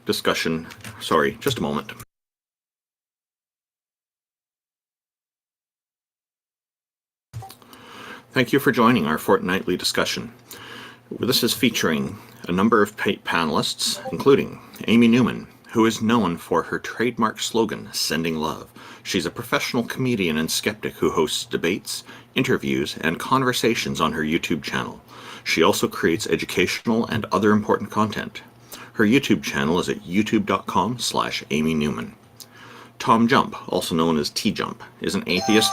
discussion. Sorry, just a moment. Thank you for joining our fortnightly discussion. This is featuring a number of panelists, including Amy Newman, who is known for her trademark slogan, Sending Love. She's a professional comedian and skeptic who hosts debates, interviews, and conversations on her YouTube channel. She also creates educational and other important content. Her YouTube channel is at youtube.com/Amy Newman. TJumps, also known as TJump, is an atheist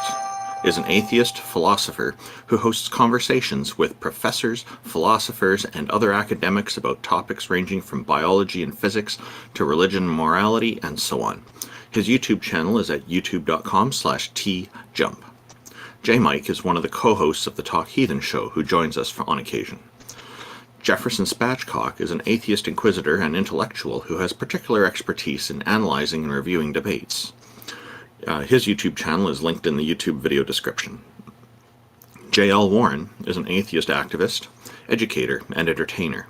philosopher who hosts conversations with professors, philosophers, and other academics about topics ranging from biology and physics to religion and morality, and so on. His YouTube channel is at youtube.com/TJump. J. Mike is one of the co-hosts of the Talk Heathen show who joins us on occasion. Jefferson Spatchcock is an atheist inquisitor and intellectual who has particular expertise in analyzing and reviewing debates. His YouTube channel is linked in the YouTube video description. J.L. Warren is an atheist activist, educator, and entertainer.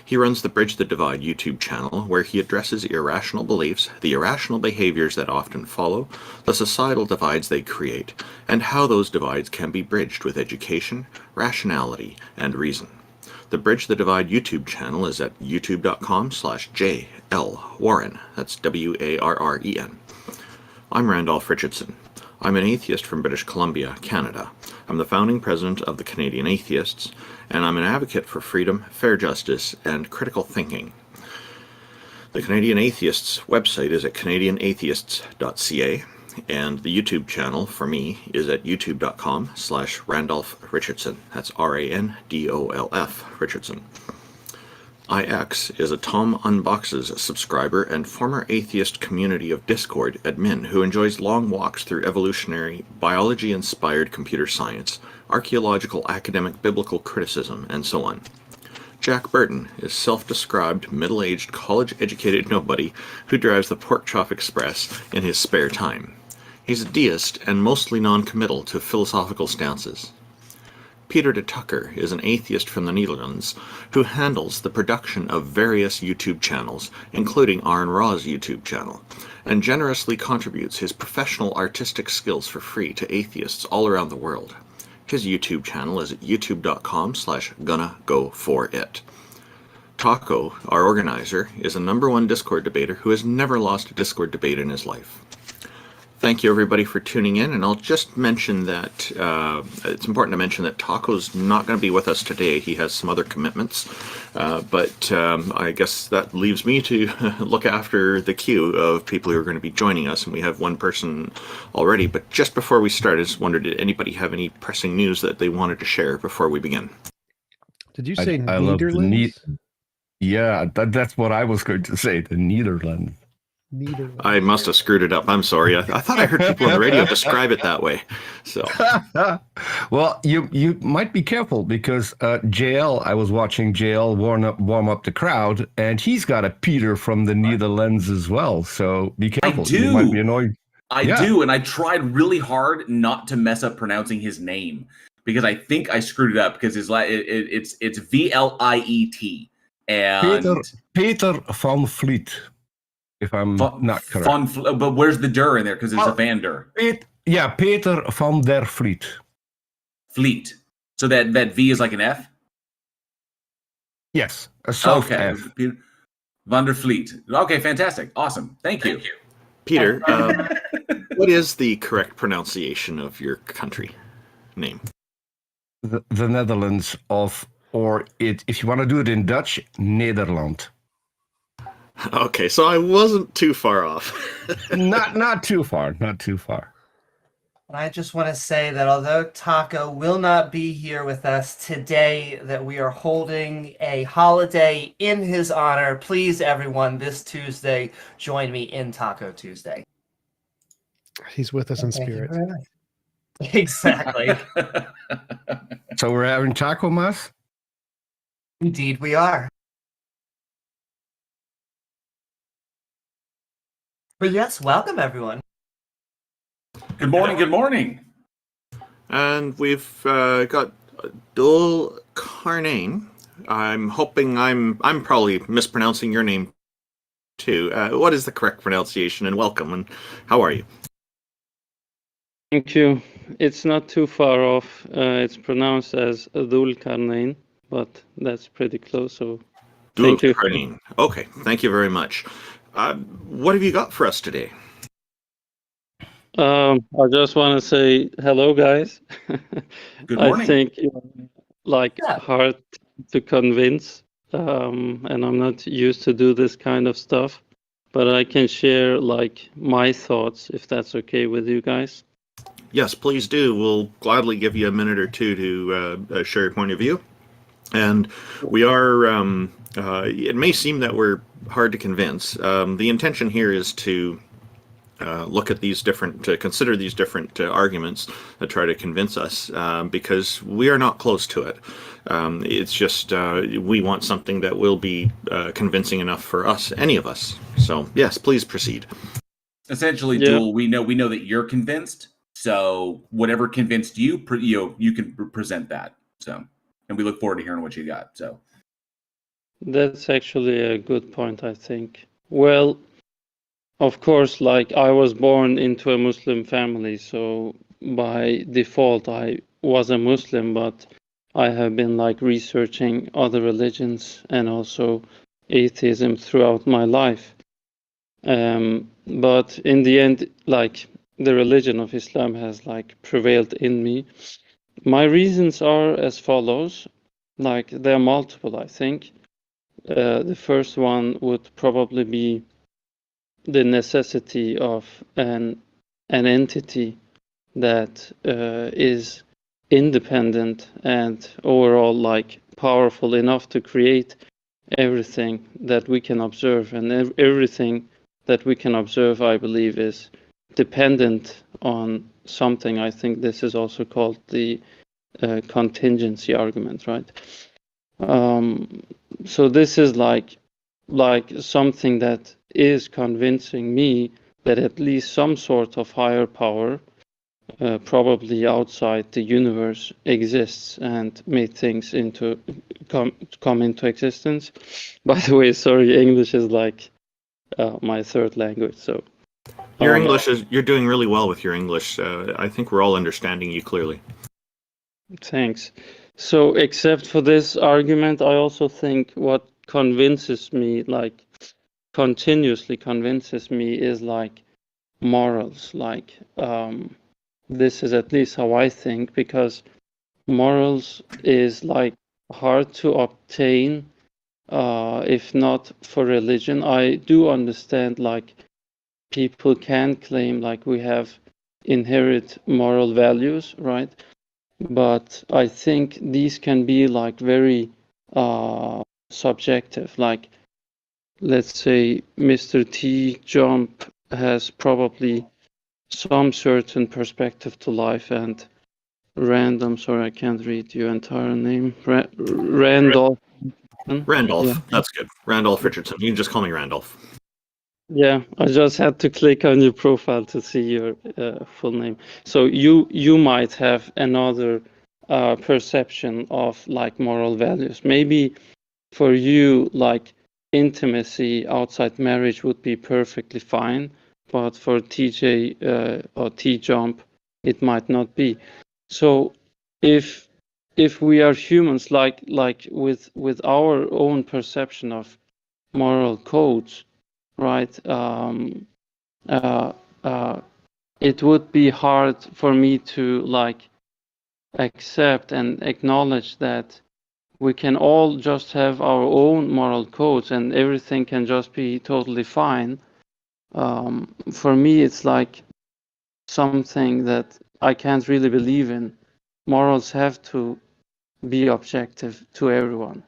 He runs the Bridge the Divide YouTube channel, where he addresses irrational beliefs, the irrational behaviors that often follow, the societal divides they create, and how those divides can be bridged with education, rationality, and reason. The Bridge the Divide YouTube channel is at youtube.com/JLWarren. That's WARREN. I'm Randolph Richardson. I'm an atheist from British Columbia, Canada. I'm the founding president of the Canadian Atheists, and I'm an advocate for freedom, fair justice, and critical thinking. The Canadian Atheists website is at canadianatheists.ca, and the YouTube channel for me is at youtube.com/Randolph Richardson. That's RANDOLF Richardson. IX is a Tom Unboxes subscriber and former atheist community of Discord admin who enjoys long walks through evolutionary, biology-inspired computer science, archaeological, academic, biblical criticism, and so on. Jack Burton is self-described middle-aged, college-educated nobody who drives the Pork Chop Express in his spare time. He's a deist and mostly non-committal to philosophical stances. Peter de Tucker is an atheist from the Netherlands who handles the production of various YouTube channels, including Arn Ra's YouTube channel, and generously contributes his professional artistic skills for free to atheists all around the world. His YouTube channel is at youtube.com/GonnaGoForIt. Taco, our organizer, is a #1 Discord debater who has never lost a Discord debate in his life. Thank you, everybody, for tuning in, and I'll just mention that it's important to mention that Taco's not going to be with us today. He has some other commitments, but I guess that leaves me to look after the queue of people who are going to be joining us, and we have one person already. But just before we start, I just wondered, did anybody have any pressing news that they wanted to share before we begin? Did you say I love Netherlands? Yeah, that's what I was going to say, the Netherlands. I must have screwed it up. I'm sorry. I thought I heard people on the radio describe it that way. So, well, you might be careful because JL, I was watching JL warm up the crowd, and he's got a Peter from the Netherlands as well. So be careful. I do. You might be annoyed. I do, and I tried really hard not to mess up pronouncing his name because I think I screwed it up because it's VLIET and Peter van Vliet. If I'm not correct. But where's the der in there? Because it's a Van der. Peter van der Vliet. Fleet. So that V is like an F? Yes, a soft F. Van der Vliet. Okay, fantastic. Awesome. Thank you. Peter, what is the correct pronunciation of your country name? The Netherlands if you want to do it in Dutch, Nederland. Okay, so I wasn't too far off. not too far. I just want to say that although Taco will not be here with us today, that we are holding a holiday in his honor. Please, everyone, this Tuesday, join me in Taco Tuesday. He's with us in spirit. Exactly. So we're having Taco Mass? Indeed we are. But yes, welcome everyone. Good morning, good morning. And we've got Dul Carnane. I'm hoping I'm probably mispronouncing your name too. What is the correct pronunciation? And welcome. And how are you? Thank you. It's not too far off. It's pronounced as Dhul Karnain, but that's pretty close. So thank you. Karnain. Okay, thank you very much. What have you got for us today? I just want to say hello, guys. Good morning. I think like Yeah. hard to convince, and I'm not used to do this kind of stuff, but I can share like my thoughts if that's okay with you guys. Yes, please do. We'll gladly give you a minute or two to share your point of view. And we are, it may seem that we're hard to convince. The intention here is to look at these different, to consider these different arguments that try to convince us, because we are not close to it. It's just, we want something that will be convincing enough for us, any of us. So yes, please proceed. Essentially, Yeah. Duel, we know that you're convinced. So whatever convinced you, you can present that. So, and we look forward to hearing what you got. So That's actually a good point, I think. Well, of course, like I was born into a Muslim family, so by default I was a Muslim, but I have been like researching other religions and also atheism throughout my life. But in the end, like the religion of Islam has like prevailed in me. My reasons are as follows. Like there are multiple, I think. The first one would probably be the necessity of an entity that is independent and overall like powerful enough to create everything that we can observe, and everything that we can observe, I believe, is dependent on something. I think this is also called the contingency argument, right? So this is like something that is convincing me that at least some sort of higher power, probably outside the universe, exists and made things into come into existence. By the way, sorry, English is like my third language, so Your English is, you're doing really well with your English. I think we're all understanding you clearly. thanks. So except for this argument, I also think what convinces me, like continuously convinces me, is like morals. Like this is at least how I think, because morals is like hard to obtain, if not for religion. I do understand like people can claim like we have inherent moral values, right? But I think these can be like very subjective. Like let's say Mr. TJump has probably some certain perspective to life, and Random, sorry, I can't read your entire name. Randolph. Randolph, Yeah. that's good. Randolph Richardson. You can just call me Randolph. Yeah, I just had to click on your profile to see your full name. So you might have another perception of like moral values. Maybe for you, like intimacy outside marriage would be perfectly fine, but for TJ or TJump, it might not be. So if we are humans, like with our own perception of moral codes, right? It would be hard for me to like accept and acknowledge that we can all just have our own moral codes and everything can just be totally fine. For me, it's like something that I can't really believe in. Morals have to be objective to everyone.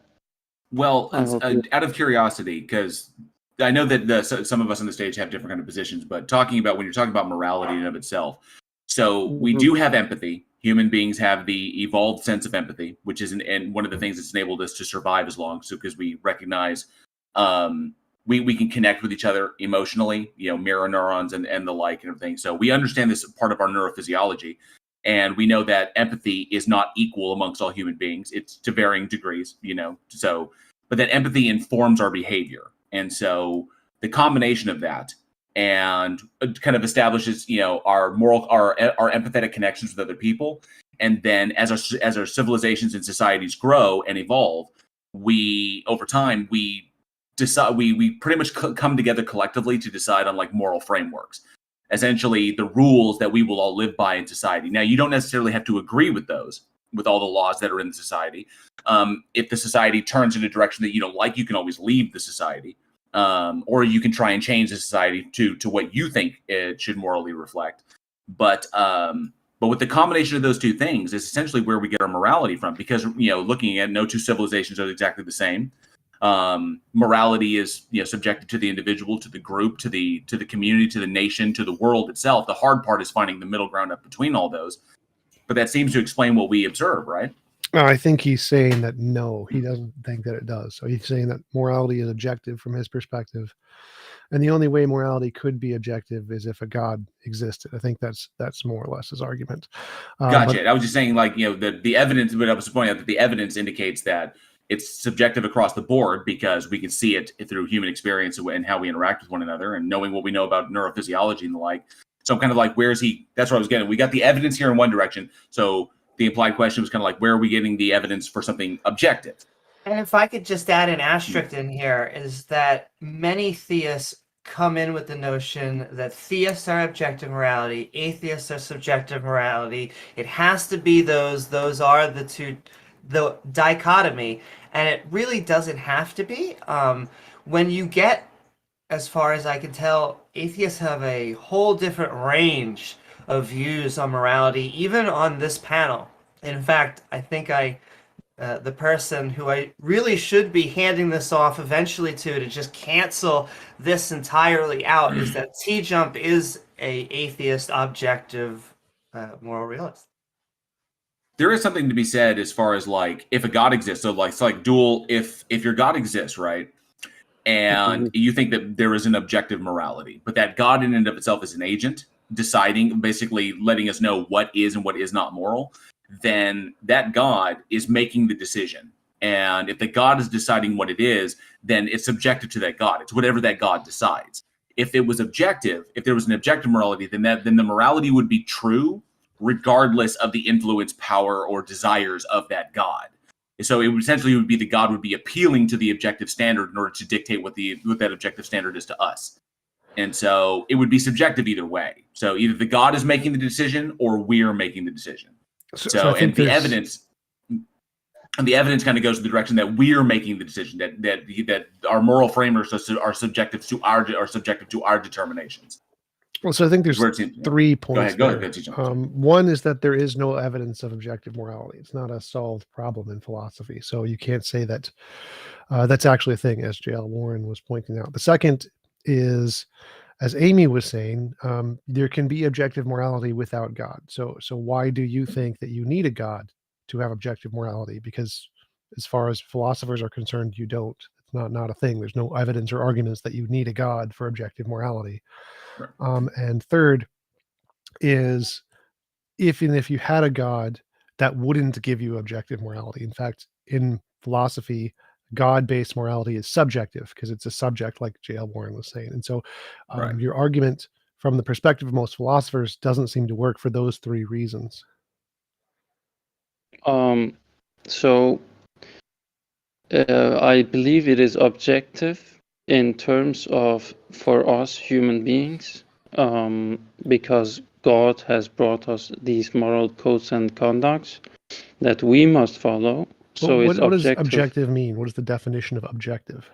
Well, I hope you- out of curiosity, because I know that some of us on the stage have different kind of positions, but talking about when you're talking about morality in and of itself, so we do have empathy. Human beings have the evolved sense of empathy, which is and one of the things that's enabled us to survive as long. So because we recognize we can connect with each other emotionally, mirror neurons and the like and everything. So we understand this part of our neurophysiology. And we know that empathy is not equal amongst all human beings. It's to varying degrees, so, but that empathy informs our behavior. And so the combination of that and kind of establishes, our moral, our empathetic connections with other people. And then as our civilizations and societies grow and evolve, over time, we decide, we pretty much come together collectively to decide on like moral frameworks, essentially the rules that we will all live by in society. Now, you don't necessarily have to agree with those, with all the laws that are in society. If the society turns in a direction that you don't like, you can always leave the society. Or you can try and change the society to what you think it should morally reflect. But with the combination of those two things is essentially where we get our morality from, because, looking at no two civilizations are exactly the same. Morality is, subjected to the individual, to the group, to the community, to the nation, to the world itself. The hard part is finding the middle ground up between all those. But that seems to explain what we observe, right? I think he's saying that no, he doesn't think that it does. So he's saying that morality is objective from his perspective. And the only way morality could be objective is if a God existed. I think that's more or less his argument. Gotcha. I was just saying, like, the evidence, but I was pointing out that the evidence indicates that it's subjective across the board because we can see it through human experience and how we interact with one another and knowing what we know about neurophysiology and the like. So I'm kind of like, where's he? That's what I was getting. We got the evidence here in one direction. So the implied question was kind of like, where are we getting the evidence for something objective? And if I could just add an asterisk in here, is that many theists come in with the notion that theists are objective morality, atheists are subjective morality. It has to be those are the dichotomy, and it really doesn't have to be. When you get, as far as I can tell, atheists have a whole different range of views on morality, even on this panel. In fact, I think the person who I really should be handing this off eventually to just cancel this entirely out is that TJump is a atheist, objective, moral realist. There is something to be said as far as like if a God exists. So like it's like dual. If your God exists, right, and you think that there is an objective morality, but that God in and of itself is an agent deciding, basically letting us know what is and what is not moral, then that God is making the decision. And if the God is deciding what it is, then it's subjective to that God. It's whatever that God decides. If it was objective, if there was an objective morality, then the morality would be true regardless of the influence, power, or desires of that God. So it would essentially be the God would be appealing to the objective standard in order to dictate what that objective standard is to us. And so it would be subjective either way. So either the God is making the decision or we're making the decision. So and the evidence kind of goes in the direction that we're making the decision, that our moral frameworks are subjective to our determinations. Well, so I think there's 3 points. Go ahead. One is that there is no evidence of objective morality. It's not a solved problem in philosophy. So you can't say that that's actually a thing, as J.L. Warren was pointing out. The second is, as Amy was saying, there can be objective morality without God. So why do you think that you need a God to have objective morality? Because as far as philosophers are concerned, you don't. It's not a thing. There's no evidence or arguments that you need a God for objective morality. Right. And third is, if you had a God, that wouldn't give you objective morality. In fact, in philosophy, God-based morality is subjective because it's a subject, like J.L. Warren was saying. And so right. Your argument from the perspective of most philosophers doesn't seem to work for those 3 reasons. So I believe it is objective in terms of, for us human beings, because God has brought us these moral codes and conducts that we must follow. So what does objective mean? What is the definition of objective?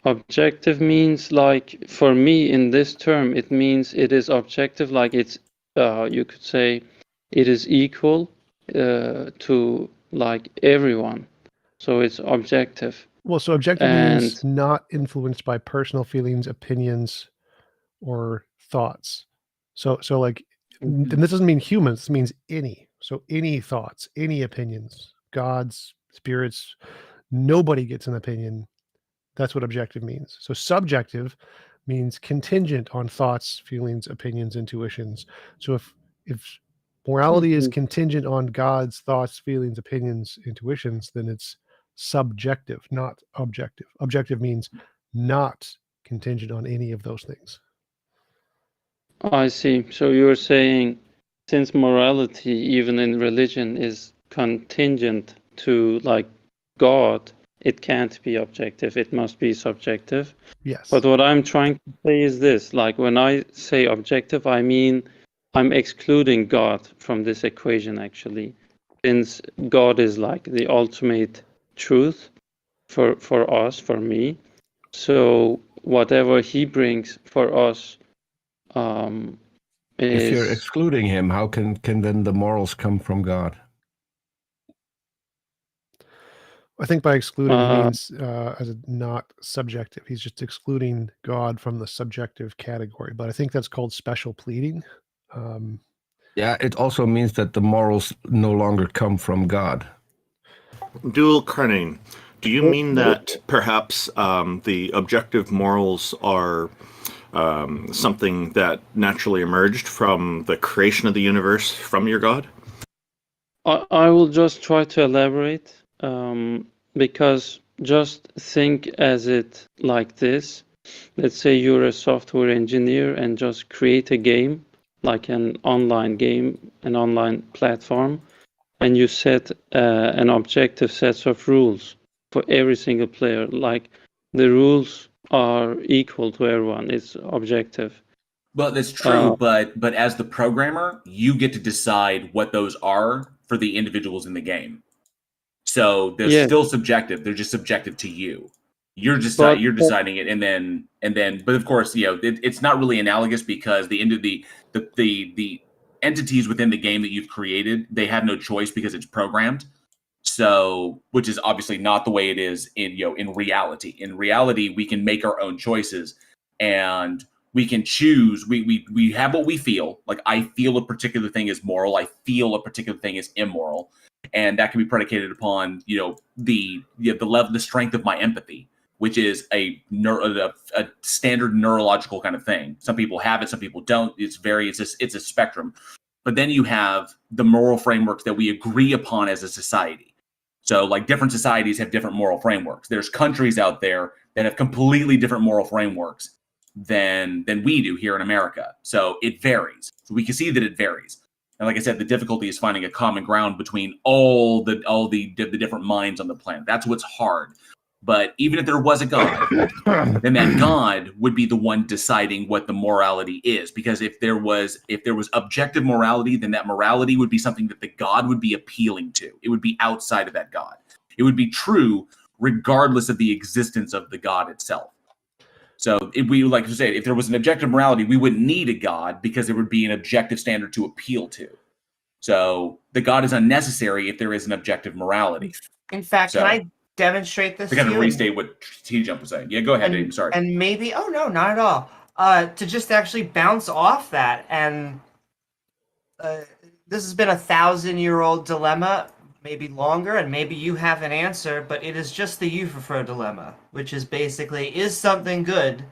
Objective means, like, for me in this term, it means it is objective, like it's, you could say it is equal to like everyone. So it's objective. Well, so objective means not influenced by personal feelings, opinions, or thoughts. So like, and this doesn't mean humans, it means any. So any thoughts, any opinions, gods, spirits, nobody gets an opinion. That's what objective means. So subjective means contingent on thoughts, feelings, opinions, intuitions. So if morality is contingent on God's thoughts, feelings, opinions, intuitions, then it's subjective, not objective. Objective means not contingent on any of those things. I see. So you're saying since morality, even in religion, is contingent to like God, it can't be objective. It must be subjective. Yes. But what I'm trying to say is this, like when I say objective, I mean I'm excluding God from this equation actually, since God is like the ultimate truth for us, for me. So whatever he brings for us If you're is excluding him, how can then the morals come from God? I think by excluding he Uh, means as a not subjective. He's just excluding God from the subjective category. But I think that's called special pleading. Yeah, it also means that the morals no longer come from God. Dual Carnane, do you mean that perhaps the objective morals are something that naturally emerged from the creation of the universe from your God? I will just try to elaborate because just think as it like this. Let's say you're a software engineer and just create a game, like an online game, an online platform, and you set an objective set of rules for every single player. Like the rules are equal to everyone. It's objective. Well, that's true, but as the programmer, you get to decide what those are for the individuals in the game. So they're Yes. still subjective. They're just subjective to you. You're just But- you're deciding it, and then but of course, it's not really analogous because the end of the entities within the game that you've created, they have no choice because it's programmed. So, which is obviously not the way it is in reality. In reality, we can make our own choices, and we can choose. We have what we feel. Like I feel a particular thing is moral. I feel a particular thing is immoral, and that can be predicated upon the level, the strength of my empathy, which is a standard neurological kind of thing. Some people have it, some people don't. It's a spectrum. But then you have the moral frameworks that we agree upon as a society. So like different societies have different moral frameworks. There's countries out there that have completely different moral frameworks than we do here in America. So it varies. So we can see that it varies. And like I said, the difficulty is finding a common ground between all the different minds on the planet. That's what's hard. But even if there was a God, then that God would be the one deciding what the morality is. Because if there was objective morality, then that morality would be something that the God would be appealing to. It would be outside of that God. It would be true regardless of the existence of the God itself. So if we like to say, if there was an objective morality, we wouldn't need a God because there would be an objective standard to appeal to. So the God is unnecessary if there is an objective morality. In fact, can I demonstrate this to kind to of you? restate what TJump was saying. Yeah, go ahead, Aiden. Sorry. And maybe, no, not at all. To just actually bounce off that, and this has been 1,000-year-old dilemma, maybe longer, and maybe you have an answer, but it is just the Euphofer dilemma, which is basically, is something good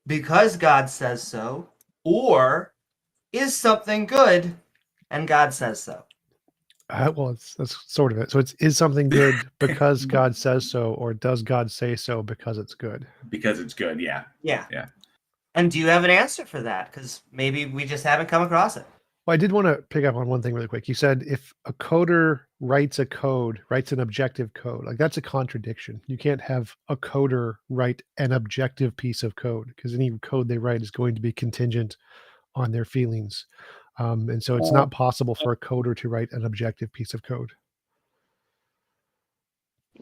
because God says so, or is something good and God says so? Well, that's sort of it. So is something good because God says so, or does God say so because it's good? Because it's good, yeah. Yeah. Yeah. And do you have an answer for that? Because maybe we just haven't come across it. Well, I did want to pick up on one thing really quick. You said if a coder writes an objective code, like that's a contradiction. You can't have a coder write an objective piece of code because any code they write is going to be contingent on their feelings. And so it's not possible for a coder to write an objective piece of code.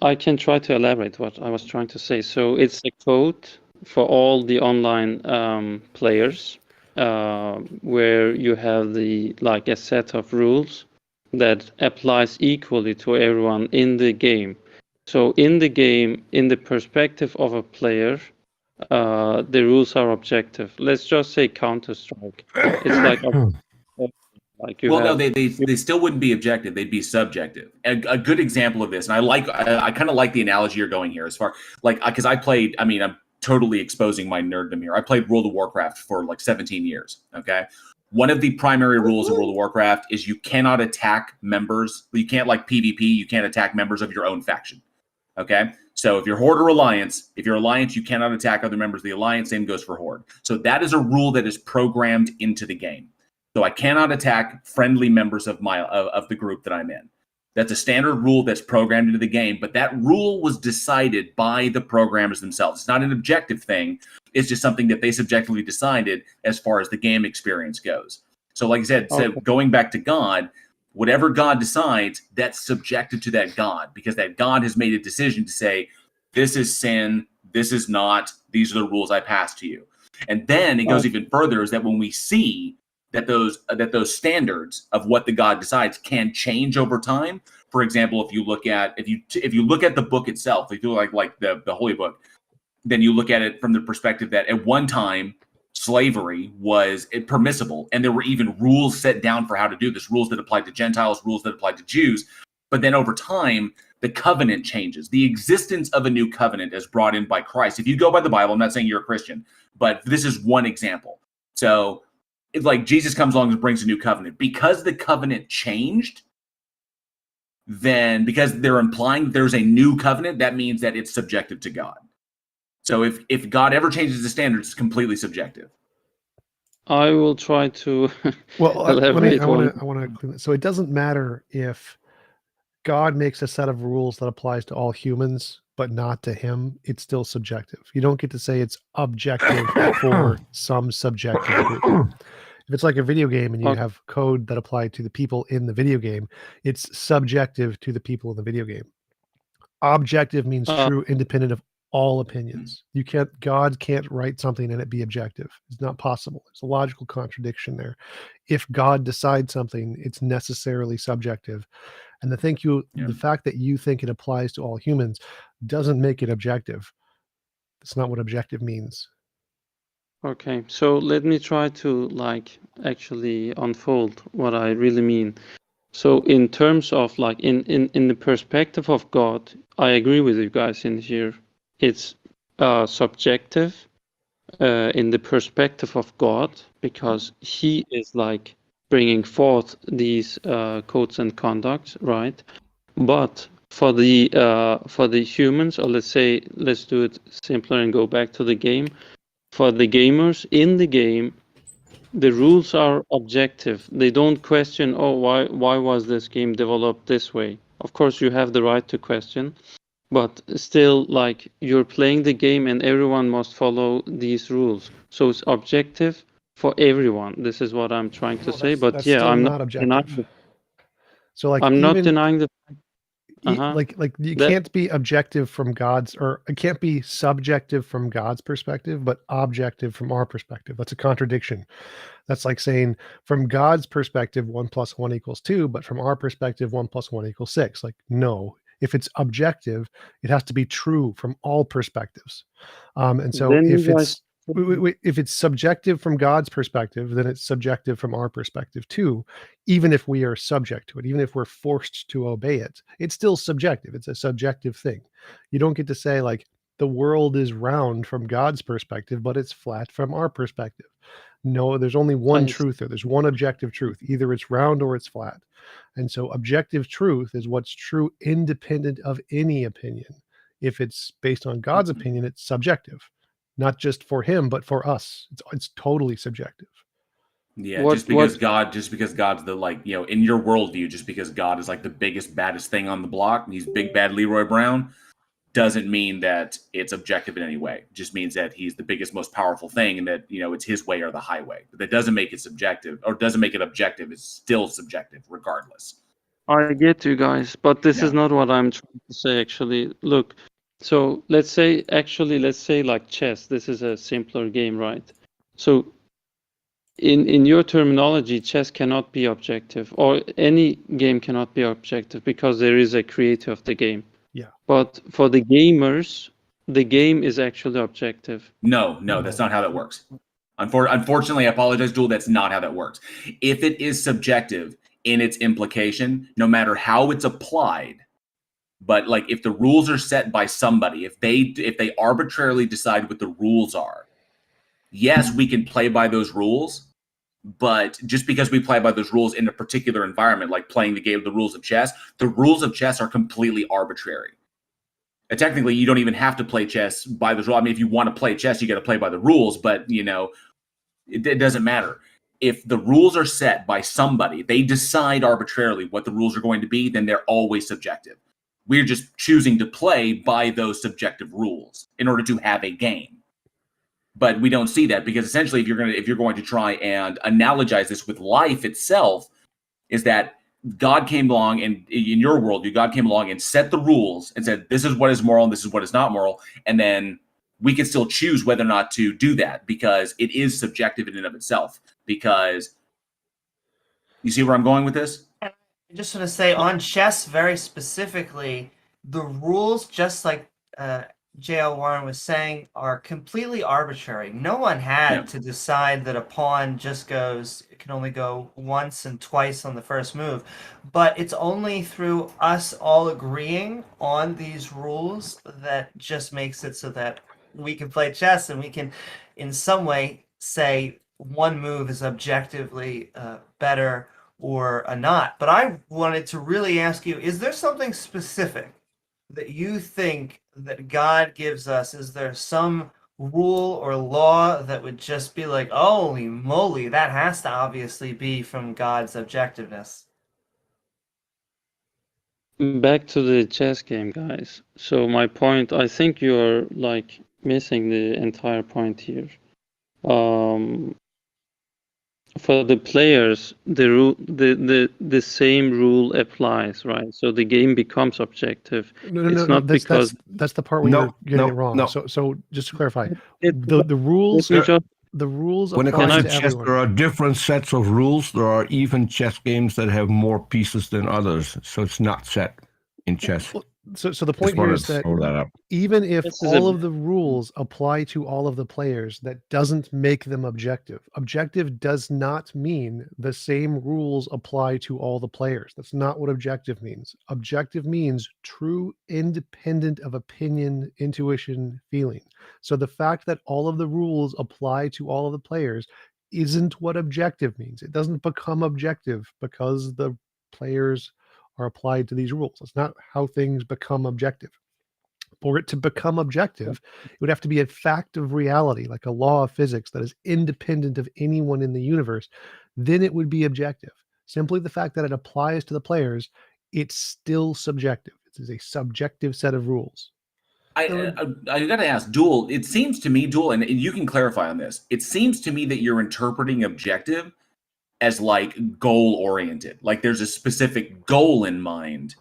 I can try to elaborate what I was trying to say. So it's a code for all the online players where you have a set of rules that applies equally to everyone in the game. So in the game, in the perspective of a player, the rules are objective. Let's just say Counter-Strike. It's they still wouldn't be objective; they'd be subjective. A good example of this, and I kind of like the analogy you're going here, as far because I played. I mean, I'm totally exposing my nerddom here. I played World of Warcraft for like 17 years. Okay, one of the primary rules of World of Warcraft is you cannot attack members. You can't PvP. You can't attack members of your own faction. Okay, So if you're Horde or Alliance, if you're Alliance, you cannot attack other members of the Alliance. Same goes for Horde. So that is a rule that is programmed into the game. So I cannot attack friendly members of the group that I'm in. That's a standard rule that's programmed into the game, but that rule was decided by the programmers themselves. It's not an objective thing. It's just something that they subjectively decided as far as the game experience goes. So like I said, so going back to God, whatever God decides, that's subjected to that God, because that God has made a decision to say, this is sin, this is not, these are the rules I pass to you. And then it goes even further, is that when we see that those standards of what the God decides can change over time. For example, if you look at the book itself, if you like the Holy Book, then you look at it from the perspective that at one time slavery was permissible, and there were even rules set down for how to do this, rules that applied to Gentiles, rules that applied to Jews. But then over time, the covenant changes. The existence of a new covenant is brought in by Christ. If you go by the Bible, I'm not saying you're a Christian, but this is one example. So it's like Jesus comes along and brings a new covenant. Because the covenant changed, then because they're implying there's a new covenant, that means that it's subjective to God. So if God ever changes the standards, it's completely subjective. I will try to elaborate. I want to. So it doesn't matter if God makes a set of rules that applies to all humans, but not to him. It's still subjective. You don't get to say it's objective for some subjective group. If it's like a video game and you have code that applies to the people in the video game, it's subjective to the people in the video game. Objective means true, independent of all opinions. God can't write something and it be objective. It's not possible. There's a logical contradiction there. If God decides something, it's necessarily subjective. And the fact that you think it applies to all humans doesn't make it objective. That's not what objective means. Okay, so let me try to actually unfold what I really mean. So in terms of in the perspective of God, I agree with you guys in here. It's subjective in the perspective of God, because he is bringing forth these codes and conducts, right? But for the humans, or let's do it simpler and go back to the game. For the gamers in the game, the rules are objective. They don't question, why was this game developed this way? Of course, you have the right to question, but still, you're playing the game and everyone must follow these rules. So it's objective for everyone. This is what I'm trying to say. But yeah, I'm not objective. So I'm not denying the. You can't be objective from God's, or it can't be subjective from God's perspective, but objective from our perspective. That's a contradiction. That's like saying from God's perspective, 1 + 1 = 2, but from our perspective, 1 + 1 = 6. No, if it's objective, it has to be true from all perspectives. And so if it's subjective from God's perspective, then it's subjective from our perspective too, even if we are subject to it, even if we're forced to obey it. It's still subjective. It's a subjective thing. You don't get to say the world is round from God's perspective, but it's flat from our perspective. No, there's only one truth there. There's one objective truth. Either it's round or it's flat. And so objective truth is what's true independent of any opinion. If it's based on God's opinion, it's subjective. Not just for him, but for us. It's totally subjective. Yeah, just because God's the in your worldview, just because God is the biggest, baddest thing on the block, and he's big bad Leroy Brown, doesn't mean that it's objective in any way. It just means that he's the biggest, most powerful thing, and that it's his way or the highway. But that doesn't make it subjective, or doesn't make it objective. It's still subjective, regardless. I get you guys, but this is not what I'm trying to say. Actually, look. So let's say chess. This is a simpler game, right? So in your terminology, chess cannot be objective, or any game cannot be objective, because there is a creator of the game. Yeah. But for the gamers, the game is actually objective. No, that's not how that works. Unfortunately, I apologize, Joel. That's not how that works. If it is subjective in its implication, no matter how it's applied, but if the rules are set by somebody, if they arbitrarily decide what the rules are, yes, we can play by those rules. But just because we play by those rules in a particular environment, like playing the rules of chess are completely arbitrary. technically, you don't even have to play chess by the rules. I mean, if you want to play chess, you got to play by the rules. But it doesn't matter. If the rules are set by somebody, they decide arbitrarily what the rules are going to be, then they're always subjective. We're just choosing to play by those subjective rules in order to have a game. But we don't see that, because essentially, if you're going to try and analogize this with life itself, is that God came along, and in your worldview, God came along and set the rules and said, this is what is moral and this is what is not moral. And then we can still choose whether or not to do that, because it is subjective in and of itself. Because you see where I'm going with this? I just want to say on chess very specifically, the rules, just like J.L. Warren was saying, are completely arbitrary. No one had to decide that a pawn can only go once and twice on the first move. But it's only through us all agreeing on these rules that just makes it so that we can play chess and we can, in some way, say one move is objectively better or not. But I wanted to really ask you, is there something specific that you think that God gives us? Is there some rule or law that would just be like, holy moly, that has to obviously be from God's objectiveness? Back to the chess game, guys. So my point, I think you're like missing the entire point here. For the players, the same rule applies, right? So the game becomes objective. No. That's the part where you're getting it wrong. No. So just to clarify, the rules. The rules When it apply comes to to chess, everyone. there are different sets of rules. There are even chess games that have more pieces than others. So it's not set in chess. So the point here is that even if all of the rules apply to all of the players, that doesn't make them objective. Objective does not mean the same rules apply to all the players. That's not what objective means. Objective means true, independent of opinion, intuition, feeling. So the fact that all of the rules apply to all of the players isn't what objective means. It doesn't become objective because the players are applied to these rules. That's not how things become objective. For it to become objective, it would have to be a fact of reality, like a law of physics that is independent of anyone in the universe. Then it would be objective. Simply the fact that it applies to the players, it's still subjective. It is a subjective set of rules. I got to ask, Duel, it seems to me, Duel, and you can clarify on this, it seems to me that you're interpreting objective as like goal oriented, like there's a specific goal in mind.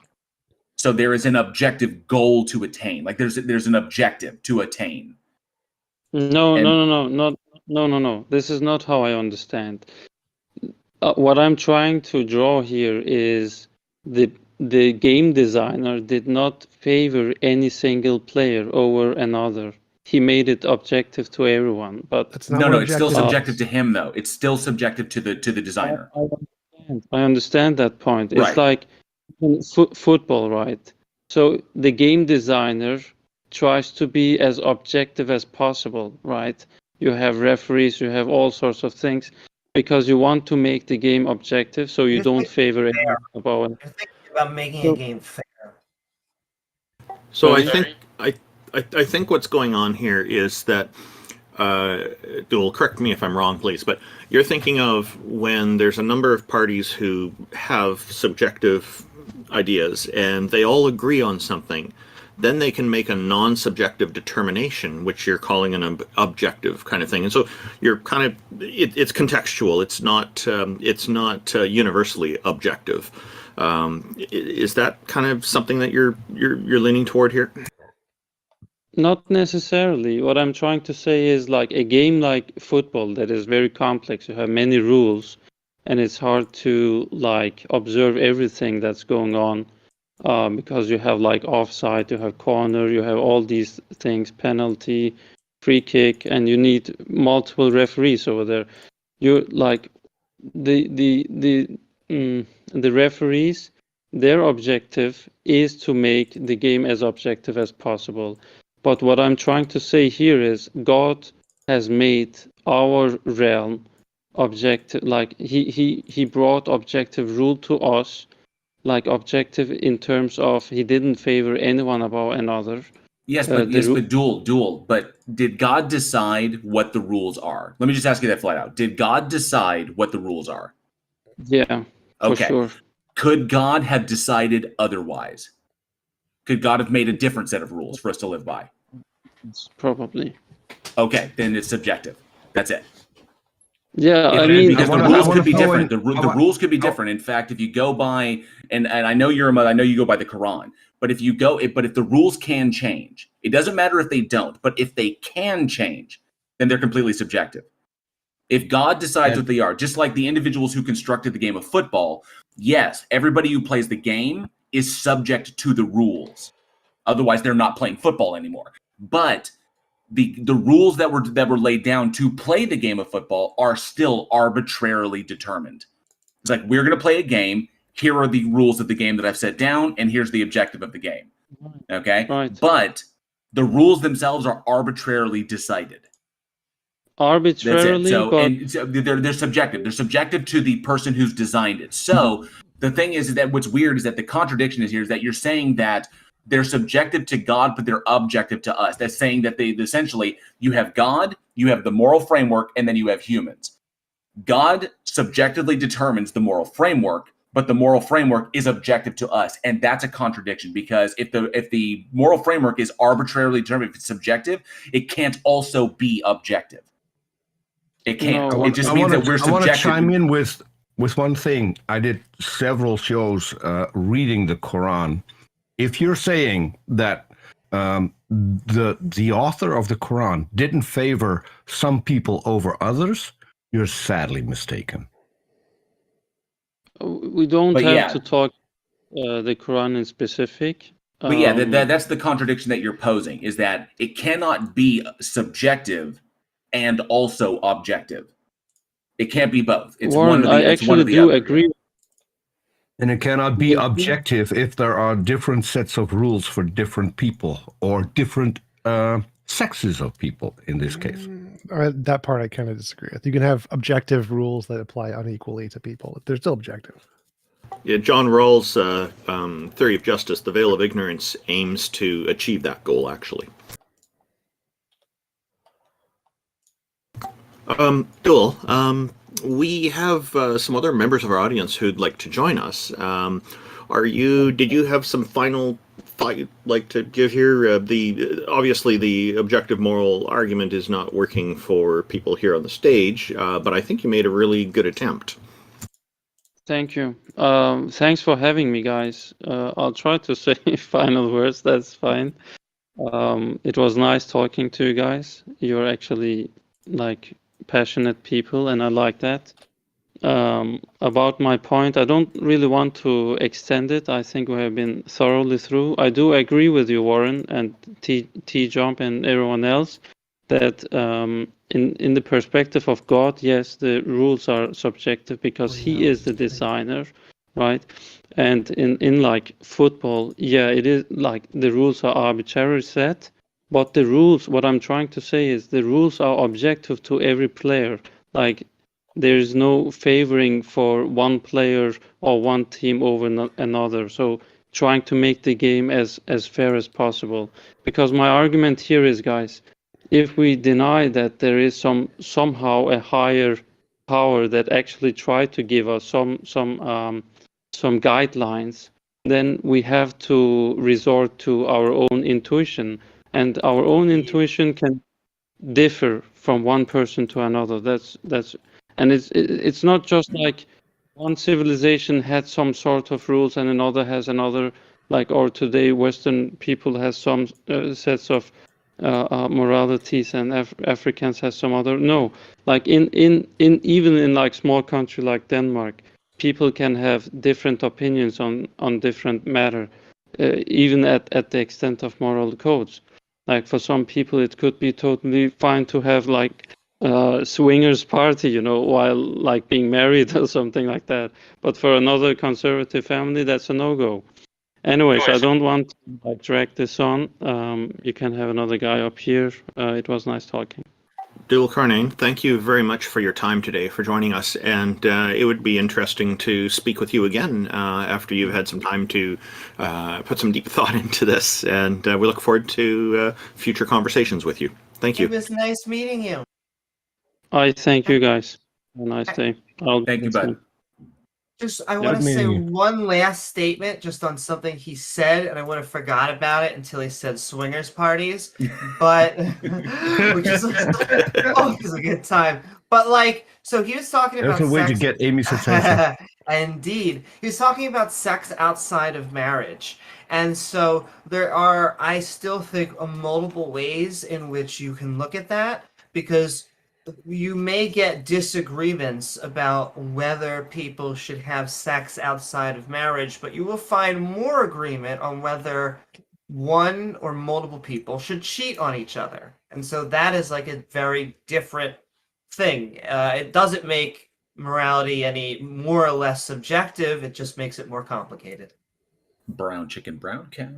So there is an objective goal to attain. Like there's an objective to attain. No. This is not how I understand. What I'm trying to draw here is the game designer did not favor any single player over another. He made it objective to everyone, but that's not no. It's still subjective to him, though. It's still subjective to the designer. I understand that point. It's like football, right? So the game designer tries to be as objective as possible, right? You have referees, you have all sorts of things, because you want to make the game objective, so you don't favor anyone above. You're thinking about making a game fair. So I think what's going on here is that, Duel, correct me if I'm wrong, please, but you're thinking of when there's a number of parties who have subjective ideas and they all agree on something, then they can make a non-subjective determination, which you're calling an objective kind of thing. And so you're kind of, it's contextual. It's not universally objective. Is that kind of something that you're leaning toward here? Not necessarily. What I'm trying to say is like a game like football that is very complex. You have many rules and it's hard to like observe everything that's going on because you have like offside, you have corner, you have all these things, penalty, free kick, and you need multiple referees over there. You like the referees, their objective is to make the game as objective as possible. But what I'm trying to say here is God has made our realm objective. Like he brought objective rule to us, like objective in terms of he didn't favor anyone above another. Yes, The but dual. But did God decide what the rules are? Let me just ask you that flat out. Did God decide what the rules are? Yeah, for Okay. sure. Could God have decided otherwise? Could God have made a different set of rules for us to live by? Probably. Okay, then it's subjective. That's it. Yeah, I mean, because the rules could be different. The rules could be I- different. In fact, if you go by, and I know you're a mother, I know you go by the Quran, but if the rules can change, it doesn't matter if they don't. But if they can change, then they're completely subjective. If God decides what they are, just like the individuals who constructed the game of football, yes, everybody who plays the game is subject to the rules. Otherwise, they're not playing football anymore. But the rules that were laid down to play the game of football are still arbitrarily determined. It's like, we're going to play a game. Here are the rules of the game that I've set down, and here's the objective of the game. Okay? Right. But the rules themselves are arbitrarily decided. Arbitrarily, That's it. So they're subjective. They're subjective to the person who's designed it. So the thing is that what's weird is that the contradiction is here is that you're saying that they're subjective to God, but they're objective to us. That's saying that they essentially, you have God, you have the moral framework, and then you have humans. God subjectively determines the moral framework, but the moral framework is objective to us, and that's a contradiction, because if the moral framework is arbitrarily determined, if it's subjective, it can't also be objective. It can't. No. It just means that we're I want to subjective. chime in with one thing. I did several shows reading the Quran. If you're saying that the author of the Quran didn't favor some people over others, you're sadly mistaken. we don't But have yeah. to talk the Quran in specific. But yeah, that's the contradiction that you're posing, is that it cannot be subjective and also objective. It can't be both. It's Warren, one or the, I it's one actually or the do other. agree. And it cannot be Yeah. objective if there are different sets of rules for different people or different sexes of people in this case. That part I kind of disagree with. You can have objective rules that apply unequally to people. They're still objective. Yeah, John Rawls' theory of justice, the veil of ignorance, aims to achieve that goal, actually. Dual, we have some other members of our audience who'd like to join us. Did you have some final thought you'd like to give here? Obviously the objective moral argument is not working for people here on the stage, but I think you made a really good attempt. Thank you. Thanks for having me, guys. I'll try to say final words. That's fine. It was nice talking to you guys. You're actually like passionate people, and I like that. About my point, I don't really want to extend it. I think we have been thoroughly through. I do agree with you, Warren, and TJump and everyone else, that in the perspective of God, yes, the rules are subjective because He is the designer, right? And in like football, yeah, it is like the rules are arbitrarily set, but the rules, what I'm trying to say is the rules are objective to every player. Like there is no favoring for one player or one team over another. So trying to make the game as fair as possible. Because my argument here is, guys, if we deny that there is somehow a higher power that actually tried to give us some guidelines, then we have to resort to our own intuition, and our own intuition can differ from one person to another. And it's not just like one civilization had some sort of rules and another has another, like, or today Western people has some sets of moralities and Africans has some other. No, like in even in like small country like Denmark, people can have different opinions on different matter, even at the extent of moral codes. Like for some people, it could be totally fine to have like swingers party, while like being married or something like that. But for another conservative family, that's a no-go. Anyways, I don't want to like drag this on. You can have another guy up here. It was nice talking. Dul Karnain, thank you very much for your time today, for joining us. And it would be interesting to speak with you again after you've had some time to put some deep thought into this. And we look forward to future conversations with you. Thank you. It was nice meeting you. I thank you guys. Have a nice day. Thank you, bud. I want to say meeting you. one last statement just on something he said, and I would have forgot about it until he said swingers parties, but which is always a good time. But like, so he was talking about There's a way to sex. get Amy's attention. Indeed, he was talking about sex outside of marriage, and so I still think multiple ways in which you can look at that, because you may get disagreements about whether people should have sex outside of marriage, but you will find more agreement on whether one or multiple people should cheat on each other. And so that is like a very different thing. It doesn't make morality any more or less subjective. It just makes it more complicated. Brown chicken, brown cow.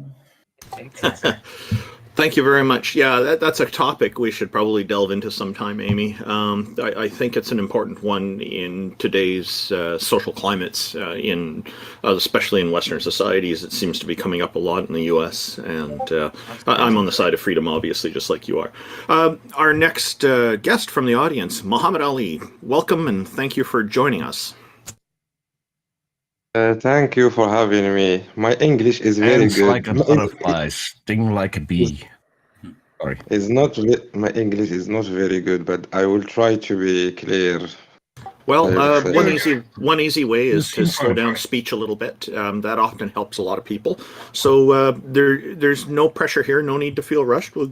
Thank you very much. Yeah, that's a topic we should probably delve into sometime, Amy. I think it's an important one in today's social climates, especially in Western societies. It seems to be coming up a lot in the U.S., and I'm on the side of freedom, obviously, just like you are. Our next guest from the audience, Muhammad Ali. Welcome, and thank you for joining us. Thank you for having me. My English is very Dance good. like a butterfly, sting like a bee. Sorry. It's not my English is not very good, but I will try to be clear. Well, I would say. one easy way is to slow down speech a little bit. That often helps a lot of people. So there's no pressure here. No need to feel rushed. We'll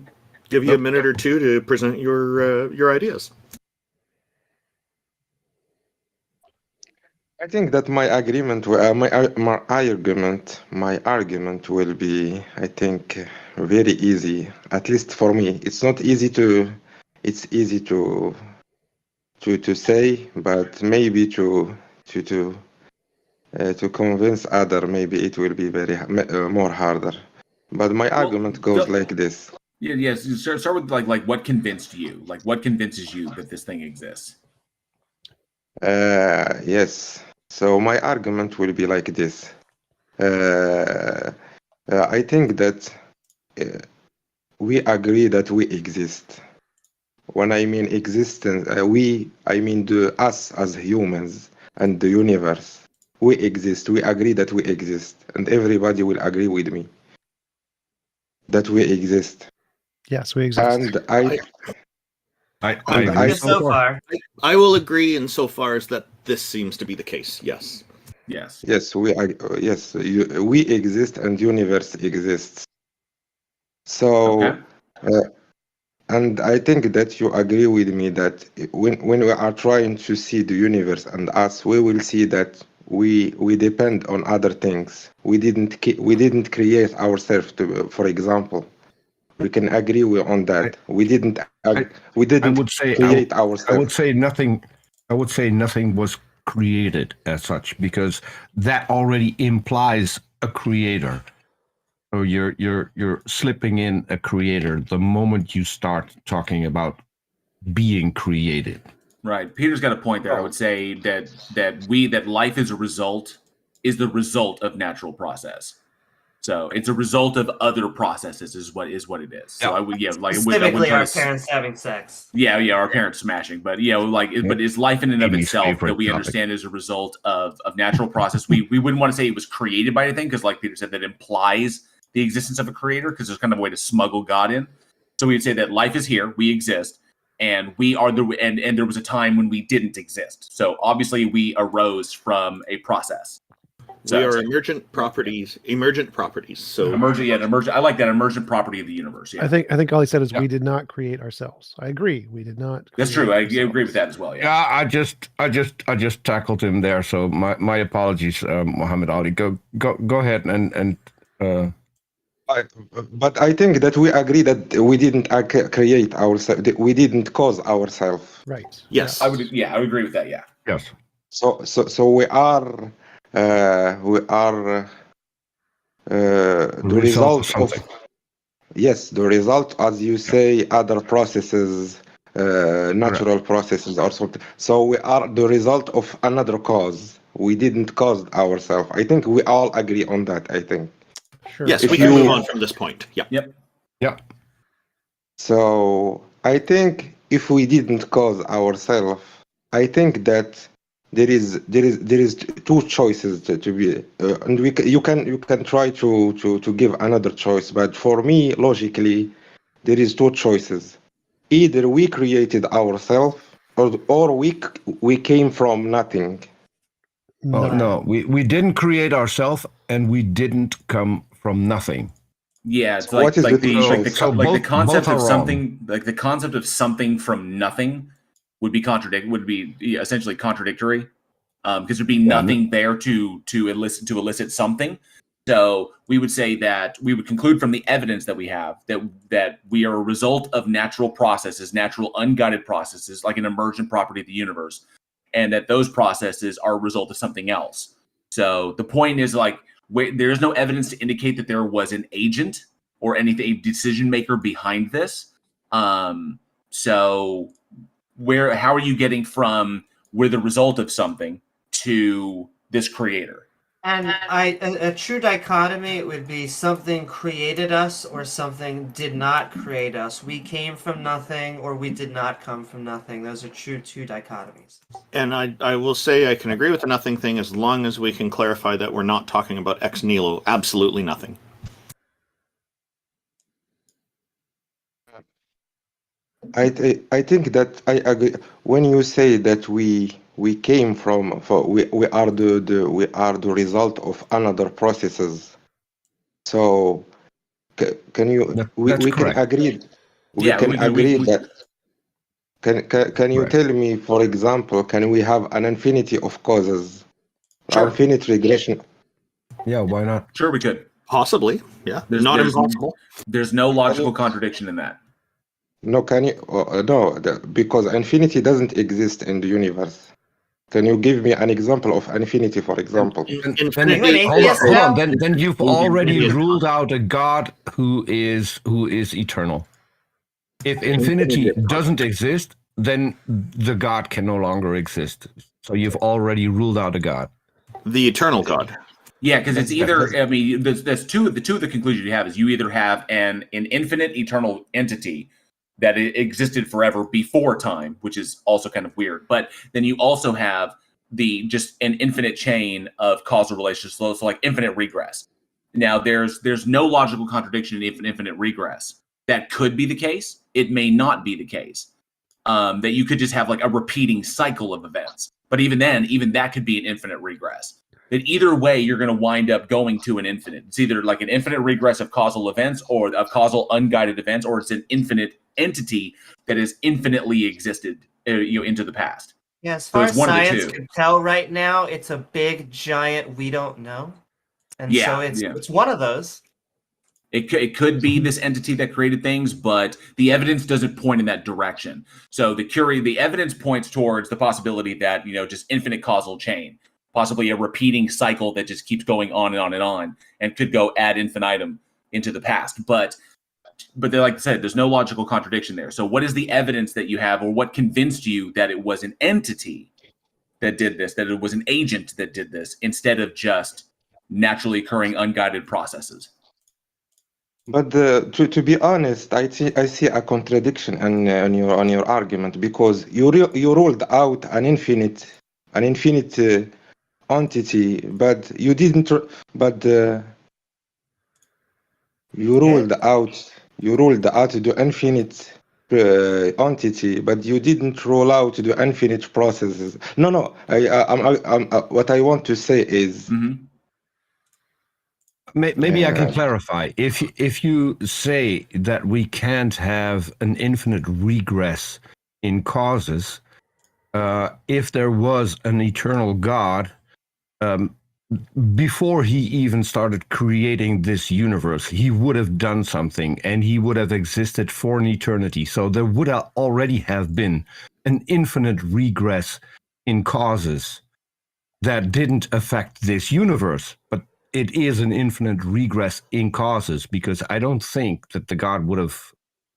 give you a minute or two to present your ideas. I think that my argument will be, I think, very easy. At least for me, it's not easy to. It's easy to say, but maybe to convince other, maybe it will be very more harder. But my argument goes like this. Yes. Start with like what convinced you? Like what convinces you that this thing exists? Yes. So my argument will be like this. I think that we agree that we exist. When I mean existence, I mean us as humans and the universe. We exist. We agree that we exist, and everybody will agree with me that we exist. Yes, we exist. And I agree So far. I will agree insofar as that this seems to be the case. Yes. Yes. Yes, we exist and universe exists. So, Okay. and I think that you agree with me that when we are trying to see the universe and us, we will see that we depend on other things. We didn't create ourselves. For example, we can agree on that. We didn't create ourselves. I would say nothing. I would say nothing was created as such, because that already implies a creator. So you're slipping in a creator the moment you start talking about being created. Right. Peter's got a point there. I would say that life is the result of natural process. So it's a result of other processes is what it is. So I would Specifically our parents having sex. Yeah, our parents smashing. But but it's life in and of itself that we understand as a result of natural process. We wouldn't want to say it was created by anything, because like Peter said, that implies the existence of a creator, because there's kind of a way to smuggle God in. So we'd say that life is here, we exist, and we are and there was a time when we didn't exist. So obviously we arose from a process. We are emergent properties. So emergent. I like that, emergent property of the universe. Yeah. I think all he said is we did not create ourselves. I agree. We did not. That's true. I agree with that as well. Yeah. I just tackled him there. So my apologies, Muhammad Ali. Go ahead and. But I think that we agree that we didn't create ourselves. We didn't cause ourselves. Right. Yes. I would agree with that. Yeah. Yes. So we are the result of, yes, the result, as you say, other processes natural processes or something. So we are the result of another cause. We didn't cause ourselves. I think we all agree on that. I think. Sure. Yes, If we can you- move on from this point. Yeah. Yep. Yeah. So I think if we didn't cause ourselves, I think that there is two choices to be, and you can try to give another choice. But for me, logically, there is two choices. Either we created ourselves, or we came from nothing. Well, no, we didn't create ourselves, and we didn't come from nothing. Yeah, it's So like what is like the the like the choice? So like the both- concept both of are something like the concept of something from nothing would be essentially contradictory, because there'd be nothing there to elicit something. So we would say that we would conclude from the evidence that we have that we are a result of natural processes, natural unguided processes, like an emergent property of the universe, and that those processes are a result of something else. So the point is like there is no evidence to indicate that there was an agent or anything, a decision maker behind this. So how are you getting from we're the result of something to this creator? And a true dichotomy would be something created us or something did not create us. We came from nothing or we did not come from nothing. Those are two dichotomies. And I will say I can agree with the nothing thing as long as we can clarify that we're not talking about ex nihilo, absolutely nothing. I think that I agree when you say that we came from, we are the result of another processes. So can you That's we can correct. agree Yeah, can we- agree we- that can you Right. tell me, for example, can we have an infinity of causes, Sure. infinite regression? Yeah, why not? Sure, we could. Possibly, yeah. There's- Not there's- impossible. There's no logical contradiction in that. No, can you? No, because infinity doesn't exist in the universe. Can you give me an example of infinity, for example? Infinity. Are you an Hold on, atheist hold now? on. Then you've Indeed, already indeed. ruled out a God who is eternal. If infinity doesn't exist, then the God can no longer exist. So you've already ruled out a God. The eternal God. Yeah, because it's That's- either, I mean, there's two of the conclusions you have is you either have an infinite eternal entity that existed forever before time, which is also kind of weird, but then you also have just an infinite chain of causal relations, so like infinite regress. Now there's no logical contradiction in infinite regress. That could be the case. It may not be the case. That you could just have like a repeating cycle of events. But even then, even that could be an infinite regress. That either way, you're going to wind up going to an infinite. It's either like an infinite regress of causal events or of causal unguided events, or it's an infinite entity that has infinitely existed into the past. Yeah, as So far it's as one of the science two. can tell right now, it's a big, giant, we don't know. And Yeah, so yeah. it's one of those. It could be this entity that created things, but the evidence doesn't point in that direction. So the evidence points towards the possibility that, just infinite causal chain, possibly a repeating cycle that just keeps going on and on and on, and could go ad infinitum into the past. But like I said, there's no logical contradiction there. So what is the evidence that you have, or what convinced you that it was an entity that did this, that it was an agent that did this, instead of just naturally occurring unguided processes? But to be honest, I see a contradiction on your argument, because you ruled out an infinite entity, but you didn't. But you ruled out the infinite entity, but you didn't rule out the infinite processes. No. What I want to say is. Mm-hmm. Maybe I can Yeah. clarify. If you say that we can't have an infinite regress in causes, if there was an eternal God, before he even started creating this universe, he would have done something, and he would have existed for an eternity. So there would already have been an infinite regress in causes that didn't affect this universe, but it is an infinite regress in causes, because I don't think that the God would have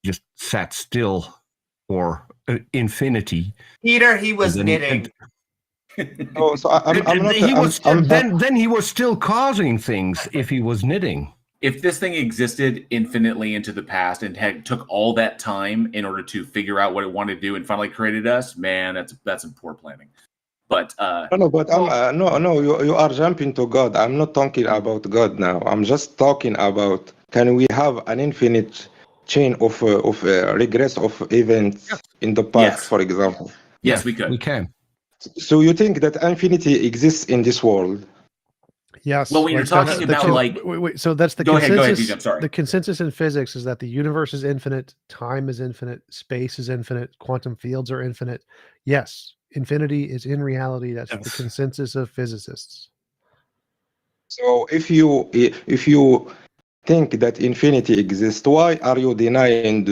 just sat still for infinity. Peter, he was then knitting. So I'm not. He was I'm not. then he was still causing things if he was knitting. If this thing existed infinitely into the past and took all that time in order to figure out what it wanted to do and finally created us, man, that's some poor planning. But No, but you are jumping to God. I'm not talking about God now. I'm just talking about, can we have an infinite chain of regress of events in the past, Yes. for example? yes, we could. We can. So you think that infinity exists in this world? Yes. Well, when you're that's- talking that's- about, like- wait, so that's the Go ahead, consensus. TJumps, sorry. The consensus in physics is that the universe is infinite, time is infinite, space is infinite, quantum fields are infinite. Yes, infinity is in reality. That's the Yes. consensus of physicists. So if you think that infinity exists, why are you denying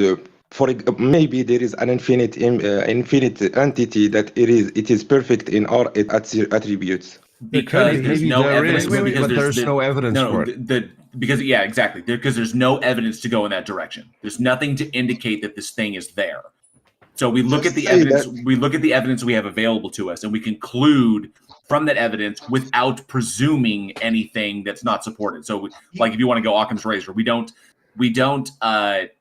maybe there is an infinite entity that it is perfect in all its attributes? Because be. there's Maybe no there evidence. is, because but there's no evidence for it. Because exactly. Because there's no evidence to go in that direction. There's nothing to indicate that this thing is there. So we look Just at the say evidence. that- We look at the evidence we have available to us, and we conclude from that evidence without presuming anything that's not supported. So, like if you want to go Occam's razor, we don't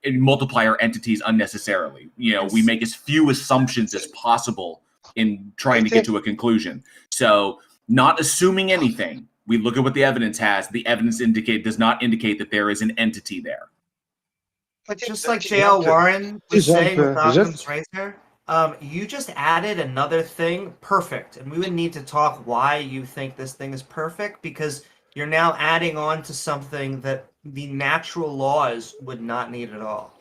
multiply our entities unnecessarily. We make as few assumptions as possible in trying to get to a conclusion. So, not assuming anything, we look at what the evidence has. The evidence does not indicate that there is an entity there. Just like J.L. Warren was saying with just- Occam's razor, you just added another thing, perfect. And we would need to talk why you think this thing is perfect, because you're now adding on to something that the natural laws would not need at all.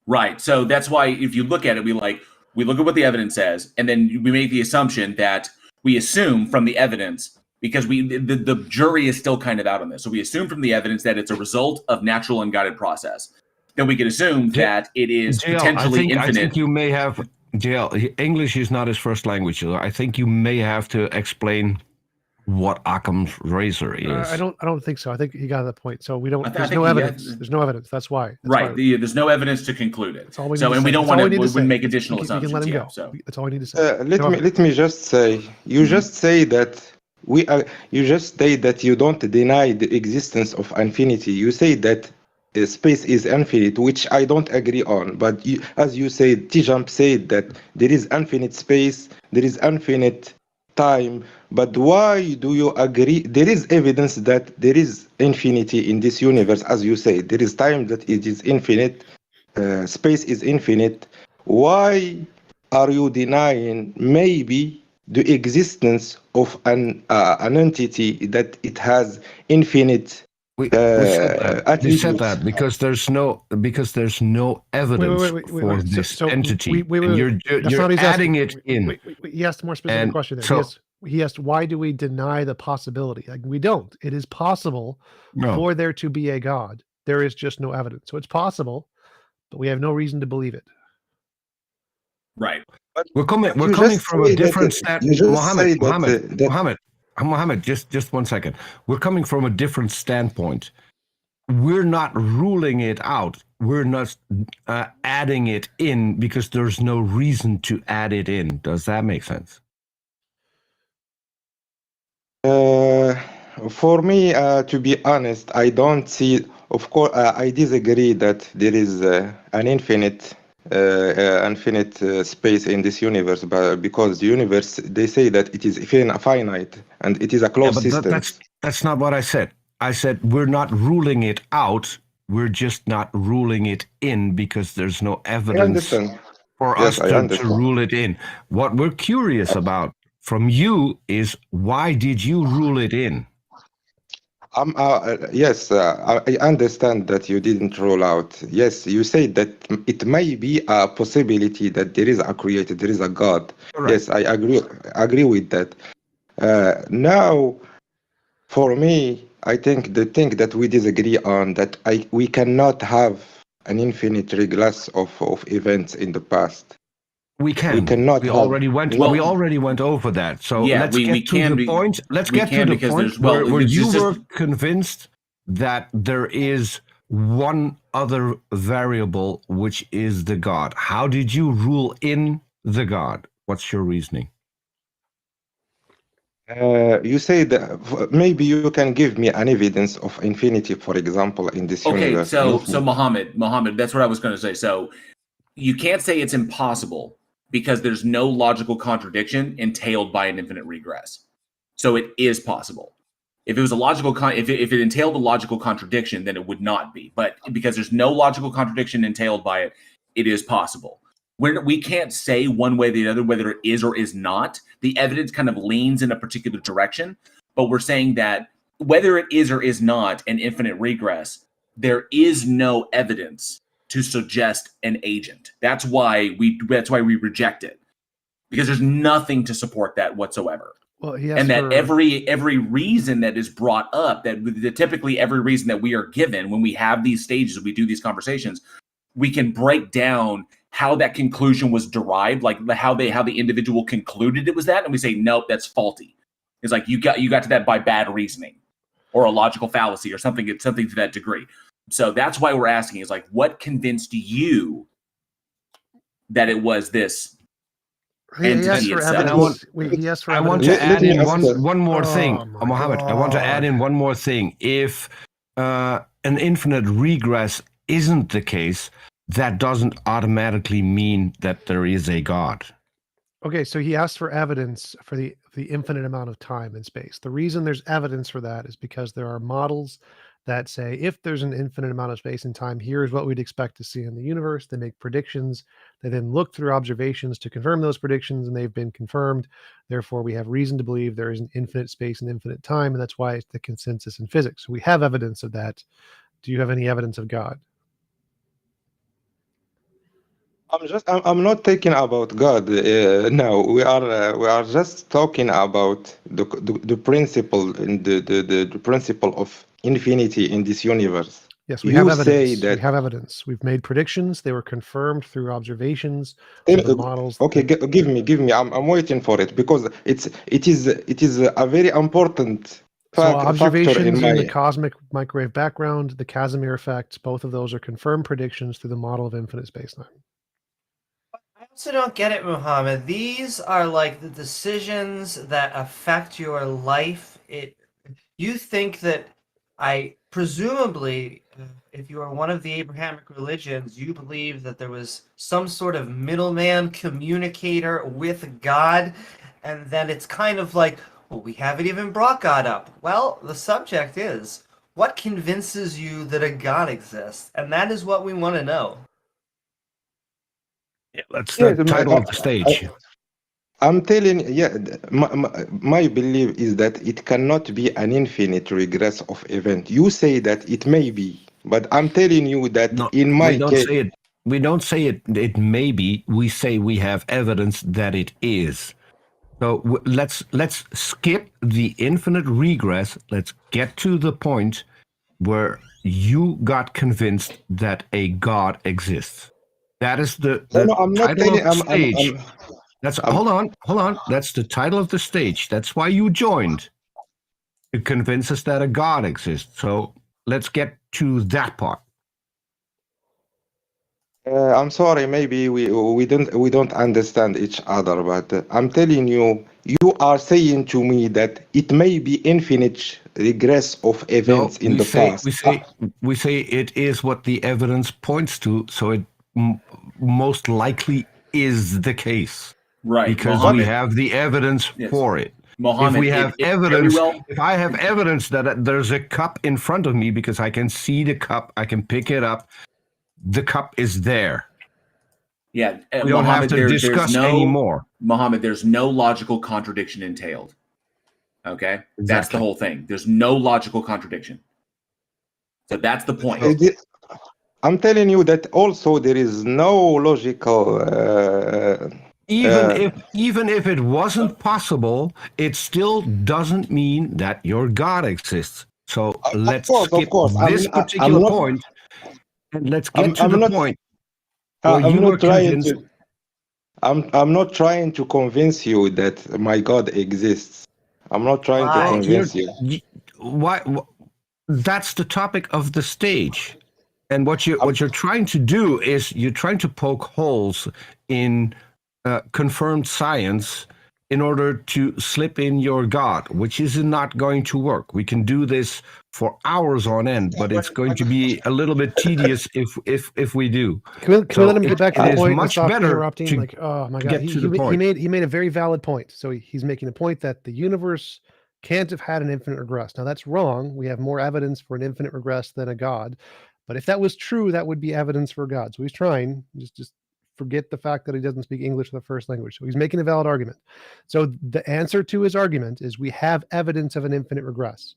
Right. So that's why if you look at it, we look at what the evidence says, and then we make the assumption that we assume from the evidence, because the jury is still kind of out on this. So we assume from the evidence that it's a result of natural unguided process. Then we can assume that it is JL, potentially I infinite. think you may have, JL, English is not his first language. So I think you may have to explain what Occam's razor is. I don't think so. I think he got the point. So we don't. I There's think no he evidence. has- There's no evidence. That's why. Right. There's no evidence to conclude it. That's all we need So, to and we say. don't That's all want we need to to say. make additional We assumptions. can let him yeah, go. so. That's all we need to say. Let me just say, you just say that you don't deny the existence of infinity. You say that space is infinite, which I don't agree on. But as you said, TJumps said that there is infinite space, there is infinite time. But why do you agree? There is evidence that there is infinity in this universe, as you say. There is time that it is infinite, space is infinite. Why are you denying maybe the existence of an entity that it has infinite We said attributes? that because there's no evidence Wait. for this So entity. wait. And you're That's not what he's adding asking. it in. Wait. He asked a more specific And question there. so- He asked, why do we deny the possibility? Like, we don't. It is possible No. for there to be a God. There is just no evidence. So it's possible, but we have no reason to believe it. Right. We're coming You from just a say different that- you just say that- Mohammed, just 1 second. We're coming from a different standpoint. We're not ruling it out. We're not adding it in because there's no reason to add it in. Does that make sense? For me, to be honest, I don't see. Of course, I disagree that there is an infinite space in this universe, but because the universe, they say that it is finite and it is a closed system. That's not what I said. I said we're not ruling it out. We're just not ruling it in because there's no I evidence understand. for Yes, us I to understand. rule it in. What we're curious about from you is why did you rule it in? Yes, I understand that you didn't rule out. Yes, you said that it may be a possibility that there is a creator, there is a God. Correct. Yes, I agree with that. Now, for me, I think the thing that we disagree on that we cannot have an infinite regress of events in the past. We can. We cannot We have- already went. Well- we already went over that. So Yeah, let's we get to can the be- point. Let's we get to can the because point there's- well, where it's you just- were convinced that there is one other variable, which is the God. How did you rule in the God? What's your reasoning? You say that maybe you can give me an evidence of infinity, for example, in this Okay, universe. so Muhammad, that's what I was going to say. So you can't say it's impossible because there's no logical contradiction entailed by an infinite regress. So it is possible. If it was a logical if it entailed a logical contradiction, then it would not be. But because there's no logical contradiction entailed by it, it is possible. We can't say one way or the other whether it is or is not. The evidence kind of leans in a particular direction, but we're saying that whether it is or is not an infinite regress, there is no evidence to suggest an agent. That's why we reject it, because there's nothing to support that whatsoever. Well, And that every reason that is brought up, that typically every reason that we are given when we have these stages, we do these conversations, we can break down how that conclusion was derived, like how the individual concluded it was that, and we say nope, that's faulty. It's like you got to that by bad reasoning, or a logical fallacy, or something to that degree. So that's why we're asking is like, what convinced you that it was this entity itself? I want to add in one more thing, Mohammed. I want to add in one more thing. If an infinite regress isn't the case, that doesn't automatically mean that there is a God. Okay, so he asked for evidence for the infinite amount of time and space. The reason there's evidence for that is because there are models that say if there's an infinite amount of space and time, here's what we'd expect to see in the universe. They make predictions. They then look through observations to confirm those predictions, and they've been confirmed. Therefore, we have reason to believe there is an infinite space and infinite time, and that's why it's the consensus in physics. So we have evidence of that. Do you have any evidence of God? I'm not talking about God. No, we are just talking about the principle and the principle of infinity in this universe. Yes, we have evidence. We have evidence. We've made predictions. They were confirmed through observations. Models. Okay, give me. I'm waiting for it because it is a very important observations in the cosmic microwave background, the Casimir effect, both of those are confirmed predictions through the model of infinite spacetime. I also don't get it, Muhammad. These are like the decisions that affect your life. You think that presumably, if you are one of the Abrahamic religions, you believe that there was some sort of middleman communicator with God, and then it's kind of like, well, we haven't even brought God up. Well, the subject is, what convinces you that a God exists? And that is what we want to know. Yeah, that's the title of the stage. I'm telling my belief is that it cannot be an infinite regress of event. You say that it may be, but I'm telling you that in my case... We don't say it may be. We say we have evidence that it is. So let's skip the infinite regress. Let's get to the point where you got convinced that a God exists. That is the title of the stage. Hold on. That's the title of the stage. That's why you joined, to convince us that a God exists. So let's get to that part. I'm sorry, maybe we don't understand each other, but I'm telling you, you are saying to me that it may be infinite regress of events in the past. We say it is what the evidence points to, so it most likely is the case, right? Because Muhammad, we have the evidence for it. Muhammad, if we have evidence, if I have evidence that there's a cup in front of me because I can see the cup, I can pick it up. The cup is there. Yeah, we don't have to discuss anymore. Muhammad, there's no logical contradiction entailed. Okay, exactly. That's the whole thing. There's no logical contradiction. So that's the point. I'm telling you that also there is no logical. Even if it wasn't possible, it still doesn't mean that your God exists. So let's skip this particular point. And let's get to the point where you were convinced. I'm not trying to convince you that my God exists. I'm not trying to convince you. Why? That's the topic of the stage. And what you're trying to do is you're trying to poke holes in confirmed science in order to slip in your God, which is not going to work. We can do this for hours on end, but it's going to be a little bit tedious if we do. Can we let him get back to the is point and much stop better interrupting? to Like, oh my God, get to the point. he made a very valid point. So he's making a point that the universe can't have had an infinite regress. Now that's wrong. We have more evidence for an infinite regress than a God. But if that was true, that would be evidence for God. So he's trying, just forget the fact that he doesn't speak English in the first language. So he's making a valid argument. So the answer to his argument is we have evidence of an infinite regress.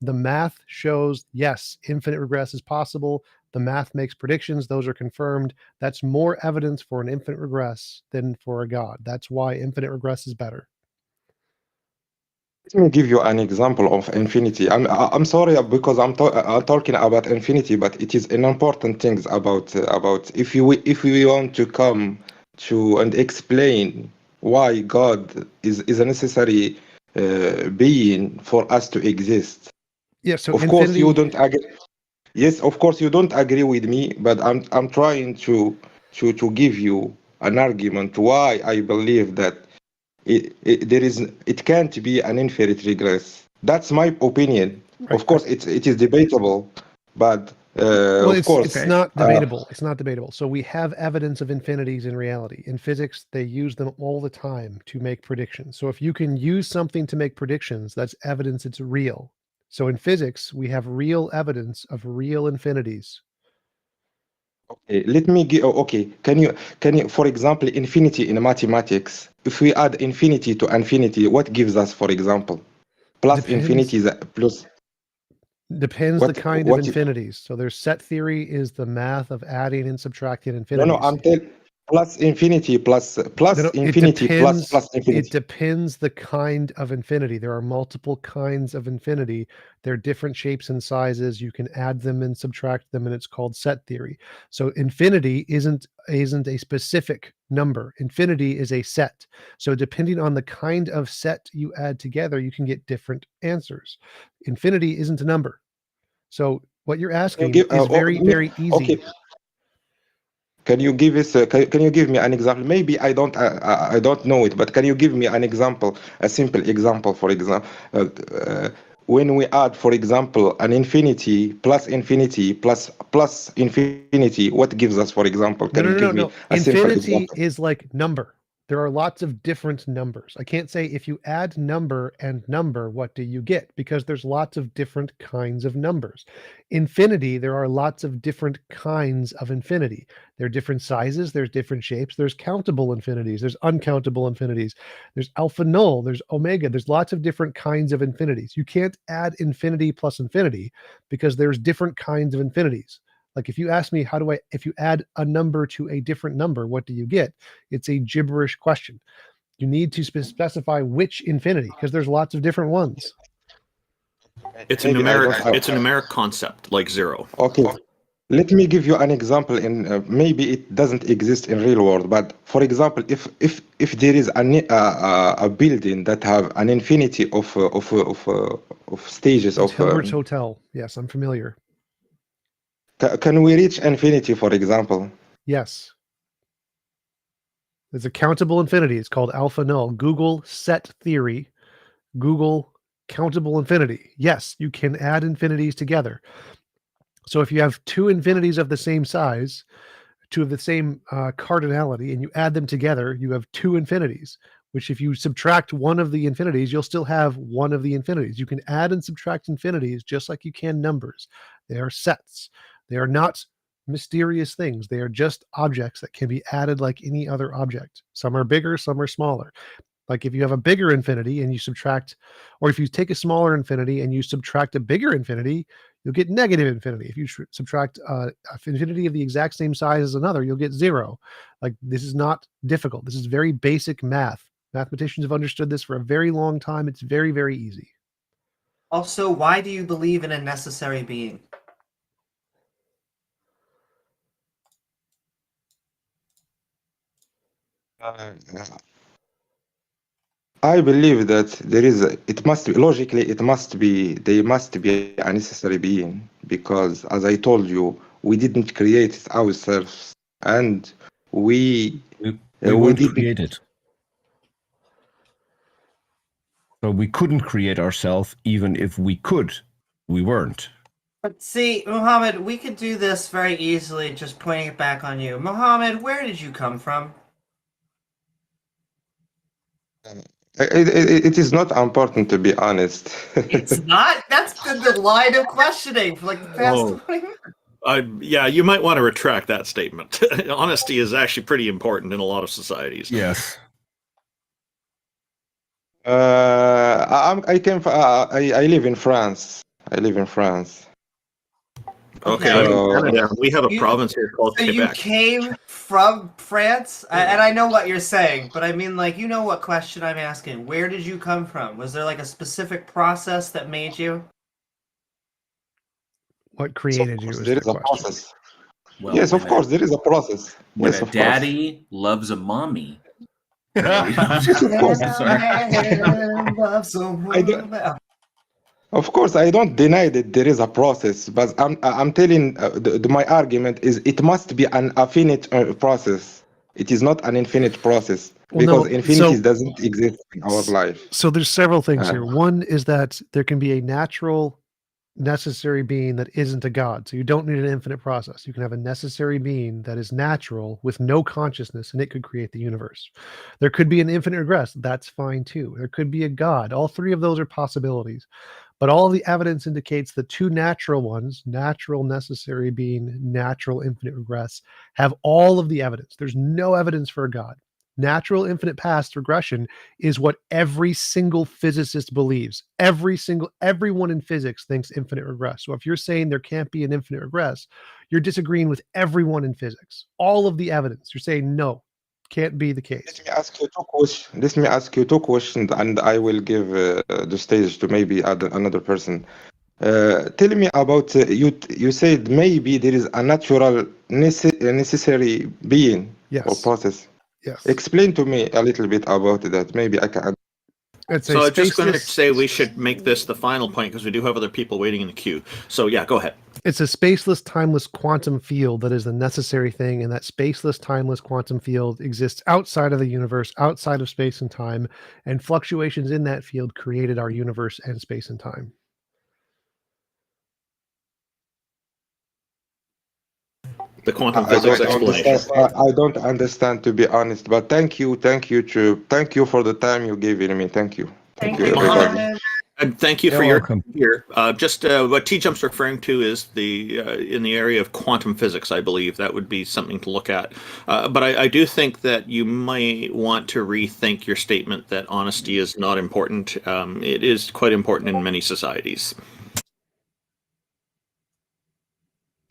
The math shows, yes, infinite regress is possible. The math makes predictions. Those are confirmed. That's more evidence for an infinite regress than for a God. That's why infinite regress is better. Let me give you an example of infinity. I'm sorry because I'm talking about infinity, but it is an important thing about if we want to come to and explain why God is a necessary being for us to exist. Yeah. So of course you don't agree. Yes, of course you don't agree with me, but I'm trying to give you an argument why I believe that it can't be an infinite regress. That's my opinion. Right. Of course, it is debatable, but it's not debatable. It's not debatable. So we have evidence of infinities in reality. In physics, they use them all the time to make predictions. So if you can use something to make predictions, that's evidence it's real. So in physics, we have real evidence of real infinities. Okay, let me give. Okay, can you, for example, infinity in mathematics? If we add infinity to infinity, what gives us, for example, plus Depends. infinity is plus? Depends the kind of infinities. So there's set theory is the math of adding and subtracting infinities. No, I'm telling plus infinity plus infinity plus infinity. It depends the kind of infinity. There are multiple kinds of infinity. They're different shapes and sizes. You can add them and subtract them, and it's called set theory. So infinity isn't a specific number. Infinity is a set. So depending on the kind of set you add together, you can get different answers. Infinity isn't a number. So what you're asking is very easy. Okay. Can you give us? Can you give me an example? Maybe I don't know it, but can you give me an example, a simple example? For example, when we add, for example, an infinity plus infinity plus infinity, what gives us? For example, can you give me a simple example? Infinity is like number. There are lots of different numbers. I can't say if you add number and number, what do you get? Because there's lots of different kinds of numbers. Infinity, there are lots of different kinds of infinity. There are different sizes, there's different shapes, there's countable infinities, there's uncountable infinities, there's alpha null, there's omega, there's lots of different kinds of infinities. You can't add infinity plus infinity because there's different kinds of infinities. Like if you ask me, if you add a number to a different number, what do you get? It's a gibberish question. You need to specify which infinity because there's lots of different ones. It's a numeric concept like zero. Okay. Let me give you an example in maybe it doesn't exist in real world, but for example, if there is a building that have an infinity of stages it's Hilbert's Hotel. Yes, I'm familiar. Can we reach infinity, for example? Yes. There's a countable infinity. It's called alpha null. Google set theory. Google countable infinity. Yes, you can add infinities together. So if you have two infinities of the same size, two of the same cardinality, and you add them together, you have two infinities, which if you subtract one of the infinities, you'll still have one of the infinities. You can add and subtract infinities just like you can numbers. They are sets. They are not mysterious things. They are just objects that can be added like any other object. Some are bigger, some are smaller. Like if you have a bigger infinity and you subtract, or if you take a smaller infinity and you subtract a bigger infinity, you'll get negative infinity. If you subtract an infinity of the exact same size as another, you'll get zero. Like this is not difficult. This is very basic math. Mathematicians have understood this for a very long time. It's very, very easy. Also, why do you believe in a necessary being? I believe that they must be a necessary being, because as I told you, we didn't create it ourselves, and we We we weren't didn't. created. So we couldn't create ourselves, even if we could. We weren't. But see, Muhammad, we could do this very easily, just pointing it back on you. Muhammad, where did you come from? It is not important, to be honest. It's not? That's been the line of questioning for like the past Oh. 20 minutes. Yeah, you might want to retract that statement. Honesty is actually pretty important in a lot of societies. Yes. I came. I live in France. I live in France. Okay, Okay. I'm in So- Canada. We have a You- province here called So you Quebec. came from France? And I know what you're saying, but I mean, like, you know what question I'm asking. Where did you come from? Was there like a specific process that made you? What created you? Is There the is a question. process. Well, Yes, when of course, there is a process. When Yes, a of course. daddy loves a mommy. Of course, I don't deny that there is a process, but I'm telling my argument is it must be an infinite process. It is not an infinite process Well, because no, infinity so- doesn't exist in our life. So there's several things Ah. here. One is that there can be a natural necessary being that isn't a god. So you don't need an infinite process. You can have a necessary being that is natural with no consciousness, and it could create the universe. There could be an infinite regress. That's fine too. There could be a god. All three of those are possibilities. But all the evidence indicates the two natural ones, natural necessary being, natural infinite regress, have all of the evidence. There's no evidence for a god. Natural infinite past regression is what every single physicist believes. Everyone in physics thinks infinite regress. So if you're saying there can't be an infinite regress, you're disagreeing with everyone in physics. All of the evidence. You're saying no, can't be the case. Let me ask you two questions, and I will give the stage to maybe another person. Tell me about you said maybe there is a natural necessary being or Yes. process. Yes. Explain to me a little bit about that. Maybe I can. It's So a I'm just going to spaceless- say we should make this the final point because we do have other people waiting in the queue. So yeah, go ahead. It's a spaceless, timeless quantum field that is the necessary thing, and that spaceless, timeless quantum field exists outside of the universe, outside of space and time, and fluctuations in that field created our universe and space and time. The quantum I physics don't explanation. understand. I don't understand, to be honest. But thank you, True. Thank you for the time you gave me. Thank you. Thank you, you, everybody. Muhammad. And thank you You're for your welcome. here. Just what TJumps referring to is the in the area of quantum physics. I believe that would be something to look at. But I do think that you might want to rethink your statement that honesty is not important. It is quite important in many societies.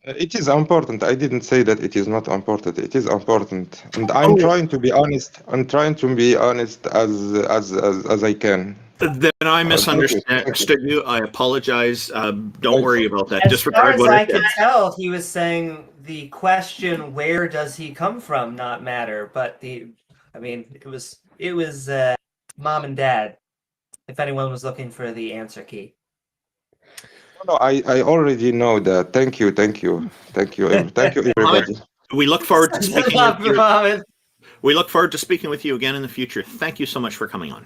It is important. I didn't say that it is not important. It is important, and I'm trying to be honest. I'm trying to be honest as I can. Then I misunderstood you. I apologize. Don't worry about that. As Disregard far as what I I said. could tell, he was saying the question, where does he come from, not matter. But it was mom and dad, if anyone was looking for the answer key. No, I already know that. Thank you, everybody. We look forward to speaking with you. Muhammad. We look forward to speaking with you again in the future. Thank you so much for coming on.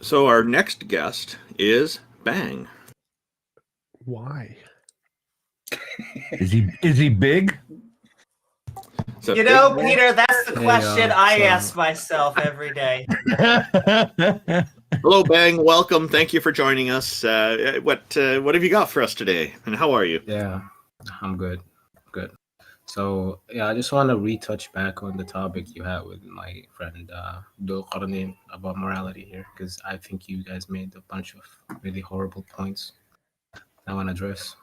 So our next guest is Bang. Why? Is he big? So, You know, Peter, that's the Hey, question I so- ask myself every day. hello, Bang. Welcome. Thank you for joining us. What have you got for us today? And how are you? Yeah, I'm good. Good. So, yeah, I just want to retouch back on the topic you had with my friend Dul Qarnain about morality here, because I think you guys made a bunch of really horrible points I want to address.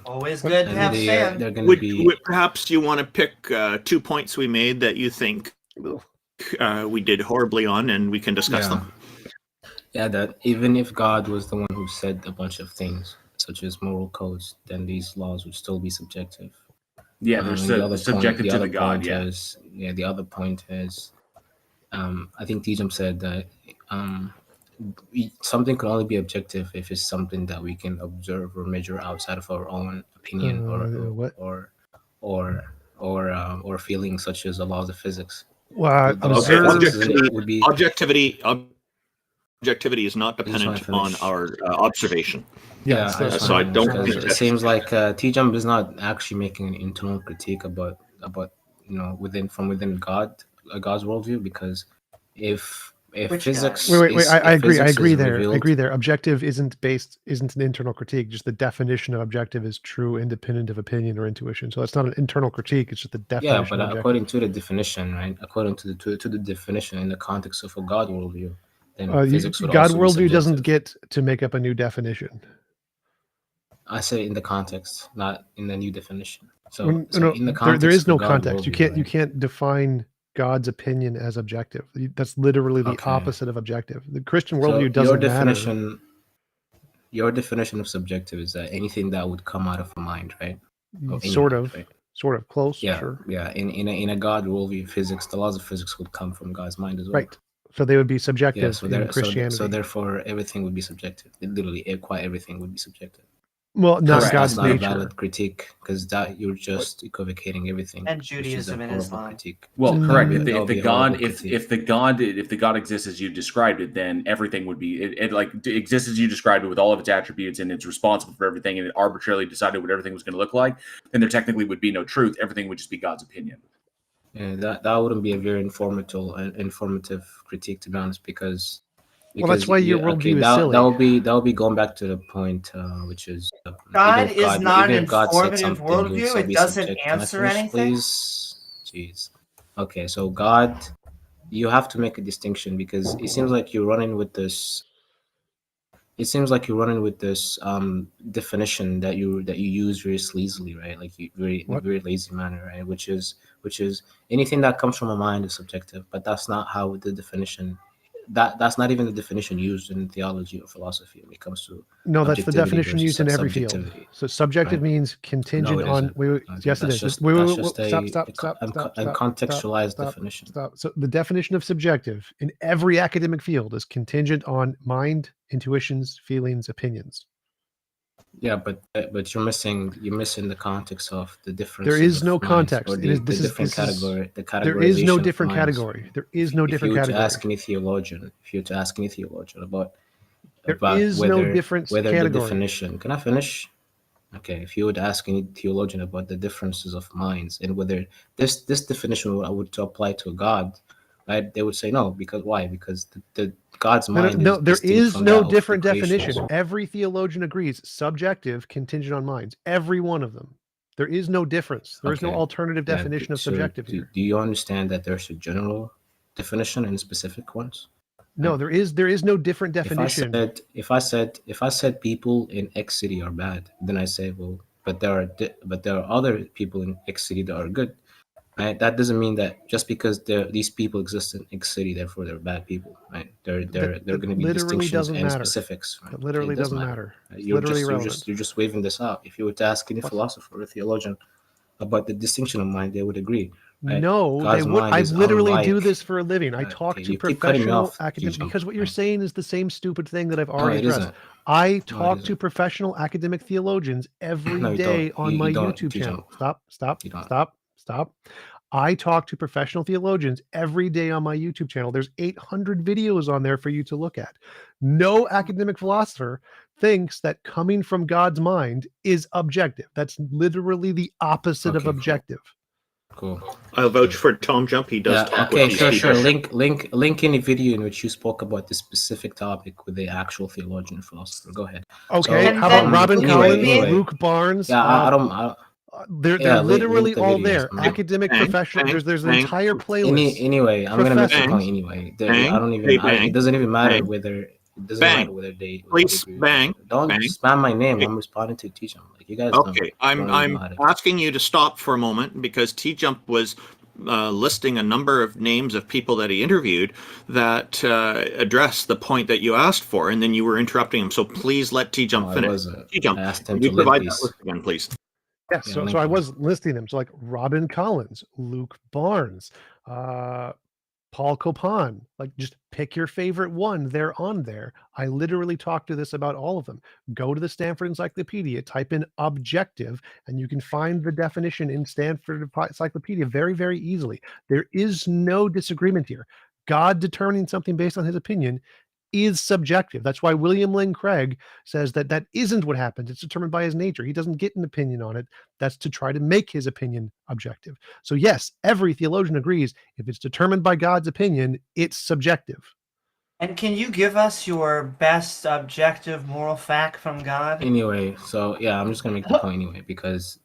Always good to And have they're Sam. going to be... Perhaps you want to pick 2 points we made that you think we did horribly on, and we can discuss them. Yeah, that even if God was the one who said a bunch of things, such as moral codes, then these laws would still be subjective. Yeah, they're subjective to the God. Point Yeah. the other point is, I think TJumps said that something can only be objective if it's something that we can observe or measure outside of our own opinion what? or feelings, such as the laws of physics. Well, Those Okay, observe. would be objectivity is not dependent on our observation. Yeah, I just so I wanna don't finish, 'cause think it that's- seems like TJump is not actually making an internal critique about within God's worldview, because if Which physics Wait. I agree. I physics agree is there. I revealed- agree there. Objective isn't an internal critique. Just the definition of objective is true, independent of opinion or intuition. So it's not an internal critique. It's just the definition. Yeah, but of objective. according to the definition, right? According to the definition in the context of a God worldview, then physics would God also be worldview doesn't subjective. get to make up a new definition. I say in the context, not in the new definition. So, When- so no, in the there context is of no God context. You worldview, can't right? define God's opinion as objective. That's literally the Okay. opposite of objective. The Christian So worldview doesn't matter. Your definition of subjective is that anything that would come out of a mind, right? Of any Sort mind, of, right? sort of close. Yeah, Sure. yeah. In a God worldview, physics, the laws of physics would come from God's mind as well. Right. So they would be Yeah. subjective So in Christianity. so therefore, everything would be subjective. Literally, quite everything would be subjective. Well, not Correct. God's That's not a nature. valid critique, because that you're just equivocating everything. And which is a Judaism and horrible Islam. critique. Well, Mm, correct. that would be a horrible critique. If the God exists as you described it, then everything would be it like exists as you described it with all of its attributes, and it's responsible for everything, and it arbitrarily decided what everything was going to look like. Then there technically would be no truth. Everything would just be God's opinion. Yeah, that wouldn't be a very informative critique, to be honest, because Well, that's why your worldview is silly. That will be going back to the point, which is God is not an even if God said informative something, you would worldview. still It be doesn't subject. Can I answer finish, anything? please? Jeez. Okay, so God, you have to make a distinction, because it seems like you're running with this. It seems like you're running with this definition that you use very sleazily, right? Like in a very lazy manner, right? Which is anything that comes from a mind is subjective, but that's not how the definition. That's not even the definition used in theology or philosophy when it comes to. No, that's the objectivity definition versus used in every field. subjectivity. So subjective Right. means contingent No, it on. isn't. Wait, yes, it That's is. just- Wait, that's wait, just wait, stop, a contextualized stop, definition. stop. So the definition of subjective in every academic field is contingent on mind, intuitions, feelings, opinions. Yeah, but you're missing the context of the difference. There is no context. Or It the, is- the this is- different this is- category. The categorization. There is no of different minds. category. There is no different If you were category. to ask any theologian, about There about is whether, no different whether category. the definition. Can I finish? Okay, if you would ask any theologian about the differences of minds and whether this definition would apply to a God, right? They would say no, because why? Because the God's mind. No, there distinct is from no that of the different creation. definition. Every theologian agrees. Subjective, contingent on minds. Every one of them. There is no difference. There is no Okay. alternative Yeah, definition of so subjective do here. you understand that there's a general definition and specific ones? No, there is no different If I definition. said people in X city are bad, then I say, well, but there are other people in X city that are good. Right? That doesn't mean that just because these people exist in X city, therefore they're bad people. Right? They're That going to be literally distinctions doesn't and matter. specifics. Right? It literally It does doesn't matter. Right? It's literally you're irrelevant. just waving this out. If you were to ask any philosopher or theologian about the distinction of mind, they would agree. Right? No, they God's would. mind I is literally do unlike- this for a living. I talk okay, to you keep cutting me professional off, academics TJumps. because what you're saying is the same stupid thing that I've No, already it addressed. isn't. I talk to isn't. professional academic theologians every No, you day don't. on You my don't, YouTube TJump. channel. You don't. Stop. I talk to professional theologians every day on my YouTube channel. There's 800 videos on there for you to look at. No academic philosopher thinks that coming from God's mind is objective. That's literally the opposite of Okay, cool. objective. Cool. I'll vouch for Tom Jump. He does talk with these people. Link any video in which you spoke about this specific topic with the actual theologian or philosopher. Go ahead. Okay, So- how about And Robin then- Collins, anyway. Luke Barnes? Yeah, I don't. They're Yeah, literally link the all videos, there. man. Academic, Bang, professional. bang, There's an bang. entire playlist. Anyway, I'm gonna make the Professor- point anyway. Bang, I don't even. hey, bang, it doesn't even matter bang, whether. It doesn't bang. matter whether they. Please, agree with bang, it. Don't bang. spam my name. Okay. I'm responding to teach them. Like you guys. Okay, I'm don't even know how to- asking you to stop for a moment because TJump was listing a number of names of people that he interviewed that address the point that you asked for, and then you were interrupting him. So please let TJump No, I finish. wasn't. TJump, I asked him can you to link provide that these. list again, please? Yes, Yeah, so link I them. was listing them. So like Robin Collins, Luke Barnes, Paul Copan, like just pick your favorite one. They're on there. I literally talk to this about all of them. Go to the Stanford Encyclopedia, type in objective, and you can find the definition in Stanford Encyclopedia very, very easily. There is no disagreement here. God determining something based on his opinion is subjective. That's why William Lane Craig says that that isn't what happens. It's determined by his nature. He doesn't get an opinion on it. That's to try to make his opinion objective. So yes, every theologian agrees if it's determined by God's opinion, it's subjective. And can you give us your best objective moral fact from God? Anyway, so yeah, I'm just gonna make the point anyway because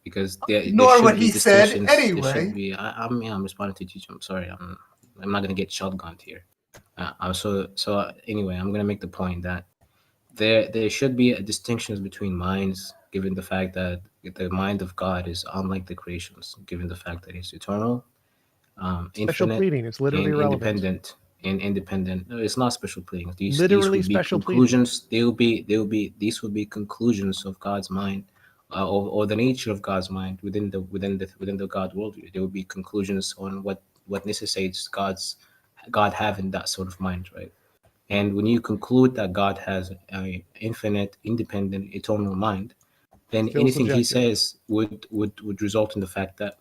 there Ignore should what be he said distinctions. There anyway. should be. I'm responding to TJumps. I'm sorry. I'm not gonna get shotgunned here. So anyway, I'm gonna make the point that there should be a distinction between minds, given the fact that the mind of God is unlike the creations, given the fact that it's eternal, Special infinite, pleading. It's literally and irrelevant. independent. No, it's not special pleading. Literally these would be special pleading. conclusions. These would be conclusions of God's mind, or the nature of God's mind within the God worldview. There would be conclusions on what necessitates God having that sort of mind, right? And when you conclude that God has an infinite, independent, eternal mind, then Still anything he subjective. says would result in the fact that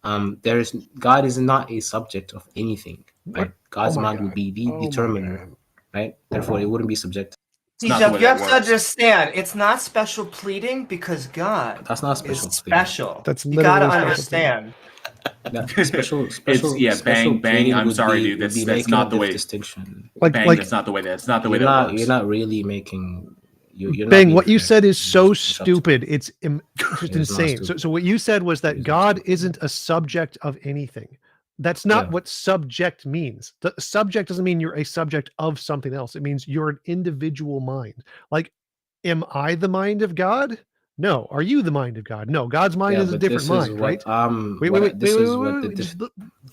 God is not a subject of anything, right? What? God's Oh my mind would God. be the Oh my determiner, God. right? Therefore, it wouldn't be subjective. not the way You that have to works. understand, it's not special pleading because God That's not is special pleading. special. That's You gotta literally special pleading. understand. That special yeah, special bang. pleading I'm would sorry, be- dude. would be That's making not a the way. distinction. Bang. That's not the way. That's not the way You're that not works. you're not really making. You're not Bang, being what you fair. said is so It's up to- stupid. It's just It is not insane. stupid. So what you said was that It is not God stupid. isn't a subject of anything. That's not Yeah. what subject means. The subject doesn't mean you're a subject of something else. It means you're an individual mind. Like, am I the mind of God? No. Are you the mind of God? No. God's mind Yeah, is a but different this mind, is right? what Wait. this is what the Just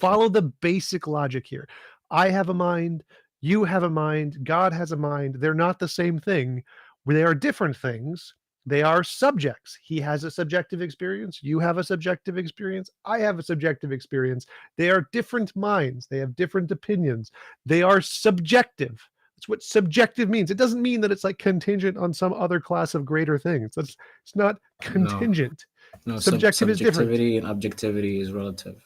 follow the basic logic here. I have a mind. You have a mind. God has a mind. They're not the same thing. They are different things. They are subjects. He has a subjective experience. You have a subjective experience. I have a subjective experience. They are different minds. They have different opinions. They are subjective. That's what subjective means. It doesn't mean that it's like contingent on some other class of greater things. It's not contingent. No, Subjective is different. subjectivity and objectivity is relative.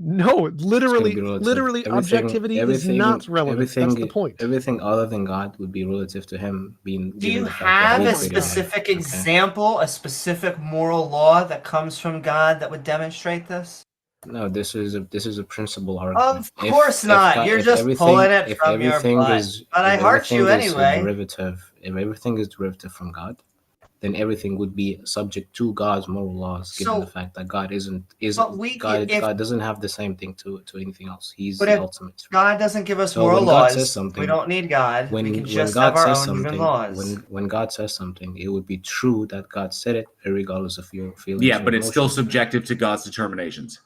No, It's gonna literally, be relative. literally, objectivity is not relevant. That's the point. Everything other than God would be relative to him being. Do given you the fact that have he a created life, specific okay? example, a specific moral law that comes from God that would demonstrate this? No, this is a principle argument. Of course not. You're just pulling it from your butt. But I heart you anyway. If everything is derivative from God, then everything would be subject to God's moral laws, given the fact that God God doesn't have the same thing to anything else. He's the ultimate. God doesn't give us So moral when God laws. says something, We don't need God. We can just God have our says own human something, laws. when God says something, it would be true that God said it, regardless of your feelings. Yeah, or but it's still emotions. subjective to God's determinations.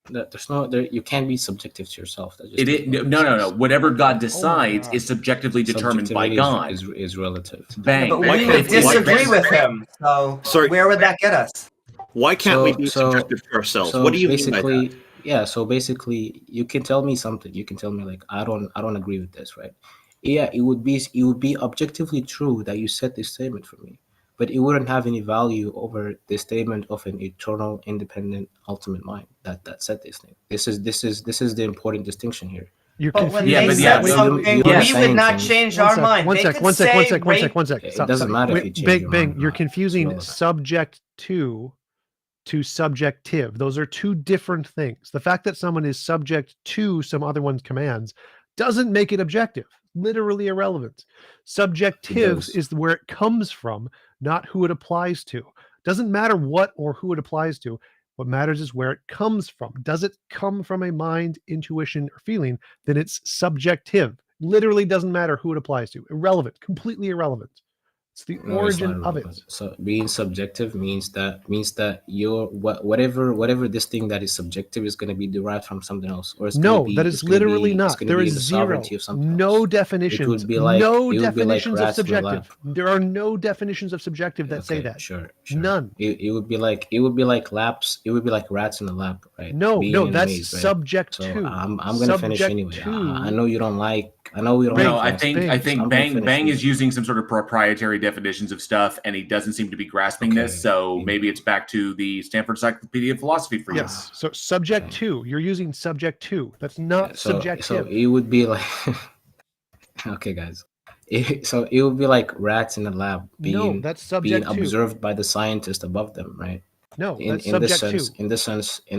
You can't be subjective to yourself. That just It is, doesn't make sense. no. Whatever God decides God. is subjectively determined by Subjectivity God. is relative. Bang. But Why we can't- would disagree with him. So Sorry. where would that get us? Why can't we be So- subjective to ourselves? So What do you mean by that? basically, yeah. So basically, you can tell me something. You can tell me like, I don't agree with this, right? Yeah, it would be objectively true that you said this statement for me, but it wouldn't have any value over the statement of an eternal, independent, ultimate mind that said this thing. This is the important distinction here. You're But when confusing. they but said yeah, something, you we saying would not things. change One our sec, mind. One They sec. could One sec. One say sec. One rape- sec. One sec. It Stop, doesn't stop. matter if Wait, you change Bang, your bang. mind or You're not. confusing It's subject to subjective. Those are two different things. The fact that someone is subject to some other one's commands doesn't make it objective. Literally irrelevant. Subjective does. is where it comes from, not who it applies to. Doesn't matter what or who it applies to. What matters is where it comes from. Does it come from a mind, intuition, or feeling? Then it's subjective. Literally doesn't matter who it applies to. Irrelevant. Completely irrelevant. It's the No, it's not origin of it. irrelevant. So being subjective means that your whatever this thing that is subjective is going to be derived from something else, or it's No, going to be that is literally it's not. going to There be is the zero, sovereignty of something no else. definitions, It would be like no it would be like definitions of rats in the lab. subjective. There are no definitions of subjective that say Okay, that. sure. None. It would be like labs. It would be like rats in the lab, right? No, Being no, in a that's maze, right? subject So to. I'm gonna finish Subject anyway. to. I know you don't like. I know we don't. Bang, No, like I fast think food, I so think I'm gonna Bang finish Bang is anyway. using some sort of proprietary definitions of stuff, and he doesn't seem to be grasping Okay. this. So maybe it's back to the Stanford Encyclopedia of Philosophy for you. Yes. So subject Okay. to. You're using subject to. That's not So subjective. it would be like, okay, guys. So it would be like rats in the lab No, that's being subject to. observed by the scientist above them, right? No, In that's in this subject sense, to. in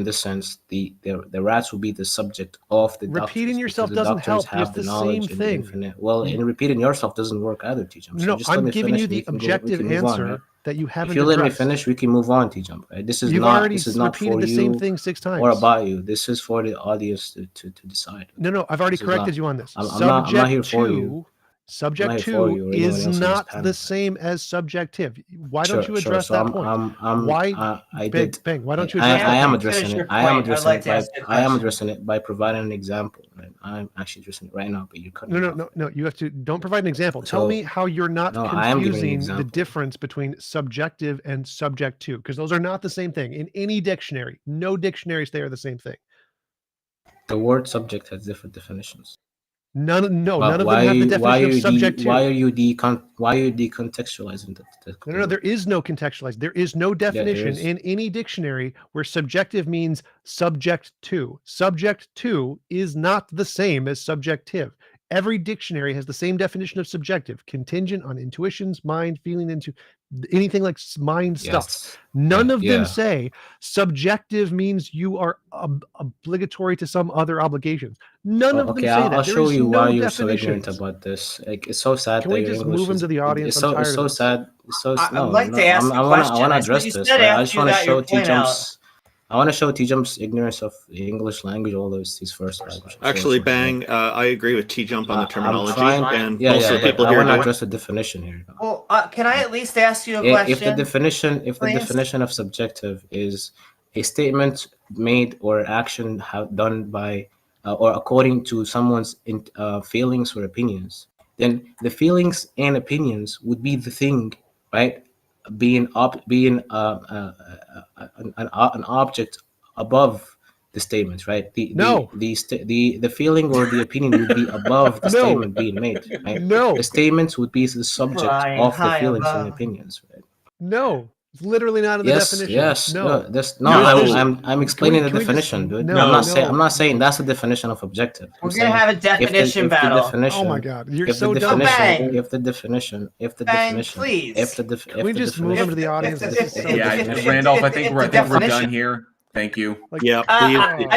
this sense, the rats will be the subject of the Repeating doctors, yourself because the doesn't doctors help. have It's the the knowledge same and the thing. infinite. Well, and repeating yourself doesn't work either, TJump. So No, just let I'm me giving finish. you We the can objective move on, right? answer that you haven't If you let me addressed. finish, we can move on, TJump. Right? This is You've not already this is not repeated for the same you thing 6 times. or about you. This is for the audience to decide. No, I've already This is corrected not- you on this. I'm not here for you. Subject here for to you or anyone is else on this not panel. the same as subjective. Why don't you address So that point? Why? I Bang, did. Bang, why don't you I address that am point? addressing Finish it. your I am point. I'd addressing like it to by ask you a I am question. addressing it by providing an example. Right? I'm actually addressing it right now, but you're cutting me off. No. You have to. Don't provide an example. Tell So- me how you're not No, I am giving an confusing the example. difference between subjective and subject to, because those are not the same thing in any dictionary. No dictionaries they are the same thing. The word subject has different definitions. None of them have the why definition of subject to. why are you decontextualizing the No, there is no contextualized. There is no definition is. in any dictionary where subjective means subject to. Subject to is not the same as subjective. Every dictionary has the same definition of subjective, contingent on intuitions, mind, feeling into anything like mind stuff. Yes. None of them Yeah. say subjective means you are obligatory to some other obligations. None of them Okay, say I'll that. There show is you no why you're so ignorant definitions. about this. Like, it's so sad Can that we your just English move him is- to the audience? It's I'm so tired it's of so this. sad. I'd like to ask I a wanna question. I said address you this. said Right? I after just you want to got show your point out. TJumps. I want to show TJumps ignorance of the English language, all these first language. Actually, Bang, I agree with T-Jump on the I'm terminology, trying- and Yeah, most of the but people I here want to do. address the definition here. Well, can I at least ask you a question? If the please? definition of subjective is a statement made or action done by or according to someone's feelings or opinions, then the feelings and opinions would be the thing, right? Being an object above the statements, right? The feeling or the opinion would be above the No. statement being made, right? No, The statements would be the subject Flying of the high feelings and above. opinions, right? no, it's literally not in the definition. Yes. No. I'm explaining the can we just- definition, dude. no, I'm not saying that's the definition of objective. We're gonna have a definition battle. Oh my God, you're If so the dumb. definition, Bang. if the definition, Bang, please. Can we just move him to the audience? if- This is so Yeah, dumb. Randolph, I think if we're the we're done definition- here. Thank you. Yeah, Oh.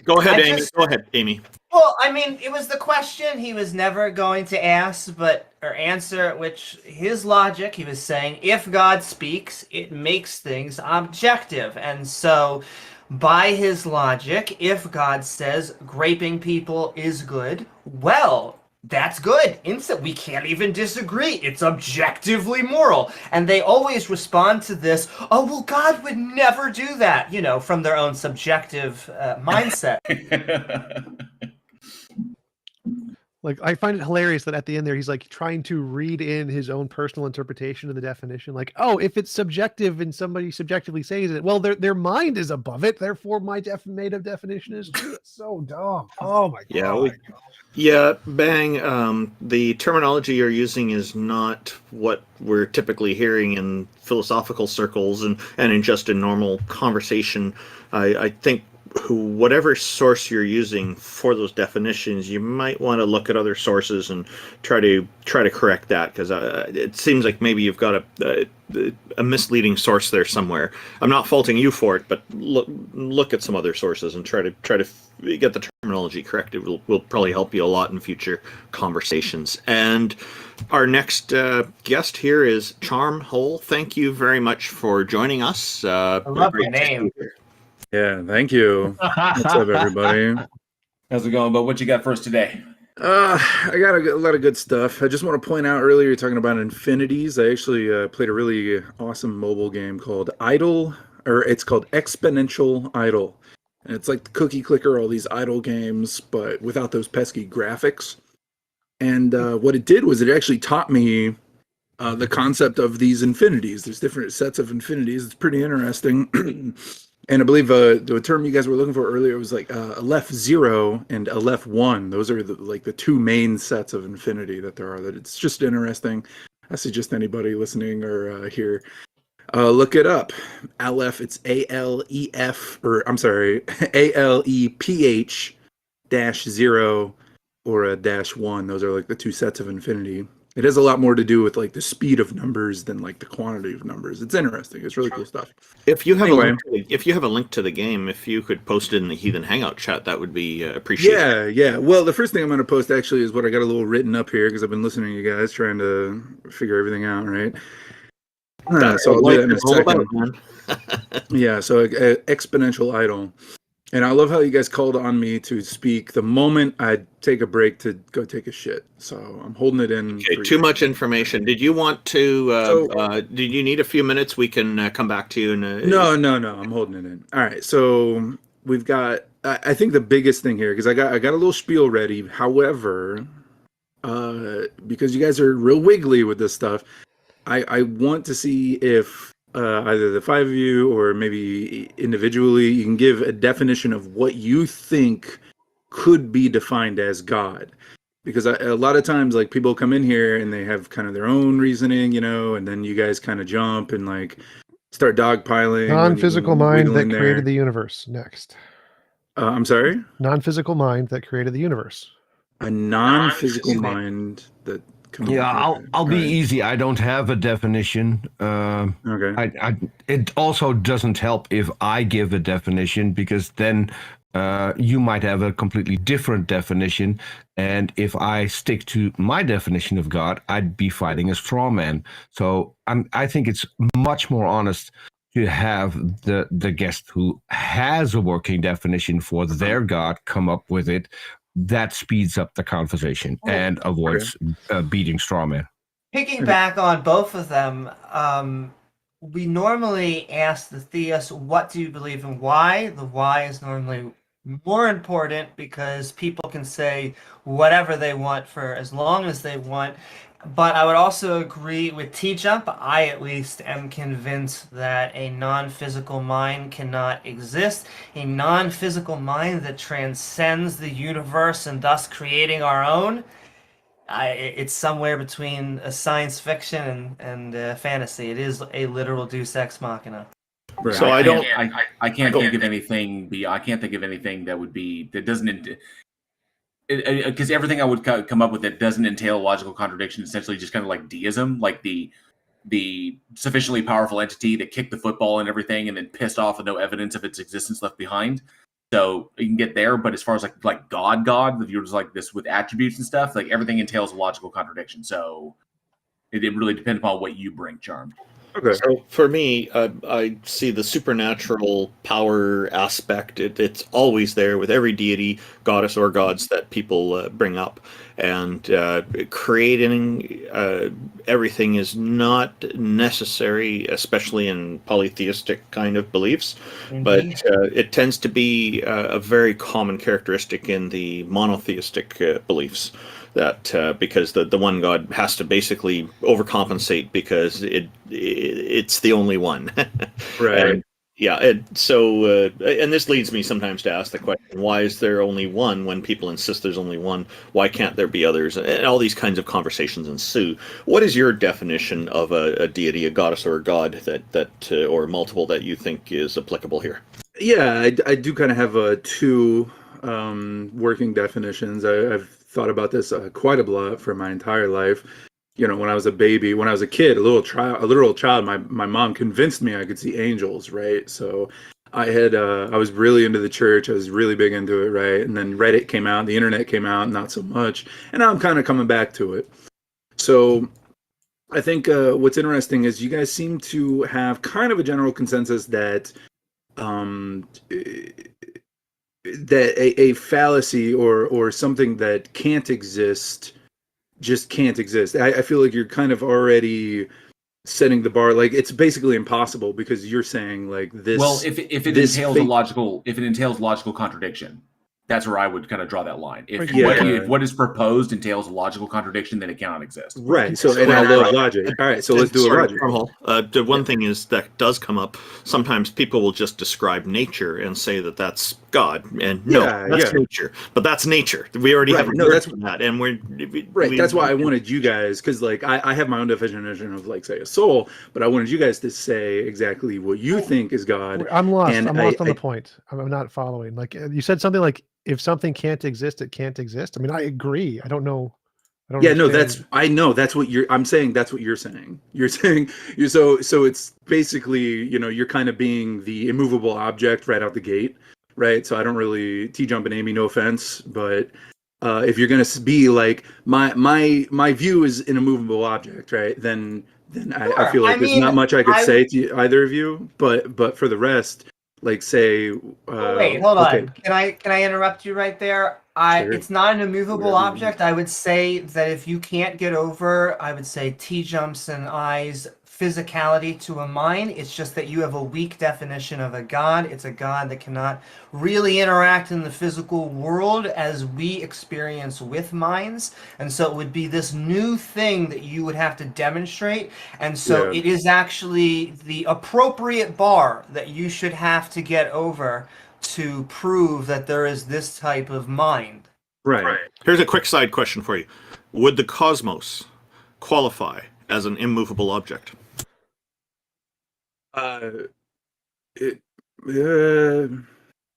go ahead, I Amy. just- Go ahead, Amy. Well, I mean, it was the question he was never going to ask, or answer, which his logic, he was saying, if God speaks, it makes things objective. And so, by his logic, if God says graping people is good, well, that's good. We can't even disagree. It's objectively moral. And they always respond to this, oh, well, God would never do that, from their own subjective mindset. Like, I find it hilarious that at the end there, he's like trying to read in his own personal interpretation of the definition. Like, oh, if it's subjective and somebody subjectively says it, well, their mind is above it. Therefore, my made up definition is true. It's so dumb. Oh my God. Yeah, Bang. The terminology you're using is not what we're typically hearing in philosophical circles and in just a normal conversation. I think whatever source you're using for those definitions, you might want to look at other sources and try to correct that, because it seems like maybe you've got a misleading source there somewhere. I'm not faulting you for it, but look at some other sources and try to get the terminology correct. It will probably help you a lot in future conversations. And our next guest here is Charm Hole. Thank you very much for joining us. I love the name. Yeah, thank you. What's up, everybody? How's it going? But what you got for us today? I got a lot of good stuff. I just want to point out earlier you're talking about infinities. I actually played a really awesome mobile game called Idle, or it's called Exponential Idle. And it's like the cookie clicker, all these idle games, but without those pesky graphics. And what it did was it actually taught me the concept of these infinities. There's different sets of infinities. It's pretty interesting. And I believe the term you guys were looking for earlier was like Aleph 0 and Aleph 1. Those are the two main sets of infinity that there are. That it's just interesting. I suggest anybody listening or here look it up. Aleph, it's ALEF, or I'm sorry, ALEPH -0 or a -1. Those are like the two sets of infinity. It has a lot more to do with like the speed of numbers than like the quantity of numbers. It's interesting. It's really cool stuff. If you have Anyway. if you have a link to the game, if you could post it in the Heathen Hangout chat, that would be appreciated. Yeah. Well, the first thing I'm going to post actually is what I got a little written up here because I've been listening to you guys trying to figure everything out, right? So I'll do that in a It's all about, second. man. Yeah, so exponential idol. And I love how you guys called on me to speak the moment I take a break to go take a shit. So I'm holding it in. Okay, for too you. much information. Did you want to? Did you need a few minutes? We can come back to you. No. I'm holding it in. All right. So we've got. I think the biggest thing here because I got a little spiel ready. However, because you guys are real wiggly with this stuff, I want to see if either the five of you or maybe individually you can give a definition of what you think could be defined as God. Because a lot of times, like people come in here and they have kind of their own reasoning, and then you guys kind of jump and like start dogpiling. Non-physical mind that wiggling created there. the universe. Next. I'm sorry? Non-physical mind that created the universe. A non-physical mind that. Yeah, I'll be Right. easy. I don't have a definition. Okay. It also doesn't help if I give a definition because then you might have a completely different definition. And if I stick to my definition of God, I'd be fighting a straw man. So I think it's much more honest to have the guest who has a working definition for their God come up with it. That speeds up the conversation and avoids beating straw man. Piggyback on both of them, we normally ask the theist, what do you believe and why? The why is normally more important because people can say whatever they want for as long as they want. But I would also agree with TJump. I at least am convinced that a non-physical mind cannot exist. A non-physical mind that transcends the universe and thus creating our own. It's somewhere between a science fiction and fantasy. It is a literal Deus Ex Machina. Right. So I don't. I can't think of anything. I can't think of anything that doesn't. Because everything I would come up with that doesn't entail logical contradiction, essentially just kind of like deism, like the sufficiently powerful entity that kicked the football and everything, and then pissed off with no evidence of its existence left behind. So you can get there, but as far as like God, if you're just like this with attributes and stuff, like everything entails a logical contradiction. So it really depends upon what you bring, Charmed. Okay. So for me, I see the supernatural power aspect. It's always there with every deity, goddess, or gods that people bring up. And creating everything is not necessary, especially in polytheistic kind of beliefs. But it tends to be a very common characteristic in the monotheistic beliefs. That because the one God has to basically overcompensate because it's the only one. Right. And this leads me sometimes to ask the question: why is there only one when people insist there's only one? Why can't there be others? And all these kinds of conversations ensue. What is your definition of a deity, a goddess, or a god that or multiple that you think is applicable here? Yeah, I do kind of have two working definitions. I've thought about this quite a lot for my entire life. When I was a baby, when I was a kid, a literal child, my mom convinced me I could see angels, right? So I was really into the church. I was really big into it, right? And then Reddit came out, the internet came out, not so much. And now I'm kind of coming back to it. So I think what's interesting is you guys seem to have kind of a general consensus that that a fallacy or something that can't exist just can't exist. I feel like you're kind of already setting the bar, like it's basically impossible because you're saying like this. Well, if it entails logical contradiction, that's where I would kind of draw that line. If what is proposed entails a logical contradiction, then it cannot exist. Right. So, and I love logic. All right. So let's do a logic. The one thing is that does come up. Sometimes people will just describe nature and say that that's God, and that's nature. But that's nature. We already have that's that, and that's why I wanted you guys, because like I have my own definition of like say a soul, but I wanted you guys to say exactly what you think is God. I'm lost. I'm lost on the point. I'm not following. Like you said something like, if something can't exist, it can't exist. I mean, I agree. I don't know. I know that's what I'm saying. That's what you're saying. You're saying so it's basically, you're kind of being the immovable object right out the gate. Right. So I don't really T-Jump and Amy, no offense, but if you're going to be like my view is an immovable object, right? Then I feel like there's not much I could say to either of you, but for the rest, like say wait, hold on. Can I interrupt you right there? Sure. It's not an immovable object. I would say that if you can't get over, I would say T-Jumps and I's physicality to a mind, it's just that you have a weak definition of a God. It's a God that cannot really interact in the physical world as we experience with minds. And so it would be this new thing that you would have to demonstrate. And so it is actually the appropriate bar that you should have to get over to prove that there is this type of mind. Right. Here's a quick side question for you. Would the cosmos qualify as an immovable object? I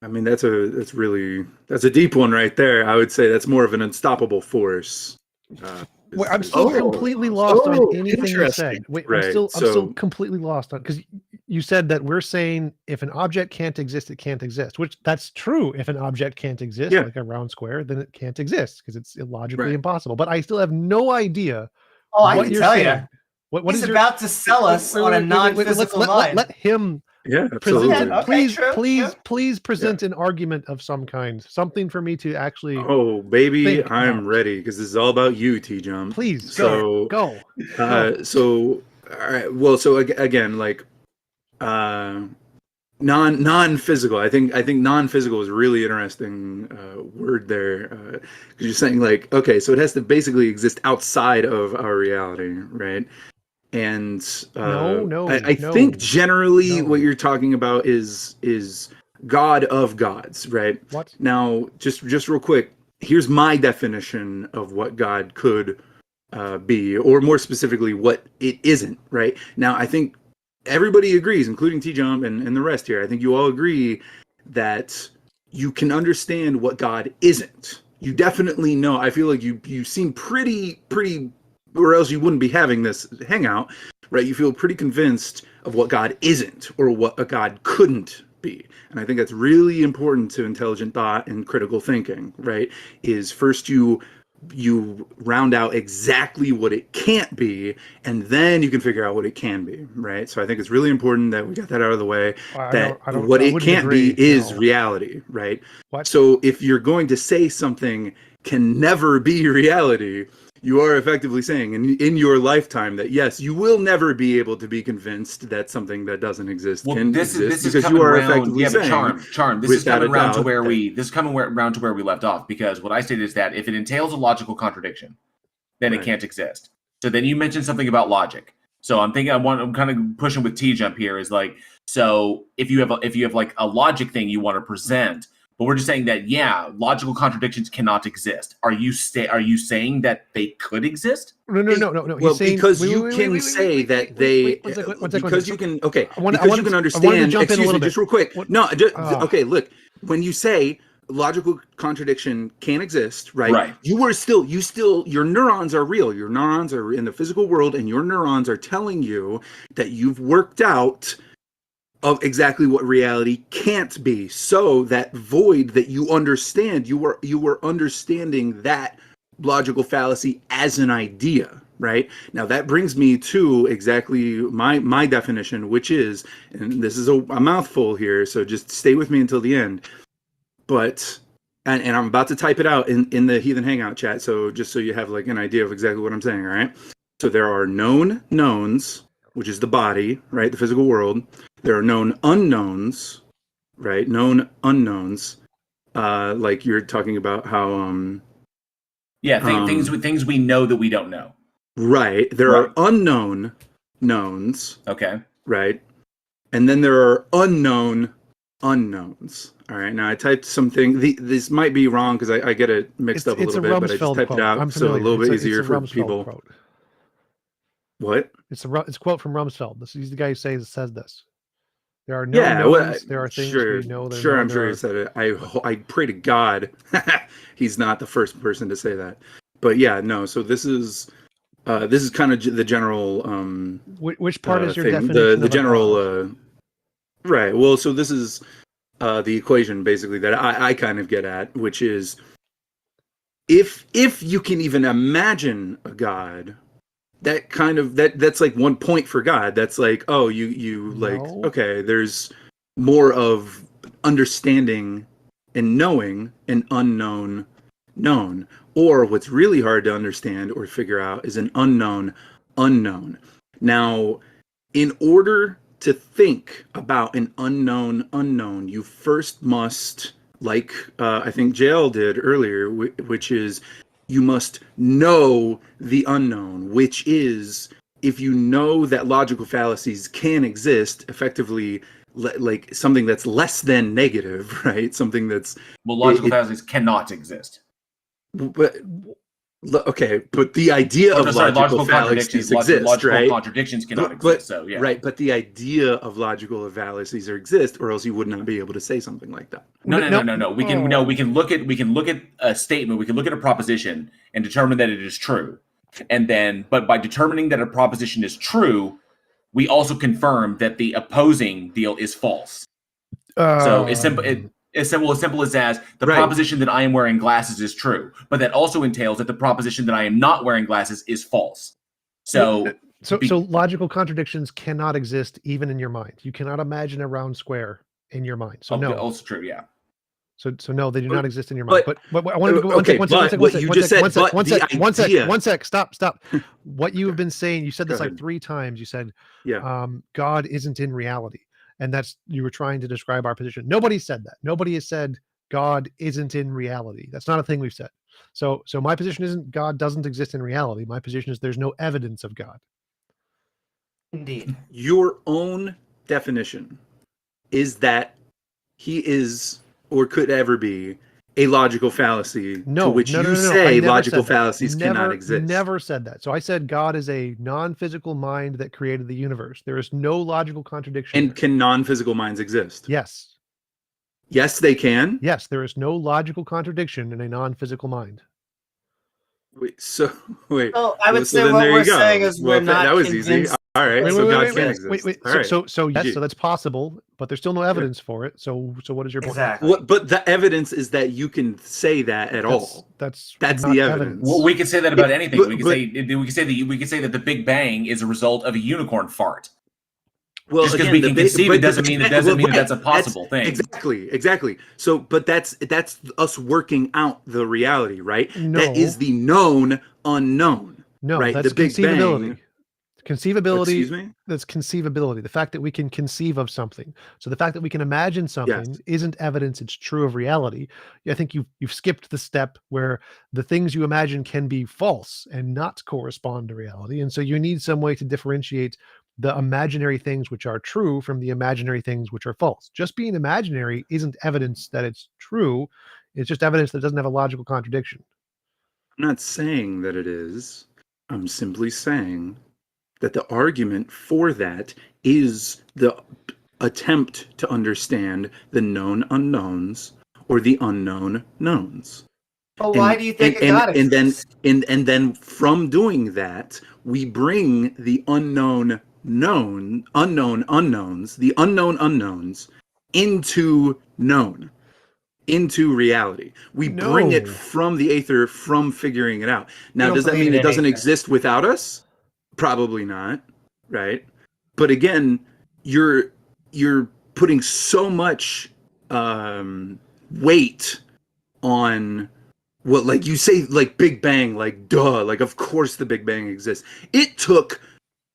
mean, that's a deep one right there. I would say that's more of an unstoppable force. I'm still completely lost on anything you said. Wait, right. I'm still completely lost on, because you said that we're saying if an object can't exist, it can't exist, which that's true. If an object can't exist, like a round square, then it can't exist because it's illogically impossible. But I still have no idea. I can tell you. What he's about to sell us on a non-physical mind. Let him. Yeah, absolutely. Please present an argument of some kind, something for me to actually. Oh, baby, I'm ready because this is all about you, T-Jump. Please, go. So, all right. Well, so again, like, non-physical. I think non-physical is a really interesting word there, because you're saying like, okay, so it has to basically exist outside of our reality, right? And I think generally what you're talking about is God of gods, right? What? Now, just real quick, here's my definition of what God could be, or more specifically, what it isn't, right? Now, I think everybody agrees, including T-Jump and the rest here. I think you all agree that you can understand what God isn't. You definitely know. I feel like you seem pretty, or else you wouldn't be having this hangout, right? You feel pretty convinced of what God isn't, or what a God couldn't be. And I think that's really important to intelligent thought and critical thinking, right? Is first you round out exactly what it can't be, and then you can figure out what it can be, right? So I think it's really important that we got that out of the way, what it can't be is reality, right? What? So if you're going to say something can never be reality, you are effectively saying in your lifetime that yes, you will never be able to be convinced that something that doesn't exist can exist, because you are effectively saying, Charm. This is coming around to where we left off, because what I stated is that if it entails a logical contradiction, then it can't exist. So then you mentioned something about logic. So I'm kind of pushing with T-Jump here, is like, so if you have like a logic thing you want to present, but we're just saying that, logical contradictions cannot exist. Are you saying that they could exist? No. Well, because you can say that they, because you can, okay, because you can understand, excuse me, just real quick. Okay, look, when you say logical contradiction can't exist, right? Your neurons are real. Your neurons are in the physical world, and your neurons are telling you that you've worked out of exactly what reality can't be. So that void that you understand, you were understanding that logical fallacy as an idea, right? Now that brings me to exactly my definition, which is, and this is a mouthful here, so just stay with me until the end. but and I'm about to type it out in the Heathen Hangout chat, so just so you have like an idea of exactly what I'm saying, all right? So there are known knowns, which is the body, right? The physical world. There are known unknowns, right? Known unknowns. Like you're talking about how things we know that we don't know. Right. There are unknown knowns. Okay. Right. And then there are unknown unknowns. All right. Now I typed something. This might be wrong because I get it mixed up a little bit, but I just typed it out so a little bit easier for people. Quote. What? It's a quote from Rumsfeld. He's the guy who says this. There are knowns. There are things we know. Sure, I'm sure he said it. I pray to God he's not the first person to say that. But yeah, no. So this is kind of the general. Which part is your thing. definition? The general. Right. Well, so this is the equation basically that I kind of get at, which is if you can even imagine a God. That's like 1 point for God. That's like, oh, you like, okay, there's more of understanding and knowing an unknown known. Or what's really hard to understand or figure out is an unknown unknown. Now, in order to think about an unknown unknown, you first must, like I think JL did earlier, which is you must know the unknown, which is if you know that logical fallacies can exist, effectively like something that's less than negative, right? Something that's logical fallacies cannot exist. But okay, but the idea of logical fallacies exist, logical right? contradictions cannot exist. So yeah, right. But the idea of logical fallacies exist, or else you would not be able to say something like that. No. We can look at a statement. We can look at a proposition and determine that it is true, and then, but by determining that a proposition is true, we also confirm that the opposing deal is false. So it's simple. As simple as the proposition that I am wearing glasses is true, but that also entails that the proposition that I am not wearing glasses is false. So logical contradictions cannot exist even in your mind. You cannot imagine a round square in your mind. So no, also true, yeah. So no, they do not exist in your mind. But I wanted to go. One sec. Stop. What you have been saying, you said this like 3 times. You said, God isn't in reality. And that's, you were trying to describe our position. Nobody said that. Nobody has said God isn't in reality. That's not a thing we've said. So my position isn't God doesn't exist in reality. My position is there's no evidence of God. Indeed. Your own definition is he is or could ever be a logical fallacy to which you say logical fallacies cannot exist. Never said that. So I said God is a non-physical mind that created the universe. There is no logical contradiction. And can non-physical minds exist? Yes. Yes, they can? Yes, there is no logical contradiction in a non-physical mind. Wait. Well, I would say what we're saying is we're not that was convinced. Easy. All right, so God can exist. Wait. So yes, so that's possible, but there's still no evidence for it. So what is your point? Exactly. But the evidence is that you can say that at all. That's the evidence. Well, we can say that about anything. We can say that the Big Bang is a result of a unicorn fart. Well, just because we can conceive it doesn't mean that's a possible thing. Exactly. So, but that's us working out the reality, right? No. That is the known unknown. No, right? That's the Big conceivability. Bang. Conceivability. Excuse me? That's conceivability. The fact that we can conceive of something. So the fact that we can imagine something isn't evidence it's true of reality. I think you've skipped the step where the things you imagine can be false and not correspond to reality. And so you need some way to differentiate the imaginary things which are true from the imaginary things which are false. Just being imaginary isn't evidence that it's true. It's just evidence that doesn't have a logical contradiction. I'm not saying that it is. I'm simply saying that the argument for that is the attempt to understand the known unknowns or the unknown knowns. Well, why do you think God exists? And then from doing that, we bring the unknown unknowns, the unknown unknowns into reality. We bring it from the aether, from figuring it out. Now, does that mean it doesn't exist without us? Probably not, right? But again, you're putting so much weight on what, like you say, like Big Bang, like duh, like of course the Big Bang exists. It took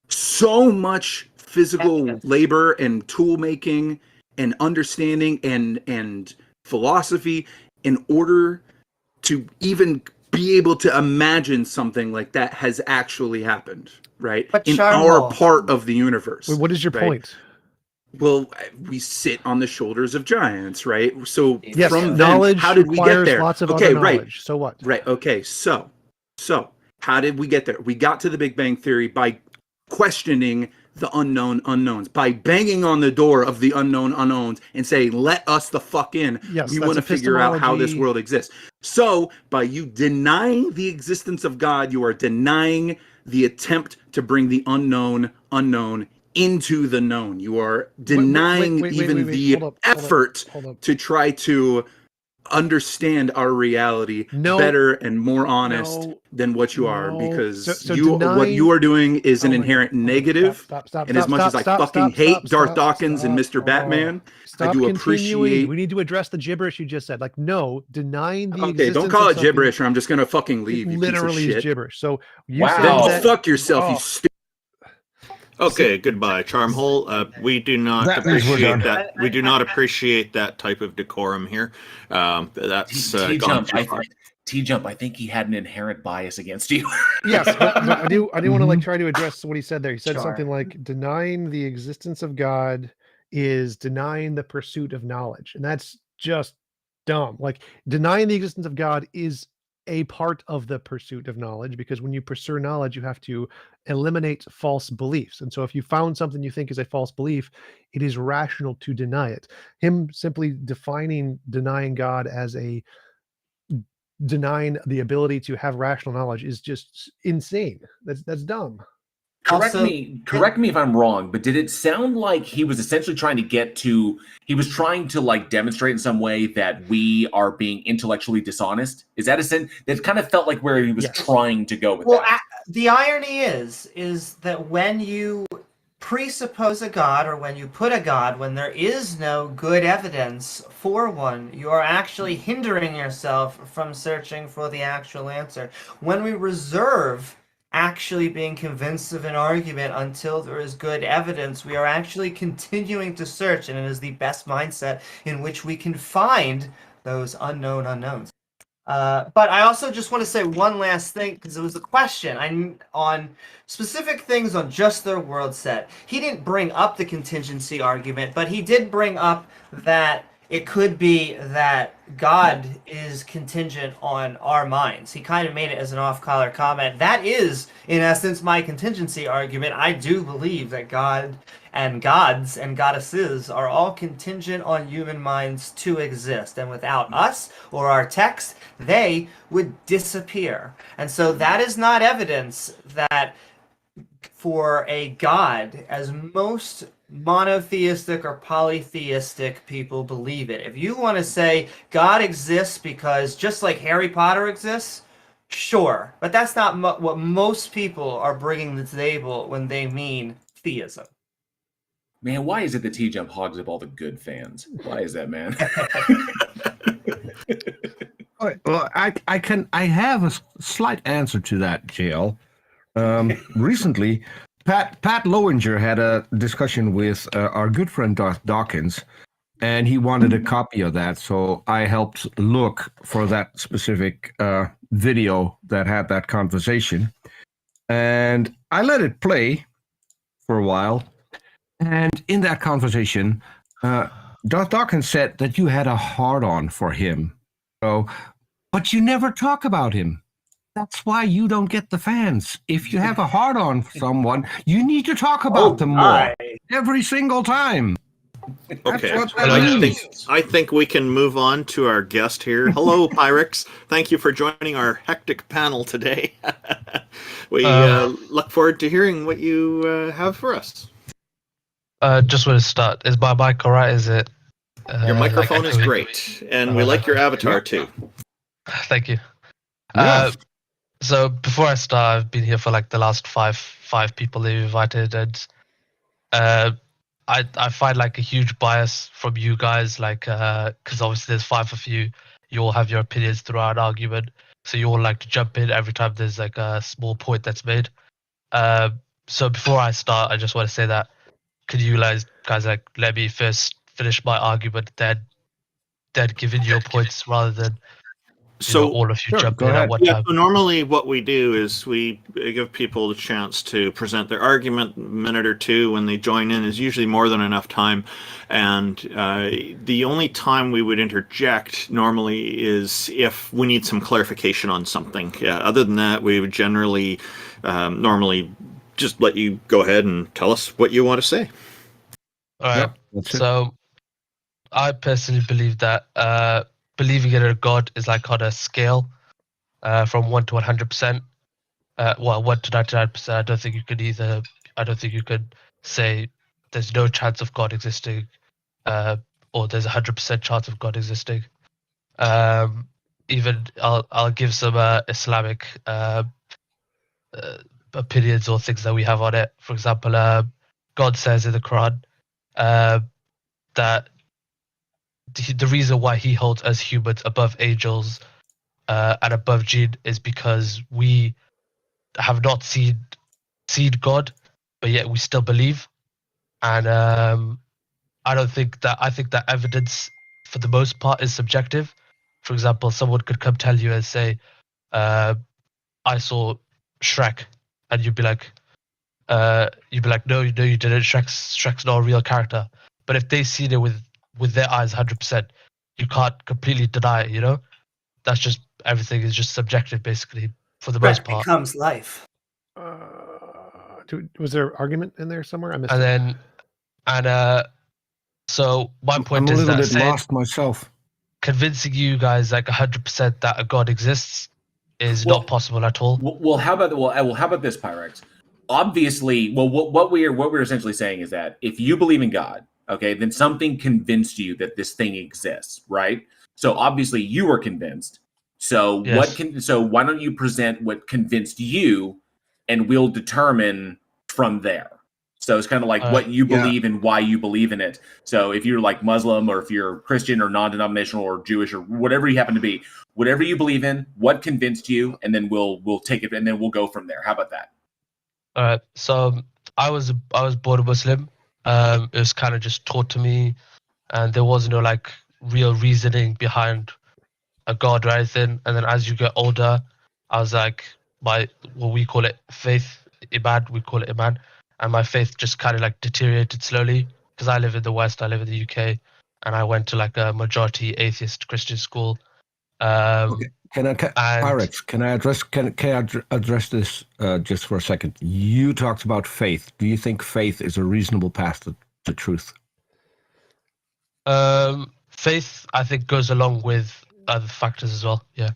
so much physical labor and tool making and understanding and philosophy in order to even be able to imagine something like that has actually happened, right? But in Charmel, our part of the universe. Wait, what is your right? point? Well, we sit on the shoulders of giants, right? So Yes, from then, knowledge how did we get requires there? lots of okay, other right, knowledge. So what? right. Okay, so how did we get there? We got to the Big Bang Theory by questioning the unknown unknowns, by banging on the door of the unknown unknowns and saying, "Let us the fuck in. Yes, we that's want to figure out how this epistemology. world exists." So, by you denying the existence of God, you are denying the attempt to bring the unknown into the known. You are denying wait, even the hold up. effort Hold up. to try to understand our reality better and more honest than what you are, because what you are doing is an inherent negative. Stop, and as much as I fucking hate Darth Dawkins and Mr. Batman, I do appreciate. We need to address the gibberish you just said. Like, no, denying the Okay, don't call it gibberish, or I'm just gonna fucking leave. You literally piece of is shit. gibberish. So you Then said go that, fuck yourself, you stupid. Okay, goodbye, Charmhole. We do not That means we're appreciate done. that. We do not appreciate that type of decorum here. That's gone too far. T-Jump, I think he had an inherent bias against you. yes, but I do want to like try to address what he said there. He said Sure. something like denying the existence of God is denying the pursuit of knowledge, and that's just dumb. Like, denying the existence of God is a part of the pursuit of knowledge, because when you pursue knowledge, you have to eliminate false beliefs. And so if you found something you think is a false belief, it is rational to deny it. Him simply denying God as a denying the ability to have rational knowledge is just insane. That's dumb. Correct me if I'm wrong, but did it sound like he was essentially trying to like demonstrate in some way that we are being intellectually dishonest? Is that a sense that kind of felt like where he was trying to go with that? The irony is that when you presuppose a god, or when you put a god when there is no good evidence for one, you are actually hindering yourself from searching for the actual answer. When we reserve actually being convinced of an argument until there is good evidence, we are actually continuing to search, and it is the best mindset in which we can find those unknown unknowns. But I also just want to say one last thing, because it was a question on specific things on Just Their World set. He didn't bring up the contingency argument, but he did bring up that it could be that God is contingent on our minds. He kind of made it as an off-color comment. That is, in essence, my contingency argument. I do believe that God and gods and goddesses are all contingent on human minds to exist. And without us or our text, they would disappear. And so that is not evidence that for a god, as most monotheistic or polytheistic people believe it. If you want to say God exists because just like Harry Potter exists, sure. But that's not what most people are bringing to the table when they mean theism. Man, why is it that T-Jump hogs up all the good fans? Why is that, man? Well, I have a slight answer to that, JL. Recently, Pat Lowinger had a discussion with our good friend Darth Dawkins, and he wanted a copy of that. So I helped look for that specific video that had that conversation, and I let it play for a while. And in that conversation, Darth Dawkins said that you had a hard-on for him. So, but you never talk about him. That's why you don't get the fans. If you have a hard-on for someone, you need to talk about them more every single time. Okay, That's what that means. I think we can move on to our guest here. Hello, Pyrex. Thank you for joining our hectic panel today. We look forward to hearing what you have for us. Just want to start. Is my mic alright? Is it? Your microphone like is great, and we like your avatar too. Thank you. Yes. So before I start, I've been here for like the last five people that you invited, and I find like a huge bias from you guys, like because obviously there's 5 of you. You all have your opinions throughout an argument, so you all like to jump in every time there's like a small point that's made. So before I start, I just want to say that could you guys like let me first finish my argument, then give in your points rather than all of you Sure, jump go in at ahead. one Yeah, time. so normally what we do is we give people the chance to present their argument. A minute or two when they join in is usually more than enough time. And the only time we would interject normally is if we need some clarification on something. Yeah, other than that, we would generally normally just let you go ahead and tell us what you want to say. All right. Yep, that's it. So I personally believe that believing in a God is like on a scale from 1 to 100%. Well, 1 to 99%. I don't think you could say there's no chance of God existing, or there's 100% chance of God existing. Even I'll give some Islamic opinions or things that we have on it. For example, God says in the Quran that the reason why He holds us humans above angels and above jinn is because we have not seen God, but yet we still believe. And I think that evidence, for the most part, is subjective. For example, someone could come tell you and say, "I saw Shrek," and you'd be like, "No, you didn't. Shrek's not a real character." But if they seen it with their eyes, 100%, you can't completely deny it. That's just everything is just subjective, basically, for the most Shrek part. becomes life. Was there argument in there somewhere? I missed And it. then so my point I'm a is little that bit lost myself. convincing you guys like 100% that a God exists is Well- not possible at all. Well, how about this, Pyrex? Obviously, well, what we're essentially saying is that if you believe in God, okay, then something convinced you that this thing exists, right? So obviously you were convinced. So Yes. so why don't you present what convinced you, and we'll determine from there. So it's kind of like what you believe and why you believe in it. So if you're like Muslim, or if you're Christian or non-denominational or Jewish or whatever you happen to be, whatever you believe in, what convinced you, and then we'll take it and then we'll go from there. How about that? All right. So I was born a Muslim. It was kind of just taught to me, and there was no like real reasoning behind a God or anything. And then as you get older, I was like, what we call it faith, iman. We call it iman, and my faith just kind of like deteriorated slowly because I live in the West. I live in the UK, and I went to like a majority atheist Christian school. Okay. Pyrex, can I address this just for a second? You talked about faith. Do you think faith is a reasonable path to truth? Faith, I think, goes along with other factors as well. Yeah.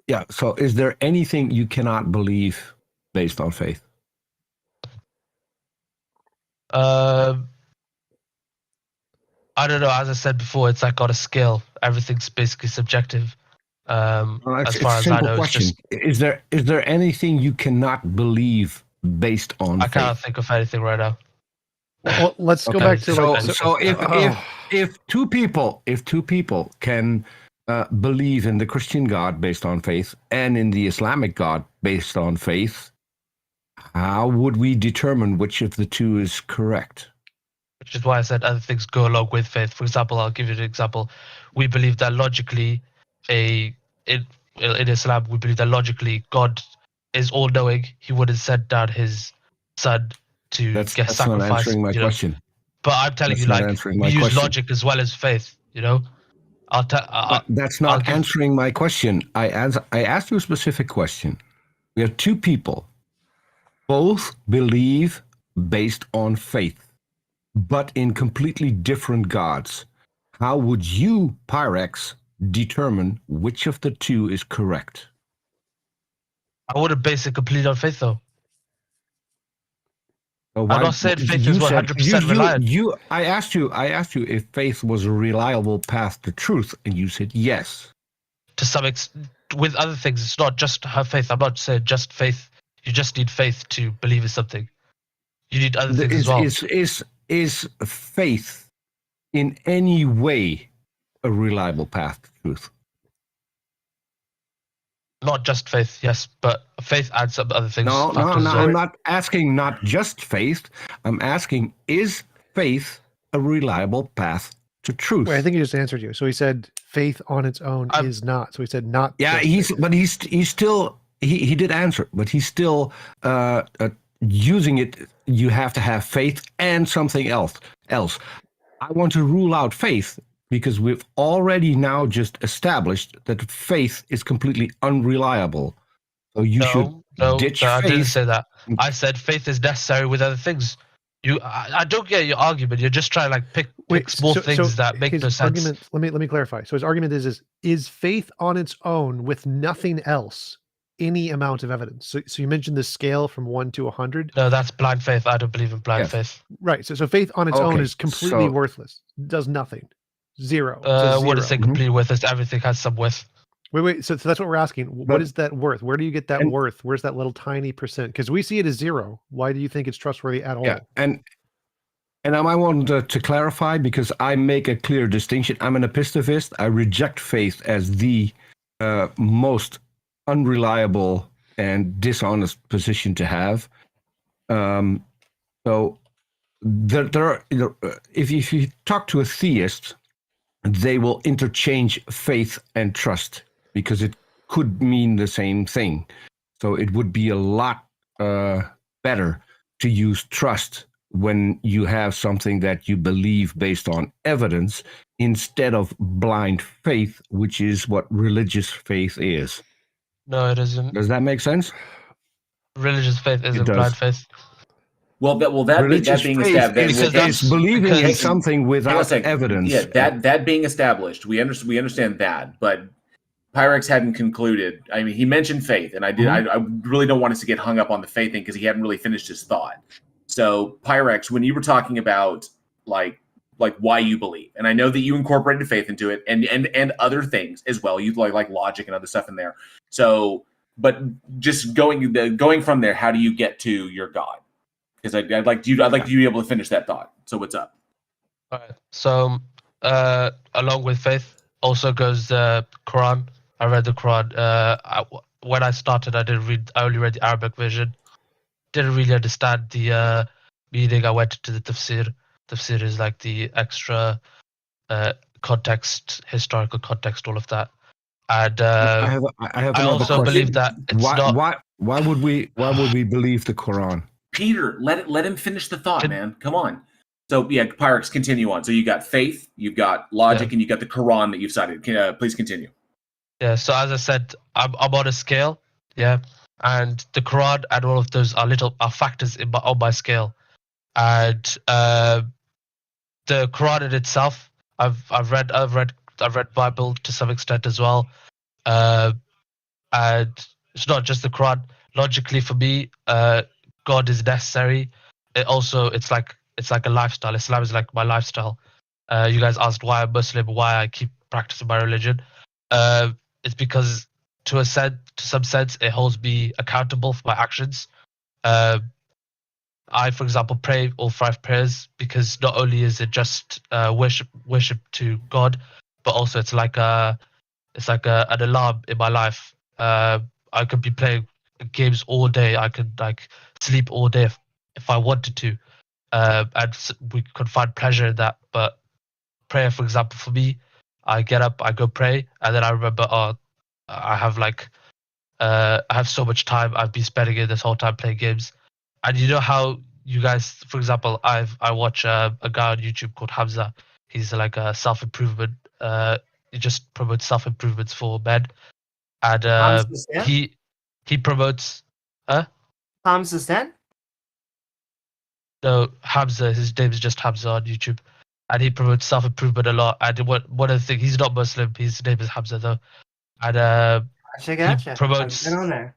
Yeah. So, is there anything you cannot believe based on faith? I don't know. As I said before, it's like on a scale. Everything's basically subjective. As far as I know, question. It's just, Is there anything you cannot believe based on I faith? can't think of anything right now. Well, let's go Okay, back to so if two people can believe in the Christian God based on faith and in the Islamic God based on faith, how would we determine which of the two is correct? Which is why I said other things go along with faith. For example, I'll give you an example. We believe that logically, in Islam, we believe that logically God is all-knowing. He wouldn't send down his son to That's get not sacrificed. answering my question. But I'm telling That's you, not like, answering we my use question. logic as well as faith. But that's not answering my question. I asked you a specific question. We have two people, both believe based on faith, but in completely different gods. How would you, Pyrex, determine which of the two is correct? I wouldn't base it completely on faith, though. I'm not saying faith is 100% reliant. I asked you if faith was a reliable path to truth, and you said yes. To some extent, with other things, it's not just her faith. I'm not saying just faith. You just need faith to believe in something. You need other things as well. is faith in any way a reliable path to truth? Not just faith, yes, but faith adds up other things. No, factors as well. I'm not asking not just faith. I'm asking, is faith a reliable path to truth? Wait, I think he just answered you. So he said faith on its own is not. So he said not. Yeah, just faith. he's still he did answer, but he's still using it. You have to have faith and something else. I want to rule out faith because we've already now just established that faith is completely unreliable. So you should ditch I faith. didn't say that. I said faith is necessary with other things. I don't get your argument. You're just trying to like pick small things that make no sense. Argument, let me clarify. So his argument is faith on its own with nothing else any amount of evidence? So you mentioned the scale from 1 to 100. No, that's blind faith. I don't believe in blind faith. Right. So faith on its own is completely worthless. Does nothing. Zero. What is it completely worthless? Everything has some worth. Wait. So that's what we're asking. What is that worth? Where do you get that worth? Where's that little tiny percent? Because we see it as zero. Why do you think it's trustworthy at all? Yeah, and I might want to clarify because I make a clear distinction. I'm an epistemist. I reject faith as the most unreliable and dishonest position to have. So there are, if you talk to a theist, they will interchange faith and trust because it could mean the same thing. So it would be a lot better to use trust when you have something that you believe based on evidence instead of blind faith, which is what religious faith is. No, it isn't. Does that make sense? Religious faith isn't blind faith. That being established, is believing in something without evidence. Yeah, that being established, we understand that, but Pyrex hadn't concluded. I mean, he mentioned faith, and I really don't want us to get hung up on the faith thing because he hadn't really finished his thought. So, Pyrex, when you were talking about like why you believe, and I know that you incorporated faith into it, and other things as well, you like logic and other stuff in there. So, but just going from there, how do you get to your God? Because I'd like you to be able to finish that thought. So, what's up? All right. So, along with faith, also goes the Quran. I read the Quran. When I started, I only read the Arabic version. Didn't really understand the meaning. I went to the tafsir. Tafsir is like the extra context, historical context, all of that. And I also believe that it's why would we believe the Quran? Peter, let him finish the thought, man. Come on. So yeah, Pyrex, continue on. So you got faith, you've got logic, and you got the Quran that you've cited. Please continue. Yeah. So as I said, I'm on a scale. Yeah. And the Quran and all of those are factors on my scale. And the Quran in itself, I've read Bible to some extent as well. And it's not just the Quran. Logically, for me, God is necessary. It's like a lifestyle. Islam is like my lifestyle. You guys asked why I'm Muslim, why I keep practicing my religion. It's because to some sense, it holds me accountable for my actions. I, for example, pray all 5 prayers because not only is it just worship to God, but also it's like an alarm in my life. I could be playing games all day. I could sleep all day if I wanted to, and we could find pleasure in that. But prayer, for example, for me, I get up, I go pray, and then I remember, I have so much time. I've been spending it this whole time playing games. And you know how you guys, for example, I watch a guy on YouTube called Hamza. He's like a self-improvement. He just promotes self-improvements for men, and he promotes. Hamza Stan? No, Hamza. His name is just Hamza on YouTube, and he promotes self-improvement a lot. And one of the things, he's not Muslim. His name is Hamza though, and Gotcha. he promotes. Get on there.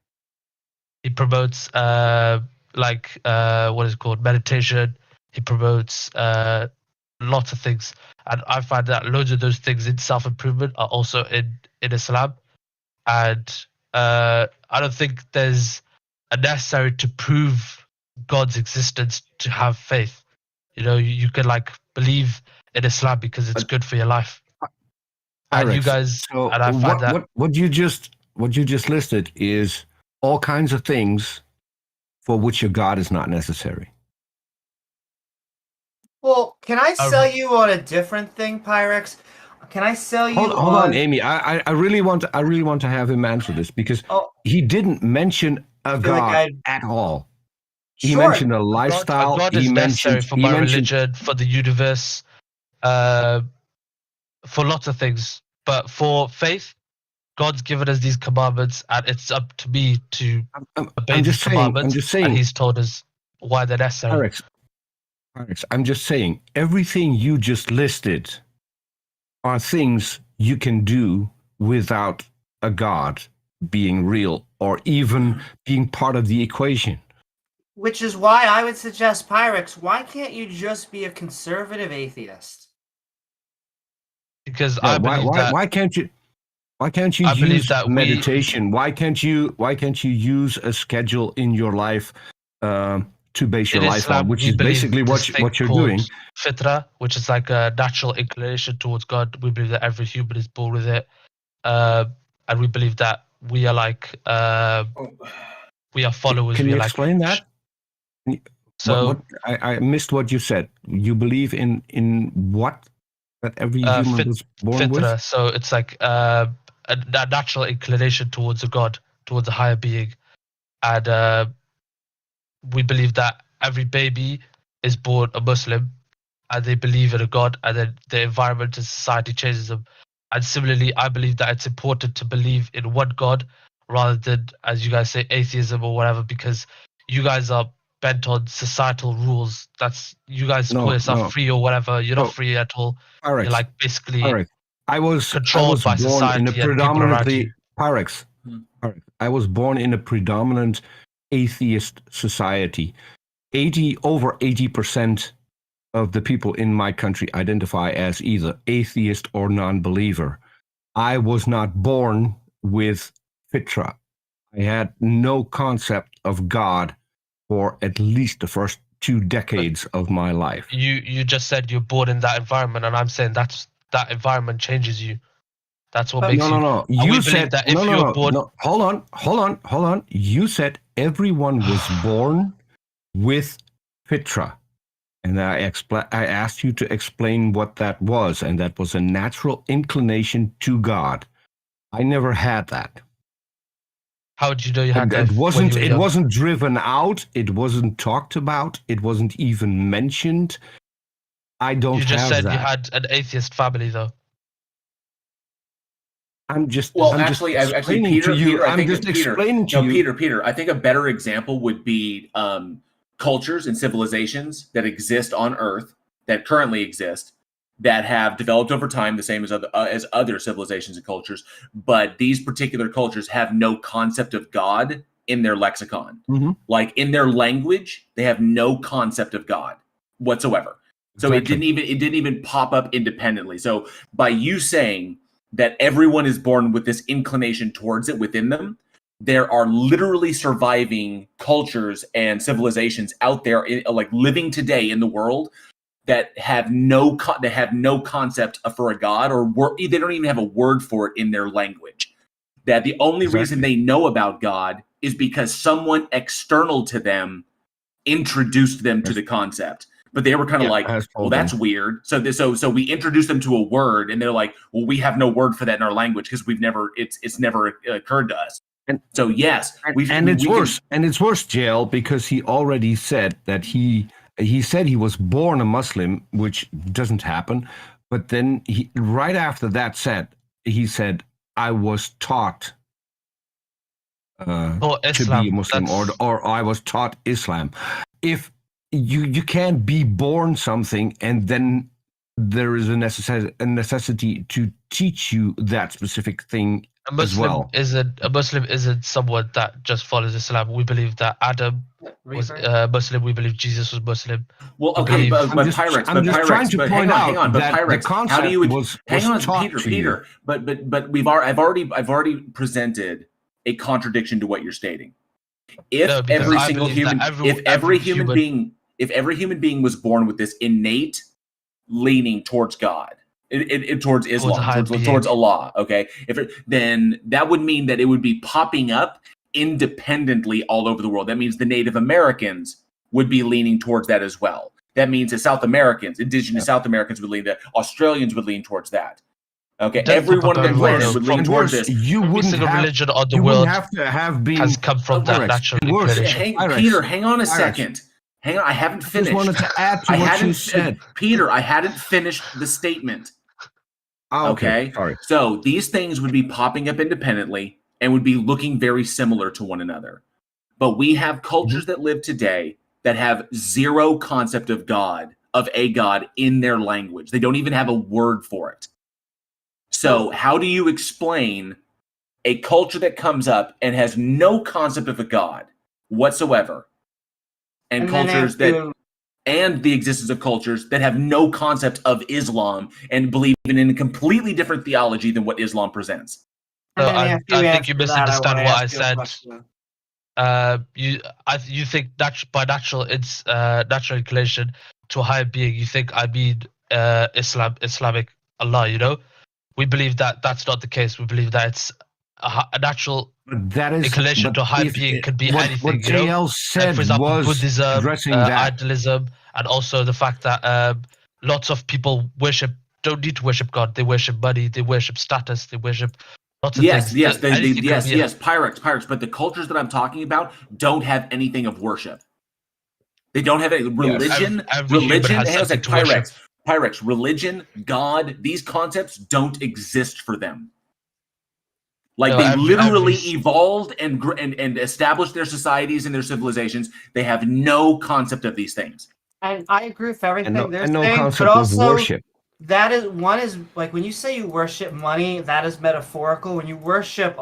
He promotes what is it called, meditation. He promotes lots of things, and I find that loads of those things in self-improvement are also in Islam. And I don't think there's a necessary to prove God's existence to have faith. You know, you can like believe in Islam because it's good for your life. And you guys, so and I find that what you just listed is all kinds of things for which your God is not necessary. Well, can I sell you on a different thing, Pyrex? Can I sell you Hold on, Amy. I really want to have him answer this because he didn't mention a God at all. He mentioned a lifestyle. A God is necessary for my religion, for the universe, for lots of things. But for faith, God's given us these commandments, and it's up to me to obey these commandments. I'm just saying. And He's told us why they're necessary. Pyrex, I'm just saying, everything you just listed are things you can do without a God being real or even being part of the equation. Which is why I would suggest, Pyrex, why can't you just be a conservative atheist? Because I believe that. Why can't you use meditation? Why can't you use a schedule in your life to base your life on, which is basically what you're doing? Fitra, which is like a natural inclination towards God. We believe that every human is born with it, and we believe that we are like we are followers. Can you explain that? So I missed what you said. You believe in what? That every human was born fitra, with? so it's like a natural inclination towards a God, towards a higher being, and we believe that every baby is born a Muslim, and they believe in a God, and then the environment and society changes them. And similarly, I believe that it's important to believe in one God rather than, as you guys say, atheism or whatever, because you guys are bent on societal rules. That's you guys call yourself free or whatever. You're not free at all. Pyrex, You're like basically born controlled by in a society and people around you. Pyrex, I was born in a predominant atheist society. Over 80% of the people in my country identify as either atheist or non-believer. I was not born with fitra. I had no concept of God for at least the first 2 decades of my life. You just said you're born in that environment, and I'm saying that environment changes you. That's what makes you. No. You said that if you're born. No. Hold on. You said everyone was born with fitra, and I asked you to explain what that was, and that was a natural inclination to God. I never had that. How did you know you had that? It wasn't driven out. It wasn't talked about. It wasn't even mentioned. I don't have that. You just said you had an atheist family, though. I'm just explaining to you. I'm just explaining to you. Peter, I think a better example would be cultures and civilizations that exist on Earth, that currently exist, that have developed over time, the same as other civilizations and cultures, but these particular cultures have no concept of God in their lexicon. Mm-hmm. Like in their language, they have no concept of God whatsoever. So exactly. it didn't even pop up independently. So by you saying that everyone is born with this inclination towards it within them, there are literally surviving cultures and civilizations out there, like living today in the world, that have no concept for a God, or they don't even have a word for it in their language. That the only reason they know about God is because someone external to them introduced them to the concept. But they were kind of well, that's weird. So we introduced them to a word, and they're like, well, we have no word for that in our language because it's never occurred to us. And so yes, it's worse, Jail, because he already said that he said he was born a Muslim, which doesn't happen. But then right after that he said, I was taught to be a Muslim, or I was taught Islam. If you can't be born something and then there is a necessity to teach you that specific thing as well. A Muslim isn't someone that just follows Islam. We believe that Adam was Muslim. We believe Jesus was Muslim. Well, okay, but Pyrex. I'm just trying to point out hang on, but that Pyrex, the concept how do you was taught to Peter? But I've already presented a contradiction to what you're stating. If every human being if every human being was born with this innate leaning towards God, towards Islam, towards Allah, okay, then that would mean that it would be popping up independently all over the world. That means the Native Americans would be leaning towards that as well. That means that South Americans, indigenous South Americans would lean that. Australians would lean towards that. Okay, everyone on the planet would lean towards this. Every single religion on the world has come from that natural inclination. Peter, hang on a second. Hang on, I haven't finished. I just wanted to add to what you said. Peter, I hadn't finished the statement. Okay. Sorry. So these things would be popping up independently and would be looking very similar to one another. But we have cultures that live today that have zero concept of God, of a God in their language. They don't even have a word for it. So how do you explain a culture that comes up and has no concept of a God whatsoever, and cultures that, and the existence of cultures that have no concept of Islam and believe in a completely different theology than what Islam presents? So I think you misunderstand what I said. You think that by natural inclination to a higher being, you think I mean Islamic Allah, you know? We believe that that's not the case. We believe that it's a natural inclination to a higher being could be anything. What JL said, for example, was Buddhism, addressing that. idealism, and also the fact that lots of people don't need to worship God. They worship money. They worship status. They worship lots of things. Yes, Pyrex. But the cultures that I'm talking about don't have anything of worship. They don't have any religion. Pyrex, religion, God, these concepts don't exist for them. Like they literally evolved and established their societies and their civilizations. They have no concept of these things. And I agree with everything they're no saying, concept but also of worship. that is like when you say you worship money, that is metaphorical. When you worship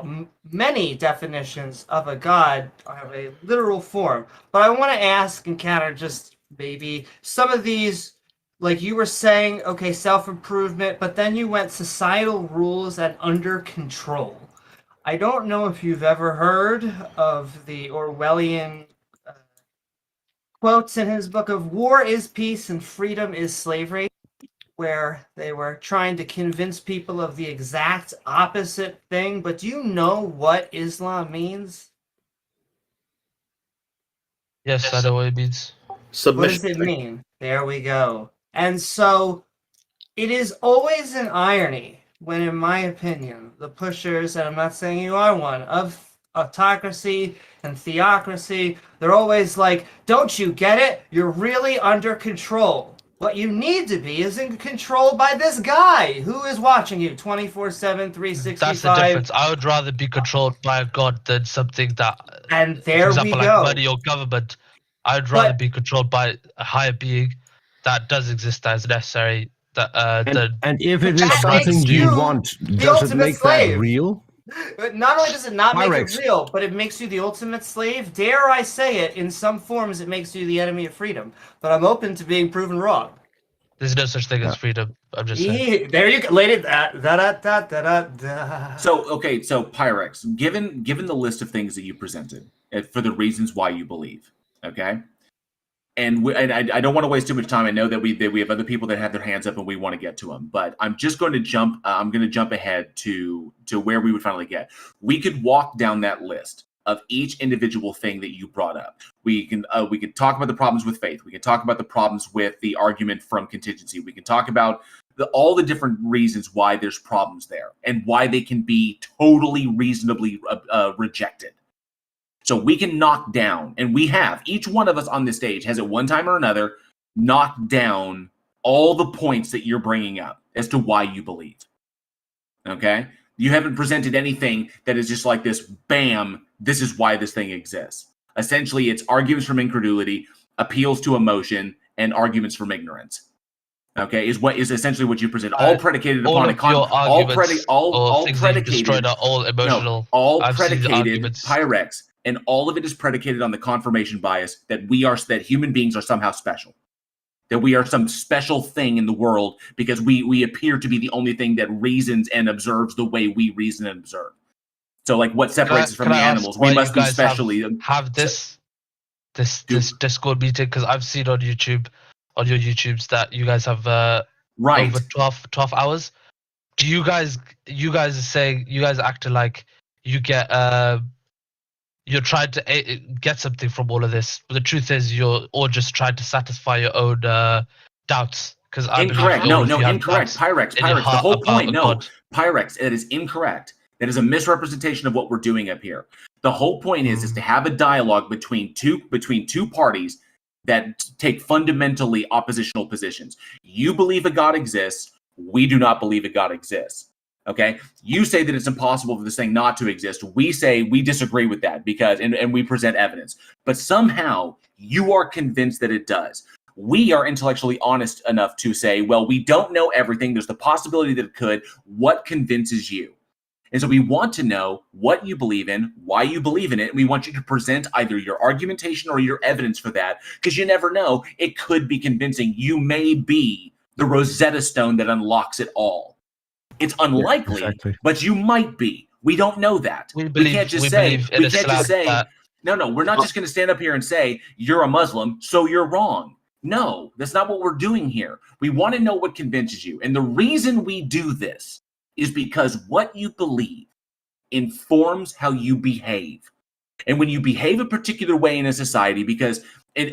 many definitions of a god have a literal form. But I want to ask and counter just maybe some of these. Like you were saying, okay, self-improvement, but then you went societal rules and under control. I don't know if you've ever heard of the Orwellian quotes in his book of War is Peace and Freedom is Slavery, where they were trying to convince people of the exact opposite thing. But do you know what Islam means? Yes, I know what it means. What does it mean? There we go. And so it is always an irony when, in my opinion, the pushers, and I'm not saying you are one, of autocracy and theocracy, they're always like, don't you get it? You're really under control. What you need to be is in control by this guy who is watching you 24/7, 365. That's the difference. I would rather be controlled by a god than something that, and there for example, we go. like money or government. I would rather be controlled by a higher being that does exist, that is necessary. And if it is something you want, does it make that real? Not only does it not make it real, but it makes you the ultimate slave. Dare I say it, in some forms it makes you the enemy of freedom. But I'm open to being proven wrong. There's no such thing as freedom. I'm just saying. There you go. Lady, So Pyrex, given the list of things that you presented for the reasons why you believe, okay? And I don't want to waste too much time. I know that we have other people that have their hands up and we want to get to them. But I'm just going to jump. I'm going to jump ahead to where we would finally get. We could walk down that list of each individual thing that you brought up. We could talk about the problems with faith. We can talk about the problems with the argument from contingency. We can talk about all the different reasons why there's problems there and why they can be totally reasonably rejected. So we can knock down, and we have, each one of us on this stage has at one time or another knocked down all the points that you're bringing up as to why you believe. Okay? You haven't presented anything that is just like this, bam, this is why this thing exists. Essentially, it's arguments from incredulity, appeals to emotion, and arguments from ignorance. Okay, is essentially what you present, all predicated upon all predicated Pyrex. And all of it is predicated on the confirmation bias that human beings are somehow special, that we are some special thing in the world because we appear to be the only thing that reasons and observes the way we reason and observe. So, like, what separates us from the animals? We must be specially have this this Discord meeting? Because I've seen on your YouTubes that you guys have Right. over 12 hours. Do you guys are saying you guys acting like you get you're trying to get something from all of this, but the truth is you're all just trying to satisfy your own doubts. Because I Incorrect. believe No, incorrect. Pyrex. in your The heart whole about point. a No, God. Pyrex. It is incorrect. That is a misrepresentation of what we're doing up here. The whole point is to have a dialogue between two parties that take fundamentally oppositional positions. You believe a God exists. We do not believe a God exists. Okay. You say that it's impossible for this thing not to exist. We say we disagree with that because, and we present evidence, but somehow you are convinced that it does. We are intellectually honest enough to say, well, we don't know everything. There's the possibility that it could. What convinces you? And so we want to know what you believe in, why you believe in it, and we want you to present either your argumentation or your evidence for that, because you never know. It could be convincing. You may be the Rosetta Stone that unlocks it all. It's unlikely, but you might be. We don't know that. We can't just say, no, we're not just going to stand up here and say, you're a Muslim, so you're wrong. No, that's not what we're doing here. We want to know what convinces you. And the reason we do this is because what you believe informs how you behave. And when you behave a particular way in a society,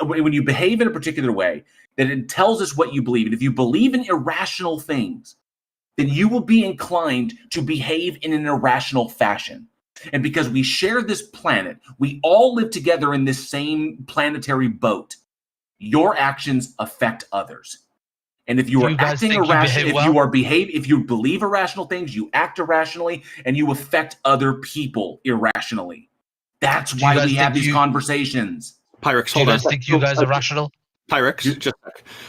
when you behave in a particular way, then it tells us what you believe. And if you believe in irrational things, then you will be inclined to behave in an irrational fashion. And because we share this planet, we all live together in this same planetary boat. Your actions affect others. And if you are acting irrational, if you believe irrational things, you act irrationally, and you affect other people irrationally. That's why we have these conversations. Pyrex, do you guys think you guys are rational? Pyrex,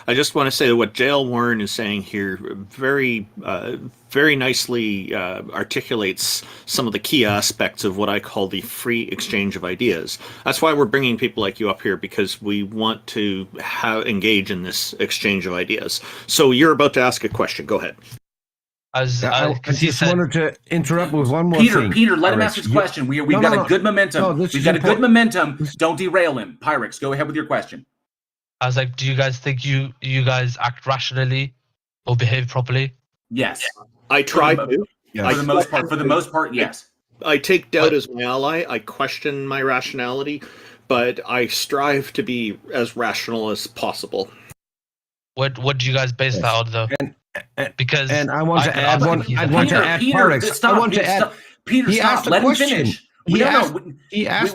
I just want to say that what Dale Warren is saying here very nicely articulates some of the key aspects of what I call the free exchange of ideas. That's why we're bringing people like you up here, because we want to engage in this exchange of ideas. So you're about to ask a question. Go ahead. I just wanted to interrupt with one more thing. Peter, let him ask his question. We've got a good momentum. We've got a good momentum. Don't derail him. Pyrex, go ahead with your question. I was like, do you guys think you guys act rationally or behave properly? Yes. I try to. For the most part, yes. I take doubt as my ally. I question my rationality, but I strive to be as rational as possible. What do you guys base that on, though? Because I want to add one. I want to add Pyrex. I want to add. Peter, stop. Let him finish. He asked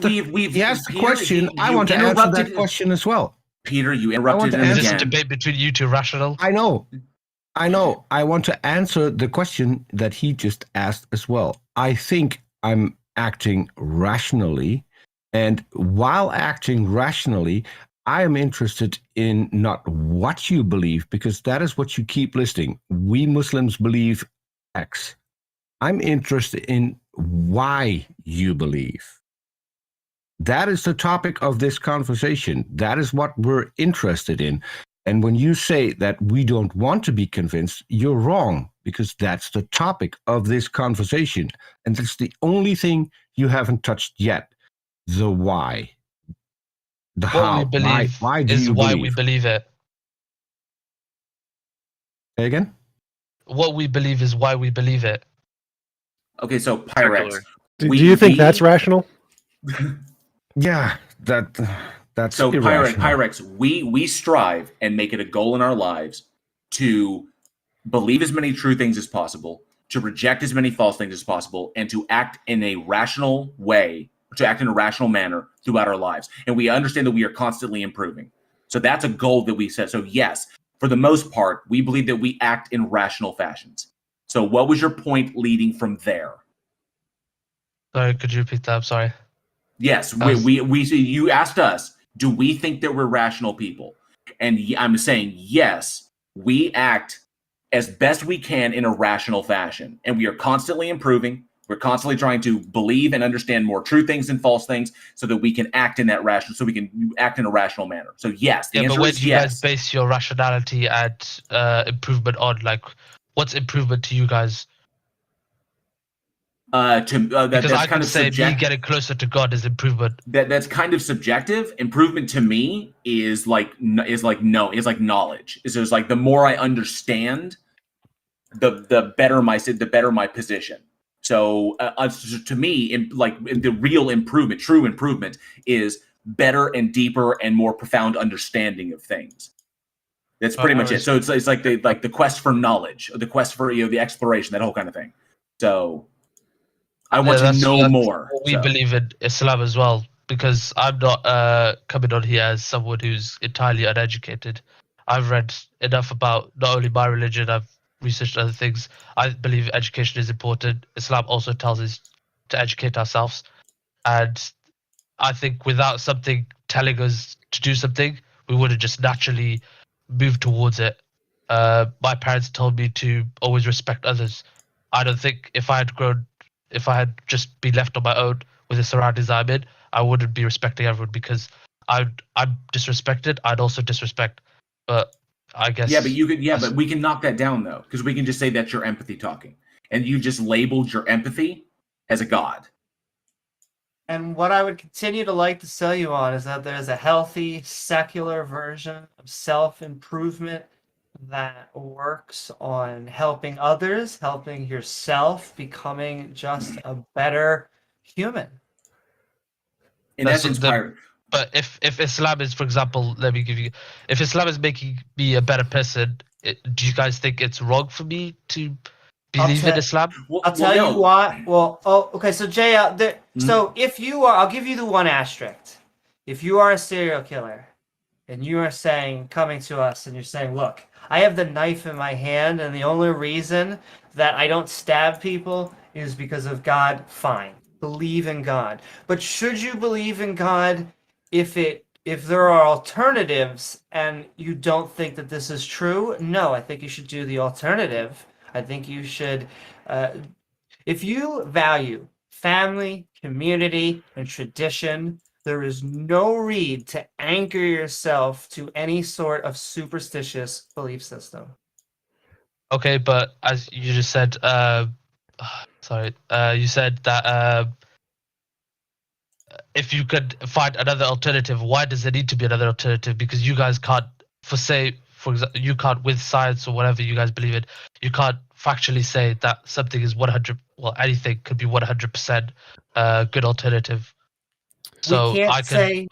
the question. I want to answer that question as well. Peter, you interrupted him again. This is a debate between you two rational. I know. I want to answer the question that he just asked as well. I think I'm acting rationally, and while acting rationally, I am interested in not what you believe, because that is what you keep listing. We Muslims believe X. I'm interested in why you believe. That is the topic of this conversation. That is what we're interested in. And when you say that we don't want to be convinced, you're wrong, because that's the topic of this conversation. And that's the only thing you haven't touched yet. The why. The how. What we believe why do is you why believe? we believe it. Say again? What we believe is why we believe it. Okay, so Pyrex. Do you think that's rational? Yeah, that's so irrational. Pyrex. We strive and make it a goal in our lives to believe as many true things as possible, to reject as many false things as possible, and to act in a rational way, to act in a rational manner throughout our lives. And we understand that we are constantly improving. So that's a goal that we set. So yes, for the most part, we believe that we act in rational fashions. So what was your point leading from there? Sorry, could you repeat that? I'm sorry. Yes, you asked us, do we think that we're rational people? And I'm saying, yes, we act as best we can in a rational fashion. And we are constantly improving. We're constantly trying to believe and understand more true things than false things so that we can act in that rational, so we can act in a rational manner. So yes, the answer is yes. But where do you guys base your rationality and improvement on? Like, what's improvement to you guys? Because that's I kind could of say me subjective. getting closer to God is improvement. That's kind of subjective. Improvement to me is like knowledge. It's just like the more I understand, the better my position. So to me, the real improvement, true improvement, is better and deeper and more profound understanding of things. That's pretty much it. So it's like the quest for knowledge, the quest for the exploration, that whole kind of thing. So I want to know more. We believe in Islam as well, because I'm not coming on here as someone who's entirely uneducated. I've read enough about not only my religion, I've researched other things. I believe education is important. Islam also tells us to educate ourselves. And I think without something telling us to do something, we would have just naturally moved towards it. My parents told me to always respect others. I don't think if I had just been left on my own with the surroundings I'm in, I wouldn't be respecting everyone, because I'm disrespected. I'd also disrespect. But I guess but we can knock that down though, because we can just say that's your empathy talking, and you just labeled your empathy as a god. And what I would continue to like to sell you on is that there's a healthy, secular version of self-improvement that works on helping others, helping yourself, becoming just a better human. In essence, but if Islam is, for example, if Islam is making me a better person, do you guys think it's wrong for me to believe in Islam? I'll tell you why. Okay. So Jay, so if you are, I'll give you the one asterisk. If you are a serial killer, and you are coming to us, and you're saying, "Look, I have the knife in my hand, and the only reason that I don't stab people is because of God." Fine, believe in God. But should you believe in God if there are alternatives and you don't think that this is true? No, I think you should do the alternative. I think you should, if you value family, community, and tradition, there is no need to anchor yourself to any sort of superstitious belief system. Okay, but as you just said, you said that if you could find another alternative, why does there need to be another alternative? Because you guys can't, for example, you can't, with science or whatever you guys believe in, you can't factually say that something is 100. Well, anything could be 100% good alternative. So we can't say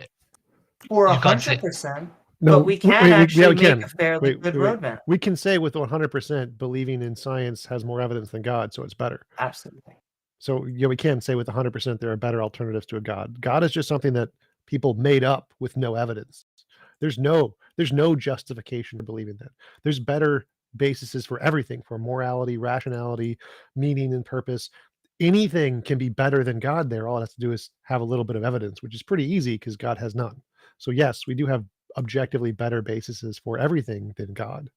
for 100%, but we can actually make a fairly good roadmap. We can say with 100% believing in science has more evidence than God, so it's better. Absolutely. So yeah, we can say with 100% there are better alternatives to a God. God is just something that people made up with no evidence. There's no justification for believing that. There's better bases for everything, for morality, rationality, meaning, and purpose. Anything can be better than God there. All it has to do is have a little bit of evidence, which is pretty easy because God has none. So yes, we do have objectively better bases for everything than God.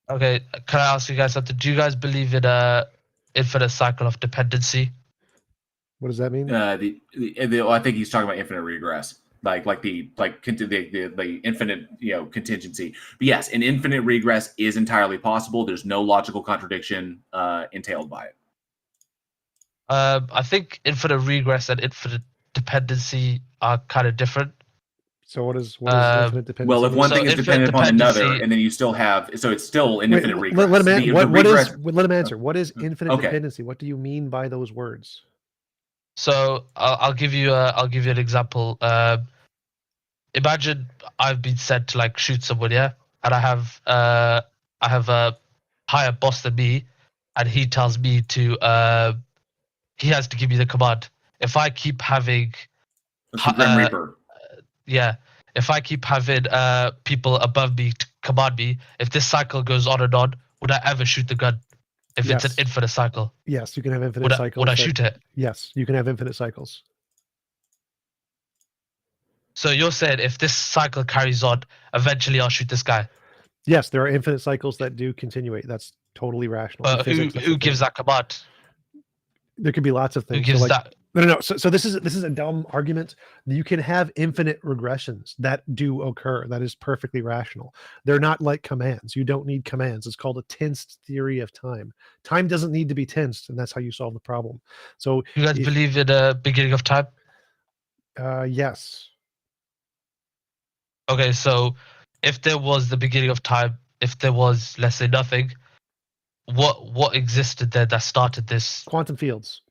Okay, can I ask you guys something? Do you guys believe in a infinite cycle of dependency? What does that mean? I think he's talking about infinite regress, like the infinite contingency. But yes, an infinite regress is entirely possible. There's no logical contradiction entailed by it. I think infinite regress and infinite dependency are kind of different. So what is infinite dependency? Well, if one thing is dependent upon another, and then you still have, so it's still an infinite regress. Let him answer. What is infinite dependency? What do you mean by those words? So I'll give you an example. Imagine I've been sent to like shoot someone, yeah, and I have a higher boss than me, and he tells me to he has to give me the command. If I keep having Grim Reaper. Yeah, if I keep having people above me to command me, if this cycle goes on and on, would I ever shoot the gun? If it's an infinite cycle? Yes, you can have infinite cycles. Would I shoot it? Yes, you can have infinite cycles. So you're saying if this cycle carries on, eventually I'll shoot this guy? Yes, there are infinite cycles that do continuate. That's totally rational. But who gives that command? There could be lots of things. Who gives that? No. So this is a dumb argument. You can have infinite regressions that do occur. That is perfectly rational. They're not like commands. You don't need commands. It's called a tensed theory of time. Time doesn't need to be tensed, and that's how you solve the problem. So You guys believe in a beginning of time? yes. Okay, so if there was the beginning of time, if there was, let's say, nothing, what existed there that started this? Quantum fields.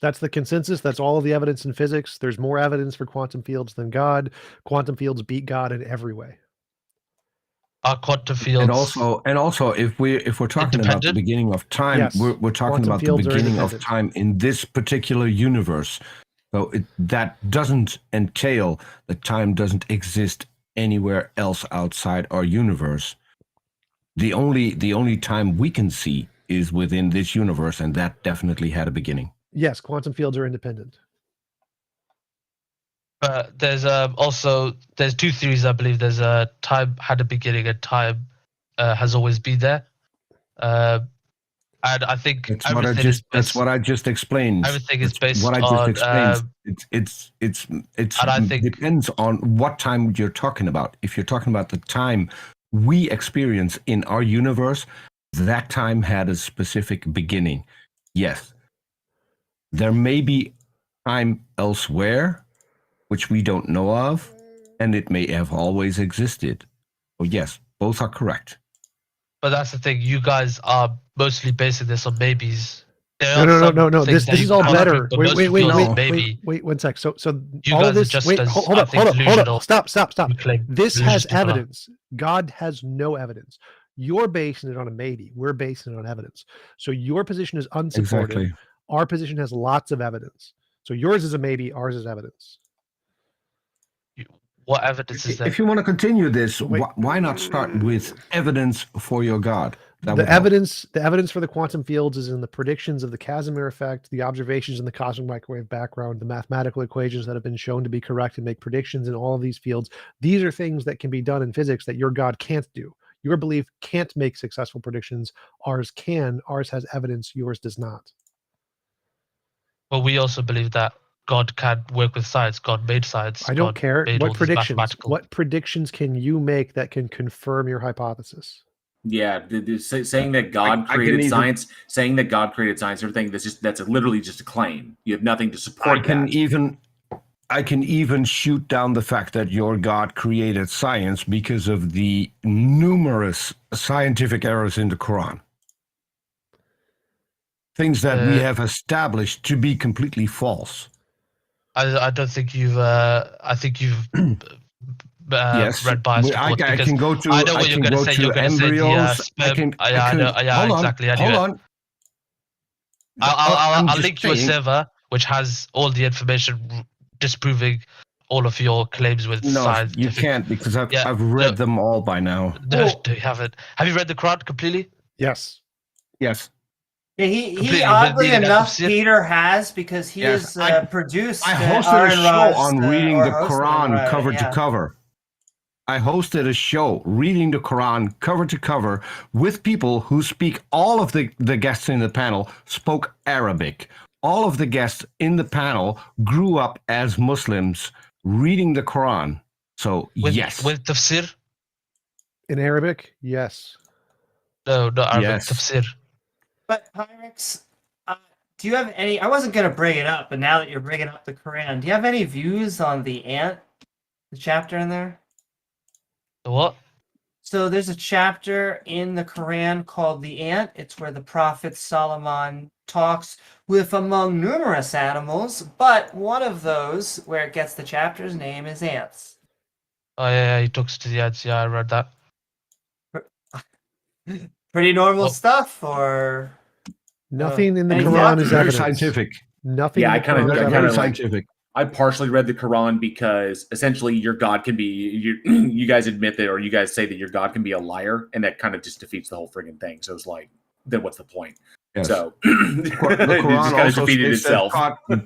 That's the consensus. That's all of the evidence in physics. There's more evidence for quantum fields than God. Quantum fields beat God in every way. Are quantum fields And also, if we're talking about the independent? beginning of time, Yes. we're talking Quantum about the fields are beginning of independent. time in this particular universe. So that doesn't entail that time doesn't exist anywhere else outside our universe. The only time we can see is within this universe, and that definitely had a beginning. Yes, quantum fields are independent. But there's there's two theories, I believe. There's time had a beginning and time has always been there. And I think That's what I just explained. Everything is That's based what I just on, explained. and I think- depends on what time you're talking about. If you're talking about the time we experience in our universe, that time had a specific beginning. Yes. There may be time elsewhere, which we don't know of, and it may have always existed. Oh, yes, both are correct. But that's the thing. You guys are mostly basing this on maybes. No. This is all better. Wait, 1 sec. So You all guys of are this. just Wait, as, hold I up. think, delusional. Stop. You claim This has religious dogma. evidence. God has no evidence. You're basing it on a maybe. We're basing it on evidence. So your position is unsupported. Exactly. Our position has lots of evidence. So yours is a maybe. Ours is evidence. What evidence is there? If you want to continue this, Wait. why not start with evidence for your God? That would The help. evidence for the quantum fields is in the predictions of the Casimir effect, the observations in the cosmic microwave background, the mathematical equations that have been shown to be correct and make predictions in all of these fields. These are things that can be done in physics that your God can't do. Your belief can't make successful predictions. Ours can. Ours has evidence. Yours does not. Well, we also believe that God can work with science. God made science. I don't God care. made all What these predictions? mathematical- What predictions can you make that can confirm your hypothesis? Yeah, saying that God I can created even- science, saying that God created science, everything that's literally just a claim. You have nothing to support I can even shoot down the fact that your God created science because of the numerous scientific errors in the Quran. Things that we have established to be completely false. I don't think you've. I think you've. Yes, read biased I reports, because can go to. I know I what you're can going to go say. to You're going to say the embryos. sperm. I know. Yeah, exactly. I knew Hold it. on. I'll just link you a saying- server which has all the information disproving all of your claims with No, scientific. you can't because I've Yeah, read no. them all by now. No, you haven't. Have you read the Quran completely? Yes. Yes. Yeah, Completely he with oddly needing enough, tafsir? Peter has, because he Yes, has produced. I hosted Aaron a show Rod's, on reading or the hosted Quran it, right, cover yeah. to cover. I hosted a show reading the Quran cover to cover with people who speak. All of the guests in the panel spoke Arabic. All of the guests in the panel grew up as Muslims reading the Quran. So yes, With tafsir? In Arabic, yes. No, not Arabic. Yes. Tafsir. But Pyrex, do you have any? I wasn't going to bring it up, but now that you're bringing up the Quran, do you have any views on the ant, the chapter in there? The what? So there's a chapter in the Quran called the ant. It's where the Prophet Solomon talks with, among numerous animals, but one of those where it gets the chapter's name is ants. Oh yeah, he talks to the ants. Yeah, I read that. Pretty normal Oh. stuff, or Nothing in the anything Quran else? is very evidence. scientific. Nothing. Yeah, in I the kinda- Quran is I kinda Very evidence. like- scientific. I partially read the Quran because essentially your God can be you guys admit that, or you guys say that your God can be a liar, and that kind of just defeats the whole friggin' thing. So it's like, then what's the point? Yes. So The it just Quran kind of also defeated states that itself.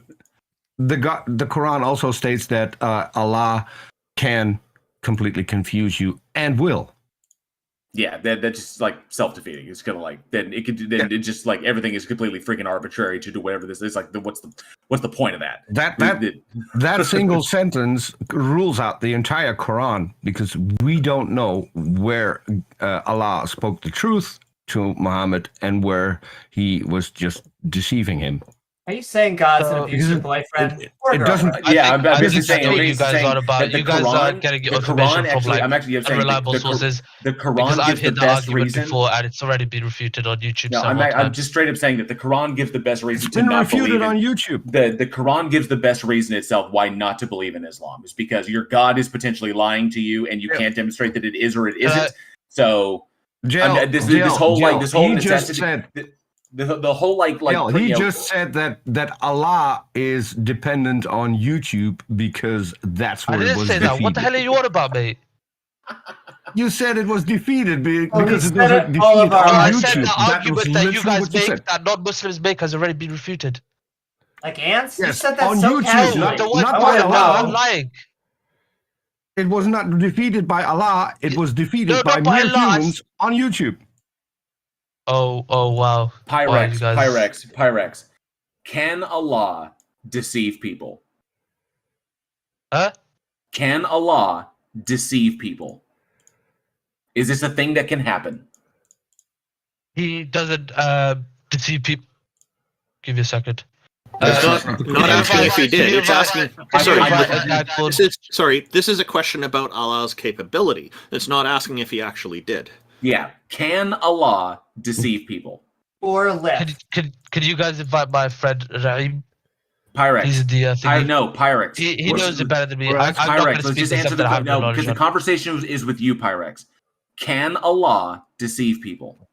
the Quran also states that Allah can completely confuse you and will. Yeah, that's just like self-defeating. It's kind of like then it could then it just like everything is completely freaking arbitrary to do whatever this is. Like, what's the point of that? That single sentence rules out the entire Quran, because we don't know where Allah spoke the truth to Muhammad and where he was just deceiving him. Are you saying God's an abusive boyfriend? It doesn't. I'm basically saying you guys are about. You guys are getting your information from like unreliable sources. The Quran because I've gives the heard that best argument reason. before, and it's already been refuted on YouTube. No, I'm just straight up saying that the Quran gives the best reason It's to been not believe refuted in. on YouTube. The Quran gives the best reason itself why not to believe in Islam. Is because your God is potentially lying to you, and you can't demonstrate that it is or it isn't. So this whole necessity. The whole he just said that Allah is dependent on YouTube because that's where I it didn't was say defeated. that. What the hell are you on about, mate? You said it was defeated because it said was it all defeated of our- on I YouTube. said the That was argument that you literally guys what you make, said. that non-Muslims make, has already been refuted. Like ants? You Yes, said that on so YouTube, casually. not The one by I wanna Allah. I'm know. lying. It was not defeated by Allah. It was defeated No, by not by mere Allah. humans on YouTube. Oh, wow. Wow, you guys- Pyrex. Can Allah deceive people? Huh? Can Allah deceive people? Is this a thing that can happen? He doesn't deceive people. Give you a second. It's not asking if he did. It's asking. This is a question about Allah's capability. It's not asking if he actually did. Yeah. Can Allah deceive people? Or lift. Could you guys invite my friend Rahim? Pyrex. He's the thingy. No, Pyrex. He knows it better than me. I'm not Pyrex, going to let's speak just to answer something the I have question. No, knowledge because the on. conversation is with you, Pyrex. Can Allah deceive people?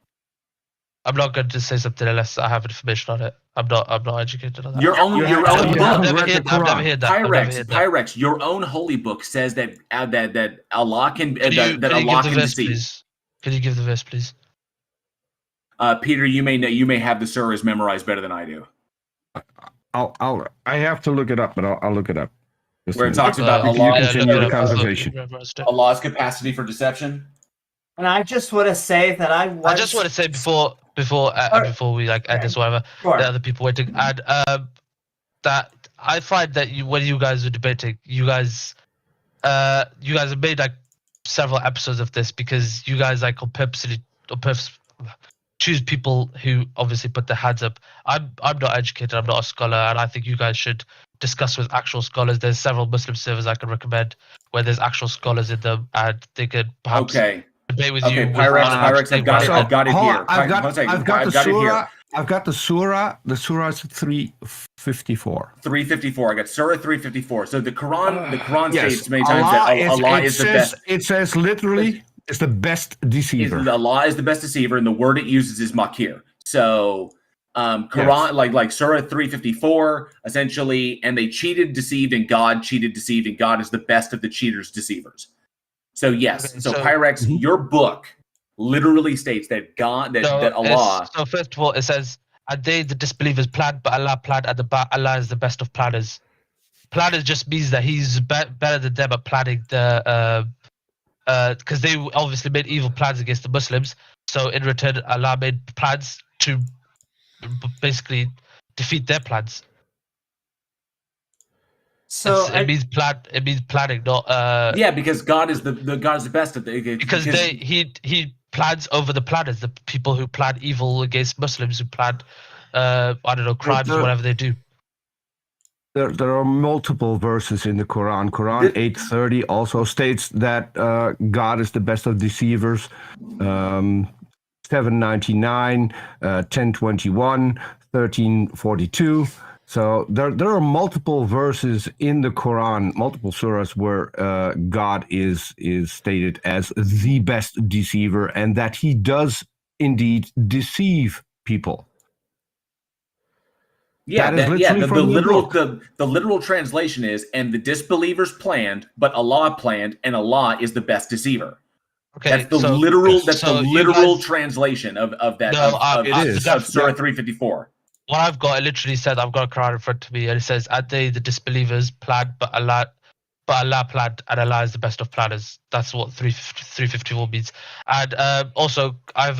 I'm not going to say something unless I have information on it. I'm not educated on that. Your own You book. haven't I've read never the heard that. I've never heard that. I've never heard that. Pyrex, your own holy book says that Allah can Can you that give Allah the can verse, deceive. please? Can you give the verse, please? Peter, you may have the surahs memorized better than I do. I have to look it up, but I'll look it up. Just Where a it minute. talks about You Allah, continue the conversation. Allah's capacity for deception. And I just want to say that I just want to say before we like end this or whatever, Sure. the other people waiting, and that I find that when you guys are debating, you guys have made like several episodes of this because you guys like on purpose choose people who obviously put their hands up. I'm not educated, I'm not a scholar, and I think you guys should discuss with actual scholars. There's several Muslim servers I can recommend where there's actual scholars in them, and they could perhaps debate with you. Pyrex, I've got it here. I've got the surah. The surah is 354. 354. I got Surah 354. So the Quran Yes, states many times that Allah is the best. It says literally, it's the best deceiver. Allah is the best deceiver, and the word it uses is makir. So Quran, like Surah 354, essentially, and they cheated, deceived, and God cheated, deceived, and God is the best of the cheaters, deceivers. So yes, Okay, so so- Pyrex, your book literally states that that Allah. So first of all, it says, "And they, the disbelievers, planned, but Allah planned, and Allah is the best of planners." Planners just means that He's better than them at planning the because they obviously made evil plans against the Muslims. So in return, Allah made plans to basically defeat their plans. So it means planning, not Yeah, because God is the God is the best at the because he plans over the planners, the people who plan evil against Muslims, who plan I don't know, crimes, whatever they do. There are multiple verses in the Quran. Quran 8:30 also states that God is the best of deceivers. 799, 1021, 1342. So there are multiple verses in the Quran, multiple surahs where God is stated as the best deceiver, and that He does indeed deceive people. Yeah, That is literally the from the book. literal translation is, and the disbelievers planned, but Allah planned, and Allah is the best deceiver. Okay, That's the so- literal. That's so the you literal guys- translation of that. No, of it is. Surah 354. What I've got, it literally says, I've got a Quran in front of me, and it says, "And they, the disbelievers, planned, but but Allah planned, and Allah is the best of planners. That's what 354 means. And also, I have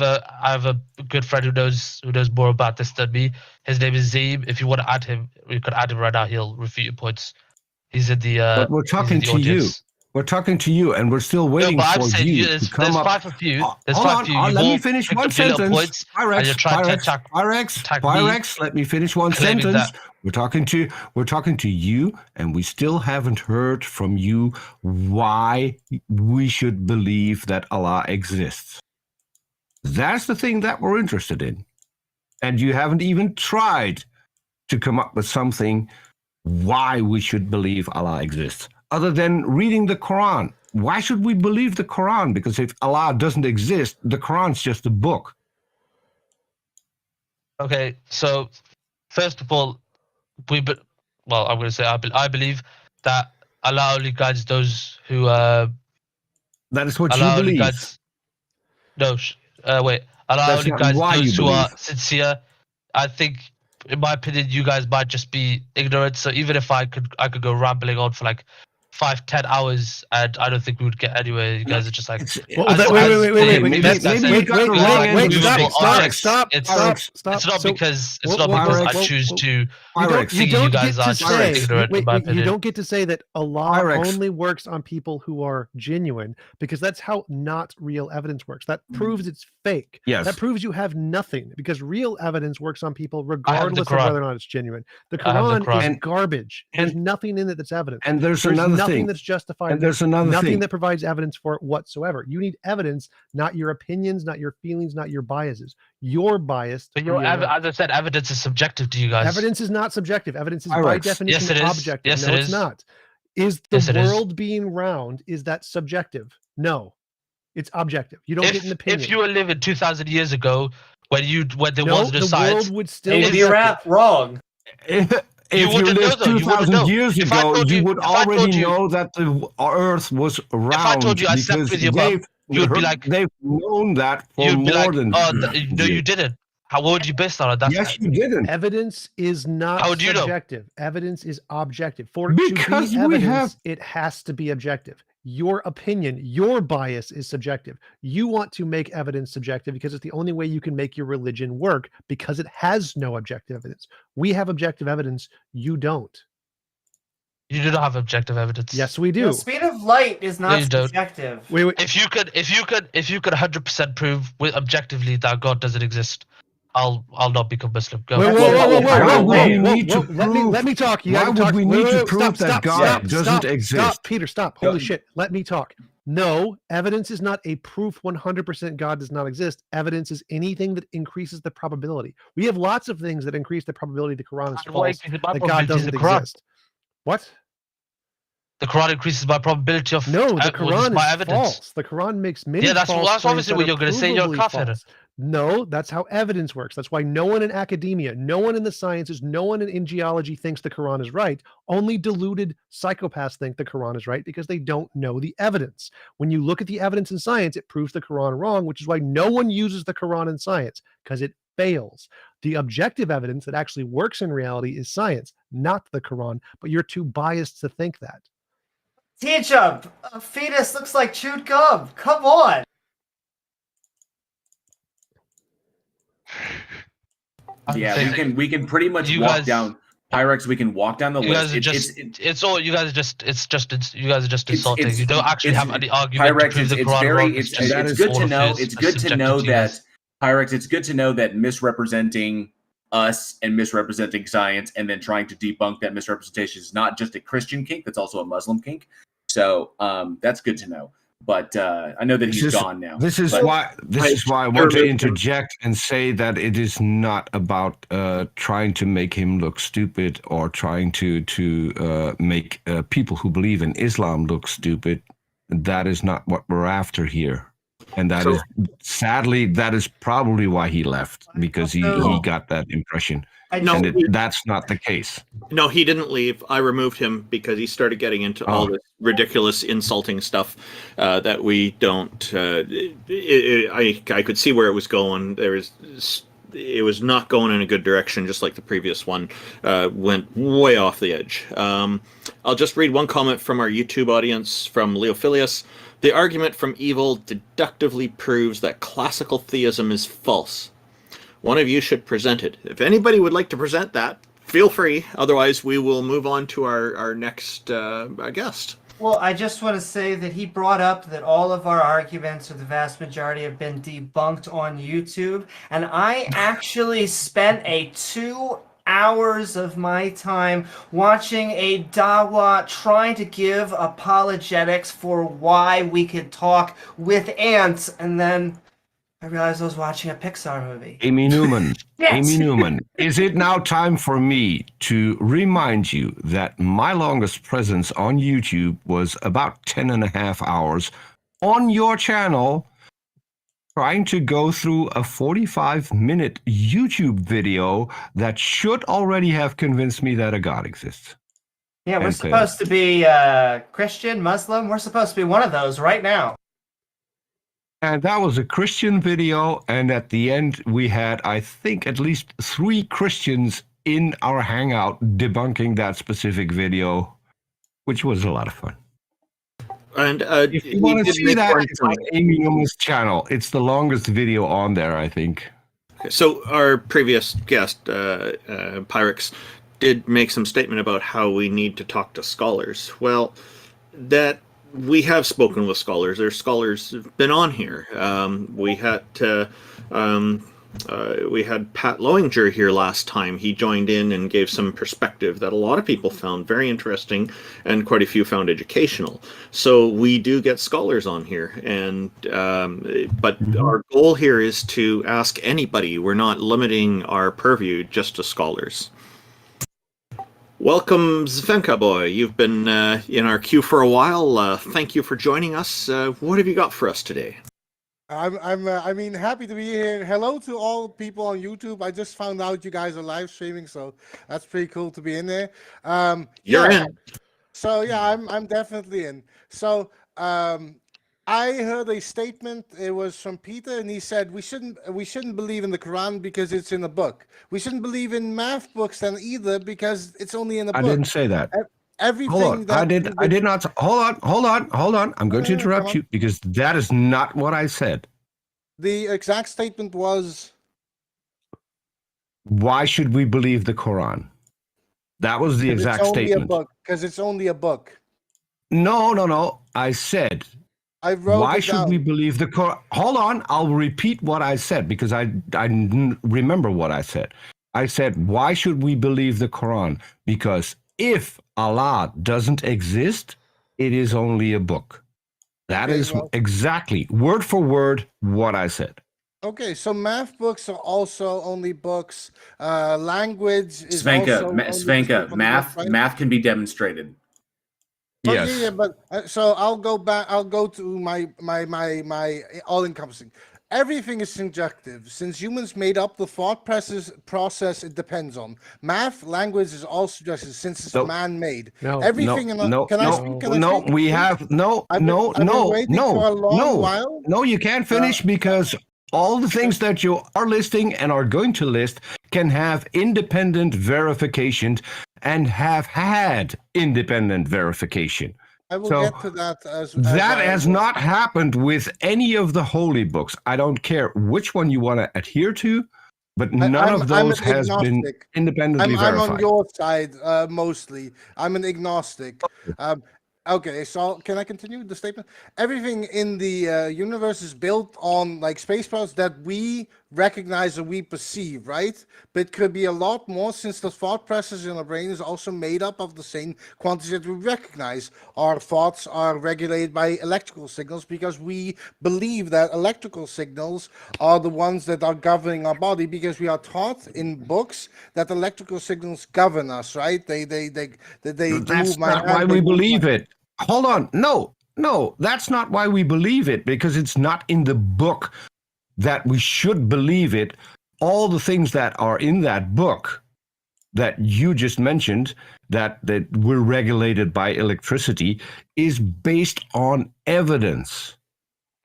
a good friend who knows more about this than me. His name is Zaim. If you want to add him, you could add him right now. He'll refute your points. He's in the. But we're talking to you. We're talking to you, and we're still waiting for you to come up. There's 5 of you. There's Hold 5 of you. on. Let me finish one sentence. Pyrex, let me finish one sentence. We're talking to you, and we still haven't heard from you why we should believe that Allah exists. That's the thing that we're interested in. And you haven't even tried to come up with something why we should believe Allah exists. Other than reading the Quran. Why should we believe the Quran? Because if Allah doesn't exist, the Quran's just a book. Okay, so first of all, I'm going to say I believe that Allah only guides those who. That is what Allah you only believe. Guides, wait. Allah That's only not guides why those you who are believe. sincere. I think, in my opinion, you guys might just be ignorant. So even if I could go rambling on for like 5-10 hours, and I don't think we would get anywhere. You guys are just like, Stop. It's not because I choose to. You guys are just ignorant, in my opinion. You don't get to say that Allah only works on people who are genuine, because that's how not real evidence works. That proves it's fake. Yes. That proves you have nothing, because real evidence works on people regardless of whether or not it's genuine. The Quran is garbage. There's nothing in it that's evidence. And there's another nothing thing that's justified. And there's another nothing thing that provides evidence for it whatsoever. You need evidence, not your opinions, not your feelings, not your biases. You're biased. But as I said, evidence is subjective to you guys. Evidence is not subjective. Evidence is by definition objective. Yes, no, it it's is. not. Is the world being round? Is that subjective? No, it's objective. You don't get an opinion. If you were living 2,000 years ago, when there was no the science, world would still be wrong. If you lived 2,000 years ago, you would already know that the Earth was round. If I told you I slept with your mom, you would be like, they've known that for more than. No, you didn't. How would you base on it? Yes, you didn't. Evidence is not subjective. Evidence is objective. For because to be evidence, it has to be objective. Your opinion, your bias is subjective. You want to make evidence subjective because it's the only way you can make your religion work, because it has no objective evidence. We have objective evidence. You don't. You do not have objective evidence. Yes, we do. The speed of light is not subjective. Wait. If you could 100% prove objectively that God doesn't exist, I'll not become Muslim. Go. Let me talk. Why would we need to prove that God doesn't exist? Stop, Peter, stop. Holy shit. Let me talk. No, evidence is not a proof 100% God does not exist. Evidence is anything that increases the probability. We have lots of things that increase the probability the Quran is false, that God doesn't exist. What? The Quran increases my probability of no. The Quran is evidence. False. The Quran makes many. That's obviously what you're going to say. You're kafir. No, that's how evidence works. That's why no one in academia, no one in the sciences, no one in geology thinks the Quran is right. Only deluded psychopaths think the Quran is right because they don't know the evidence. When you look at the evidence in science, it proves the Quran wrong, which is why no one uses the Quran in science, because it fails. The objective evidence that actually works in reality is science, not the Quran, but you're too biased to think that. TJump, a fetus looks like chewed gum. Come on. Yeah, we can pretty much walk down Pyrex. We can walk down the list. You guys are just insulting. You don't actually have any argument. Pyrex, it's good to know. It's good to know that Pyrex. It's good to know that misrepresenting us and misrepresenting science, and then trying to debunk that misrepresentation is not just a Christian kink. That's also a Muslim kink. So that's good to know. But I know that he's gone now. This is why I want to interject and say that it is not about trying to make him look stupid or trying to make people who believe in Islam look stupid. That is not what we're after here. And that is probably why he left, because he got that impression. That's not the case. No, he didn't leave. I removed him because he started getting into all this ridiculous, insulting stuff that we don't. I could see where it was going. There was it was not going in a good direction, just like the previous one went way off the edge. I'll just read one comment from our YouTube audience from Leophilius. The argument from evil deductively proves that classical theism is false. One of you should present it. If anybody would like to present that, feel free. Otherwise, we will move on to our next guest. Well, I just want to say that he brought up that all of our arguments, or the vast majority, have been debunked on YouTube. And I actually spent 2 hours of my time watching a Dawa trying to give apologetics for why we could talk with ants. And then I realized I was watching a Pixar movie. Amy Newman. Yes. Amy Newman. Is it now time for me to remind you that my longest presence on YouTube was about 10.5 hours on your channel, trying to go through a 45-minute YouTube video that should already have convinced me that a God exists? Yeah, we're And supposed to be Christian, Muslim. We're supposed to be one of those right now. And that was a Christian video, and at the end we had, I think, at least 3 Christians in our hangout debunking that specific video, which was a lot of fun. And If you want to see that, it's on Amy Newman's channel. It's the longest video on there, I think. So our previous guest, Pyrex, did make some statement about how we need to talk to scholars. Well, that we have spoken with scholars. There's scholars who've been on here. We had Pat Lowinger here last time. He joined in and gave some perspective that a lot of people found very interesting, and quite a few found educational. So we do get scholars on here, and but our goal here is to ask anybody. We're not limiting our purview just to scholars. Welcome, Zvenka boy. You've been in our queue for a while. Thank you for joining us. What have you got for us today? I mean, happy to be here. Hello to all people on YouTube. I just found out you guys are live streaming, so that's pretty cool to be in there. You're in. So yeah, I'm definitely in. So I heard a statement. It was from Peter, and he said we shouldn't believe in the Quran because it's in a book. We shouldn't believe in math books then either because it's only in a book. I didn't say that. Everything hold on. that I did not. Hold on. I'm going to interrupt you because that is not what I said. The exact statement was, why should we believe the Quran? That was the exact statement. Because it's only a book. No. I said, I wrote why it should down. we believe the Quran? Hold on. I'll repeat what I said because I remember what I said. I said, why should we believe the Quran? Because if Allah doesn't exist, it is only a book. That is exactly, word for word, what I said. Okay, so math books are also only books. Language is Svenka, math can be demonstrated. Oh, Yes. yeah, but so I'll go back. I'll go to my all-encompassing. Everything is subjective. Since humans made up the thought process it depends on. Math, language is all subjective since it's man-made. Everything you can't finish because all the things that you are listing and are going to list can have independent verification and have had independent verification. I will get to that that has not happened with any of the holy books. I don't care which one you want to adhere to, but none of those has been independently verified. I'm on your side mostly. I'm an agnostic. Okay, so can I continue the statement? Everything in the universe is built on like space powers that we recognize or we perceive, right? But it could be a lot more since the thought process in our brain is also made up of the same quantities that we recognize. Our thoughts are regulated by electrical signals because we believe that electrical signals are the ones that are governing our body because we are taught in books that electrical signals govern us, right? They That's not why we believe it. Hold on. No, that's not why we believe it, because it's not in the book that we should believe it. All the things that are in that book that you just mentioned, that we're regulated by electricity, is based on evidence.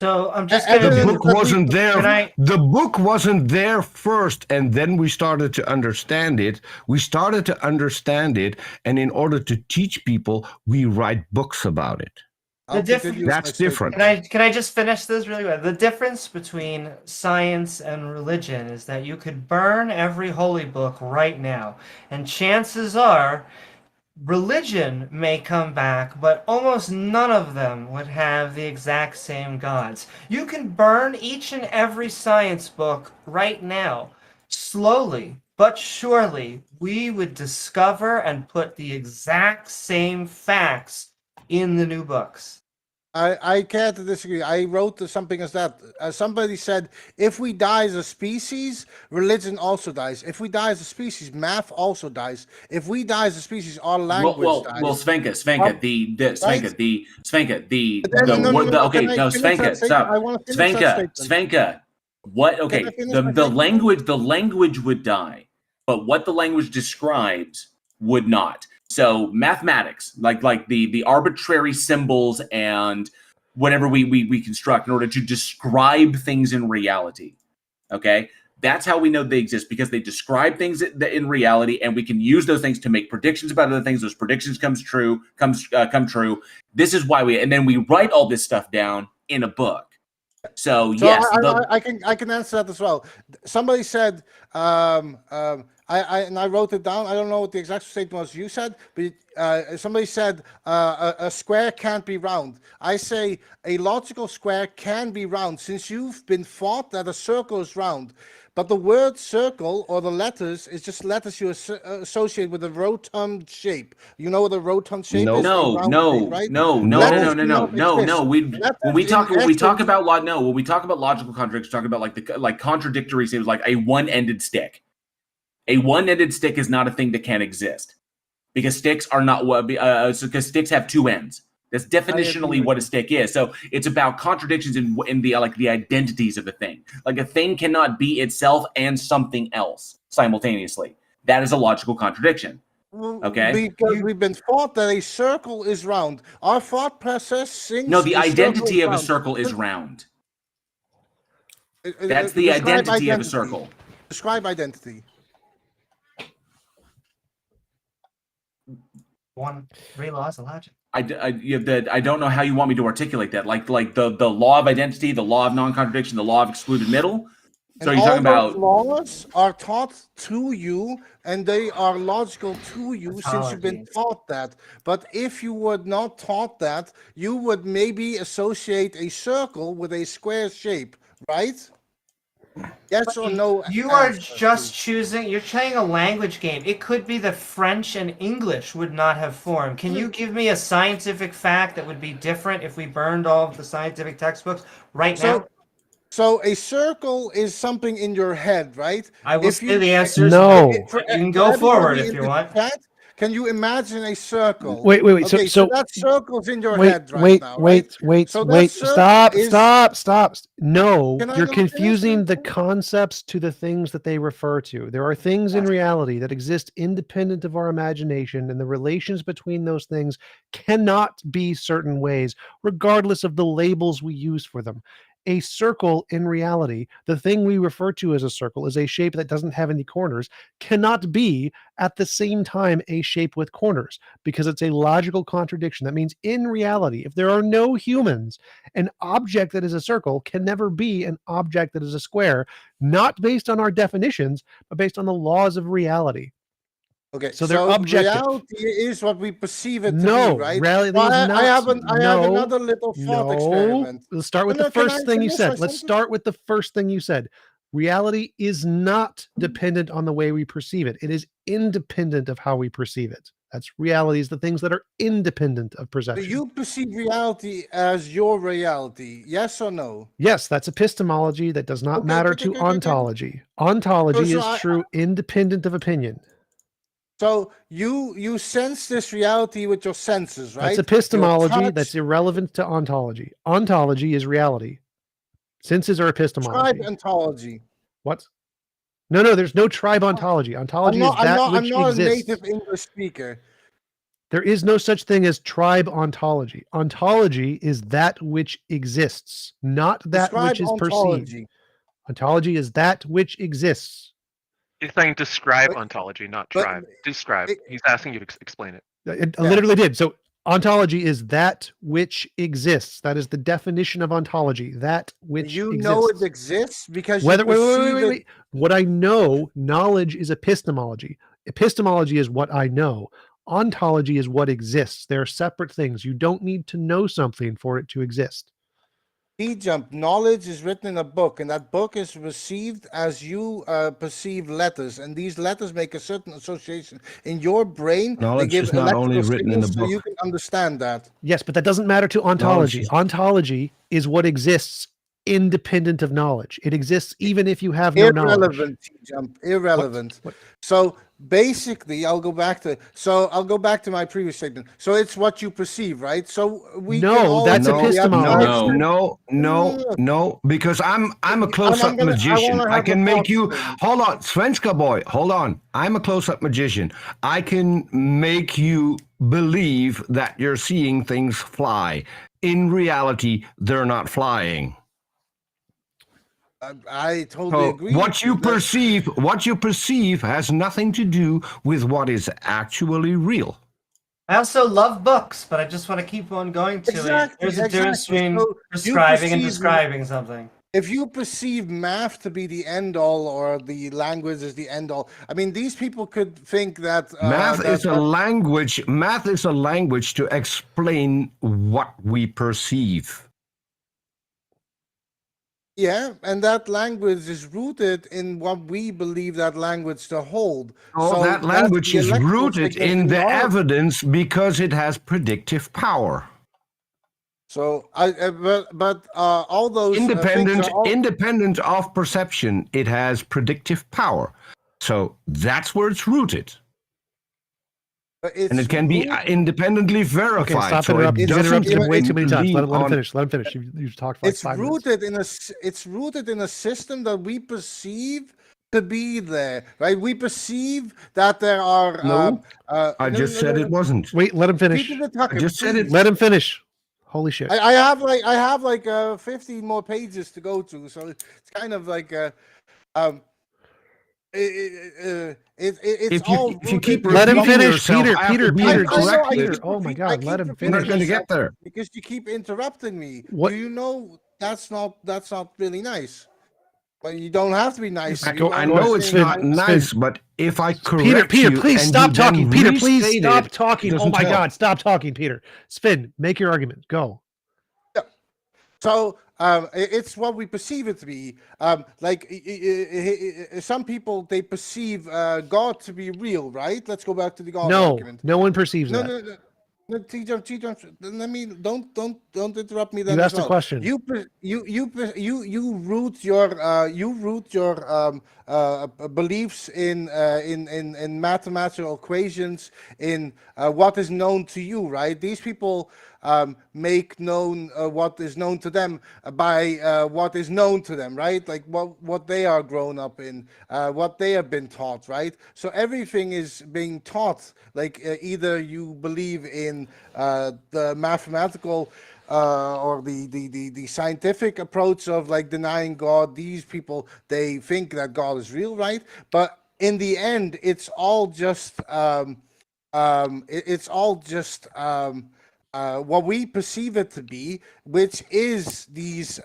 So I'm just And gonna The then- do. book wasn't there. Can I? The book wasn't there first, and then we started to understand it. We started to understand it, and in order to teach people, we write books about it. I'll diff- continue with That's my statement. different. Can I just finish this really quick? The difference between science and religion is that you could burn every holy book right now, and chances are religion may come back, but almost none of them would have the exact same gods. You can burn each and every science book right now. Slowly but surely, we would discover and put the exact same facts in the new books. I can't disagree. I wrote something as that. Somebody said, if we die as a species, religion also dies. If we die as a species, math also dies. If we die as a species, our language dies. Well, Svenka, stop. I want to finish that statement. Svenka, what? Okay, Can I finish the my statement? language would die, but what the language describes would not. So mathematics, like the arbitrary symbols and whatever we construct in order to describe things in reality. Okay, that's how we know they exist, because they describe things in reality, and we can use those things to make predictions about other things. Those predictions come true. This is why and then we write all this stuff down in a book. So yes, I can answer that as well. Somebody said, I wrote it down. I don't know what the exact statement was you said, but somebody said a square can't be round. I say a logical square can be round, since you've been taught that a circle is round. But the word circle or the letters is just letters you associate with a rotund shape. You know what a rotund shape is? No. When we talk about logical contradictions, talk about like contradictory shapes, like a one-ended stick. A one-ended stick is not a thing that can exist, because sticks are not because sticks have two ends. That's definitionally what a stick is. So it's about contradictions in the the identities of a thing. Like a thing cannot be itself and something else simultaneously. That is a logical contradiction. Okay. Because we've been taught that a circle is round. Our thought process sinks. No, the identity of a circle is round. That's the identity of a circle. Describe identity. Three laws of logic. I don't know how you want me to articulate that. Like the law of identity, the law of non-contradiction, the law of excluded middle. So you're talking about laws are taught to you, and they are logical to you since you've been taught that. But if you were not taught that, you would maybe associate a circle with a square shape, right? Yes or no? You are just choosing. You're playing a language game. It could be that French and English would not have formed. Can you give me a scientific fact that would be different if we burned all of the scientific textbooks right now? So a circle is something in your head, right? I will say the answer is no. You can go forward if you want. Can you imagine a circle? Wait. Okay, so that circle's in your head right now. Wait. Stop. No, Can I you're not confusing finish the concepts to the things that they refer to. There are things in reality that exist independent of our imagination, and the relations between those things cannot be certain ways, regardless of the labels we use for them. A circle in reality, the thing we refer to as a circle, is a shape that doesn't have any corners, cannot be at the same time a shape with corners, because it's a logical contradiction. That means in reality, if there are no humans, an object that is a circle can never be an object that is a square, not based on our definitions, but based on the laws of reality. Okay, so they're objective. Reality is what we perceive it to no, be, right? Reality well, is not. I have another little thought experiment. Let's start with the first thing you said. Let's start with the first thing you said. Reality is not dependent on the way we perceive it. It is independent of how we perceive it. That's reality, is the things that are independent of perception. Do you perceive reality as your reality? Yes or no? Yes, that's epistemology. That does not matter to ontology. Ontology is true independent of opinion. So you sense this reality with your senses, right? That's epistemology. That's irrelevant to ontology. Ontology is reality. Senses are epistemology. Tribe ontology. What? No, there's no tribe ontology. Ontology is that which exists. I'm not a native English speaker. There is no such thing as tribe ontology. Ontology is that which exists, not that Describe which is perceived. ontology. Ontology is that which exists. You're saying describe But- ontology, not but tribe. Describe. it- He's asking you to explain it. I literally did. So ontology is that which exists. That is the definition of ontology. That which You exists. know it exists because Whether you wait, perceive it. wait. What I know, knowledge is epistemology. Epistemology is what I know. Ontology is what exists. They're separate things. You don't need to know something for it to exist. TJump, knowledge is written in a book, and that book is received as you perceive letters, and these letters make a certain association in your brain. Knowledge they give is not only electrical written in a signals, so book. you can understand that. Yes, but that doesn't matter to ontology. is- Ontology is what exists independent of knowledge. It exists even if you have no knowledge. Irrelevant, T-Jump, irrelevant. What? So basically, I'll go back to my previous statement. So it's what you perceive, right? So we No, can all that's agree epistemology. No, because I'm a close-up gonna- I magician. wanna I have can a make thought you statement. hold on, Svenska boy, hold on. I'm a close-up magician. I can make you believe that you're seeing things fly. In reality, they're not flying. I totally So agree. what with you that. perceive has nothing to do with what is actually real. I also love books, but I just want to keep on going to it. Exactly, There's a difference exactly. between So you prescribing and perceive- describing something. If you perceive math to be the end all or the language is the end all, I mean, these people could think that Math that- is a language. Math is a language to explain what we perceive. Yeah, and that language is rooted in what we believe that language to hold. Oh, So that that's language the is electrical rooted signals in the our- evidence because it has predictive power. So but all those things Independent, are all- independent of perception, it has predictive power. So that's where it's rooted, it's and it can be rooted- independently Okay, verified. stop so interrupting. it You've doesn't interrupted him way too many times. lean Let him on- finish. Let him finish. You've talked for like It's 5 minutes. rooted in a system that we perceive to be there, right? We perceive that there are. No, no, I just no, said no, it wasn't. Wait, let him finish. Keep it talking, I just said please. it. Let him finish. Holy shit. I have like 15 more pages to go to, so it's kind of like it's If you- all if you keep rooted in Let him repeating finish. yourself Peter, after Peter, being Peter, I know, I corrected, keep Oh my repeat- God, I keep let him repeating we're not going to myself get there. because you keep interrupting me. What- Do you know that's not really nice? But you don't have to be nice. I You go- I might know be it's saying not I'm- nice, but if I correct Peter, you please and stop you then talking. Peter, please restate stop it, talking. Oh doesn't my help. God, stop talking, Peter. Spin, make your argument. Go. So it's what we perceive it to be. Some people they perceive God to be real, right? Let's go back to the God No, argument. no one perceives No, that. no, T-Jumps. Let me don't interrupt me. Then You as asked a well. question. You root your beliefs in mathematical equations in what is known to you, right? These people make known what is known to them by what is known to them, right? Like what they are grown up in, what they have been taught, right? So everything is being taught. Like either you believe in the mathematical or the scientific approach of like denying God. These people, they think that God is real, right? But in the end, it's all just what we perceive it to be, which is these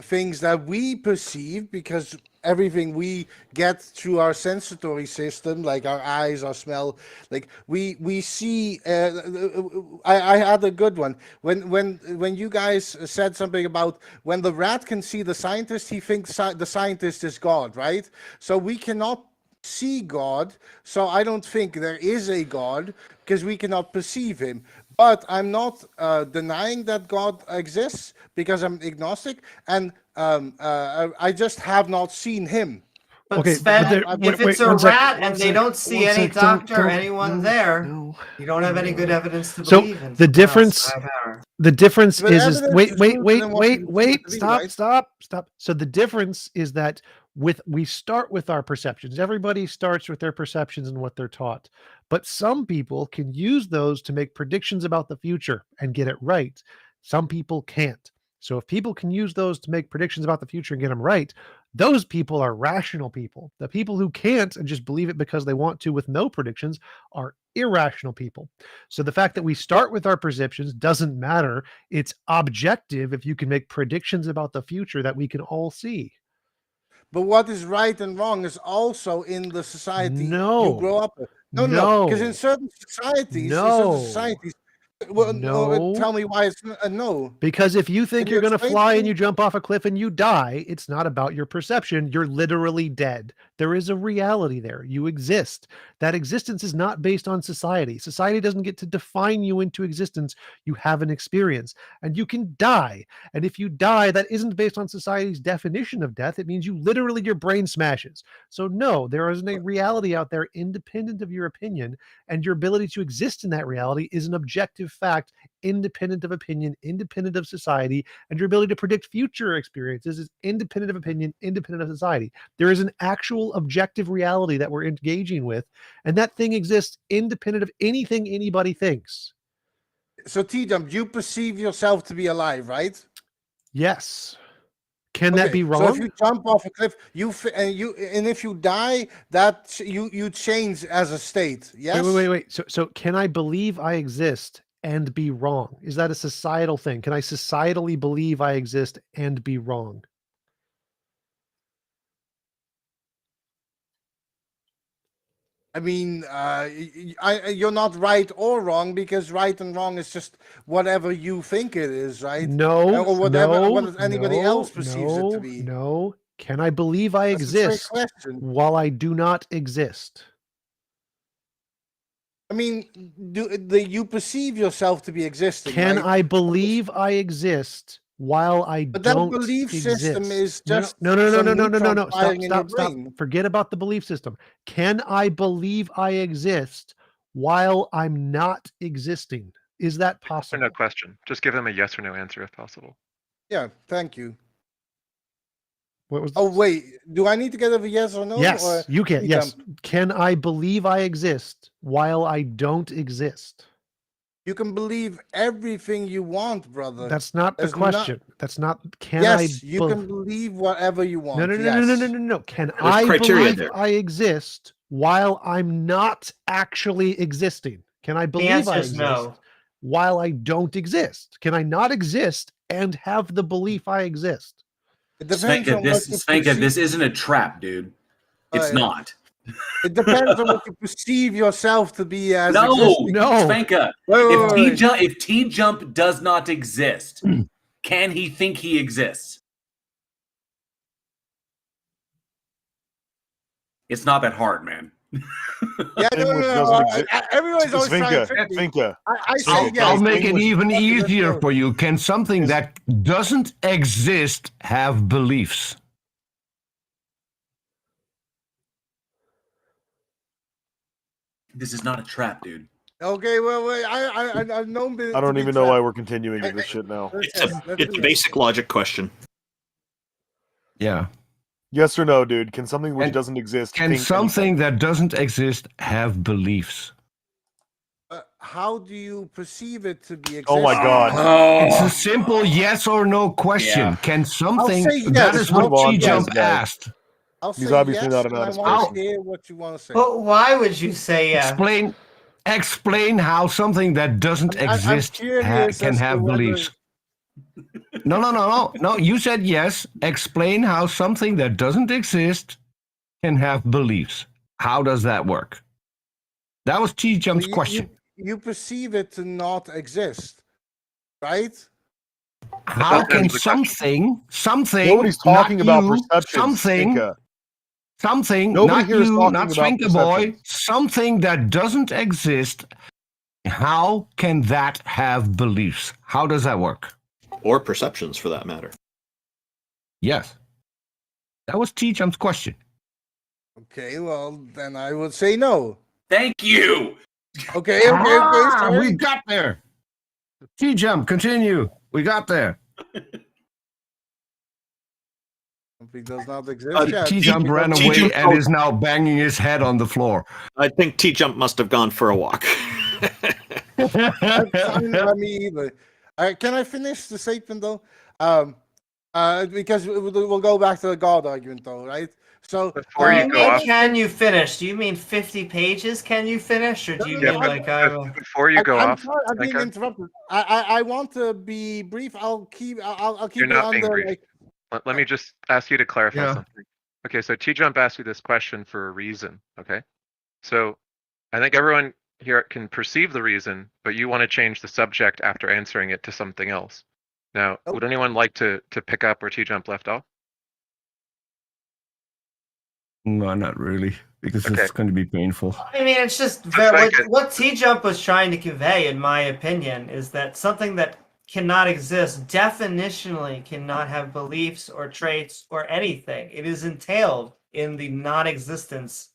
things that we perceive because everything we get through our sensory system, like our eyes, our smell, like we see. I had a good one when you guys said something about when the rat can see the scientist, he thinks the scientist is God, right? So we cannot see God, so I don't think there is a God because we cannot perceive him. But I'm not denying that God exists because I'm agnostic, and I just have not seen him. But Okay, Sven, but there- if wait, it's a one sec, rat one and they sec, don't see one any sec, don't- doctor or don't- anyone no, there, no. you don't have any good evidence to So, believe in. the something else. difference- I have error. The difference But is evidence wait, is wait, rooted wait, in what wait, you wait, perceive it to be, right? stop. So the difference is that we start with our perceptions. Everybody starts with their perceptions and what they're taught. But some people can use those to make predictions about the future and get it right. Some people can't. So if people can use those to make predictions about the future and get them right, those people are rational people. The people who can't and just believe it because they want to with no predictions are irrational people. So the fact that we start with our perceptions doesn't matter. It's objective if you can make predictions about the future that we can all see. But what is right and wrong is also in the society No. you grow up with. No, because in certain societies, well, No. tell me why it's a no. Because if you think Can you you're going to explain fly to and me? you jump off a cliff and you die, it's not about your perception. You're literally dead. There is a reality there. You exist. That existence is not based on society. Society doesn't get to define you into existence. You have an experience and you can die. And if you die, that isn't based on society's definition of death. It means you literally, your brain smashes. So no, there isn't a reality out there independent of your opinion, and your ability to exist in that reality is an objective fact, independent of opinion, independent of society, and your ability to predict future experiences is independent of opinion, independent of society. There is an actual objective reality that we're engaging with, and that thing exists independent of anything anybody thinks. So TJumps, you perceive yourself to be alive, right? Yes. Can that be wrong? So if you jump off a cliff, and if you die, that you change as a state. Yes. Wait. So can I believe I exist and be wrong? Is that a societal thing? Can I societally believe I exist and be wrong? I mean, you're not right or wrong, because right and wrong is just whatever you think it is, right? No, Or whatever no, what anybody no, else perceives it to no, be. No. Can I believe I That's a trick exist question. while I do not exist? I mean, you perceive yourself to be existing. Can right? I believe I exist while I But that don't belief exist? system is just No. some neutron firing in your Stop. brain. Forget about the belief system. Can I believe I exist while I'm not existing? Is that Or possible? no question. Just give them a yes or no answer if possible. Yeah, thank you. What was Oh wait, do I need to get a yes or no? Yes, or you can. Yes. TJumps? Can I believe I exist while I don't exist? You can believe everything you want, brother. That's not the There's question. That's not. Can Yes, I? you can believe whatever you want. No. Can There's I criteria believe there. I exist while I'm not actually existing? Can I The believe answer I is exist no. while I don't exist? Can I not exist and have the belief I exist? It depends on what you Spanka, this perceive. isn't a trap, dude. It's yeah. not. It depends on what you perceive yourself to be as No, existing. Spanka. Wait. If T-Jump does not exist, can he think he exists? It's not that hard, man. Yeah, no. Everybody's always trying to trick me. Finka. I say yes. I'll make it English. even Okay, let's easier go. for you. Can something that doesn't exist have beliefs? This is not a trap, dude. Okay, well, wait. I've known. I don't even know why we're continuing with this shit now. It's a basic logic question. Yeah. Yes or no, dude? Can something which And doesn't exist Can think something that doesn't exist have beliefs? How do you perceive it to be existing? Oh my god. It's a simple yes or no question. Yeah. Can something say yes. that is what Move on, T-Jump guys. asked. I'll He's say obviously yes, not an and I honest want person. to hear what you want to say. But why would you say yeah? Explain how something that doesn't I'm exist curious can as to have whether- beliefs. No. You said yes. Explain how something that doesn't exist can have beliefs. How does that work? That was T-Jump's question. You perceive it to not exist, right? How can That's the question. something? Nobody's talking not about you, perception. something, Nobody not here is you, talking not about Spanker Boy, perceptions. something that doesn't exist. How can that have beliefs? How does that work? Or perceptions, for that matter. Yes. That was T-Jump's question. Okay, well, then I would say no. Thank you. Okay, We sorry. got there. T-Jump, continue. We got there. Something does not exist. Yeah, T-Jump ran T-Jump- away and is now banging his head on the floor. I think T-Jump must have gone for a walk. That's fine by me either. Can I finish the statement though? Because we'll go back to the God argument though, right? So Before you go off, Can you finish? Do you mean 50 pages? Can you finish, or do you yeah, mean but like I will? before you go I'm off, sorry, I'm being Svenka, interrupted. I want to be brief. I'll keep you're it not on being the brief. like. Let me just ask you to clarify Yeah. something. Okay, so T-Jump asked you this question for a reason, okay? So I think everyone here can perceive the reason, but you want to change the subject after answering it to something else. Now, would anyone like to pick up where T-Jump left off? No, not really, because Okay. it's going to be painful. I mean, it's just what T-Jump was trying to convey, in my opinion, is that something that cannot exist definitionally cannot have beliefs or traits or anything. It is entailed in the non-existence.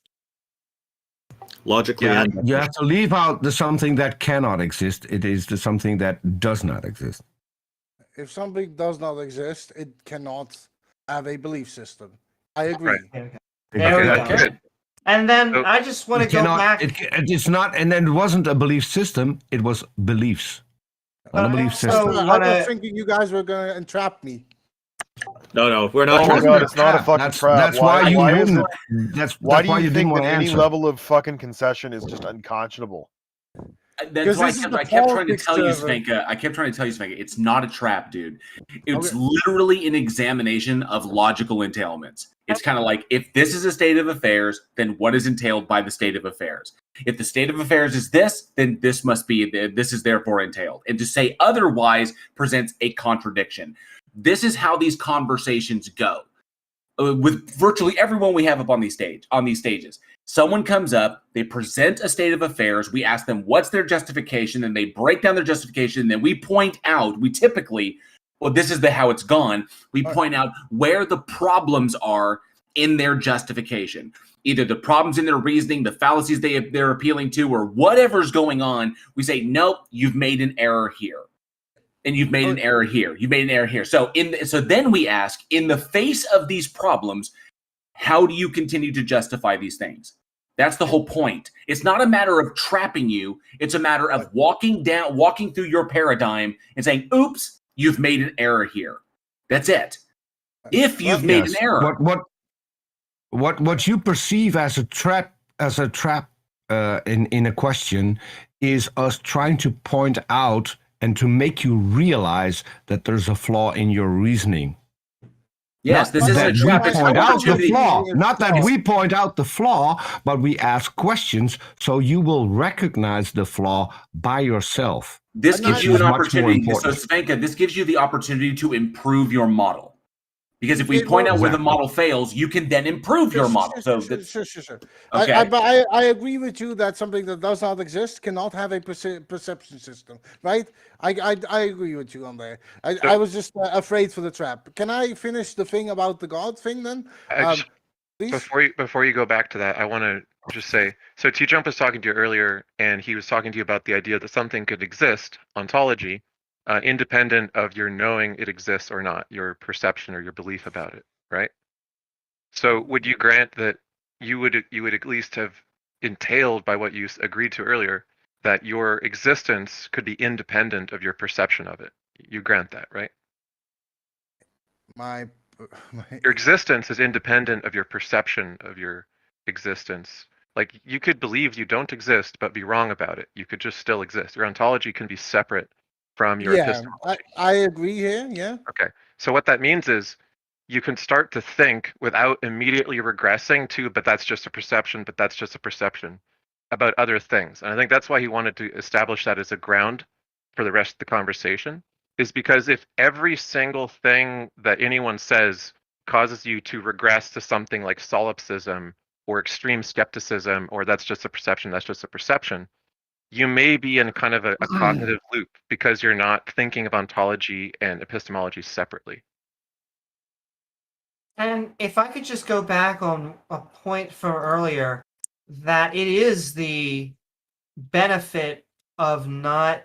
Logically, Yeah, and you have to leave out the something that cannot exist. It is the something that does not exist. If something does not exist, it cannot have a belief system. I agree. Right. There we Okay, go. good. And then So- I just want to It go cannot. back. It's not, and then it wasn't a belief system. It was beliefs. Not a But belief also- system. So I wanna- was thinking you guys were going to entrap me. no, we're not. Oh my trying- god, it's not a fucking That's, trap. that's why you is wouldn't. it? That's Why that's do why you you didn't think want that to any answer. level of fucking concession is just unconscionable? That's why this is the I kept trying to politics tell you, server. Svenka. I kept trying to tell you, Svenka, it's not a trap, dude. It's Okay. literally an examination of logical entailments. It's kind of like, if this is a state of affairs, then what is entailed by the state of affairs? If the state of affairs is this, then this must be, this is therefore entailed. And to say otherwise presents a contradiction. This is how these conversations go. With virtually everyone we have up on these stages. Someone comes up, they present a state of affairs, we ask them what's their justification, and they break down their justification, and then we point out, we typically, well, this is how it's gone, we point out where the problems are in their justification. Either the problems in their reasoning, the fallacies they're appealing to, or whatever's going on, we say, nope, you've made an error here. And you've made an error here. You've made an error here. So then we ask, in the face of these problems, how do you continue to justify these things? That's the whole point. It's not a matter of trapping you. It's a matter of walking through your paradigm and saying, oops, you've made an error here. That's it. If you've made an error. What you perceive as a trap in a question is us trying to point out and to make you realize that there's a flaw in your reasoning. Yes, this isn't a trap. It's an Point out the opportunity. flaw. Not that we point out the flaw, but we ask questions so you will recognize the flaw by yourself. This gives you Which an is much more opportunity. So, important. Svenka, this gives you the opportunity to improve your model. Because if we point out where the model fails, you can then improve your model. So, Sure. Okay. But I agree with you that something that does not exist cannot have a perception system, right? I agree with you on there. I was just afraid for the trap. Can I finish the thing about the God thing then? Please? Before you go back to that, I want to just say, so T-Jump was talking to you earlier, and he was talking to you about the idea that something could exist, ontology, independent of your knowing it exists or not, your perception or your belief about it, right? So would you grant that you would at least have entailed by what you agreed to earlier that your existence could be independent of your perception of it? You grant that, right? Your existence is independent of your perception of your existence. Like, you could believe you don't exist but be wrong about it. You could just still exist. Your ontology can be separate from your epistemology. I agree here. Yeah. Okay. So what that means is you can start to think without immediately regressing to, but that's just a perception, but that's just a perception, about other things. And I think that's why he wanted to establish that as a ground for the rest of the conversation, is because if every single thing that anyone says causes you to regress to something like solipsism or extreme skepticism, or that's just a perception, you may be in kind of a cognitive loop because you're not thinking of ontology and epistemology separately. And if I could just go back on a point from earlier, that it is the benefit of not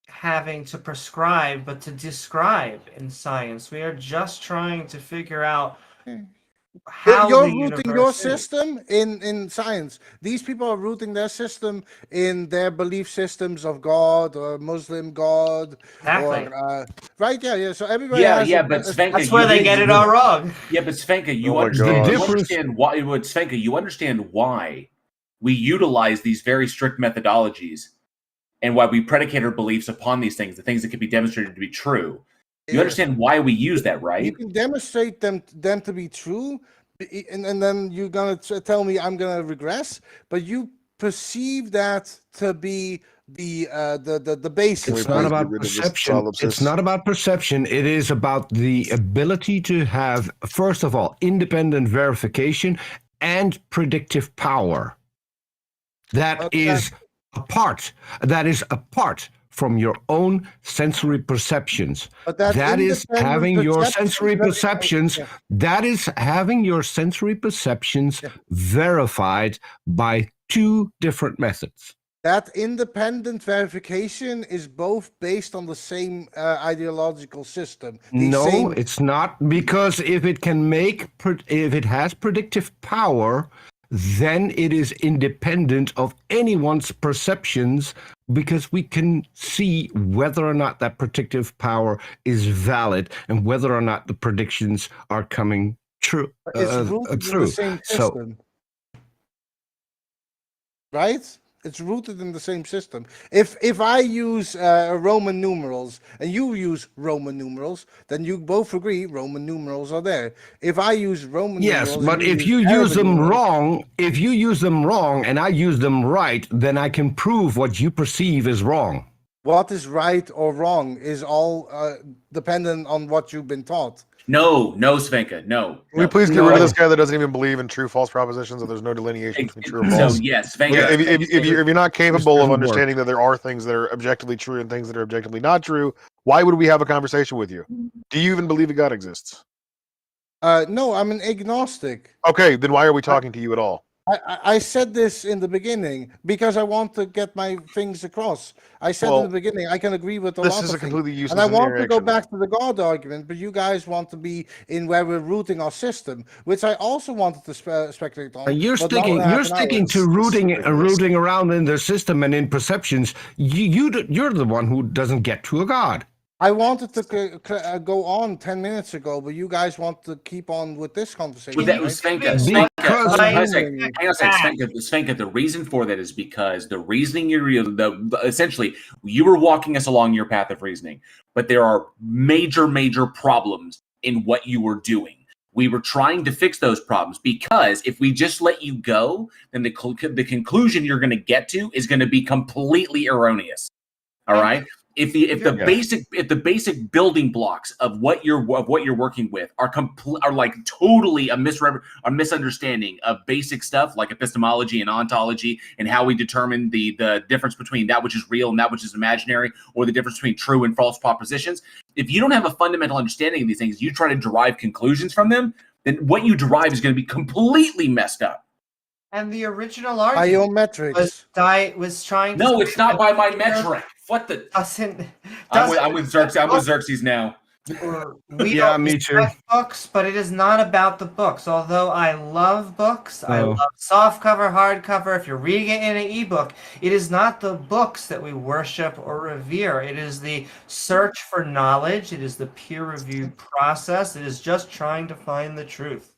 having to prescribe, but to describe in science. We are just trying to figure out how You're the rooting your universe is. system in science. These people are rooting their system in their belief systems of God or Muslim God, Exactly. or right? Yeah. So everybody Yeah, has yeah, but Svenka, That's where they get it all wrong. Yeah, but Svenka, you Oh my understand. gosh. You difference- understand why. Svenka, you understand why we utilize these very strict methodologies, and why we predicate our beliefs upon these things, the things that can be demonstrated to be true. You Yeah. understand why we use that, You right? can demonstrate them to be true, and then you're gonna tell me I'm gonna regress, but you perceive that to be the basis. It's we not please about get rid of this perception. It's solipsis? not about perception. It is about the ability to have, first of all, independent verification and predictive power. That is apart. That is apart from your own sensory perceptions. But that That is independent having your perception sensory doesn't- perceptions. Yeah. That is having your sensory perceptions verified by two different methods. That independent verification is both based on the same ideological system. The No, same, it's not, because if it can if it has predictive power, then it is independent of anyone's perceptions, because we can see whether or not that predictive power is valid and whether or not the predictions are coming true. it's rooted in Through. the same So system. Right? It's rooted in the same system. If I use Roman numerals and you use Roman numerals, then you both agree Roman numerals are there. If I use Roman yes, numerals, but and if you use Arabic them numerals, wrong, if you use them wrong and I use them right, then I can prove what you perceive is wrong. what is right or wrong is all dependent on what you've been taught. No, Svenka, no. Can we no. please get No. rid of this guy that doesn't even believe in true false propositions, and there's no delineation between true and So false? yes, Okay, Svenka. if you're not capable of doesn't work. understanding that there are things that are objectively true and things that are objectively not true, why would we have a conversation with you? Do you even believe that God exists? No, I'm an agnostic. Okay, then why are we talking to you at all? I said this in the beginning because I want to get my things across. I said in the beginning I can agree with a This lot is of a things. completely useless And I want to go interaction. back to the God argument, but you guys want to be in where we're rooting our system, which I also wanted to speculate on. You're but not sticking. in half You're an sticking hour. to ridiculous. rooting around in their system and in perceptions. You're the one who doesn't get to a god. I wanted to go on 10 minutes ago, but you guys want to keep on with this conversation. With that, right? Because- hang on a second, Svenka, the reason for that is because the reasoning essentially you were walking us along your path of reasoning, but there are major problems in what you were doing. We were trying to fix those problems, because if we just let you go, then the conclusion you're going to get to is going to be completely erroneous. All right. If the basic building blocks of what you're working with are like totally a misunderstanding of basic stuff like epistemology and ontology and how we determine the difference between that which is real and that which is imaginary, or the difference between true and false propositions. If you don't have a fundamental understanding of these things, you try to derive conclusions from them, then what you derive is going to be completely messed up. And the original argument Biometrics was trying to. No, it's not by my metric. What the? I'm with Xerxes. I'm with Xerxes now. We Yeah, don't me too. respect books, but it is not about the books. Although I love books, I Oh. love softcover, hardcover. If you're reading it in an ebook, it is not the books that we worship or revere. It is the search for knowledge. It is the peer-reviewed process. It is just trying to find the truth.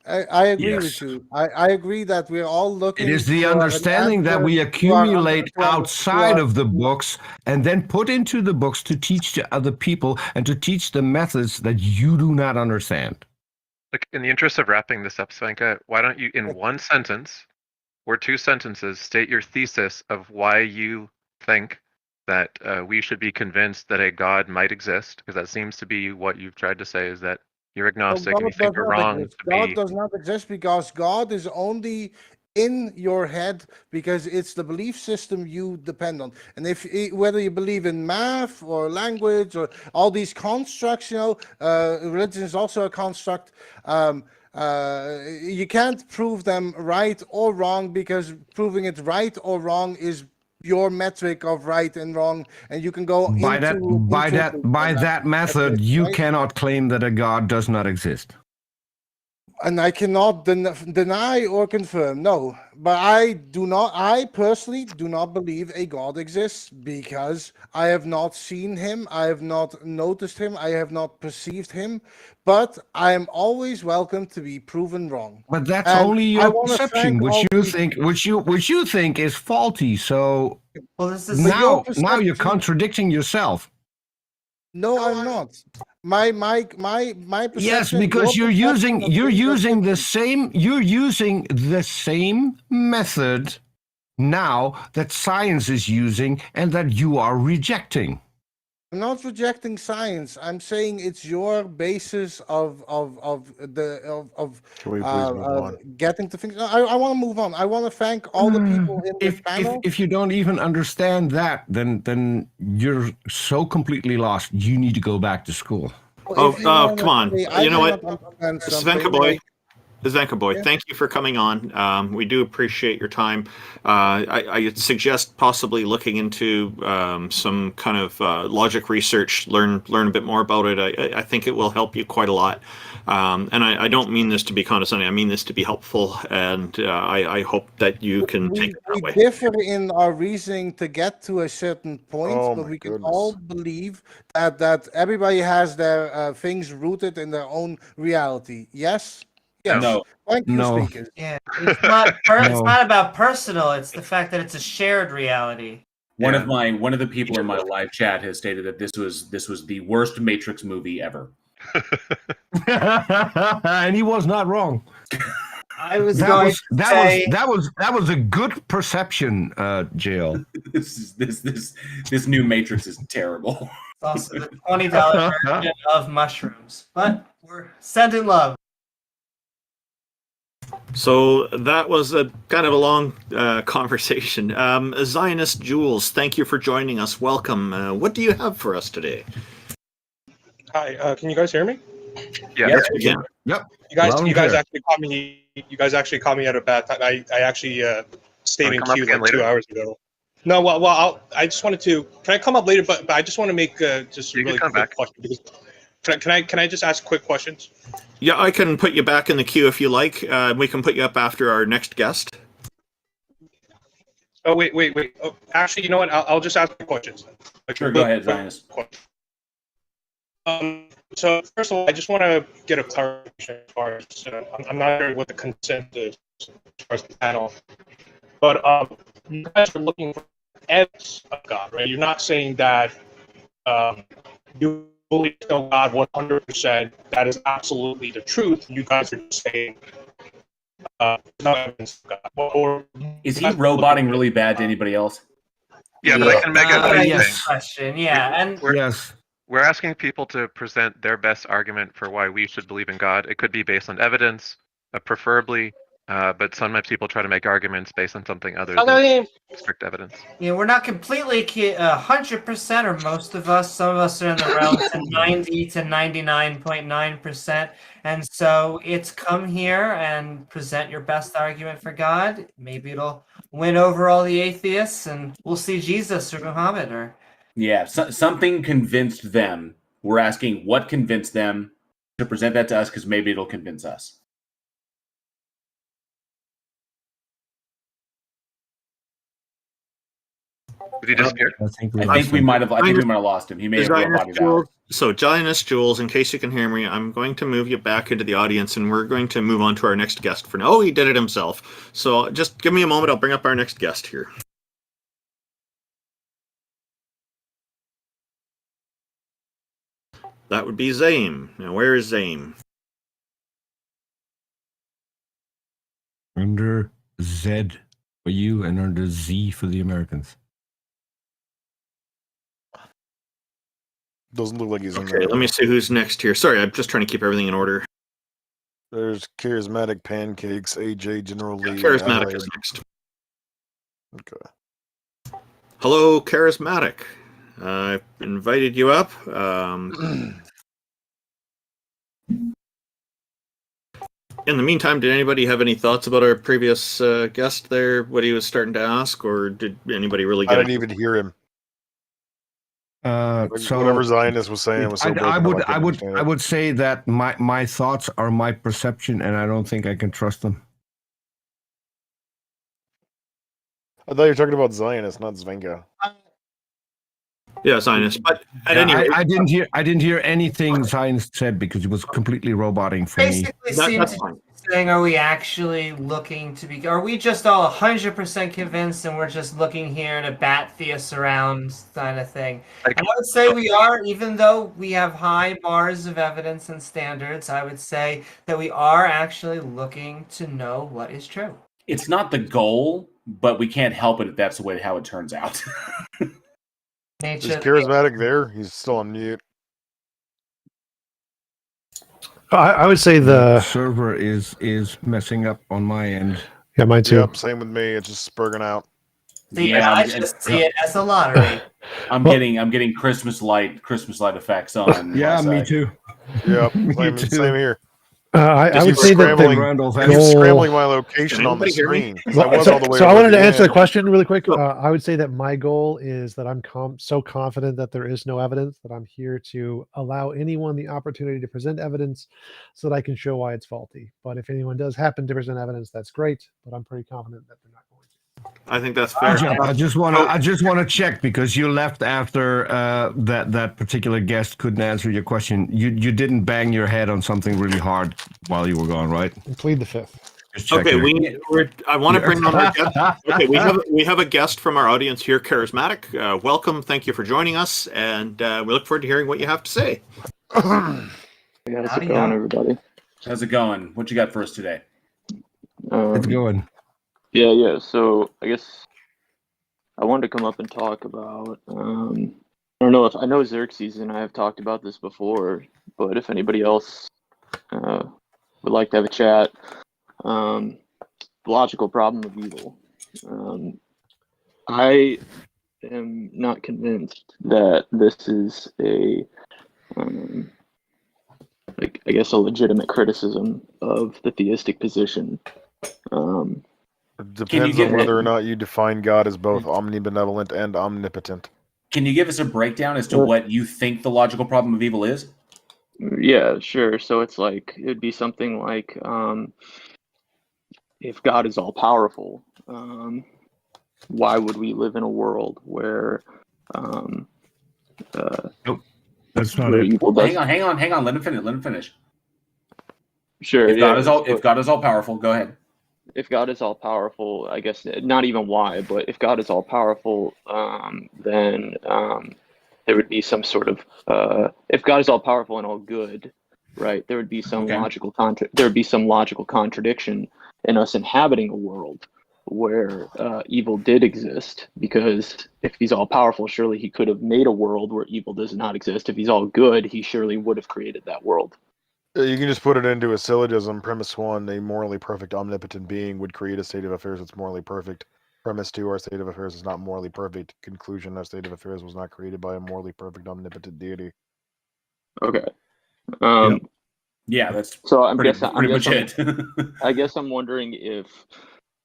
I agree Yes. with you. I agree that we're all looking. It is the for an understanding that answer we to our- accumulate to our- outside to our- of the books and then put into the books to teach to other people and to teach the methods that you do not understand. Like, in the interest of wrapping this up, Svenka, why don't you, in one sentence or two sentences, state your thesis of why you think that we should be convinced that a God might exist? Because that seems to be what you've tried to say, is that you're agnostic and you think we're wrong to God be. does not exist because God is only in your head because it's the belief system you depend on. And whether you believe in math or language or all these constructs, religion is also a construct. You can't prove them right or wrong because proving it right or wrong is your metric of right and wrong, and you can go By that method, you cannot claim that a God does not exist. And I cannot deny or confirm, no. But I personally do not believe a God exists because I have not seen him, I have not noticed him, I have not perceived him, but I am always welcome to be proven wrong. But that's And only I your wanna perception, thank which all you the- think, which you think is faulty. So Well, this is now you're perception- contradicting yourself. No, I'm not. My perception. Yes, because your you're perception of using things the same method now that science is using and that you are rejecting. I'm not rejecting science. I'm saying it's your basis of Can we please move on? getting to things. I want to move on. I want to thank all the people in this panel. If you don't even understand that, then you're so completely lost. You need to go back to school. Oh, If you wanna come on. say I You know what? cannot understand something, Svenka boy. like- Zvenka boy, Yeah. thank you for coming on. We do appreciate your time. I suggest possibly looking into some kind of logic research, learn a bit more about it. I think it will help you quite a lot. And I don't mean this to be condescending. I mean this to be helpful, and I hope that you can take it that we way. differ in our reasoning to get to a certain point, Oh but my we can goodness. all believe that everybody has their things rooted in their own reality. Yes. Yes. No. Thank you, No. speakers. Yeah, it's not. It's No. not about personal. It's the fact that it's a shared reality. One of the people in my live chat has stated that this was the worst Matrix movie ever. And he was not wrong. I was That going was to say that was a good perception, Jail. This new Matrix is terrible. it's also the $20 version of mushrooms, but we're sending love. So that was a kind of a long conversation. Zionist Jules, thank you for joining us. Welcome. What do you have for us today? Hi, can you guys hear me? Yeah. Yes, we can. Yep. You guys, Loud and you guys clear. actually caught me. You guys actually caught me at a bad time. I actually stayed in come up queue again like 2 later? hours ago. No, well, I just wanted to. Can I come up later? But I just want to make just a You can really come quick back. question. Because, can I just ask quick questions? Yeah, I can put you back in the queue if you like. We can put you up after our next guest. Oh wait. Oh, actually, you know what? I'll just ask the questions. Sure, go ahead, Zionist. So first of all, I just want to get a clarification as far as I'm not sure what the consent is as far as the panel, but you guys are looking for evidence of God, right? You're not saying that you fully know God 100%. That is absolutely the truth. You guys are just saying no evidence of God. Or Is he roboting really bad to anybody else? Yeah, but I can make a Nice yes. question. Yeah, and Yes. We're asking people to present their best argument for why we should believe in God. It could be based on evidence, preferably, but sometimes people try to make arguments based on something other than strict evidence. you know, we're not completely 100%, or most of us. Some of us are in the realm to 90 to 99.9%. And so it's come here and present your best argument for God. Maybe it'll win over all the atheists, and we'll see Jesus or Muhammad or. Yeah, something convinced them. We're asking what convinced them to present that to us, because maybe it'll convince us. Did he disappear? I think I think we might have lost him. He may have Zionist roboted Jules. out. So, Zionist Jules, in case you can hear me, I'm going to move you back into the audience, and we're going to move on to our next guest for now. Oh, he did it himself. So just give me a moment. I'll bring up our next guest here. That would be Zaim. Now, where is Zaim? Under Z for you and under Z for the Americans. Doesn't look like he's in Okay, there. let me see who's next here. Sorry, I'm just trying to keep everything in order. There's Charismatic Pancakes, AJ General Lee. Charismatic is next. Okay. Hello, Charismatic. I've invited you up. In the meantime, did anybody have any thoughts about our previous guest there, what he was starting to ask, or did anybody really I get didn't even hear him. So whatever Zionist was saying was so broken I up, would couldn't understand it. I would say that my thoughts are my perception, and I don't think I can trust them. I thought you were talking about Zionist, not Zvenka. Yeah, Zionist. But at any rate, I didn't hear anything Zionist said because it was completely roboting for me. Basically, seem to be saying, are we actually looking to be? Are we just all 100% convinced, and we're just looking here to bat theists around, kind of thing? And I would say we are, even though we have high bars of evidence and standards. I would say that we are actually looking to know what is true. It's not the goal, but we can't help it if that's the way how it turns out. Is charismatic there? He's still on mute. I would say the server is messing up on my end. Yeah, mine too. Yep, same with me. It's just spurging out. See, I just see it as a lottery. I'm getting Christmas light effects on. Yeah, me too. Yep, same here. I would say that I keep scrambling my location on the screen. I was all the way so I over wanted to the answer the end. question really quick. I would say that my goal is that I'm so confident that there is no evidence that I'm here to allow anyone the opportunity to present evidence so that I can show why it's faulty. But if anyone does happen to present evidence, that's great. But I'm pretty confident that they're not going to. I think that's fair. I just want to check because you left after that particular guest couldn't answer your question. You didn't bang your head on something really hard while you were gone, right? Plead the fifth. Okay, I want to bring on our guest. Okay, we have a guest from our audience here, Charismatic. Welcome, thank you for joining us, and we look forward to hearing what you have to say. How's it going, everybody? How's it going? What you got for us today? It's going. Yeah. So I guess I wanted to come up and talk about. I don't know if I know Xerxes and I have talked about this before, but if anybody else would like to have a chat, logical problem of evil. I am not convinced that this is a I guess a legitimate criticism of the theistic position. It depends on whether or not you define God as both omnibenevolent and omnipotent. Can you give us a breakdown as to what you think the logical problem of evil is? Yeah, sure. So it's like it'd be something like if God is all powerful, why would we live in a world where nope, that's not it. Hang on. Let him finish. Sure. If God is all powerful, go ahead. If God is all powerful, I guess not even why, but if God is all powerful, then there would be some sort of if God is all powerful and all good, right? There would be some logical contradiction in us inhabiting a world where evil did exist, because if he's all powerful, surely he could have made a world where evil does not exist. If he's all good, he surely would have created that world. You can just put it into a syllogism. Premise 1, a morally perfect omnipotent being would create a state of affairs that's morally perfect. Premise 2, our state of affairs is not morally perfect. Conclusion, our state of affairs was not created by a morally perfect omnipotent deity. Okay. Yeah, that's so I guess I'm wondering if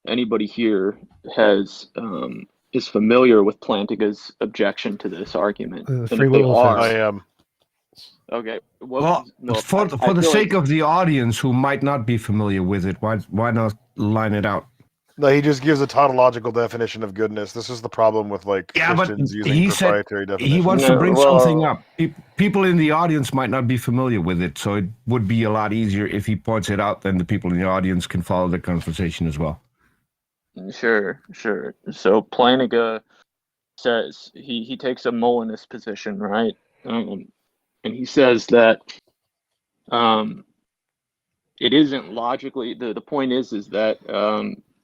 anybody here is familiar with Plantinga's objection to this argument. And if they are, I am. Okay. For the sake of the audience who might not be familiar with it, why not line it out? No, he just gives a tautological definition of goodness. This is the problem with Christians using proprietary definitions. He wants to bring something up. People in the audience might not be familiar with it, so it would be a lot easier if he points it out. Then the people in the audience can follow the conversation as well. Sure. So Plantinga says he takes a Molinist position, right? And he says that it isn't logically. The point is that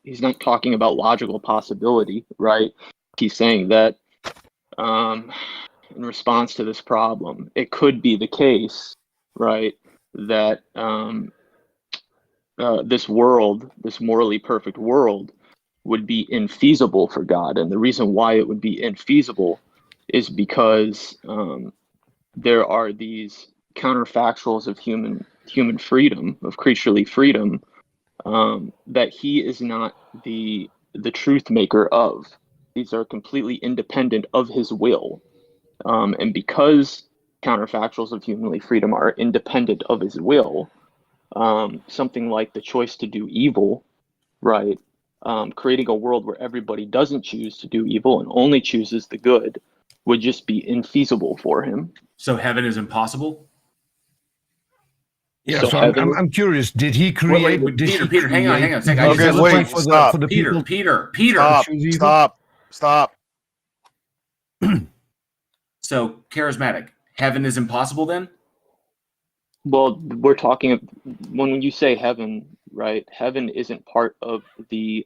he's not talking about logical possibility, right? He's saying that in response to this problem, it could be the case, right, that this world, this morally perfect world, would be infeasible for God. And the reason why it would be infeasible is because there are these counterfactuals of human freedom, of creaturely freedom, that he is not the truth maker of. These are completely independent of his will. And because counterfactuals of humanly freedom are independent of his will, something like the choice to do evil, right? Creating a world where everybody doesn't choose to do evil and only chooses the good would just be infeasible for him. So heaven is impossible? Yeah, So so heaven- I'm curious. Did he create? Wait, did Peter, he Peter, hang on a create second. the I just- Okay, ability wait, for stop. the Peter, people? Peter. Stop, choose evil? stop. So charismatic. Heaven is impossible then? Well, we're talking when you say heaven, right? Heaven isn't part of the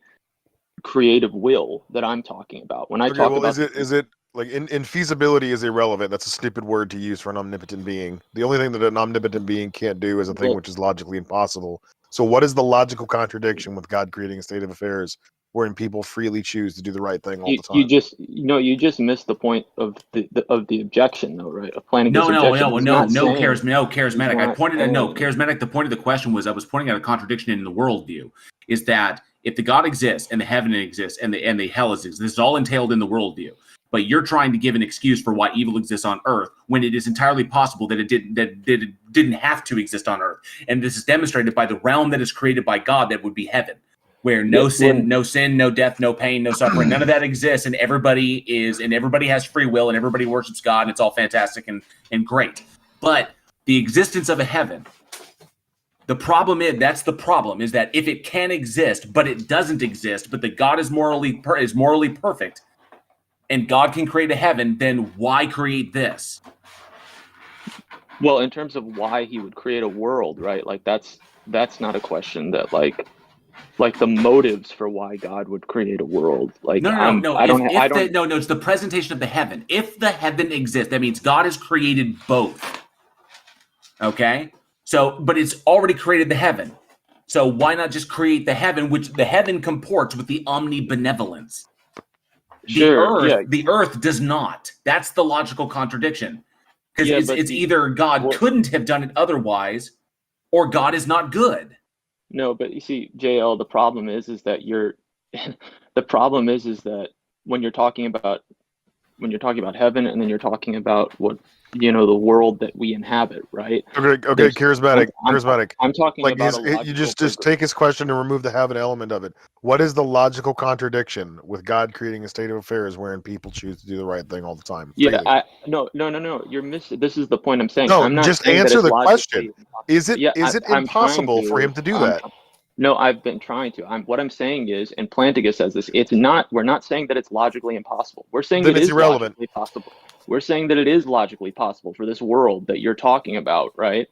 creative will that I'm talking about. When I Okay, talk well, about is it like infeasibility is irrelevant? That's a stupid word to use for an omnipotent being. The only thing that an omnipotent being can't do is a thing Well- which is logically impossible. So, what is the logical contradiction with God creating a state of affairs wherein people freely choose to do the right thing all the time? you just missed the point of the objection, though, right? Of planning No, this objection. He's not saying- charismatic. he's I not pointed out saying- charismatic. The point of the question was I was pointing out a contradiction in the worldview. Is that if the God exists and the heaven exists and the hell exists, this is all entailed in the worldview. But you're trying to give an excuse for why evil exists on Earth when it is entirely possible that it didn't have to exist on Earth. And this is demonstrated by the realm that is created by God, that would be heaven, where no sin, no death, no pain, no suffering, none of that exists, and everybody has free will, and everybody worships God, and it's all fantastic and great. But the existence of a heaven, the problem is that if it can exist, but it doesn't exist, but the God is morally perfect, and God can create a heaven, then why create this? Well, in terms of why he would create a world, right? Like that's not a question that like the motives for why God would create a world. Like No. I don't. It's the presentation of the heaven. If the heaven exists, that means God has created both. Okay? So, but it's already created the heaven. So why not just create the heaven, which the heaven comports with the omnibenevolence? Sure, The earth does not. That's the logical contradiction. Because Yeah, it's either God couldn't have done it otherwise, or God is not good. No, but you see, JL, the problem is that that when you're talking about heaven, and then you're talking about what the world that we inhabit, right? Okay, charismatic. I'm talking like about you just take his question and remove the heaven element of it. What is the logical contradiction with God creating a state of affairs wherein people choose to do the right thing all the time? Yeah, no. You're missing. This is the point I'm saying. No, I'm not just saying that answer it's the logically question. Is it I'm impossible trying for him to do that? No, I've been trying to. What I'm saying is, and Plantinga says this, we're not saying that it's logically impossible. We're saying Then that it's it is irrelevant. logically possible. We're saying that it is logically possible for this world that you're talking about, right?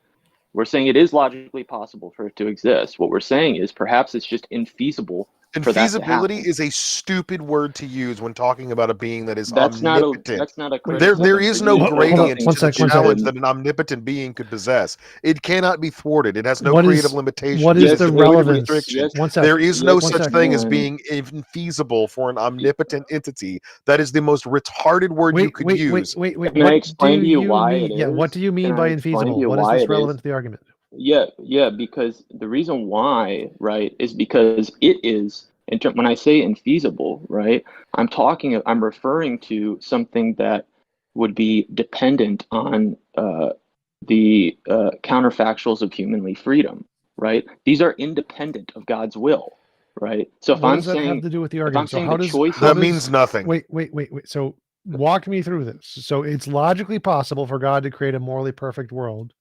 We're saying it is logically possible for it to exist. What we're saying is perhaps it's just infeasible for that to happen. Infeasibility is a stupid word to use when talking about a being that is That's omnipotent. not a There is no gradient to the challenge that that an omnipotent being could possess. It cannot be thwarted. It has no What creative is- limitations. what is It has the no relevance? restrictions. One sec. There is no One such sec. thing as being infeasible for an omnipotent entity. That is the most retarded word you could use. Wait. Can I What explain do to you you why mean? it Yeah, what is? do you mean Can by I explain to infeasible? you What is why this it relevant is? to the argument? Yeah, because the reason why, right, is because it is, when I say infeasible, right, I'm referring to something that would be dependent on the counterfactuals of humanly freedom, right? These are independent of God's will, right? So if What I'm does that saying, have to do with the if I'm argument? So saying how the does choice how That does- means nothing. Wait. So walk me through this. So it's logically possible for God to create a morally perfect world,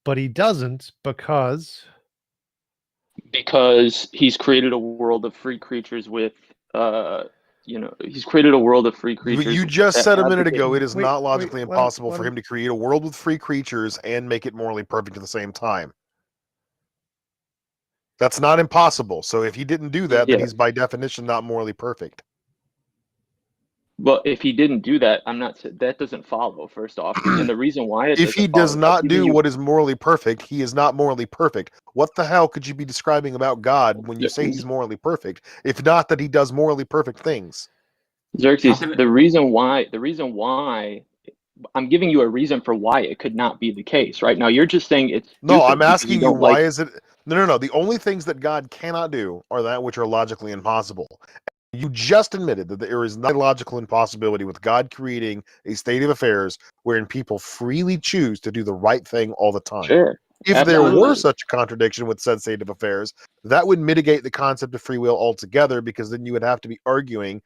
but he doesn't because he's created a world of free creatures with he's created a world of free creatures. You just that said a have minute the- ago it is Wait, not logically let him- impossible let for him- him to create a world with free creatures and make it morally perfect at the same time. That's not impossible. So if he didn't do that, then Yeah. he's by definition not morally perfect. Well, if he didn't do that, that doesn't follow, first off. And the reason why it If he doesn't follow does is not I've do given you- what is morally perfect, he is not morally perfect. What the hell could you be describing about God when you say he's morally perfect? If not that he does morally perfect things. Xerxes, the reason why I'm giving you a reason for why it could not be the case. Right now, you're just saying it's No, stupid I'm because asking you don't why like- is it No. The only things that God cannot do are that which are logically impossible. You just admitted that there is not a logical impossibility with God creating a state of affairs wherein people freely choose to do the right thing all the time. Sure. If there were Absolutely. such a contradiction with said state of affairs, that would mitigate the concept of free will altogether, because then you would have to be arguing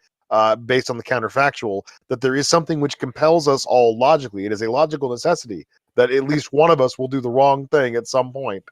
based on the counterfactual that there is something which compels us all logically. It is a logical necessity that at least one of us will do the wrong thing at some point.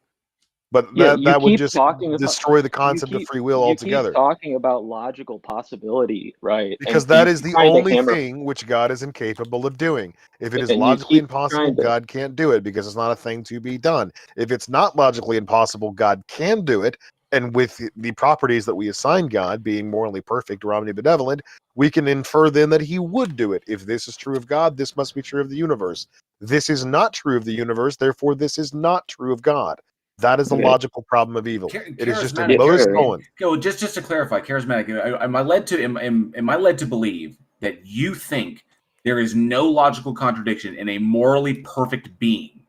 But Yeah, that would keep just talking about destroy the concept of free will you keep altogether. talking about logical possibility, right? Because And that you is keep the trying to only hammer, thing which God is incapable of doing. If it is and you logically keep impossible, trying to. God can't do it because it's not a thing to be done. If it's not logically impossible, God can do it. And with the properties that we assign God, being morally perfect or omnibenevolent, we can infer then that he would do it. If this is true of God, this must be true of the universe. This is not true of the universe, therefore this is not true of God. That is the Okay. logical problem of evil. It is just a Charismatic. lowest sure. going. Go just to clarify, charismatic. Am I led to am I led to believe that you think there is no logical contradiction in a morally perfect being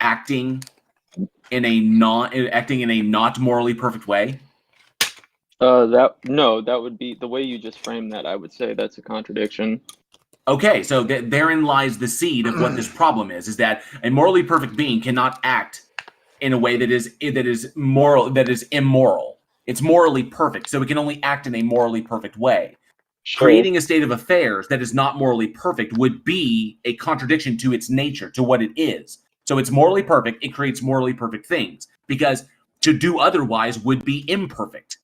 acting in a not morally perfect way? That would be the way you just framed that. I would say that's a contradiction. Okay, so therein lies the seed of what this problem is that a morally perfect being cannot act in a way that is immoral. It's morally perfect, so it can only act in a morally perfect way. Sure. Creating a state of affairs that is not morally perfect would be a contradiction to its nature, to what it is. So it's morally perfect, it creates morally perfect things, because to do otherwise would be imperfect.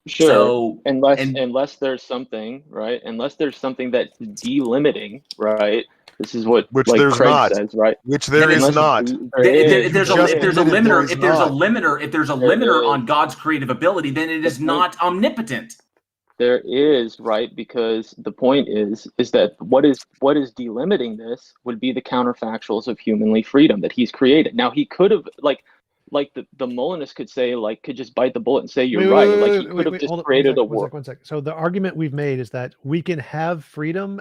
Sure. So unless there's something, right? Unless there's something that's delimiting, right? This is what Which like there's Craig not. says, right? Which there is not. If there's a There limiter is. on God's creative ability, then it is not omnipotent. There is, right? Because the point is that what is delimiting this would be the counterfactuals of humanly freedom that he's created. Now he could have like the Molinist could say, like, could just bite the bullet and say you're right. Like he could have just created a world. One sec. So the argument we've made is that we can have freedom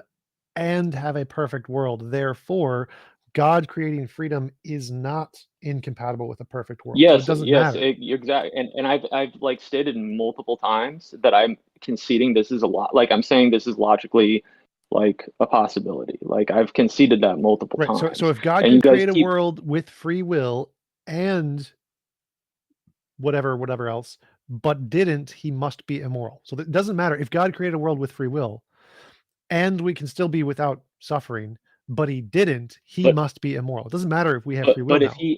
and have a perfect world. Therefore, God creating freedom is not incompatible with a perfect world. So Yes, it doesn't yes, matter. exactly. And I've like stated multiple times that I'm conceding this is a lot. Like I'm saying this is logically like a possibility. Like I've conceded that multiple Right. times. So if God and can you guys create a keep world with free will and whatever else, but didn't, he must be immoral. So it doesn't matter if God created a world with free will and we can still be without suffering, but he didn't, he But- must be immoral. It doesn't matter if we have free will.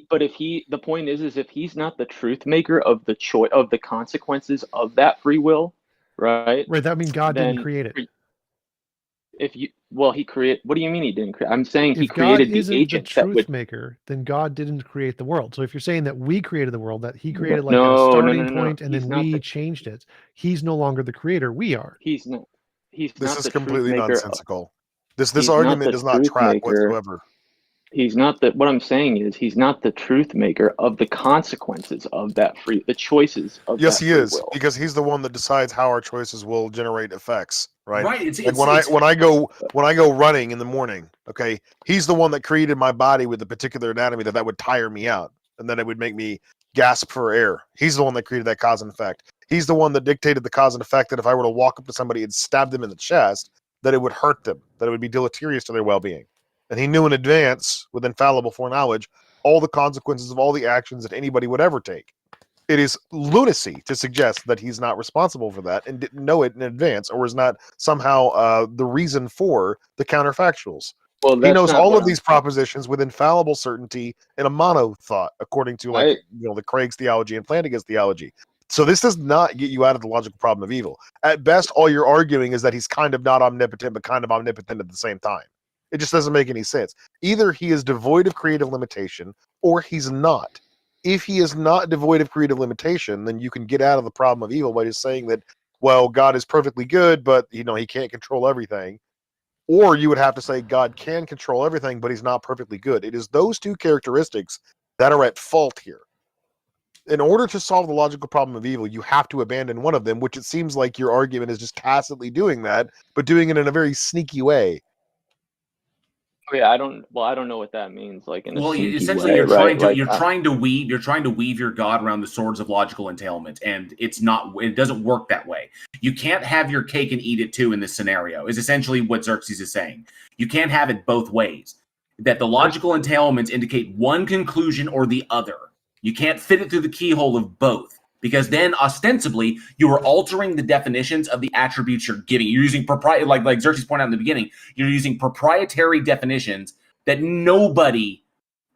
But if he, the point is if he's not the truth maker of the choice of the consequences of that free will, right? Right. That means God didn't then create it. He create. What do you mean he didn't create? I'm saying he If God created the isn't the agent that truth would. maker, then God didn't create the world. So if you're saying that we created the world, that he created like No, a no, starting no, no. point and He's then not we the- changed it, he's no longer the creator. We are. He's not. He's This not is the completely truth maker. nonsensical. This He's not argument the does not truth track maker. whatsoever. He's not the. What I'm saying is he's not the truth maker of the consequences of the choices of Yes, that he free is, will. because he's the one that decides how our choices will generate effects, right? Right. Like when I go running in the morning, okay, he's the one that created my body with a particular anatomy that would tire me out, and then it would make me gasp for air. He's the one that created that cause and effect. He's the one that dictated the cause and effect that if I were to walk up to somebody and stab them in the chest, that it would hurt them, that it would be deleterious to their well-being. And he knew in advance, with infallible foreknowledge, all the consequences of all the actions that anybody would ever take. It is lunacy to suggest that he's not responsible for that and didn't know it in advance, or is not somehow the reason for the counterfactuals. Well, He that's knows not all what of these propositions with infallible certainty in a mono thought, according to the Craig's theology and Flanagan's theology. So this does not get you out of the logical problem of evil. At best, all you're arguing is that he's kind of not omnipotent, but kind of omnipotent at the same time. It just doesn't make any sense. Either he is devoid of creative limitation, or he's not. If he is not devoid of creative limitation, then you can get out of the problem of evil by just saying that, well, God is perfectly good, but he can't control everything. Or you would have to say God can control everything, but he's not perfectly good. It is those two characteristics that are at fault here. In order to solve the logical problem of evil, you have to abandon one of them, which it seems like your argument is just tacitly doing that, but doing it in a very sneaky way. Yeah, I don't know what that means, like in a Well, sneaky essentially, way, you're right? trying to weave your God around the swords of logical entailment, and it doesn't work that way. You can't have your cake and eat it too in this scenario. Is essentially what Xerxes is saying. You can't have it both ways. That the logical entailments indicate one conclusion or the other. You can't fit it through the keyhole of both, because then ostensibly you are altering the definitions of the attributes you're giving. You're using like Xerxes pointed out in the beginning. You're using proprietary definitions that nobody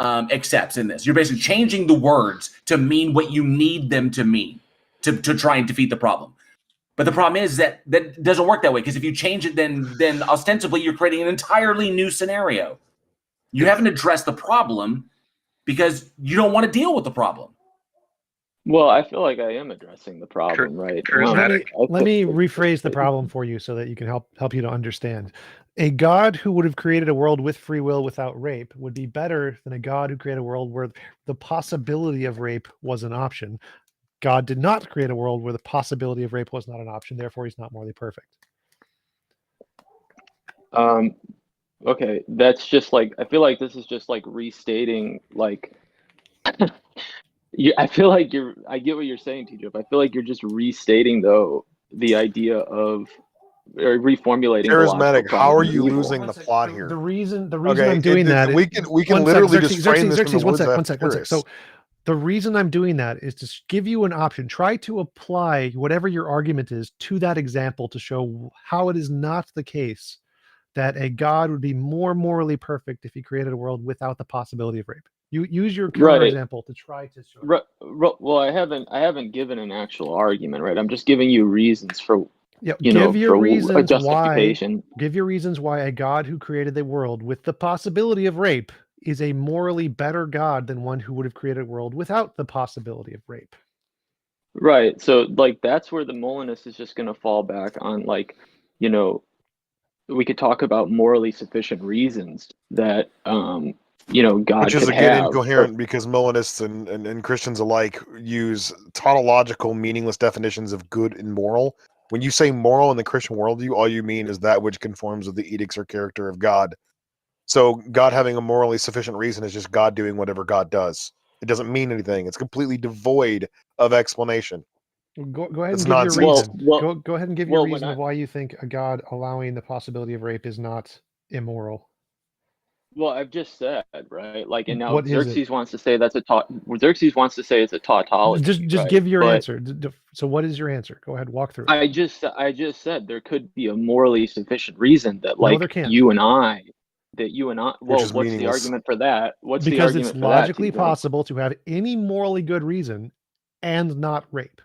accepts in this. You're basically changing the words to mean what you need them to mean to try and defeat the problem. But the problem is that doesn't work that way, because if you change it, then ostensibly you're creating an entirely new scenario. You haven't addressed the problem because you don't want to deal with the problem. Well, I feel like I am addressing the problem, right? Let me rephrase the problem for you so that you can help you to understand. A God who would have created a world with free will without rape would be better than a God who created a world where the possibility of rape was an option. God did not create a world where the possibility of rape was not an option. Therefore, he's not morally perfect. Okay, that's just like, I feel like this is just like restating, like, I feel like I get what you're saying, TJumps. I feel like you're just restating, though, the idea of, or reformulating. Charismatic, how are you losing the plot here? The reason I'm doing that, we can literally just frame this from the words one sec. So the reason I'm doing that is to give you an option. Try to apply whatever your argument is to that example to show how it is not the case that a God would be more morally perfect if he created a world without the possibility of rape. You use your counter example to try to show. Well, I haven't given an actual argument, right? I'm just giving you reasons for give your reasons justification. Give your reasons why a God who created the world with the possibility of rape is a morally better God than one who would have created a world without the possibility of rape. Right. So like that's where the Molinist is just going to fall back on, like, we could talk about morally sufficient reasons that God which is could again have, incoherent because Molinists and Christians alike use tautological, meaningless definitions of good and moral. When you say moral in the Christian worldview, all you mean is that which conforms with the edicts or character of God. So God having a morally sufficient reason is just God doing whatever God does. It doesn't mean anything. It's completely devoid of explanation. Go ahead It's and give nonsense. your reason. Go ahead and give your reason of why you think a God allowing the possibility of rape is not immoral. Well, I've just said, right? Like, and now What is Xerxes wants to say Xerxes wants to say it's a tautology. Just right? give your But answer. So what is your answer? Go ahead, walk through it. I just said there could be a morally sufficient reason that, like, there can't. you and I. Well, what's meaningless. the argument for that? What's the Because argument it's for logically that, possible to have any morally good reason and not rape.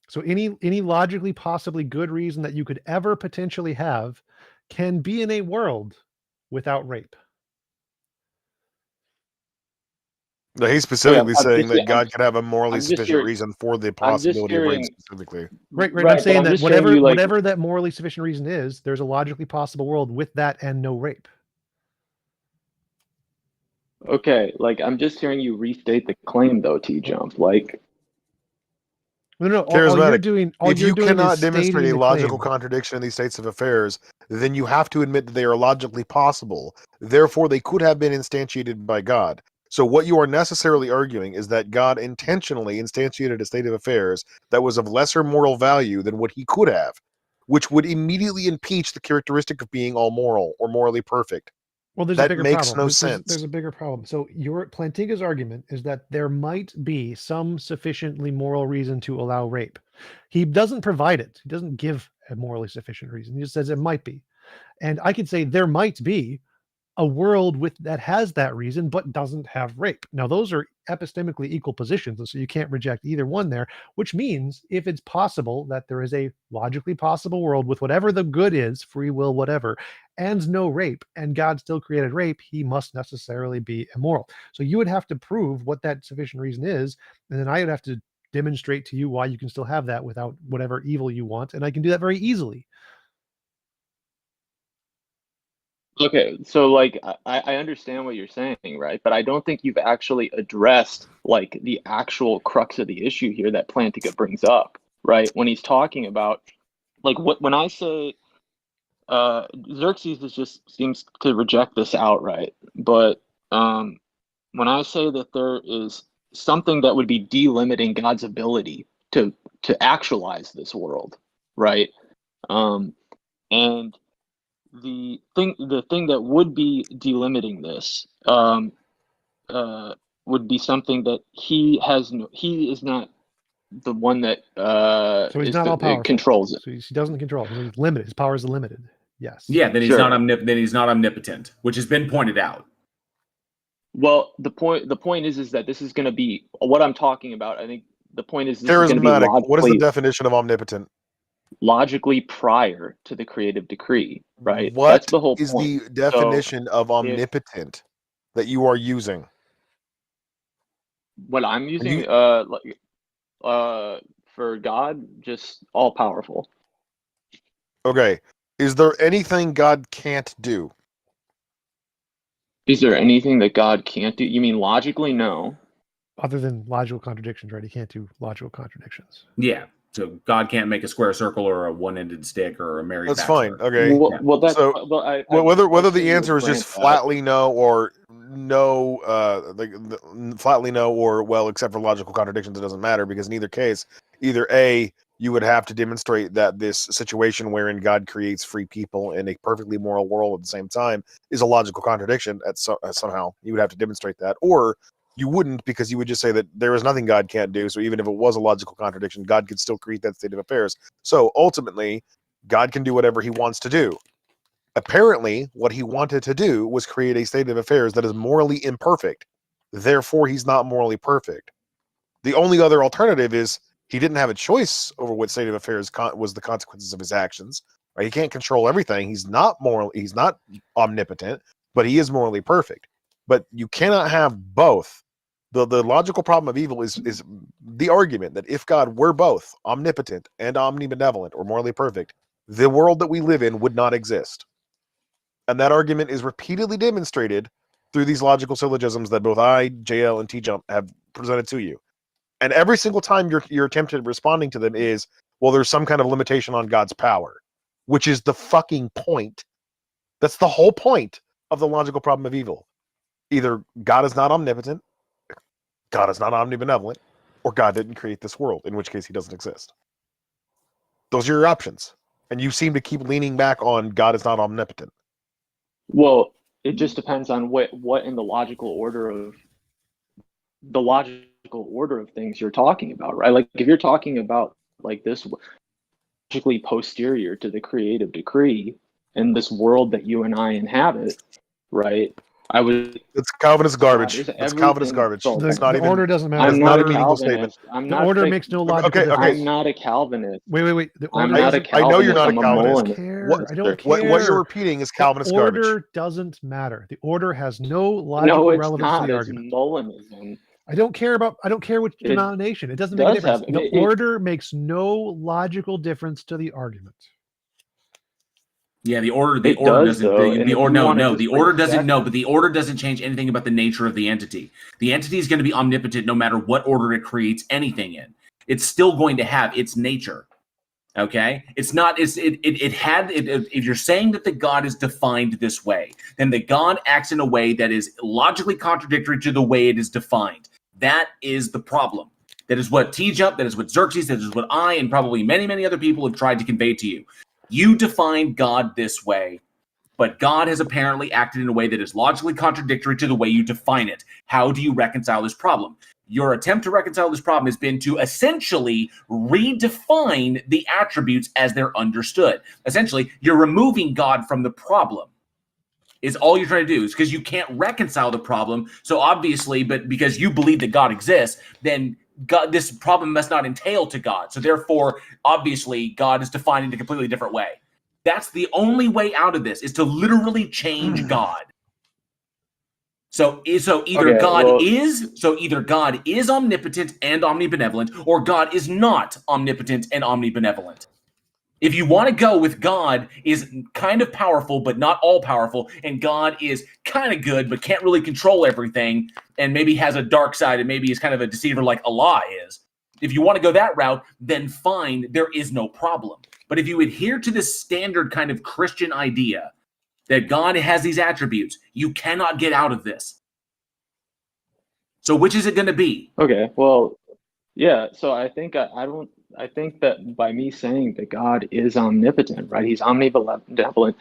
So any logically possibly good reason that you could ever potentially have can be in a world without rape. No, he's specifically saying that God could could have a morally sufficient reason for the possibility of rape specifically. Right. I'm saying that whatever that morally sufficient reason is, there's a logically possible world with that and no rape. Okay, like, I'm just hearing you restate the claim, though, TJumps. Like, No. Charismatic. All if you're you doing cannot is demonstrate stating a the logical claim. contradiction in these states of affairs, then you have to admit that they are logically possible. Therefore, they could have been instantiated by God. So what you are necessarily arguing is that God intentionally instantiated a state of affairs that was of lesser moral value than what he could have, which would immediately impeach the characteristic of being all moral or morally perfect. Well, there's that a bigger makes problem. no sense. There's a bigger problem. So Plantinga's argument is that there might be some sufficiently moral reason to allow rape. He doesn't provide it. He doesn't give a morally sufficient reason. He just says it might be. And I could say there might be a world that has that reason but doesn't have rape. Now those are epistemically equal positions, and so you can't reject either one there, which means if it's possible that there is a logically possible world with whatever the good is, free will, whatever, and no rape, and God still created rape, he must necessarily be immoral. So you would have to prove what that sufficient reason is, and then I would have to demonstrate to you why you can still have that without whatever evil you want, and I can do that very easily. okay, so, like, I understand what you're saying, right? But I don't think you've actually addressed, like, the actual crux of the issue here that Plantinga brings up, right? When he's talking about, like, when I say Xerxes just seems to reject this outright. But when I say that there is something that would be delimiting God's ability to actualize this world, right? And the thing that would be delimiting this would be something that he is not the one that So he's not all powerful. controls it. So he doesn't control. He's limited. His power is limited. Yes. Yeah, then he's Sure. not omnipotent, which has been pointed out. Well, the point is that this is going to be what I'm talking about. I think the point is this is going to be Charismatic. What is the definition of omnipotent? logically prior to the creative decree, right? What That's the whole is point. the definition of omnipotent that you are using? What I'm using, for God, just all powerful. Okay. Is there anything God can't do? Is there anything that God can't do? You mean logically? No. Other than logical contradictions, right? He can't do logical contradictions. Yeah. So God can't make a square circle or a one-ended stick or a married. That's bachelor. fine. Okay. Well, that's so whether the you answer is grant just that. flatly no or no, flatly no or well, except for logical contradictions, it doesn't matter because in either case, either A, you would have to demonstrate that this situation wherein God creates free people in a perfectly moral world at the same time is a logical contradiction. Somehow you would have to demonstrate that, or you wouldn't, because you would just say that there is nothing God can't do. So even if it was a logical contradiction, God could still create that state of affairs. So ultimately, God can do whatever he wants to do. Apparently, what he wanted to do was create a state of affairs that is morally imperfect. Therefore, he's not morally perfect. The only other alternative is he didn't have a choice over what state of affairs was the consequences of his actions. Right? He can't control everything. He's not omnipotent, but he is morally perfect. But you cannot have both. The logical problem of evil is the argument that if God were both omnipotent and omnibenevolent or morally perfect, the world that we live in would not exist. And that argument is repeatedly demonstrated through these logical syllogisms that both I, JL, and TJump have presented to you. And every single time your attempt at responding to them is, well, there's some kind of limitation on God's power, which is the fucking point. That's the whole point of the logical problem of evil. Either God is not omnipotent, God is not omnibenevolent, or God didn't create this world, in which case he doesn't exist. Those are your options. And you seem to keep leaning back on God is not omnipotent. Well, it just depends on what in the logical order of things you're talking about, right? Like if you're talking about like this logically posterior to the creative decree and this world that you and I inhabit, right? It's Calvinist garbage. It's Calvinist garbage. It's not even. Order doesn't matter. I'm not a a meaningful Calvinist. statement. The order makes no logical difference. I'm not a Calvinist. Wait. The order I'm not a Calvinist. I know you're not a I'm Calvinist. Molinist. I don't care. What you're repeating is Calvinist the order garbage. doesn't matter. The order has no logical relevance to the argument. It's Molinism. I don't care which denomination. It doesn't make a difference. The order makes no logical difference to the argument. Yeah, the order doesn't but the order doesn't change anything about the nature of the entity. The entity is going to be omnipotent no matter what order it creates anything in. It's still going to have its nature. Okay? It's not if you're saying that the God is defined this way, then the God acts in a way that is logically contradictory to the way it is defined. That is the problem. That is what TJump, that is what Xerxes, that is what I and probably many, many other people have tried to convey to you. You define God this way, but God has apparently acted in a way that is logically contradictory to the way you define it. How do you reconcile this problem? Your attempt to reconcile this problem has been to essentially redefine the attributes as they're understood. Essentially, you're removing God from the problem. Is all you're trying to do, is because you can't reconcile the problem. So obviously, but because you believe that God exists, then God, this problem must not entail to God. So therefore, obviously, God is defined in a completely different way. That's the only way out of this, is to literally change God. So either God is omnipotent and omnibenevolent, or God is not omnipotent and omnibenevolent. If you want to go with God is kind of powerful, but not all powerful, and God is kind of good, but can't really control everything, and maybe has a dark side, and maybe is kind of a deceiver like Allah is. If you want to go that route, then fine, there is no problem. But if you adhere to this standard kind of Christian idea that God has these attributes, you cannot get out of this. So which is it going to be? Okay, well, yeah. So I think I think that by me saying that God is omnipotent, right? He's omnibenevolent.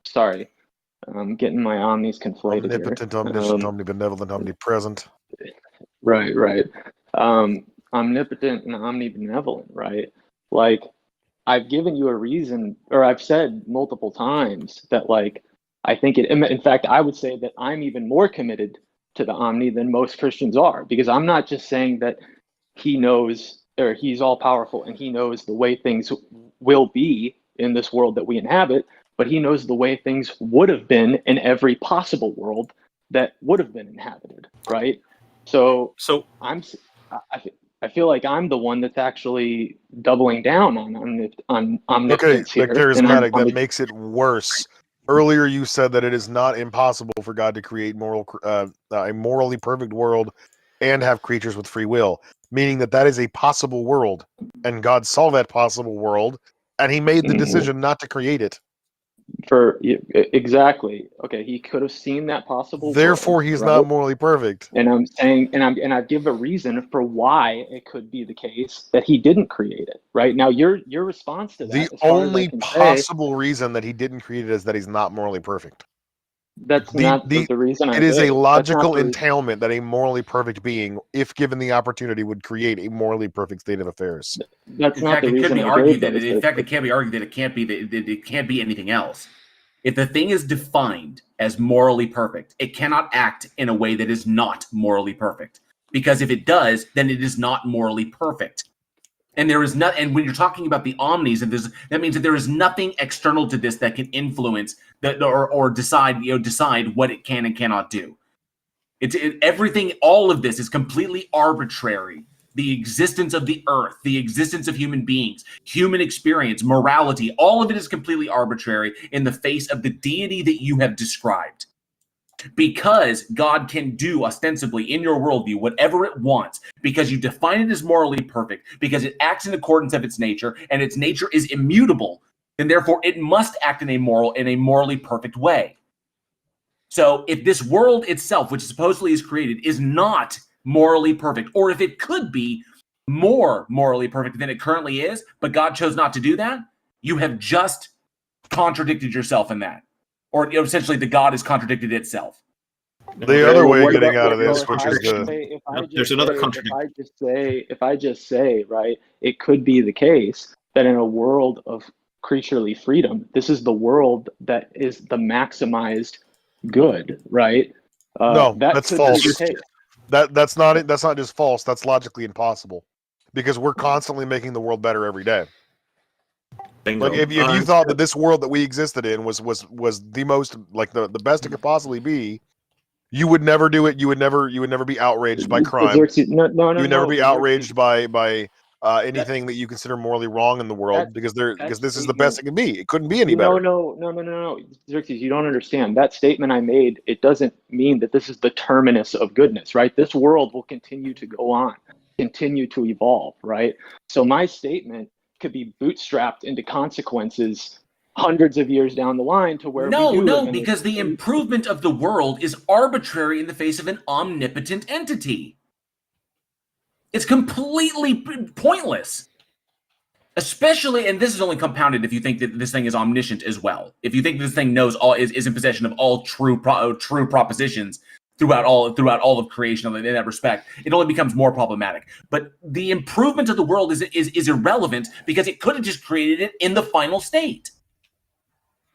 Sorry, I'm getting my omnis conflated Omnipotent, here. omniscient, omnibenevolent, omnipresent. Right. Omnipotent and omnibenevolent, right? Like, I've given you a reason, or I've said multiple times that, like, I think in fact, I would say that I'm even more committed to the omni than most Christians are, because I'm not just saying that he knows, or he's all powerful and he knows the way things will be in this world that we inhabit, but he knows the way things would have been in every possible world that would have been inhabited, right? So I feel like I'm the one that's actually doubling down on omnipotence Okay, here. but charismatic, that makes it worse. Earlier, you said that it is not impossible for God to create a morally perfect world and have creatures with free will, meaning that is a possible world, and God saw that possible world, and he made the decision not to create it. Exactly. Okay, he could have seen that possible. Therefore, he's not morally perfect. And I'm saying, and I give a reason for why it could be the case that he didn't create it. Right now, your response to that, The as far as I only can possible reason that he didn't create it is that he's not morally perfect. That's not the reason. It is a logical entailment that a morally perfect being, if given the opportunity, would create a morally perfect state of affairs. That's not the reason. It could be argued that in fact it can't be argued that it can't be anything else. If the thing is defined as morally perfect, it cannot act in a way that is not morally perfect. Because if it does, then it is not morally perfect. And there is not. And when you're talking about the omnis, and that means that there is nothing external to this that can influence that or decide what it can and cannot do. Everything. All of this is completely arbitrary. The existence of the earth, the existence of human beings, human experience, morality, all of it is completely arbitrary in the face of the deity that you have described. Because God can do ostensibly in your worldview whatever it wants, because you define it as morally perfect, because it acts in accordance of its nature, and its nature is immutable, and therefore it must act in a morally perfect way. So if this world itself, which supposedly is created, is not morally perfect, or if it could be more morally perfect than it currently is, but God chose not to do that, you have just contradicted yourself in that. Or essentially the God has contradicted itself. The other way of getting out of this, which is there's another contradiction. If I just say, right, it could be the case that in a world of creaturely freedom, this is the world that is the maximized good, right? No, that's false. That's not just false. That's logically impossible, because we're constantly making the world better every day. Bingo. Like if you thought that this world that we existed in was the most, like, the best it could possibly be, you would never do it. You would never be outraged by crime. You would never be outraged by anything that you consider morally wrong in the world, because this is the best it can be. It couldn't be any better. No, Xerxes, you don't understand. That statement I made, it doesn't mean that this is the terminus of goodness, right? This world will continue to go on, continue to evolve, right? So my statement could be bootstrapped into consequences hundreds of years down the line to where because the improvement of the world is arbitrary in the face of an omnipotent entity. It's completely pointless. Especially, and this is only compounded if you think that this thing is omniscient as well. If you think this thing knows is in possession of all true propositions throughout all of creation in that respect, it only becomes more problematic. But the improvement of the world is irrelevant, because it could have just created it in the final state.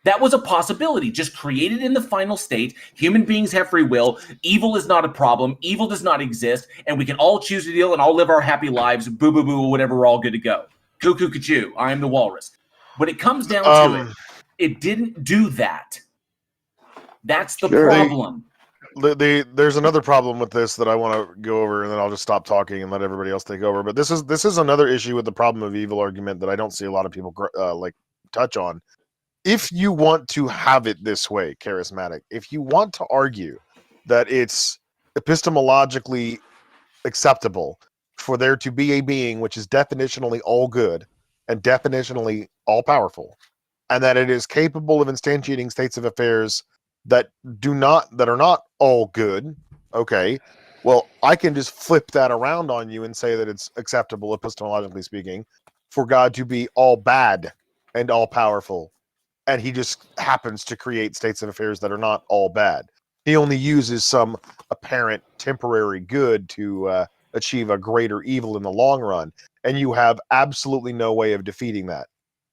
That was a possibility. Just created in the final state. Human beings have free will. Evil is not a problem. Evil does not exist. And we can all choose to deal and all live our happy lives. Boo, boo, boo, whatever, we're all good to go. Cuckoo, cuckoo, I am the walrus. When it comes down to it didn't do that. That's the problem. There's another problem with this that I want to go over, and then I'll just stop talking and let everybody else take over. But this is another issue with the problem of evil argument that I don't see a lot of people touch on. If you want to have it this way, charismatic, if you want to argue that it's epistemologically acceptable for there to be a being which is definitionally all good, and definitionally all powerful, and that it is capable of instantiating states of affairs that are not all good. Okay, well, I can just flip that around on you and say that it's acceptable, epistemologically speaking, for God to be all bad and all powerful, and he just happens to create states of affairs that are not all bad. He only uses some apparent temporary good to achieve a greater evil in the long run, and you have absolutely no way of defeating that.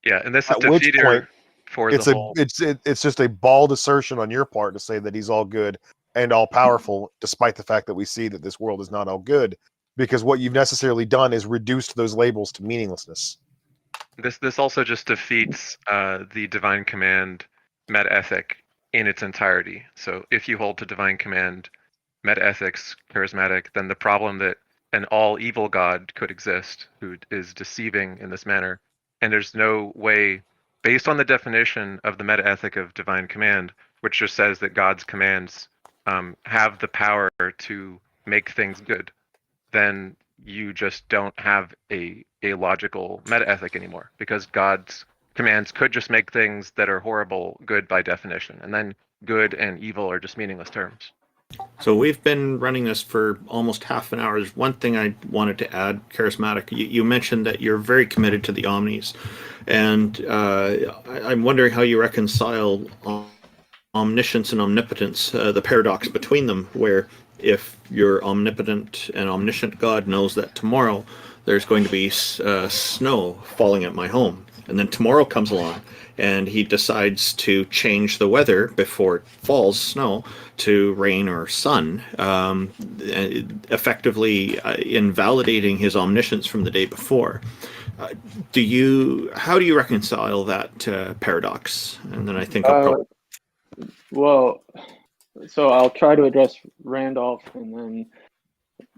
Yeah, and this is At which defeater point, for it's the a whole. it's just a bald assertion on your part to say that he's all good and all powerful, despite the fact that we see that this world is not all good, because what you've necessarily done is reduced those labels to meaninglessness. This also just defeats the divine command metaethic in its entirety. So if you hold to divine command metaethics charismatic, then the problem that an all evil God could exist who is deceiving in this manner, and there's no way, based on the definition of the metaethic of divine command, which just says that God's commands have the power to make things good, then you just don't have a logical metaethic anymore, because God's commands could just make things that are horrible good by definition, and then good and evil are just meaningless terms. So we've been running this for almost half an hour. There's one thing I wanted to add, Charismatic. You mentioned that you're very committed to the omnis, and I'm wondering how you reconcile omniscience and omnipotence, the paradox between them, where if your omnipotent and omniscient God knows that tomorrow there's going to be snow falling at my home, and then tomorrow comes along and he decides to change the weather before it falls snow to rain or sun, effectively invalidating his omniscience from the day before. How do you reconcile that paradox? And then I think well, so I'll try to address Randolph and then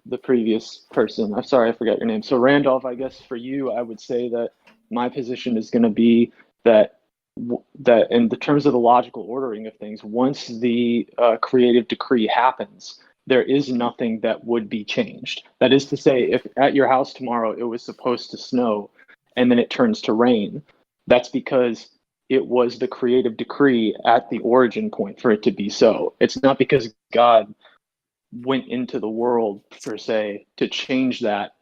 the previous person. I'm sorry, I forgot your name. So Randolph, I guess for you, I would say that my position is going to be that in the terms of the logical ordering of things, once the creative decree happens, there is nothing that would be changed. That is to say, if at your house tomorrow it was supposed to snow and then it turns to rain, that's because it was the creative decree at the origin point for it to be so. It's not because God went into the world, per se, to change that,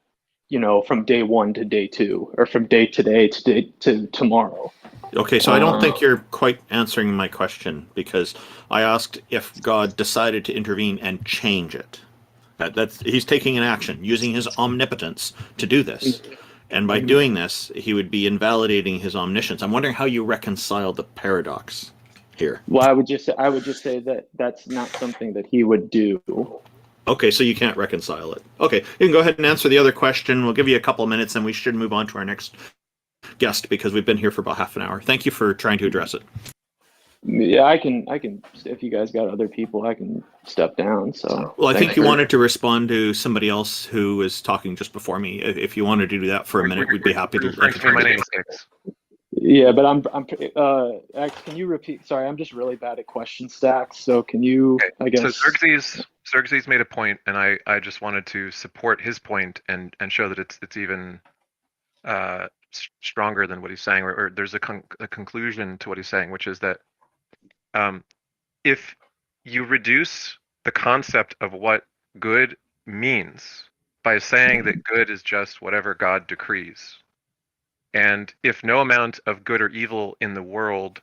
from day one to day two, or from day to day to tomorrow. Okay, so I don't think you're quite answering my question, because I asked if God decided to intervene and change it. He's taking an action, using his omnipotence to do this. And by doing this, he would be invalidating his omniscience. I'm wondering how you reconcile the paradox here. Well, I would just say that that's not something that he would do. Okay, so you can't reconcile it. Okay, you can go ahead and answer the other question. We'll give you a couple of minutes, and we should move on to our next guest, because we've been here for about half an hour. Thank you for trying to address it. Yeah, I can. If you guys got other people, I can step down. So. Well, I think you wanted to respond to somebody else who was talking just before me. If you wanted to do that for a minute, we'd be happy to. My name's Hicks. Yeah, but can you repeat? Sorry, I'm just really bad at question stacks. So can you? Okay. I guess. So Xerxes made a point, and I just wanted to support his point and show that it's even stronger than what he's saying, or there's a conclusion to what he's saying, which is that if you reduce the concept of what good means by saying that good is just whatever God decrees, and if no amount of good or evil in the world,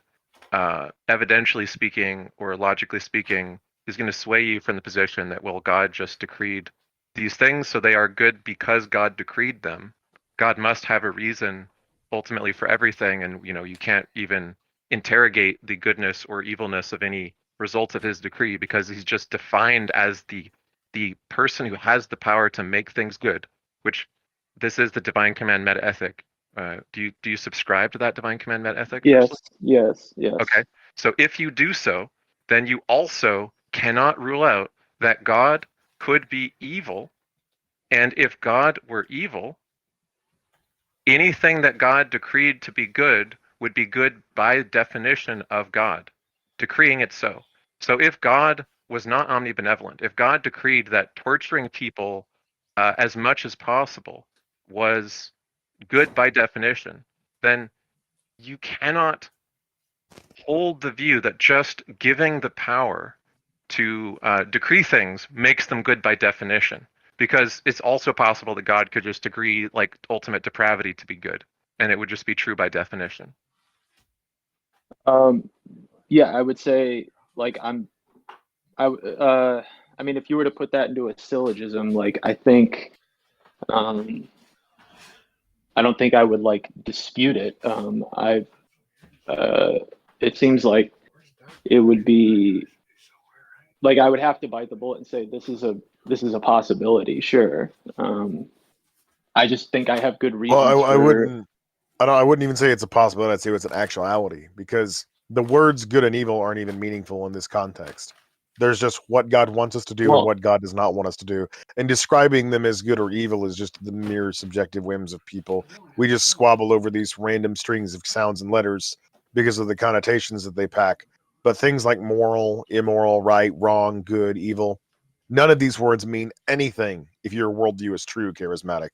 evidentially speaking or logically speaking, is going to sway you from the position that, well, God just decreed these things, so they are good because God decreed them. God must have a reason ultimately for everything, and you can't even interrogate the goodness or evilness of any result of his decree, because he's just defined as the person who has the power to make things good, which this is the divine command metaethic. Do you subscribe to that divine command metaethic? Yes. Okay, so if you do so, then you also cannot rule out that God could be evil, and if God were evil, anything that God decreed to be good would be good by definition of God decreeing it so. So if God was not omnibenevolent, if God decreed that torturing people as much as possible was good by definition, then you cannot hold the view that just giving the power to decree things makes them good by definition, because it's also possible that God could just agree like ultimate depravity to be good, and it would just be true by definition. Yeah, I would say like I mean, if you were to put that into a syllogism, like I think I don't think I would like dispute it. It seems like it would be like I would have to bite the bullet and say this is a possibility. Sure. I just think I have good reasons. Well, I wouldn't even say it's a possibility. I'd say it's an actuality, because the words good and evil aren't even meaningful in this context. There's just what God wants us to do and what God does not want us to do. And describing them as good or evil is just the mere subjective whims of people. We just squabble over these random strings of sounds and letters because of the connotations that they pack. But things like moral, immoral, right, wrong, good, evil, none of these words mean anything if your worldview is true, charismatic.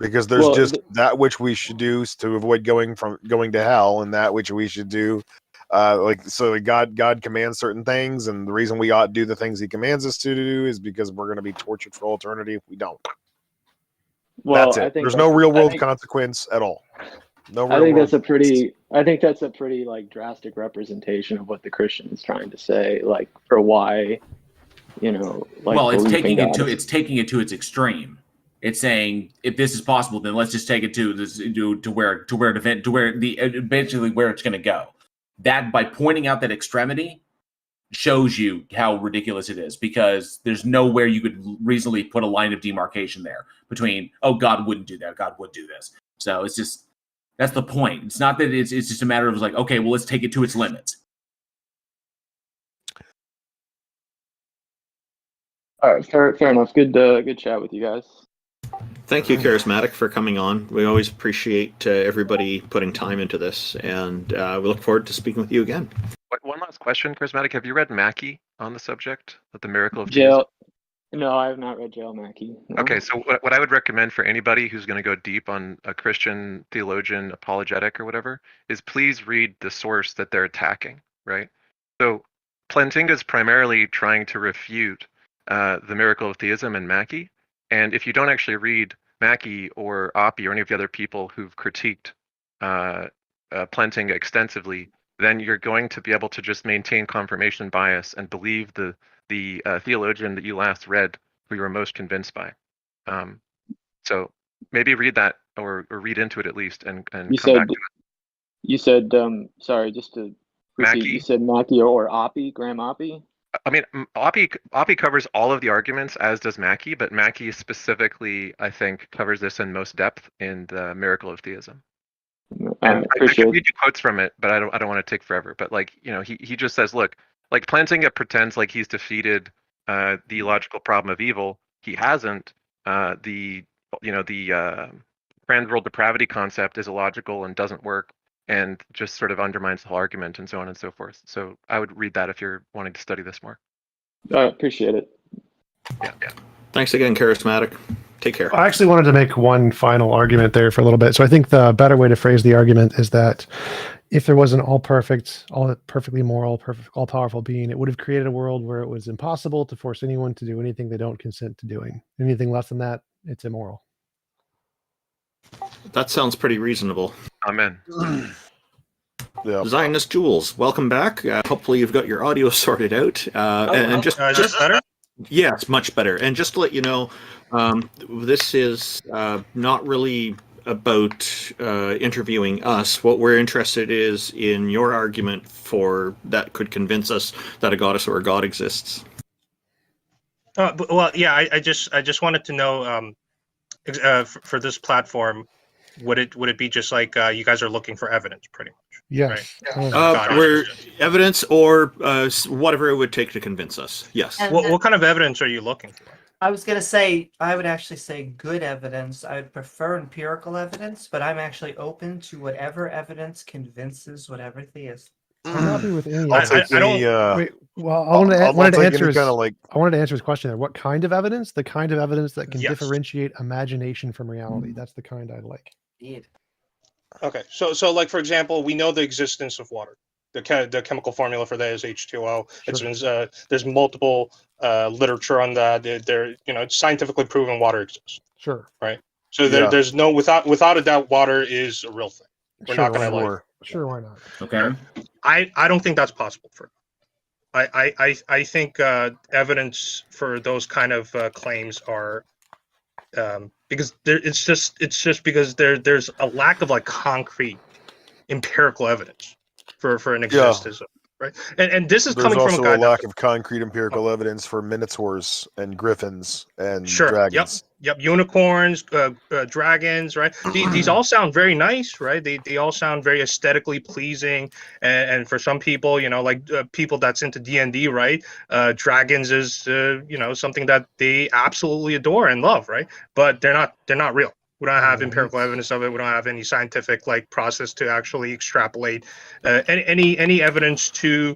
Because there's just that which we should do to avoid going to hell, and that which we should do. God commands certain things, and the reason we ought to do the things he commands us to do is because we're going to be tortured for all eternity if we don't. Well, that's it. There's no real world consequence at all. No real I think world that's a pretty like drastic representation of what the Christian is trying to say, like for why, like. Well, it's taking it to its extreme. It's saying if this is possible, then let's just take it to where eventually where it's going to go. That by pointing out that extremity shows you how ridiculous it is, because there's nowhere you could reasonably put a line of demarcation there between, oh, God wouldn't do that, God would do this. So it's just, that's the point. It's not that it's just a matter of like, okay, well, let's take it to its limits. All right, fair enough. Good chat with you guys. Thank you, Charismatic, for coming on. We always appreciate everybody putting time into this, and we look forward to speaking with you again. One last question, Charismatic. Have you read Mackey on the subject of the miracle of theism? No, I have not read J.L. Mackey. No. Okay, so what I would recommend for anybody who's going to go deep on a Christian theologian apologetic or whatever is please read the source that they're attacking, right? So Plantinga's primarily trying to refute the miracle of theism and Mackey. And if you don't actually read Mackey or Oppie or any of the other people who've critiqued Plantinga extensively, then you're going to be able to just maintain confirmation bias and believe the theologian that you last read, who you were most convinced by. So maybe read that or read into it at least, and come back to it. You said, sorry, just to repeat, Mackey. You said Mackey or Oppie, Graham Oppie? I mean, Oppie covers all of the arguments, as does Mackey, but Mackey specifically, I think, covers this in most depth in the Miracle of Theism. And I can read you quotes from it, but I don't want to take forever. But he just says, look, like Plantinga pretends like he's defeated the logical problem of evil. He hasn't. The grand world depravity concept is illogical and doesn't work, and just sort of undermines the whole argument, and so on and so forth. So I would read that if you're wanting to study this more. I appreciate it. Yeah. Thanks again, Charismatic. Take care. I actually wanted to make one final argument there for a little bit. So I think the better way to phrase the argument is that if there was an all perfectly moral, all powerful being, it would have created a world where it was impossible to force anyone to do anything they don't consent to doing. Anything less than that, it's immoral. That sounds pretty reasonable. Amen. Zionist Jules, welcome back. Hopefully you've got your audio sorted out. Just better? Yes, much better. And just to let you know, this is not really about interviewing us. What we're interested is in your argument for that could convince us that a goddess or a god exists. Well, yeah, I just wanted to know for this platform, would it be just like you guys are looking for evidence, pretty much? Yes. Right? We're evidence or whatever it would take to convince us. Yes. What kind of evidence are you looking for? I was going to say, I would actually say good evidence. I would prefer empirical evidence, but I'm actually open to whatever evidence convinces whatever theist. I'm happy with any. I'll take any. Wait, well, I wanted to answer his, kind of like. I wanted to answer his question there. What kind of evidence? The kind of evidence that can differentiate imagination from reality. That's the kind I like. Indeed. Okay, so like for example, we know the existence of water. The chemical formula for that is H2O. It's been there's multiple literature on that. There it's scientifically proven water exists. Sure. Right. So there's no without a doubt water is a real thing. We're not going to Sure, why not? Okay. I don't think that's possible for. I think evidence for those kind of claims are because it's just because there's a lack of like concrete empirical evidence for an existence, right? And this is There's coming from a guy also a lack of concrete empirical evidence for minotaurs and griffins and Sure. dragons. Yep. Unicorns, dragons, right? These all sound very nice, right? They all sound very aesthetically pleasing, and for some people, like people that's into D&D, right? Dragons is something that they absolutely adore and love, right? But they're not real. We don't have empirical evidence of it. We don't have any scientific like process to actually extrapolate any evidence to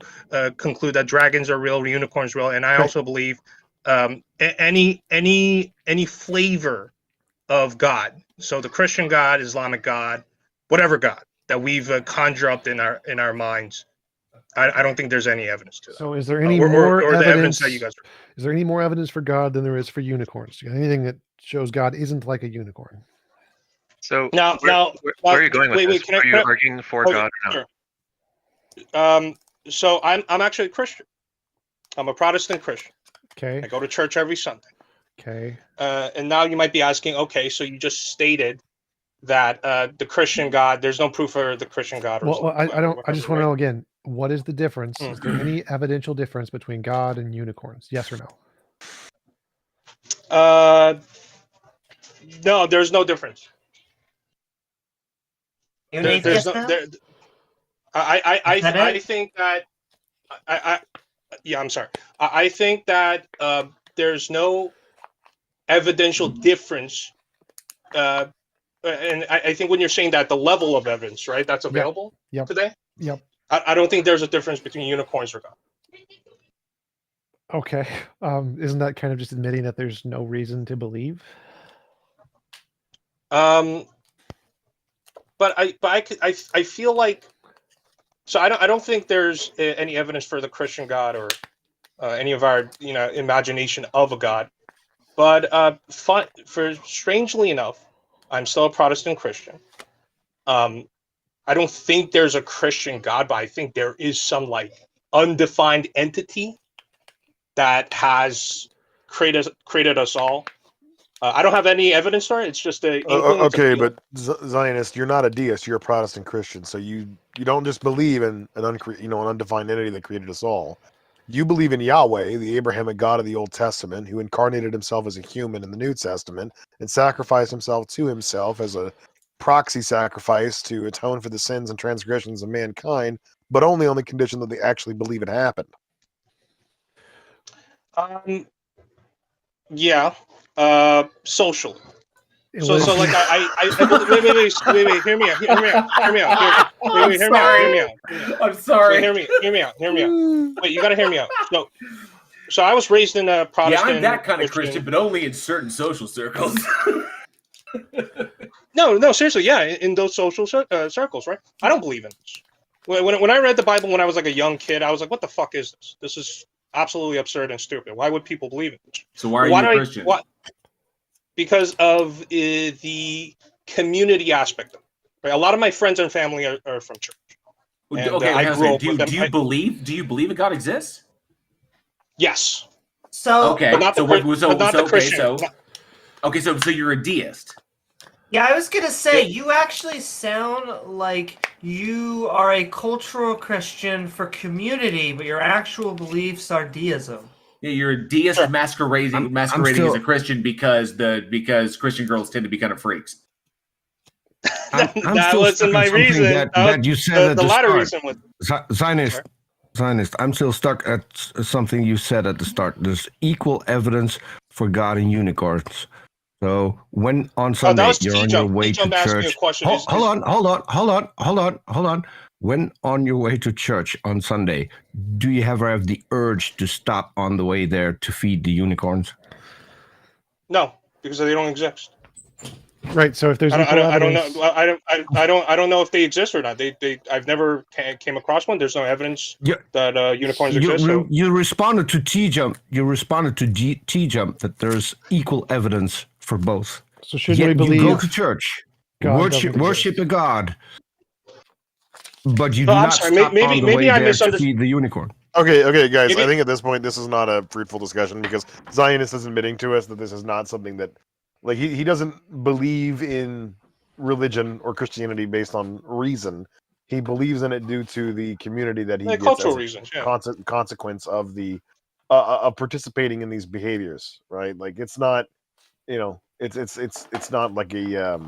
conclude that dragons are real, unicorns real, and I also believe any flavor of God. So the Christian God, Islamic God, whatever God that we've conjured up in our minds, I don't think there's any evidence to that. So is there any or more the evidence that you guys? Is there any more evidence for God than there is for unicorns? Anything that shows God isn't like a unicorn? So where are you going with this? Are you arguing for God or sure. not? So I'm actually a Christian. I'm a Protestant Christian. Okay. I go to church every Sunday. Okay. And now you might be asking, okay, so you just stated that the Christian God, there's no proof for the Christian God. Well, I just want to know again, what is the difference? Is there any evidential difference between God and unicorns? Yes or no? No, there's no difference. There's no. I think that. I'm sorry. I think that there's no evidential difference, and I think when you're saying that the level of evidence, right, that's available today. Yep. I don't think there's a difference between unicorns or God. Okay. Isn't that kind of just admitting that there's no reason to believe? But I feel like, so I don't think there's any evidence for the Christian God or any of our imagination of a God. But strangely enough, I'm still a Protestant Christian. I don't think there's a Christian God, but I think there is some like undefined entity that has created us all. I don't have any evidence for it. It's just a okay, but Zionist, you're not a deist. You're a Protestant Christian, so you don't just believe in an undefined entity that created us all. You believe in Yahweh, the Abrahamic God of the Old Testament, who incarnated himself as a human in the New Testament and sacrificed himself to himself as a proxy sacrifice to atone for the sins and transgressions of mankind, but only on the condition that they actually believe it happened. Yeah. Social. So like wait, hear me out. I'm sorry. Hear me out. Wait, you gotta hear me out. So I was raised in a Protestant. Yeah, I'm that kind of Christian, but only in certain social circles. No, seriously, yeah, in those social circles, right? I don't believe in this. When I read the Bible when I was like a young kid, I was like, what the fuck is this? This is absolutely absurd and stupid. Why would people believe in this? So why are you a Christian? Because of the community aspect of it. Right? A lot of my friends and family are from church. And, okay, I grew up do you believe a God exists? Yes. So okay, but not the Christian. So you're a deist. Yeah, I was gonna say you actually sound like you are a cultural Christian for community, but your actual beliefs are deism. Yeah, you're a deist masquerading as a Christian because Christian girls tend to be kind of freaks. That wasn't my reason. That you said the latter reason was Zionist. I'm still stuck at something you said at the start. There's equal evidence for God and unicorns. So when on Sunday you're on your way to church. Hold on. When on your way to church on Sunday, do you ever have the urge to stop on the way there to feed the unicorns? No, because they don't exist. Right. So if there's I equal don't evidence, know. I don't know if they exist or not. I've never came across one. There's no evidence that unicorns exist. So You responded to TJump. You responded to TJump that there's equal evidence for both. So shouldn't Yet we believe you go to church, God doesn't worship a God, but you No, do I'm not sorry, stop maybe- on the maybe way I there to misunderstood. feed the unicorn. Okay, guys. Maybe- I think at this point, this is not a fruitful discussion because Zionist is admitting to us that this is not something that, like, he doesn't believe in religion or Christianity based on reason. He believes in it due to the community that he Like gets cultural as a reasons, yeah. consequence of the of participating in these behaviors, right? Like, it's not, it's not like a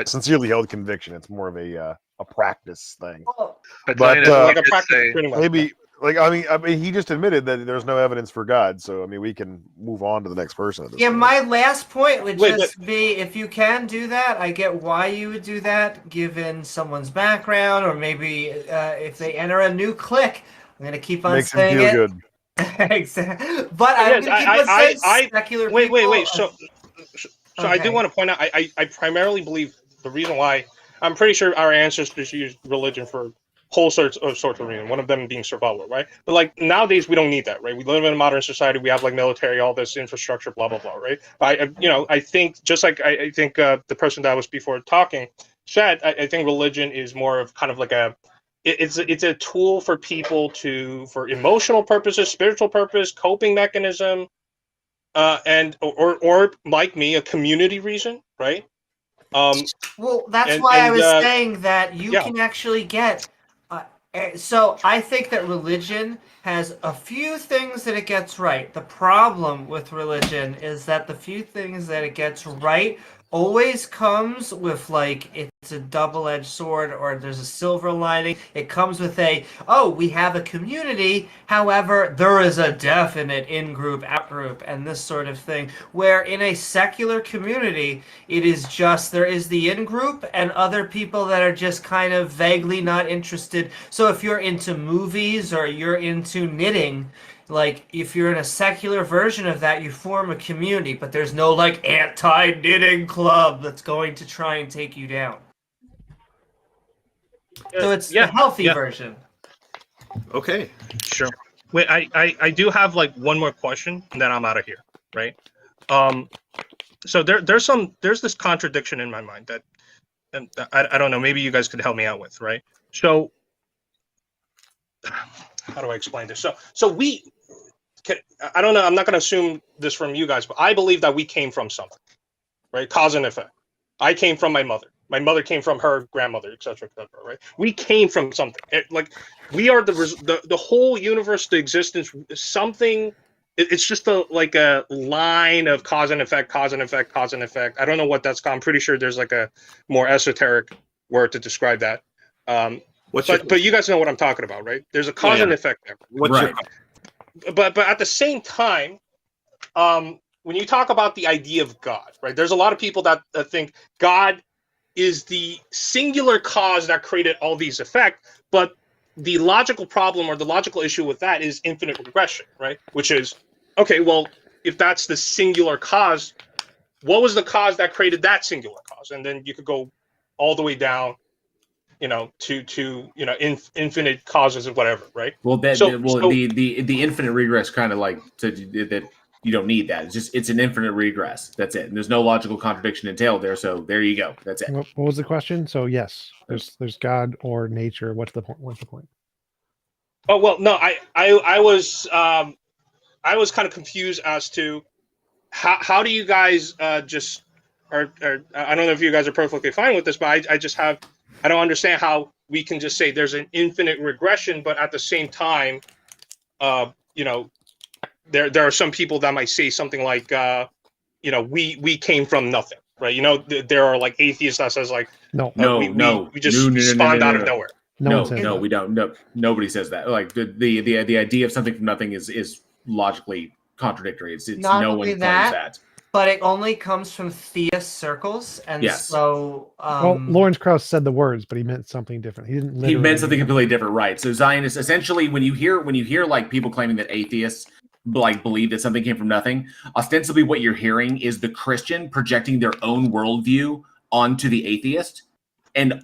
sincerely held conviction. It's more of a practice thing. But But Zionist like a did practice, say- pretty much. maybe, like, I mean, he just admitted that there's no evidence for God, so I mean, we can move on to the next person at this Yeah, point. my last point would Wait, just be if you can do that, I get why you would do that given someone's background, or maybe if they enter a new clique. I'm gonna keep on Makes him saying feel it. good. Exactly. But I'm Yes, gonna keep on saying secular wait. people. So I do Okay. want to point out. I primarily believe the reason why I'm pretty sure our ancestors used religion for whole sorts of reasons. One of them being survival, right? But like nowadays, we don't need that, right? We live in a modern society. We have like military, all this infrastructure, blah blah blah, right? I think just like I think the person that was before talking said, I think religion is more of kind of like it's a tool for people for emotional purposes, spiritual purpose, coping mechanism, and or like me, a community reason, right? Well, that's and- why I and, was uh, saying that you yeah. can actually get. So I think that religion has a few things that it gets right. The problem with religion is that the few things that it gets right always comes with like it's a double-edged sword or there's a silver lining. It comes with we have a community, however there is a definite in-group, out-group, and this sort of thing, where in a secular community it is just there is the in-group and other people that are just kind of vaguely not interested. So if you're into movies or you're into knitting, like if you're in a secular version of that, you form a community, but there's no like anti-knitting club that's going to try and take you down. So it's the healthy version. Okay. Sure. Wait, I do have like one more question, and then I'm out of here, right? So there's this contradiction in my mind that, and I don't know, maybe you guys could help me out with, right? So how do I explain this? So we can, I don't know, I'm not going to assume this from you guys, but I believe that we came from something, right? Cause and effect. I came from my mother. My mother came from her grandmother, etc., right? We came from something. Like we are the whole universe, the existence, something. It's just like a line of cause and effect, cause and effect, cause and effect. I don't know what that's called. I'm pretty sure there's like a more esoteric word to describe that. But you guys know what I'm talking about, right? There's a cause and effect there. But at the same time, when you talk about the idea of God, right? There's a lot of people that think God is the singular cause that created all these effects, but the logical problem or the logical issue with that is infinite regression, right? Which is, okay, well, if that's the singular cause, what was the cause that created that singular cause? And then you could go all the way down, to infinite causes of whatever, right? Well, the infinite regress kind of like that you don't need that. It's an infinite regress. That's it. And there's no logical contradiction entailed there. So there you go. That's it. What was the question? So yes, there's God or nature. What's the point? Oh well, no, I was kind of confused as to how do you guys just or I don't know if you guys are perfectly fine with this, but I don't understand how we can just say there's an infinite regression, but at the same time, there are some people that might say something like, we came from nothing, right? There are like atheists that says like, we just spawned out of nowhere. No, we don't. No, nobody says that. Like the idea of something from nothing is logically contradictory. It's Not no only one claims that. But it only comes from theist circles, and so. Well, Lawrence Krauss said the words, but he meant something different. He didn't. He meant something completely different, right? So Zionists, essentially, when you hear like people claiming that atheists believe that something came from nothing. Ostensibly, what you're hearing is the Christian projecting their own worldview onto the atheist, and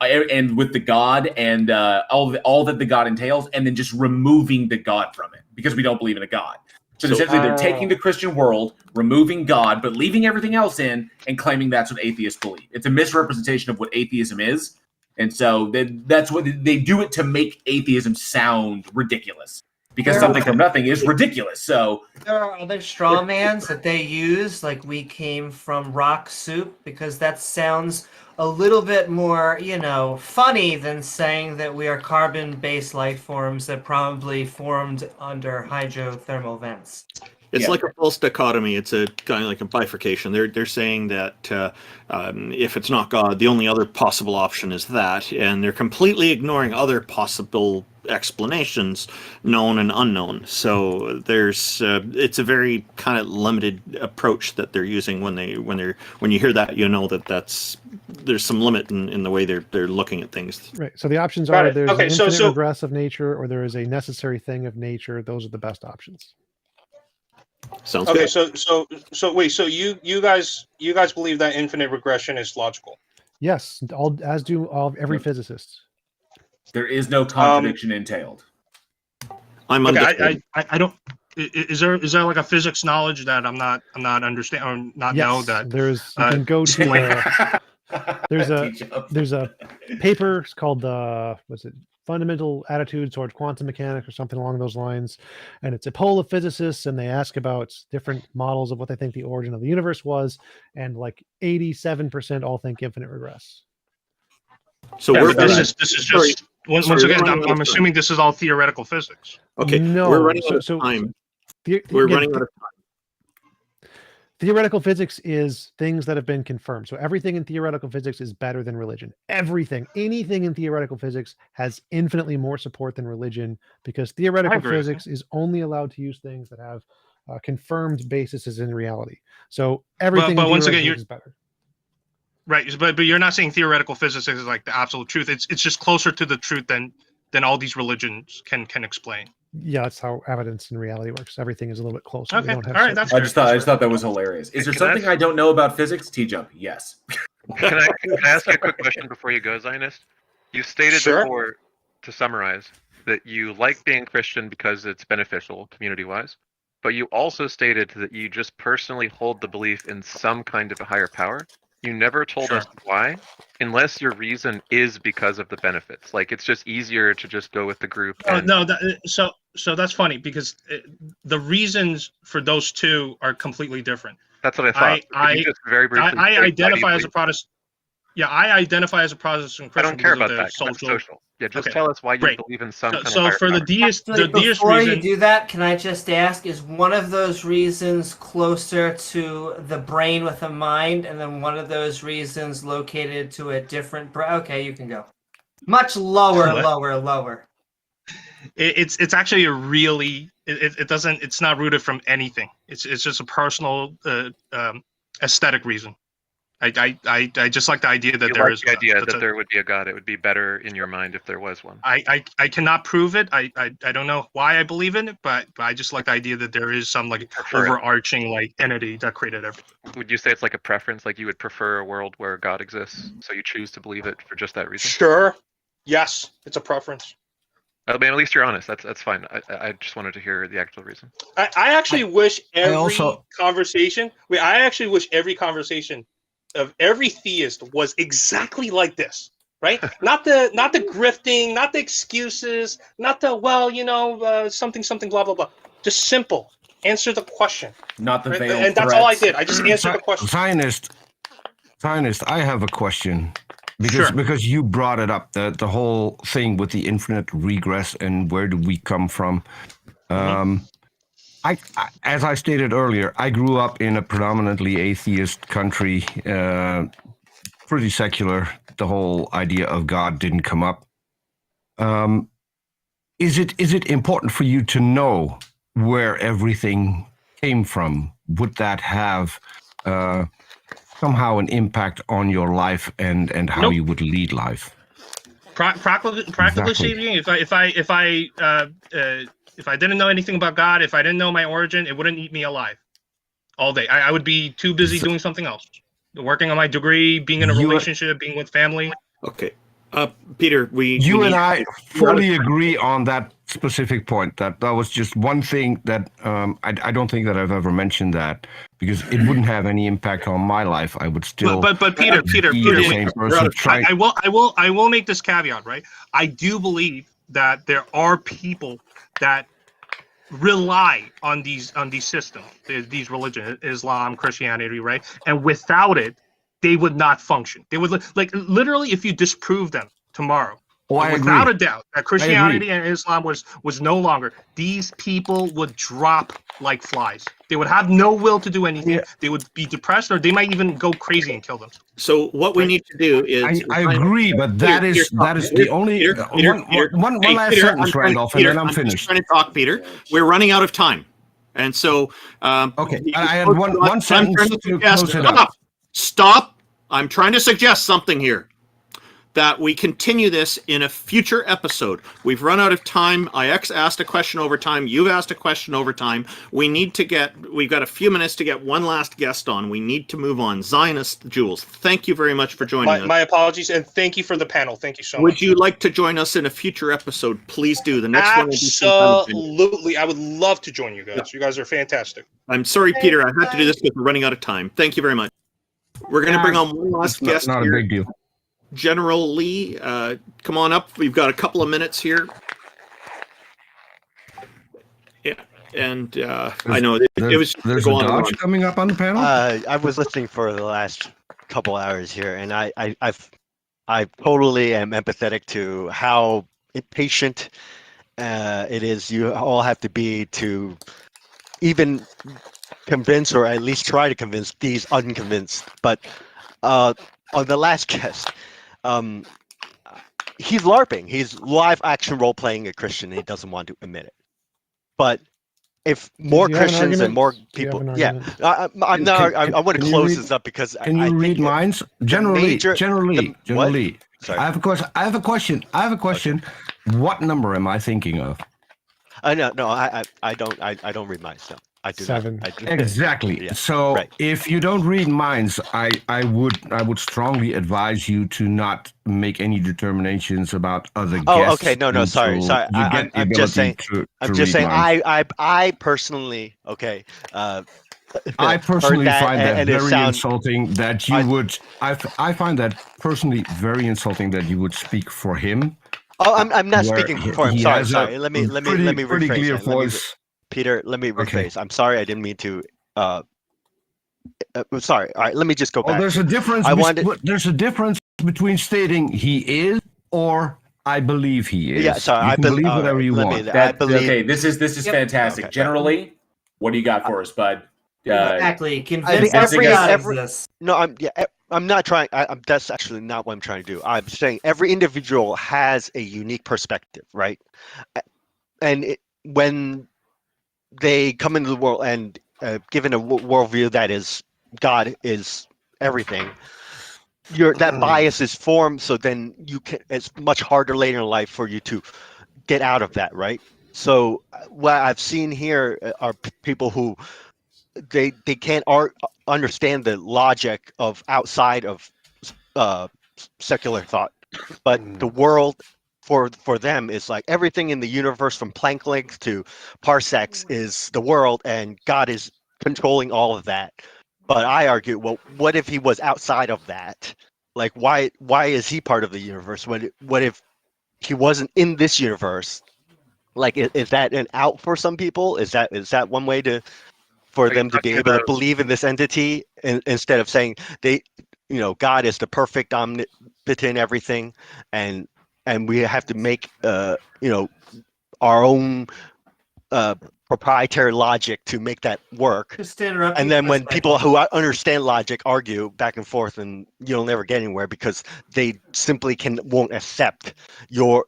with the God and all that the God entails, and then just removing the God from it because we don't believe in a God. So essentially, they're taking the Christian world, removing God, but leaving everything else in, and claiming that's what atheists believe. It's a misrepresentation of what atheism is, and so that's what they do it to make atheism sound ridiculous. Because something from nothing is ridiculous. So there are other straw mans that they use, like we came from rock soup, because that sounds a little bit more, funny than saying that we are carbon-based life forms that probably formed under hydrothermal vents. It's like a false dichotomy. It's a kind of like a bifurcation. They're saying that if it's not God, the only other possible option is that, and they're completely ignoring other possible explanations, known and unknown. So there's it's a very kind of limited approach that they're using when you hear that, there's some limit in the way they're looking at things. Right. So the options are there's an infinite regress of nature, or there is a necessary thing of nature. Those are the best options. Sounds okay. good. So wait. So you guys believe that infinite regression is logical? Yes, as do every physicist. There is no contradiction entailed. I'm okay. I don't. Is there like a physics knowledge that I'm not understand or not know that there's you can go to there's a paper. It's called Fundamental Attitudes Towards Quantum Mechanics or something along those lines, and it's a poll of physicists, and they ask about different models of what they think the origin of the universe was, and like 87% all think infinite regress. So this is just once again. I'm assuming this is all theoretical physics. Okay, no, we're running out of time. We're running out of time. Theoretical physics is things that have been confirmed. So everything in theoretical physics is better than religion. Anything in theoretical physics has infinitely more support than religion, because theoretical physics is only allowed to use things that have confirmed bases in reality. So everything but in once again, is better. Right, but you're not saying theoretical physics is like the absolute truth. It's just closer to the truth than all these religions can explain. Yeah, that's how evidence in reality works. Everything is a little bit closer. Okay, all right, that's I just thought that was hilarious. Is there something I don't know about physics? TJump, yes. Can I ask you a quick question before you go, Zionist? You stated before, to summarize, that you like being Christian because it's beneficial community-wise, but you also stated that you just personally hold the belief in some kind of a higher power. You never told us why, unless your reason is because of the benefits. Like, it's just easier to just go with the group. So that's funny, because the reasons for those two are completely different. That's what I thought. I just very briefly I identify as a Protestant. Yeah, I identify as a Protestant Christian. I don't care about that. That's social. Yeah, just tell us why you believe in some kind of higher for the deist reason. Before you do that, can I just ask, is one of those reasons closer to the brain with a mind, and then one of those reasons located to a different brain? Okay, you can go. Much lower. It's actually a really it's not rooted from anything. It's just a personal aesthetic reason. I just like the idea that there would be a God. It would be better in your mind if there was one. I cannot prove it. I don't know why I believe in it, but I just like the idea that there is some like overarching like entity that created everything. Would you say it's like a preference? Like you would prefer a world where God exists, so you choose to believe it for just that reason? Sure. Yes, it's a preference. I mean, at least you're honest. That's fine. I just wanted to hear the actual reason. I actually wish every conversation of every theist was exactly like this, right? not the grifting, not the excuses, not the something blah blah blah. Just simple. Answer the question. Not the veiled and that's all I did. I just answered the question. Zionist, I have a question. Because you brought it up, the whole thing with the infinite regress and where do we come from. I, as I stated earlier, I grew up in a predominantly atheist country, pretty secular. The whole idea of God didn't come up. Is it important for you to know where everything came from? Would that have somehow an impact on your life and how you would lead life? Practically speaking, if I If I didn't know anything about God, if I didn't know my origin, it wouldn't eat me alive all day. I would be too busy doing something else, working on my degree, being in a relationship, being with family. Okay. Peter, you and I fully agree on that specific point. That was just one thing that I don't think that I've ever mentioned that, because it wouldn't have any impact on my life. I would still. But Peter, I will make this caveat, right? I do believe that there are people that rely on these systems, these religions, Islam, Christianity, right? And without it, they would not function. They would like literally, if you disprove them tomorrow, without a doubt, that Christianity and Islam was no longer, these people would drop like flies. They would have no will to do anything. Yeah. They would be depressed, or they might even go crazy and kill them. So what we need to do is I agree, but that is the only one last sentence, Randolph, and then I'm finished. Trying to talk, Peter. We're running out of time, and so okay. I had one sentence to close it up. Stop! I'm trying to suggest something here. That we continue this in a future episode. We've run out of time. IX asked a question over time. You've asked a question over time. We've got a few minutes to get one last guest on. We need to move on. Zionist Jules, thank you very much for joining us. My apologies, and thank you for the panel. Thank you so much. Would you like to join us in a future episode? Please do. The next one will be absolutely. I would love to join you guys. Yeah. You guys are fantastic. I'm sorry, Peter. I had to do this because we're running out of time. Thank you very much. We're going to bring on one last guest. Not here. A big deal. General Lee, come on up. We've got a couple of minutes here. Yeah, and I know it was. There's a Dodge coming up on the panel. I was listening for the last couple hours here, and I totally am empathetic to how impatient it is. You all have to be to even convince, or at least try to convince these unconvinced. But on the last guest. He's LARPing. He's live action role playing a Christian. And he doesn't want to admit it. But if more Christians and more people, I want to close this up because can you read minds? Generally. Sorry. I have a question. What number am I thinking of? I don't read minds. No. I do 7. Not. Exactly. Yeah. So if you don't read minds, I would strongly advise you to not make any determinations about other guests. Oh, okay. No. Sorry. I'm just saying. I personally, okay. I personally find that very insulting that you would. I find that personally very insulting that you would speak for him. Oh, I'm not speaking for him. Sorry. Let me pretty rephrase clear that. voice. Peter, let me rephrase. Okay. I'm sorry, I didn't mean to. Sorry. All right, let me just go back. There's a difference. There's a difference between stating he is or I believe he is. Yeah, sorry. You can believe whatever you want. I believe. Okay, this is fantastic. Okay. Generally, what do you got for us, bud? Exactly. Convince every No, I'm not trying. That's actually not what I'm trying to do. I'm saying every individual has a unique perspective, right? And when they come into the world and given a worldview that is God is everything, that bias is formed. So then it's much harder later in life for you to get out of that, right? So what I've seen here are people who they can't understand the logic of outside of secular thought, but the world. For them, is like everything in the universe from Planck length to parsecs is the world, and God is controlling all of that. But I argue, well, what if he was outside of that? Like, why is he part of the universe? What if he wasn't in this universe? Like, is that an out for some people? Is that one way for them to be able to believe in this entity instead of saying God is the perfect omnipotent everything, and we have to make our own proprietary logic to make that work. Just to interrupt. And then when people who understand logic argue back and forth, and you'll never get anywhere because they simply won't accept they're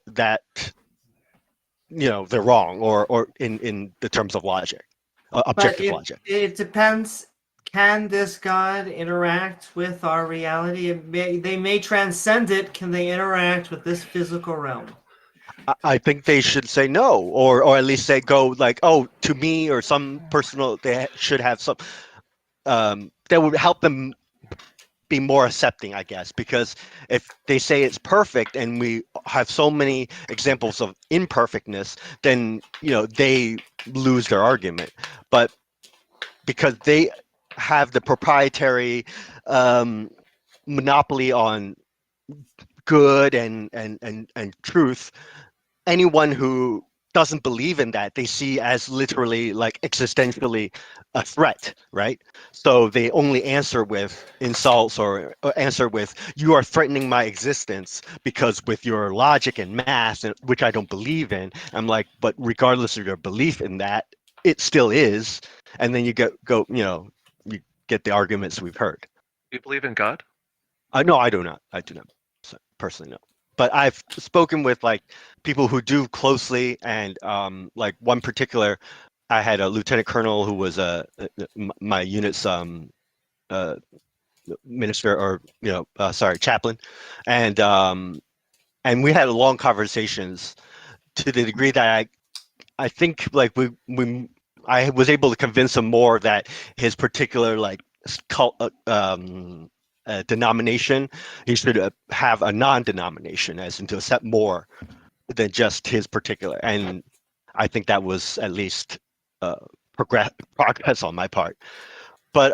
wrong or in the terms of logic, objective logic. It depends. Can this God interact with our reality? They may transcend it. Can they interact with this physical realm? I think they should say no, or at least say go like, oh, to me or some personal. They should have some that would help them be more accepting, I guess, because if they say it's perfect and we have so many examples of imperfectness, then they lose their argument. But because they have the proprietary monopoly on good and truth, anyone who doesn't believe in that they see as literally like existentially a threat, right? So they only answer with insults or answer with, you are threatening my existence because with your logic and math, which I don't believe in. I'm like, but regardless of your belief in that, it still is. And then you you get the arguments we've heard. Do you believe in God? No, I do not. I do not personally, no. But I've spoken with like people who do closely, and like one particular, I had a lieutenant colonel who was my unit's minister, or chaplain, and we had long conversations to the degree that I think like I was able to convince him more that his particular like cult denomination, he should have a non-denomination, as in to accept more than just his particular. And I think that was at least progress on my part. But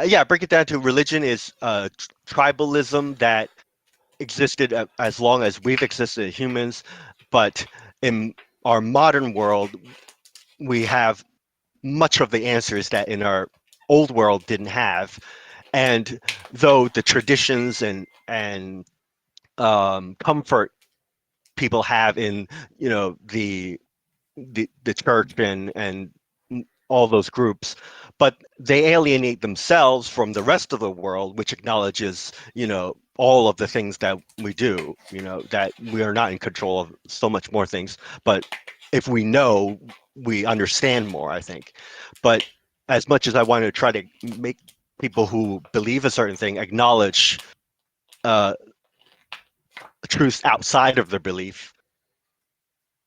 yeah, break it down to religion is tribalism that existed as long as we've existed as humans, but in our modern world, we have much of the answers that in our old world didn't have. And though the traditions and comfort people have in the church and all those groups, but they alienate themselves from the rest of the world, which acknowledges all of the things that we do, that we are not in control of so much more things, but if we know, we understand more, I think. But as much as I want to try to make people who believe a certain thing acknowledge truths outside of their belief,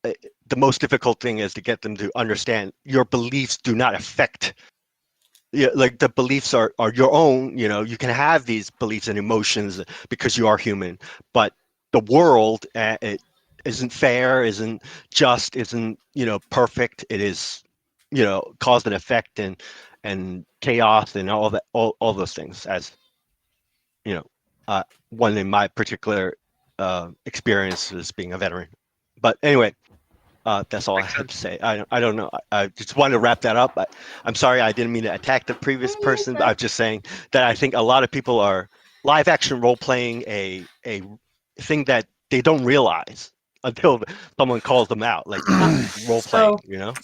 the most difficult thing is to get them to understand your beliefs do not affect. Like the beliefs are your own. You can have these beliefs and emotions because you are human, but the world it isn't fair, isn't just, isn't perfect. It is cause and effect and chaos and all that, all those things, as one in my particular experience as being a veteran. But anyway, that's all I had to say. I don't know. I just wanted to wrap that up. I'm sorry, I didn't mean to attack the previous person, but I'm just saying that I think a lot of people are live action role playing a thing that they don't realize until someone calls them out, like role playing.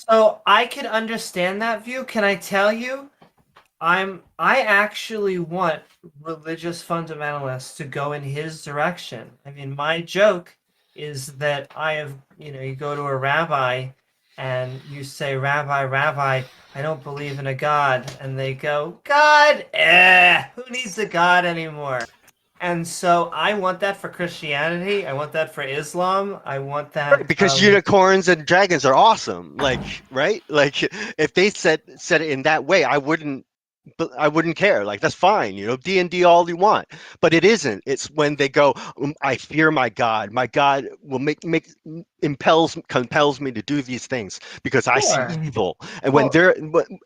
So I can understand that view. Can I tell you? I actually want religious fundamentalists to go in his direction. I mean, my joke is that I have, you go to a rabbi and you say, Rabbi, I don't believe in a God. And they go, God? Who needs a God anymore? And so I want that for Christianity. I want that for Islam. I want that because unicorns and dragons are awesome. Like, right? Like if they said it in that way, I wouldn't care. Like, that's fine, D&D all you want, but it isn't. It's when they go, I fear my God will compels me to do these things because I see evil. And when they're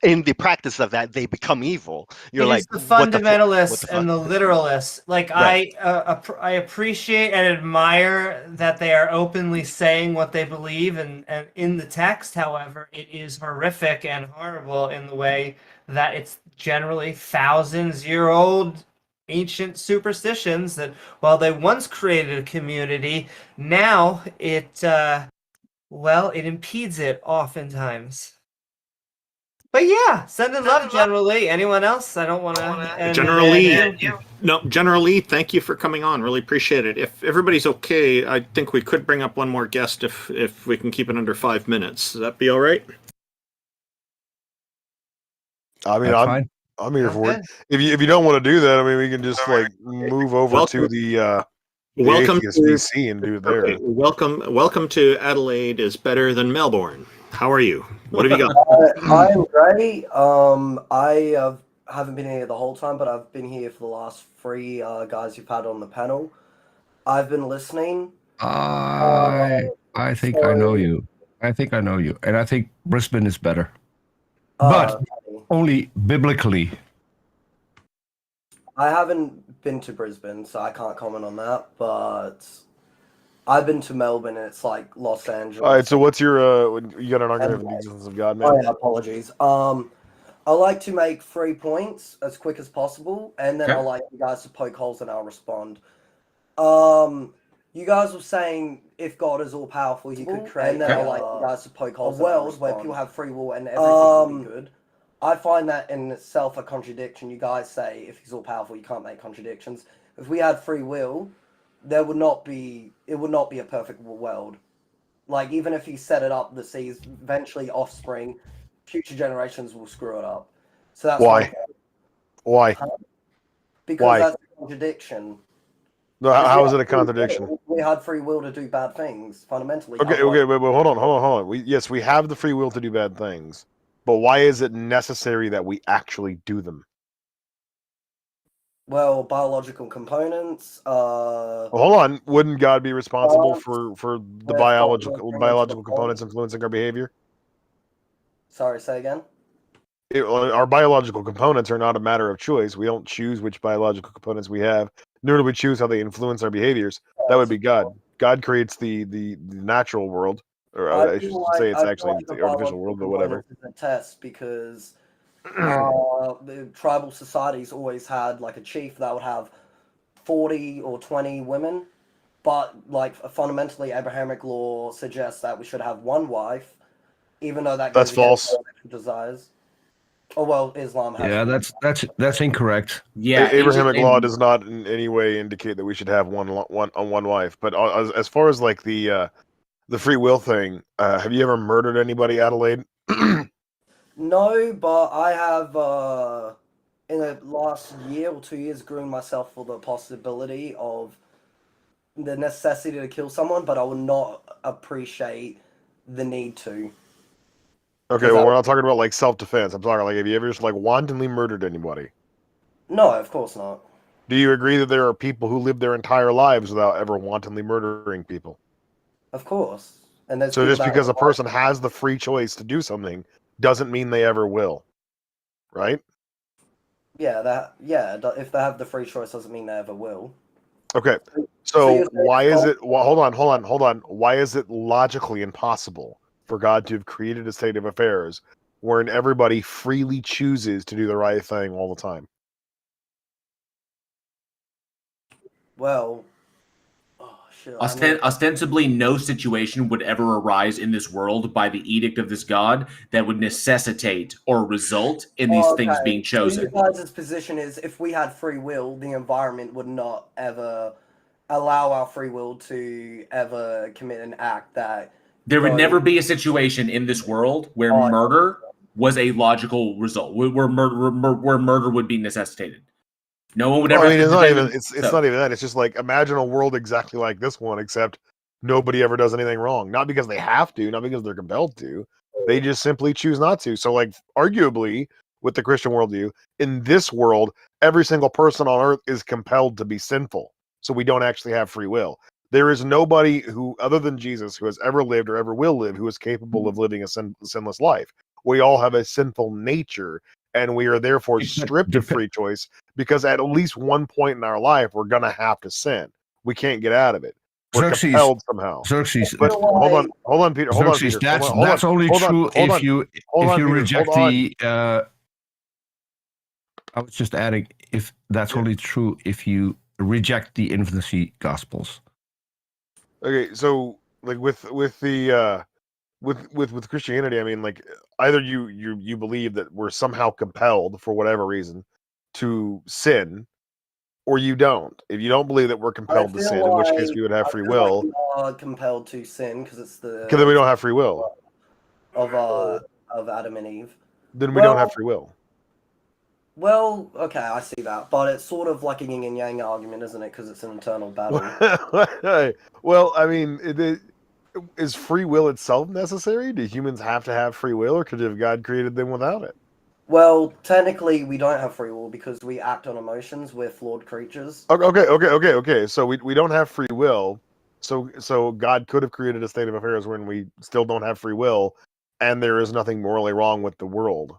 in the practice of that, they become evil. You're like, the fundamentalists and the literalists. Like, right. I appreciate and admire that they are openly saying what they believe, and in the text, however, it is horrific and horrible in the way that it's generally thousands-year-old ancient superstitions that, while they once created a community, now it impedes it oftentimes. But yeah, send in love generally. Anyone else? I don't want to. Generally, thank you for coming on. Really appreciate it. If everybody's okay, I think we could bring up one more guest if we can keep it under 5 minutes. Does that be all right? I mean, I'm here for it. If you don't want to do that, I mean, we can just like move over to the Welcome atheist to VC and do it there. welcome to Adelaide is better than Melbourne. How are you? What have you got? I'm great. I haven't been here the whole time, but I've been here for the last 3 guys you've had on the panel. I've been listening. I think I know you. I think I know you, and I think Brisbane is better, but only biblically. I haven't been to Brisbane, so I can't comment on that. But I've been to Melbourne, and it's like Los Angeles. All right. So what's your you got an argument for the existence of God, man? Oh yeah, apologies. I like to make 3 points as quick as possible, and then Okay. I like you guys to poke holes, and I'll respond. You guys were saying if God is all powerful, he could create. And then I like you guys to poke holes. A world where people have free will and everything will be good. I find that in itself a contradiction. You guys say if he's all powerful, you can't make contradictions. If we had free will, it would not be a perfect world. Like even if he set it up, the seas eventually offspring, future generations will screw it up. So that's Why? Why? Because Why? that's a contradiction. No, how is it a contradiction? We had free will to do bad things fundamentally. Okay, wait, hold on. We have the free will to do bad things, but why is it necessary that we actually do them? Well, biological components. Well, hold on, wouldn't God be responsible for the biological components influencing our behavior? Sorry, say again. Our biological components are not a matter of choice. We don't choose which biological components we have, nor do we choose how they influence our behaviors. That would be God. God creates the natural world, or I should say it's actually the artificial world, but whatever. It's a test because the tribal societies always had like a chief that would have 40 or 20 women, but like fundamentally Abrahamic law suggests that we should have one wife, even though that That's goes false. against our desires. Oh well, Islam has. Yeah, that's incorrect. Yeah, Abrahamic law does not in any way indicate that we should have one wife. But as far as like the free will thing, have you ever murdered anybody, Adelaide? No, but I have in the last year or 2 years groomed myself for the possibility of the necessity to kill someone, but I would not appreciate the need to. Okay, well, we're not talking about like self-defense. I'm talking like, have you ever just like wantonly murdered anybody? No, of course not. Do you agree that there are people who live their entire lives without ever wantonly murdering people? Of course. And there's So people just that because a will- person has the free choice to do something doesn't mean they ever will, right? if they have the free choice doesn't mean they ever will. Okay, So so you're saying why is fault- it? Well, hold on. Why is it logically impossible for God to have created a state of affairs wherein everybody freely chooses to do the right thing all the time? Well, shit. I mean, Ostensibly, no situation would ever arise in this world by the edict of this God that would necessitate or result in these things being chosen. So your guys' position is if we had free will, the environment would not ever allow our free will to ever commit an act that There would goes- never be a situation in this world where murder was a logical result, where murder would be necessitated. No one would ever. I mean, it's have not to even. defend- It's not even that. It's just like imagine a world exactly like this one, except nobody ever does anything wrong. Not because they have to, not because they're compelled to. They just simply choose not to. So, like, arguably, with the Christian worldview, in this world, every single person on earth is compelled to be sinful. So we don't actually have free will. There is nobody who, other than Jesus, who has ever lived or ever will live, who is capable of living a sinless life. We all have a sinful nature, and we are therefore stripped of free choice because at least one point in our life, we're going to have to sin. We can't get out of it. We're Xerxes- compelled somehow. Xerxes- But hold on, Peter. Hold on, Xerxes, Peter. that's only true if you reject the. I was just adding, if that's only true if you reject the infancy gospels. Okay, so like with Christianity, I mean, like either you believe that we're somehow compelled for whatever reason to sin, or you don't. If you don't believe that we're compelled to sin, in which case we would have free will. We are compelled to sin because it's the Because then we don't have free will. of Adam and Eve. Then we don't have free will. Well, okay, I see that, but it's sort of like a yin and yang argument, isn't it? Because it's an internal battle. Well, I mean, is free will itself necessary? Do humans have to have free will, or could have God created them without it? Well, technically, we don't have free will because we act on emotions. We're flawed creatures. Okay. So we don't have free will. So God could have created a state of affairs when we still don't have free will, and there is nothing morally wrong with the world,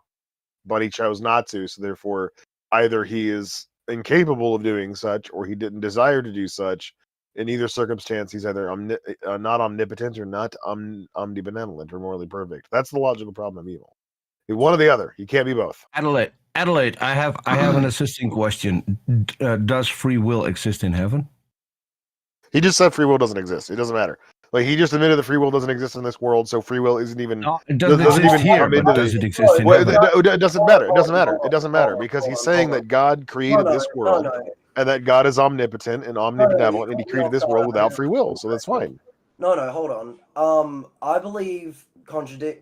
but he chose not to. So therefore, either he is incapable of doing such, or he didn't desire to do such. In either circumstance, he's either not omnipotent or not omnibenevolent or morally perfect. That's the logical problem of evil. One or the other. You can't be both. Adelaide, I have an assisting question. Does free will exist in heaven? He just said free will doesn't exist. It doesn't matter. Like, he just admitted that free will doesn't exist in this world, so free will isn't even. No, it doesn't exist here, but does it exist in heaven? It doesn't matter. It doesn't matter because he's saying that God created this world, and that God is omnipotent and omnibenevolent, and he created this world without free will, so that's fine. No, hold on. I believe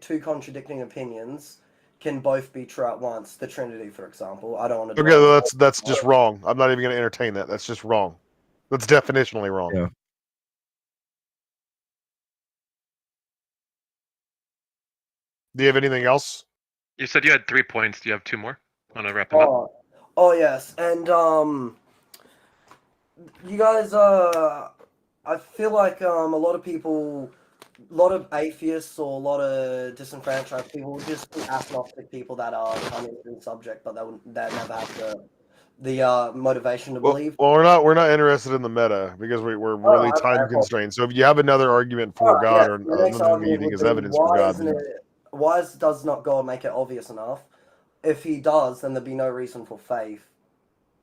two contradicting opinions can both be true at once. The Trinity, for example. I don't want to. Okay, that's just wrong. I'm not even going to entertain that. That's just wrong. That's definitionally wrong. Yeah. Do you have anything else? You said you had 3 points. Do you have 2 more? Want to wrap them up? Oh yes, and you guys. I feel like a lot of people, a lot of atheists or a lot of disenfranchised people, just agnostic people that are coming to the subject, but that never have the motivation to believe. Well, we're not interested in the meta because we're really time constrained. So if you have another argument for God or another thing you think is evidence for God, why does not God make it obvious enough? If he does, then there'd be no reason for faith.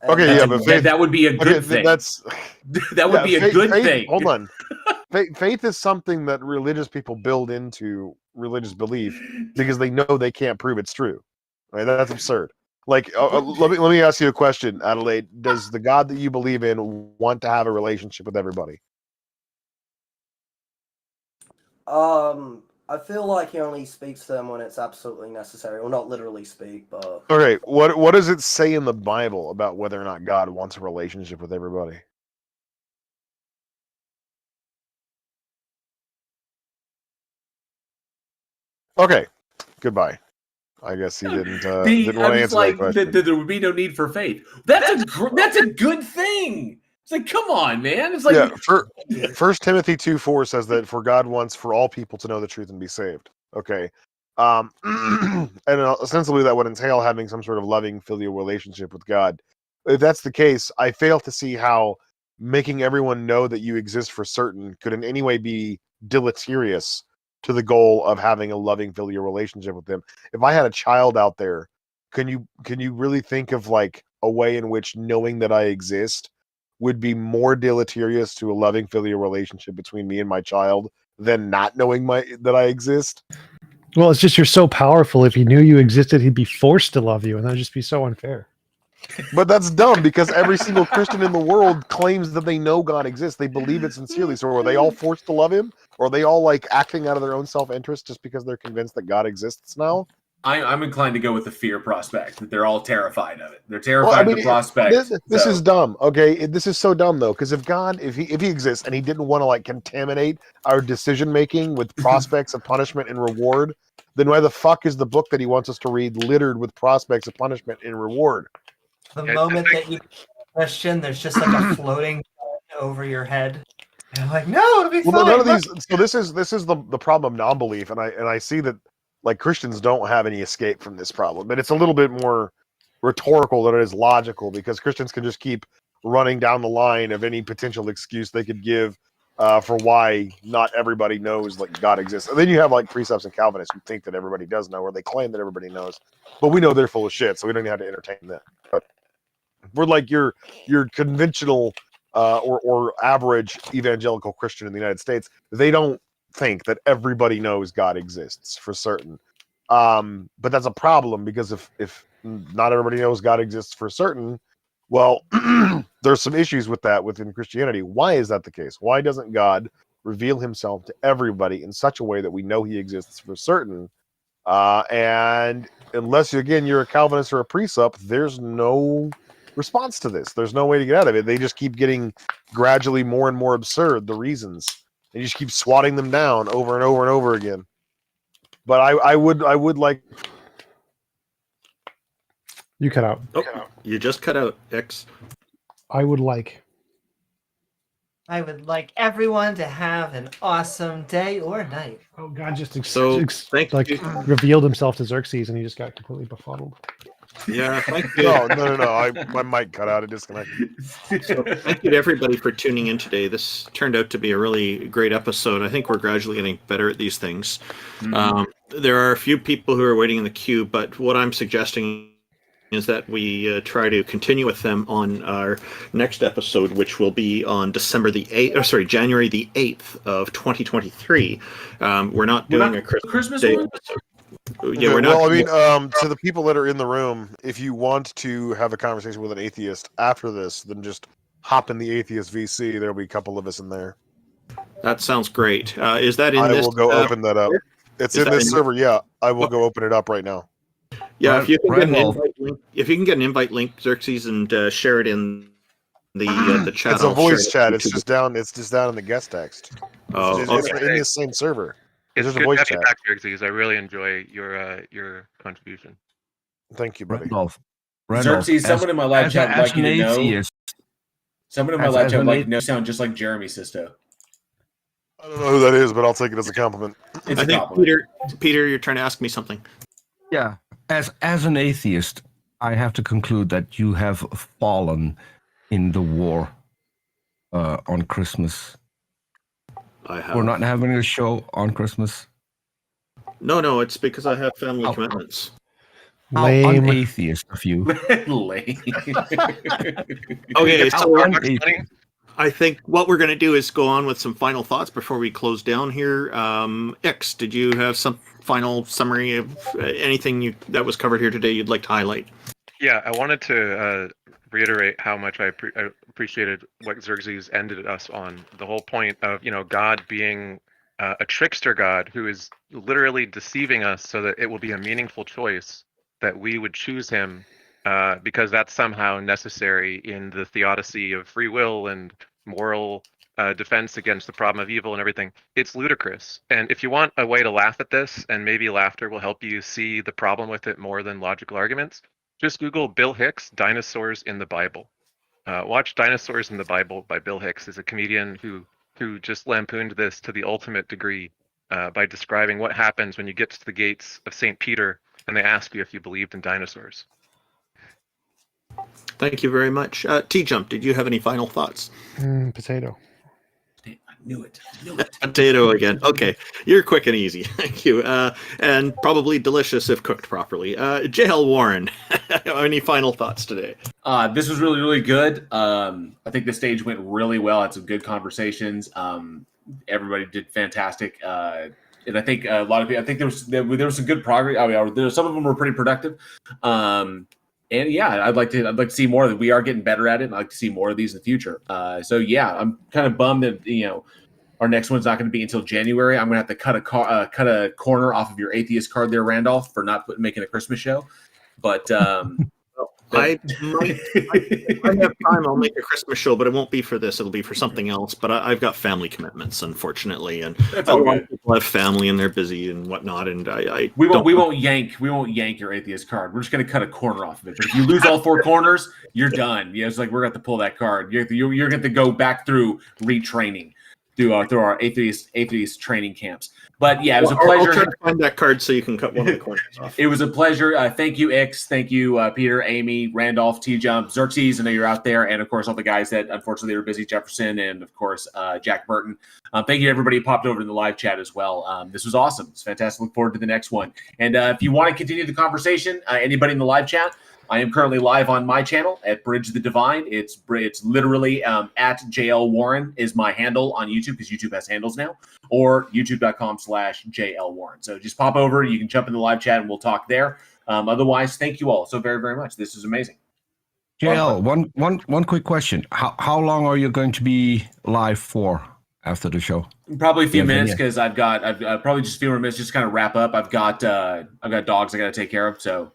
Okay, yeah, but faith, that would be a good thing. That would be a good thing. Hold on. Faith is something that religious people build into religious belief because they know they can't prove it's true. Right? That's absurd. Like, let me ask you a question, Adelaide. Does the God that you believe in want to have a relationship with everybody? I feel like he only speaks to them when it's absolutely necessary. Well, not literally speak, but... Okay, what does it say in the Bible about whether or not God wants a relationship with everybody? Okay, goodbye. I guess he didn't want to answer that question. There would be no need for faith. That's a good thing. It's like, come on, man. It's like, yeah. First Timothy 2:4 says that for God wants for all people to know the truth and be saved. Okay, and ostensibly that would entail having some sort of loving filial relationship with God. If that's the case, I fail to see how making everyone know that you exist for certain could in any way be deleterious to the goal of having a loving filial relationship with them. If I had a child out there, can you really think of like a way in which knowing that I exist would be more deleterious to a loving filial relationship between me and my child than not knowing that I exist? Well, it's just you're so powerful. If he knew you existed, he'd be forced to love you, and that'd just be so unfair. But that's dumb because every single Christian in the world claims that they know God exists. They believe it sincerely. So are they all forced to love him? Or are they all like acting out of their own self-interest just because they're convinced that God exists now? I'm inclined to go with the fear prospect, that they're all terrified of it. They're terrified of the prospect. This is dumb. Okay, this is so dumb though, because if he exists and he didn't want to like contaminate our decision making with prospects of punishment and reward, then why the fuck is the book that he wants us to read littered with prospects of punishment and reward? The moment that you question, there's just like a floating over your head. And I'm like, no, it'll be fine. None of these. So this is the problem of non-belief, and I see that like Christians don't have any escape from this problem, but it's a little bit more rhetorical than it is logical because Christians can just keep running down the line of any potential excuse they could give for why not everybody knows like God exists. And then you have like precepts and Calvinists who think that everybody does know, or they claim that everybody knows, but we know they're full of shit, so we don't even have to entertain that. But we're like your conventional or average evangelical Christian in the United States. They don't think that everybody knows God exists for certain. But that's a problem because if not everybody knows God exists for certain, well, there's some issues with that within Christianity. Why is that the case? Why doesn't God reveal himself to everybody in such a way that we know he exists for certain? And unless you're a Calvinist or a Precept, there's no response to this. There's no way to get out of it. They just keep getting gradually more and more absurd, the reasons. And you just keep swatting them down over and over and over again. But I would like. You cut out. Oh, you just cut out, X. I would like everyone to have an awesome day or night. Oh God, just thank you. revealed himself to Xerxes, and he just got completely befuddled. Yeah, thank you. No. My mic cut out. It disconnected. So thank you to everybody for tuning in today. This turned out to be a really great episode. I think we're gradually getting better at these things. There are a few people who are waiting in the queue, but what I'm suggesting is that we try to continue with them on our next episode, which will be on January the 8th of 2023. We're not doing a Christmas Day episode. Yeah, we're not. Well, I mean, to the people that are in the room, if you want to have a conversation with an atheist after this, then just hop in the atheist VC. There'll be a couple of us in there. That sounds great. Is that in I this? will go open that up. It's in this server. Yeah, I will go open it up right now. Yeah, if you can get an invite link, Xerxes, and share it in the chat. It's a voice chat. It's just down. It's just down in the guest text. It's in the same server. It's just good a voice to have you chat. back, Xerxes. I really enjoy your contribution. Thank you, buddy. Randolph, Xerxes, someone in my live chat would like you to know. atheist, Someone in my live chat would like you to know. Sound just like Jeremy Sisto. I don't know who that is, but I'll take it as a compliment. It's I a think compliment. Peter, you're trying to ask me something. Yeah, as an atheist, I have to conclude that you have fallen in the war on Christmas. I have. We're not having a show on Christmas. No, it's because I have family commitments. How Lame. unatheist of you. Lame. Okay, so unatheist. I think what we're going to do is go on with some final thoughts before we close down here. X, did you have some final summary of anything that was covered here today you'd like to highlight? Yeah, I wanted to reiterate how much I appreciated what Xerxes ended us on. The whole point of God being a trickster God who is literally deceiving us so that it will be a meaningful choice that we would choose him because that's somehow necessary in the theodicy of free will and moral defense against the problem of evil and everything. It's ludicrous. And if you want a way to laugh at this, and maybe laughter will help you see the problem with it more than logical arguments, just Google Bill Hicks, Dinosaurs in the Bible. Watch Dinosaurs in the Bible by Bill Hicks. He's a comedian who just lampooned this to the ultimate degree by describing what happens when you get to the gates of St. Peter and they ask you if you believed in dinosaurs. Thank you very much. TJump, did you have any final thoughts? Potato. I knew it. Potato again. Okay, you're quick and easy. Thank you. And probably delicious if cooked properly. JL Warren, any final thoughts today? This was really, really good. I think the stage went really well. Had some good conversations. Everybody did fantastic. And I think a lot of people. I think there was some good progress. Some of them were pretty productive. And yeah, I'd like to see more of it. We are getting better at it. And I'd like to see more of these in the future. So yeah, I'm kind of bummed that our next one's not going to be until January. I'm going to have to cut a corner off of your atheist card there, Randolph, for not making a Christmas show. But I have time. I'll make a Christmas show, but it won't be for this. It'll be for something else. But I've got family commitments, unfortunately, and That's a all lot good. of people have family and they're busy and whatnot. And we won't yank your atheist card. We're just going to cut a corner off of it. But if you lose all four corners, you're done. Yeah, it's like we're going to have to pull that card. You're going to go back through retraining through our atheist training camps. But yeah, it was a pleasure. I'll try to find that card so you can cut one of the corners off. It was a pleasure. Thank you, X. Thank you, Peter, Amy, Randolph, TJumps, Xerxes. I know you're out there, and of course all the guys that unfortunately were busy, Jefferson, and of course Jack Burton. Thank you to everybody who popped over in the live chat as well. This was awesome. It's fantastic. Look forward to the next one. And if you want to continue the conversation, anybody in the live chat, I am currently live on my channel at Bridge the Divine. It's literally at JL Warren is my handle on YouTube because YouTube has handles now, or youtube.com/JL Warren. So just pop over. You can jump in the live chat and we'll talk there. Otherwise, thank you all so very, very much. This is amazing. JL, one quick question. How long are you going to be live for after the show. Probably a few Yeah, minutes yeah. because I've probably just a few more minutes just to kind of wrap up. I've got dogs I got to take care of. So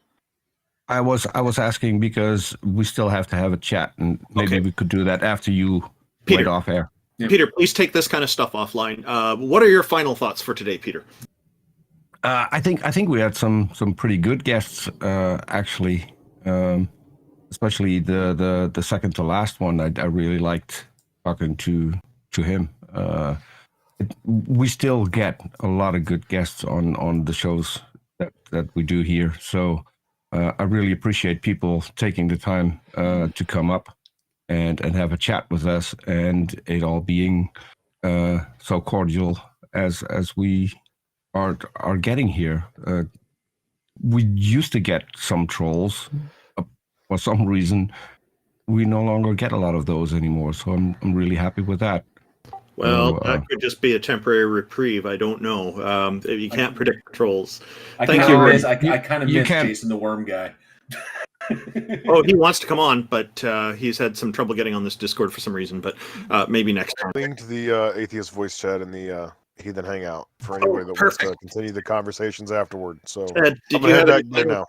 I was asking because we still have to have a chat, and maybe we could do that after you Peter. went off air. Peter, please take this kind of stuff offline. What are your final thoughts for today, Peter? I think we had some pretty good guests actually, especially the second to last one. I really liked talking to him. We still get a lot of good guests on the shows that we do here. So I really appreciate people taking the time to come up and have a chat with us, and it all being so cordial as we are getting here. We used to get some trolls. For some reason, we no longer get a lot of those anymore. So I'm really happy with that. Well, that could just be a temporary reprieve. I don't know. You can't predict trolls. Thank you. I kind of miss Jason the Worm guy. Oh, he wants to come on, but he's had some trouble getting on this Discord for some reason. But maybe next time. Link to the Atheist Voice Chat and the Heathen Hangout for anybody that wants to continue the conversations afterward. So I'm gonna head back there now.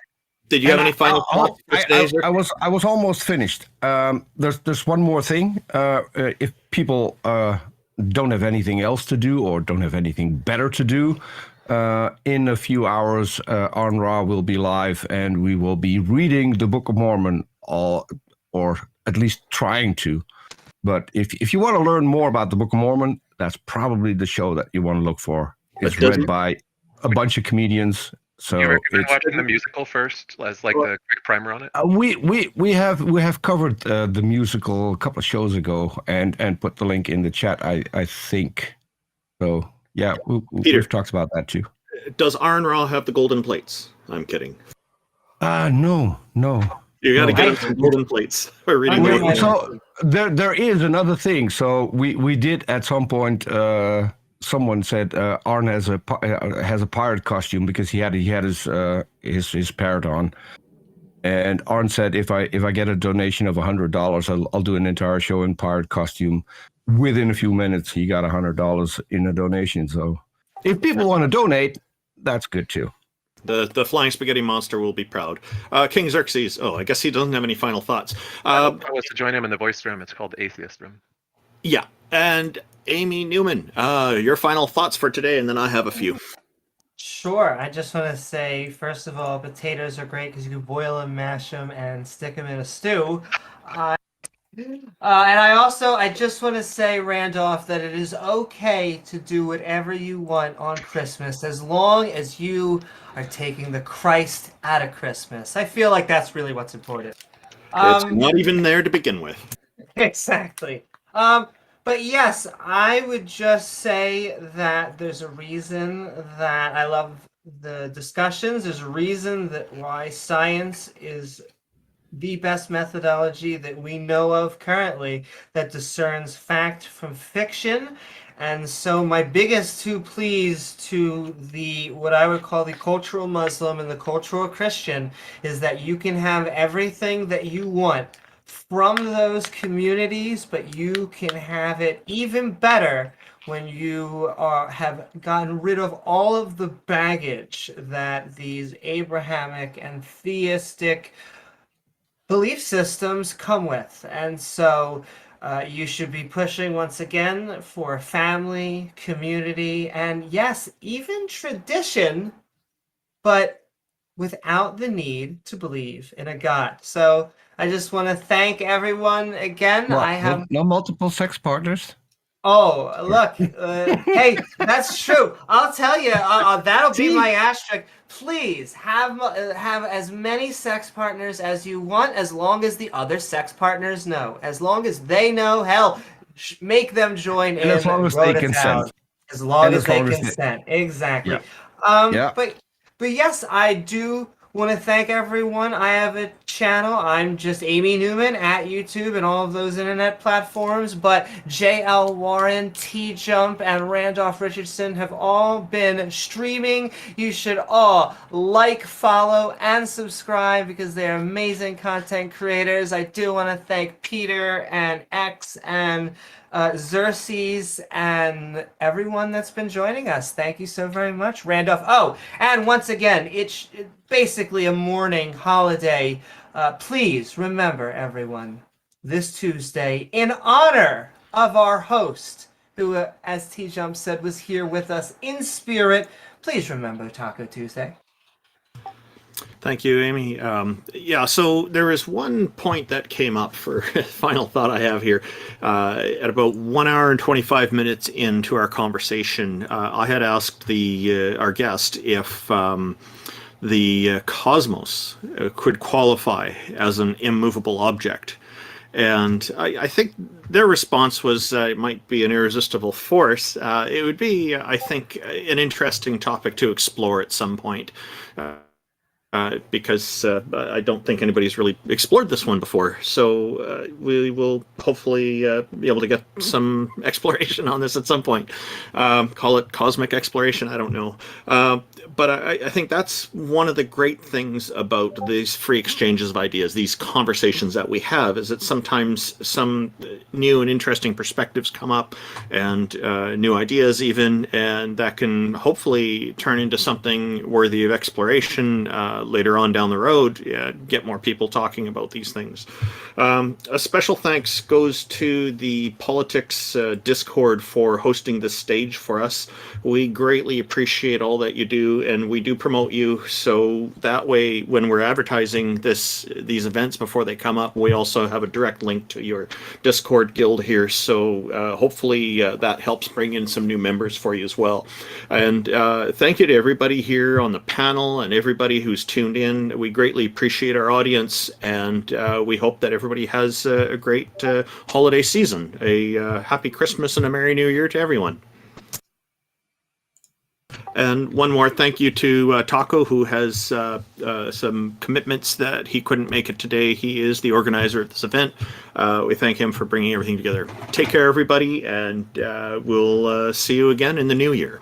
Did you have any final thoughts? I was almost finished. There's one more thing. If people don't have anything else to do or don't have anything better to do, in a few hours, Arn Ra will be live, and we will be reading the Book of Mormon, or at least trying to. But if you want to learn more about the Book of Mormon, that's probably the show that you want to look for. It's read by a bunch of comedians. So you recommend watching the musical first, as like the quick primer on it? We have covered the musical a couple of shows ago, and put the link in the chat. I think so. Yeah, we've talked about that too. Does Arn Ra have the golden plates? I'm kidding. No. You got to get him some golden plates for reading. So there is another thing. So we did at some point. Someone said Arn has a pirate costume because he had his parrot on, and Arn said if I get a donation of $100, I'll do an entire show in pirate costume. Within a few minutes, he got $100 in a donation. So if people want to donate, that's good too. The flying spaghetti monster will be proud. King Xerxes. Oh, I guess he doesn't have any final thoughts. I was to join him in the voice room. It's called the Atheist Room. Yeah, and Amy Newman, your final thoughts for today, and then I have a few. Sure. I just want to say, first of all, potatoes are great because you can boil them, mash them, and stick them in a stew. And I just want to say, Randolph, that it is okay to do whatever you want on Christmas as long as you are taking the Christ out of Christmas. I feel like that's really what's important. It's not even there to begin with. Exactly. But yes, I would just say that there's a reason that I love the discussions. There's a reason that why science is the best methodology that we know of currently that discerns fact from fiction. And so my biggest two pleas to what I would call the cultural Muslim and the cultural Christian is that you can have everything that you want from those communities, but you can have it even better when you have gotten rid of all of the baggage that these Abrahamic and theistic belief systems come with. And so you should be pushing once again for family, community, and yes, even tradition, but without the need to believe in a God. So I just want to thank everyone again. Well, no multiple sex partners. Oh, look, hey, that's true. I'll tell you, that'll be my asterisk. Please have as many sex partners as you want, as long as the other sex partners know. As long as they know, hell, make them join in. As long as they consent. As long as they consent, exactly. Yeah. But yes, I do Want to thank everyone. I have a channel. I'm just Amy Newman at YouTube and all of those internet platforms. But JL Warren, TJump, and Randolph Richardson have all been streaming. You should all like, follow, and subscribe because they're amazing content creators. I do want to thank Peter and X and Xerxes and everyone that's been joining us. Thank you so very much, Randolph. Oh, and once again, it's basically a mourning holiday. Please remember, everyone, this Tuesday, in honor of our host, who, as TJumps said, was here with us in spirit, please remember Taco Tuesday. Thank you, Amy. Yeah, so there is one point that came up for final thought I have here. At about 1 hour and 25 minutes into our conversation, I had asked our guest if the cosmos could qualify as an immovable object. And I think their response was it might be an irresistible force. It would be, I think, an interesting topic to explore at some point. Because I don't think anybody's really explored this one before. So we will hopefully be able to get some exploration on this at some point. Call it cosmic exploration, I don't know. But I think that's one of the great things about these free exchanges of ideas, these conversations that we have, is that sometimes some new and interesting perspectives come up and new ideas even, and that can hopefully turn into something worthy of exploration later on down the road, get more people talking about these things. A special thanks goes to the Politics Discord for hosting this stage for us. We greatly appreciate all that you do, and we do promote you, so that way when we're advertising these events before they come up, we also have a direct link to your Discord guild here, so hopefully that helps bring in some new members for you as well. And thank you to everybody here on the panel and everybody who's tuned in. We greatly appreciate our audience, and we hope that everybody has a great holiday season. A happy Christmas and a Merry New Year to everyone. And one more thank you to Taco, who has some commitments that he couldn't make it today. He is the organizer of this event. We thank him for bringing everything together. Take care, everybody, and we'll see you again in the new year.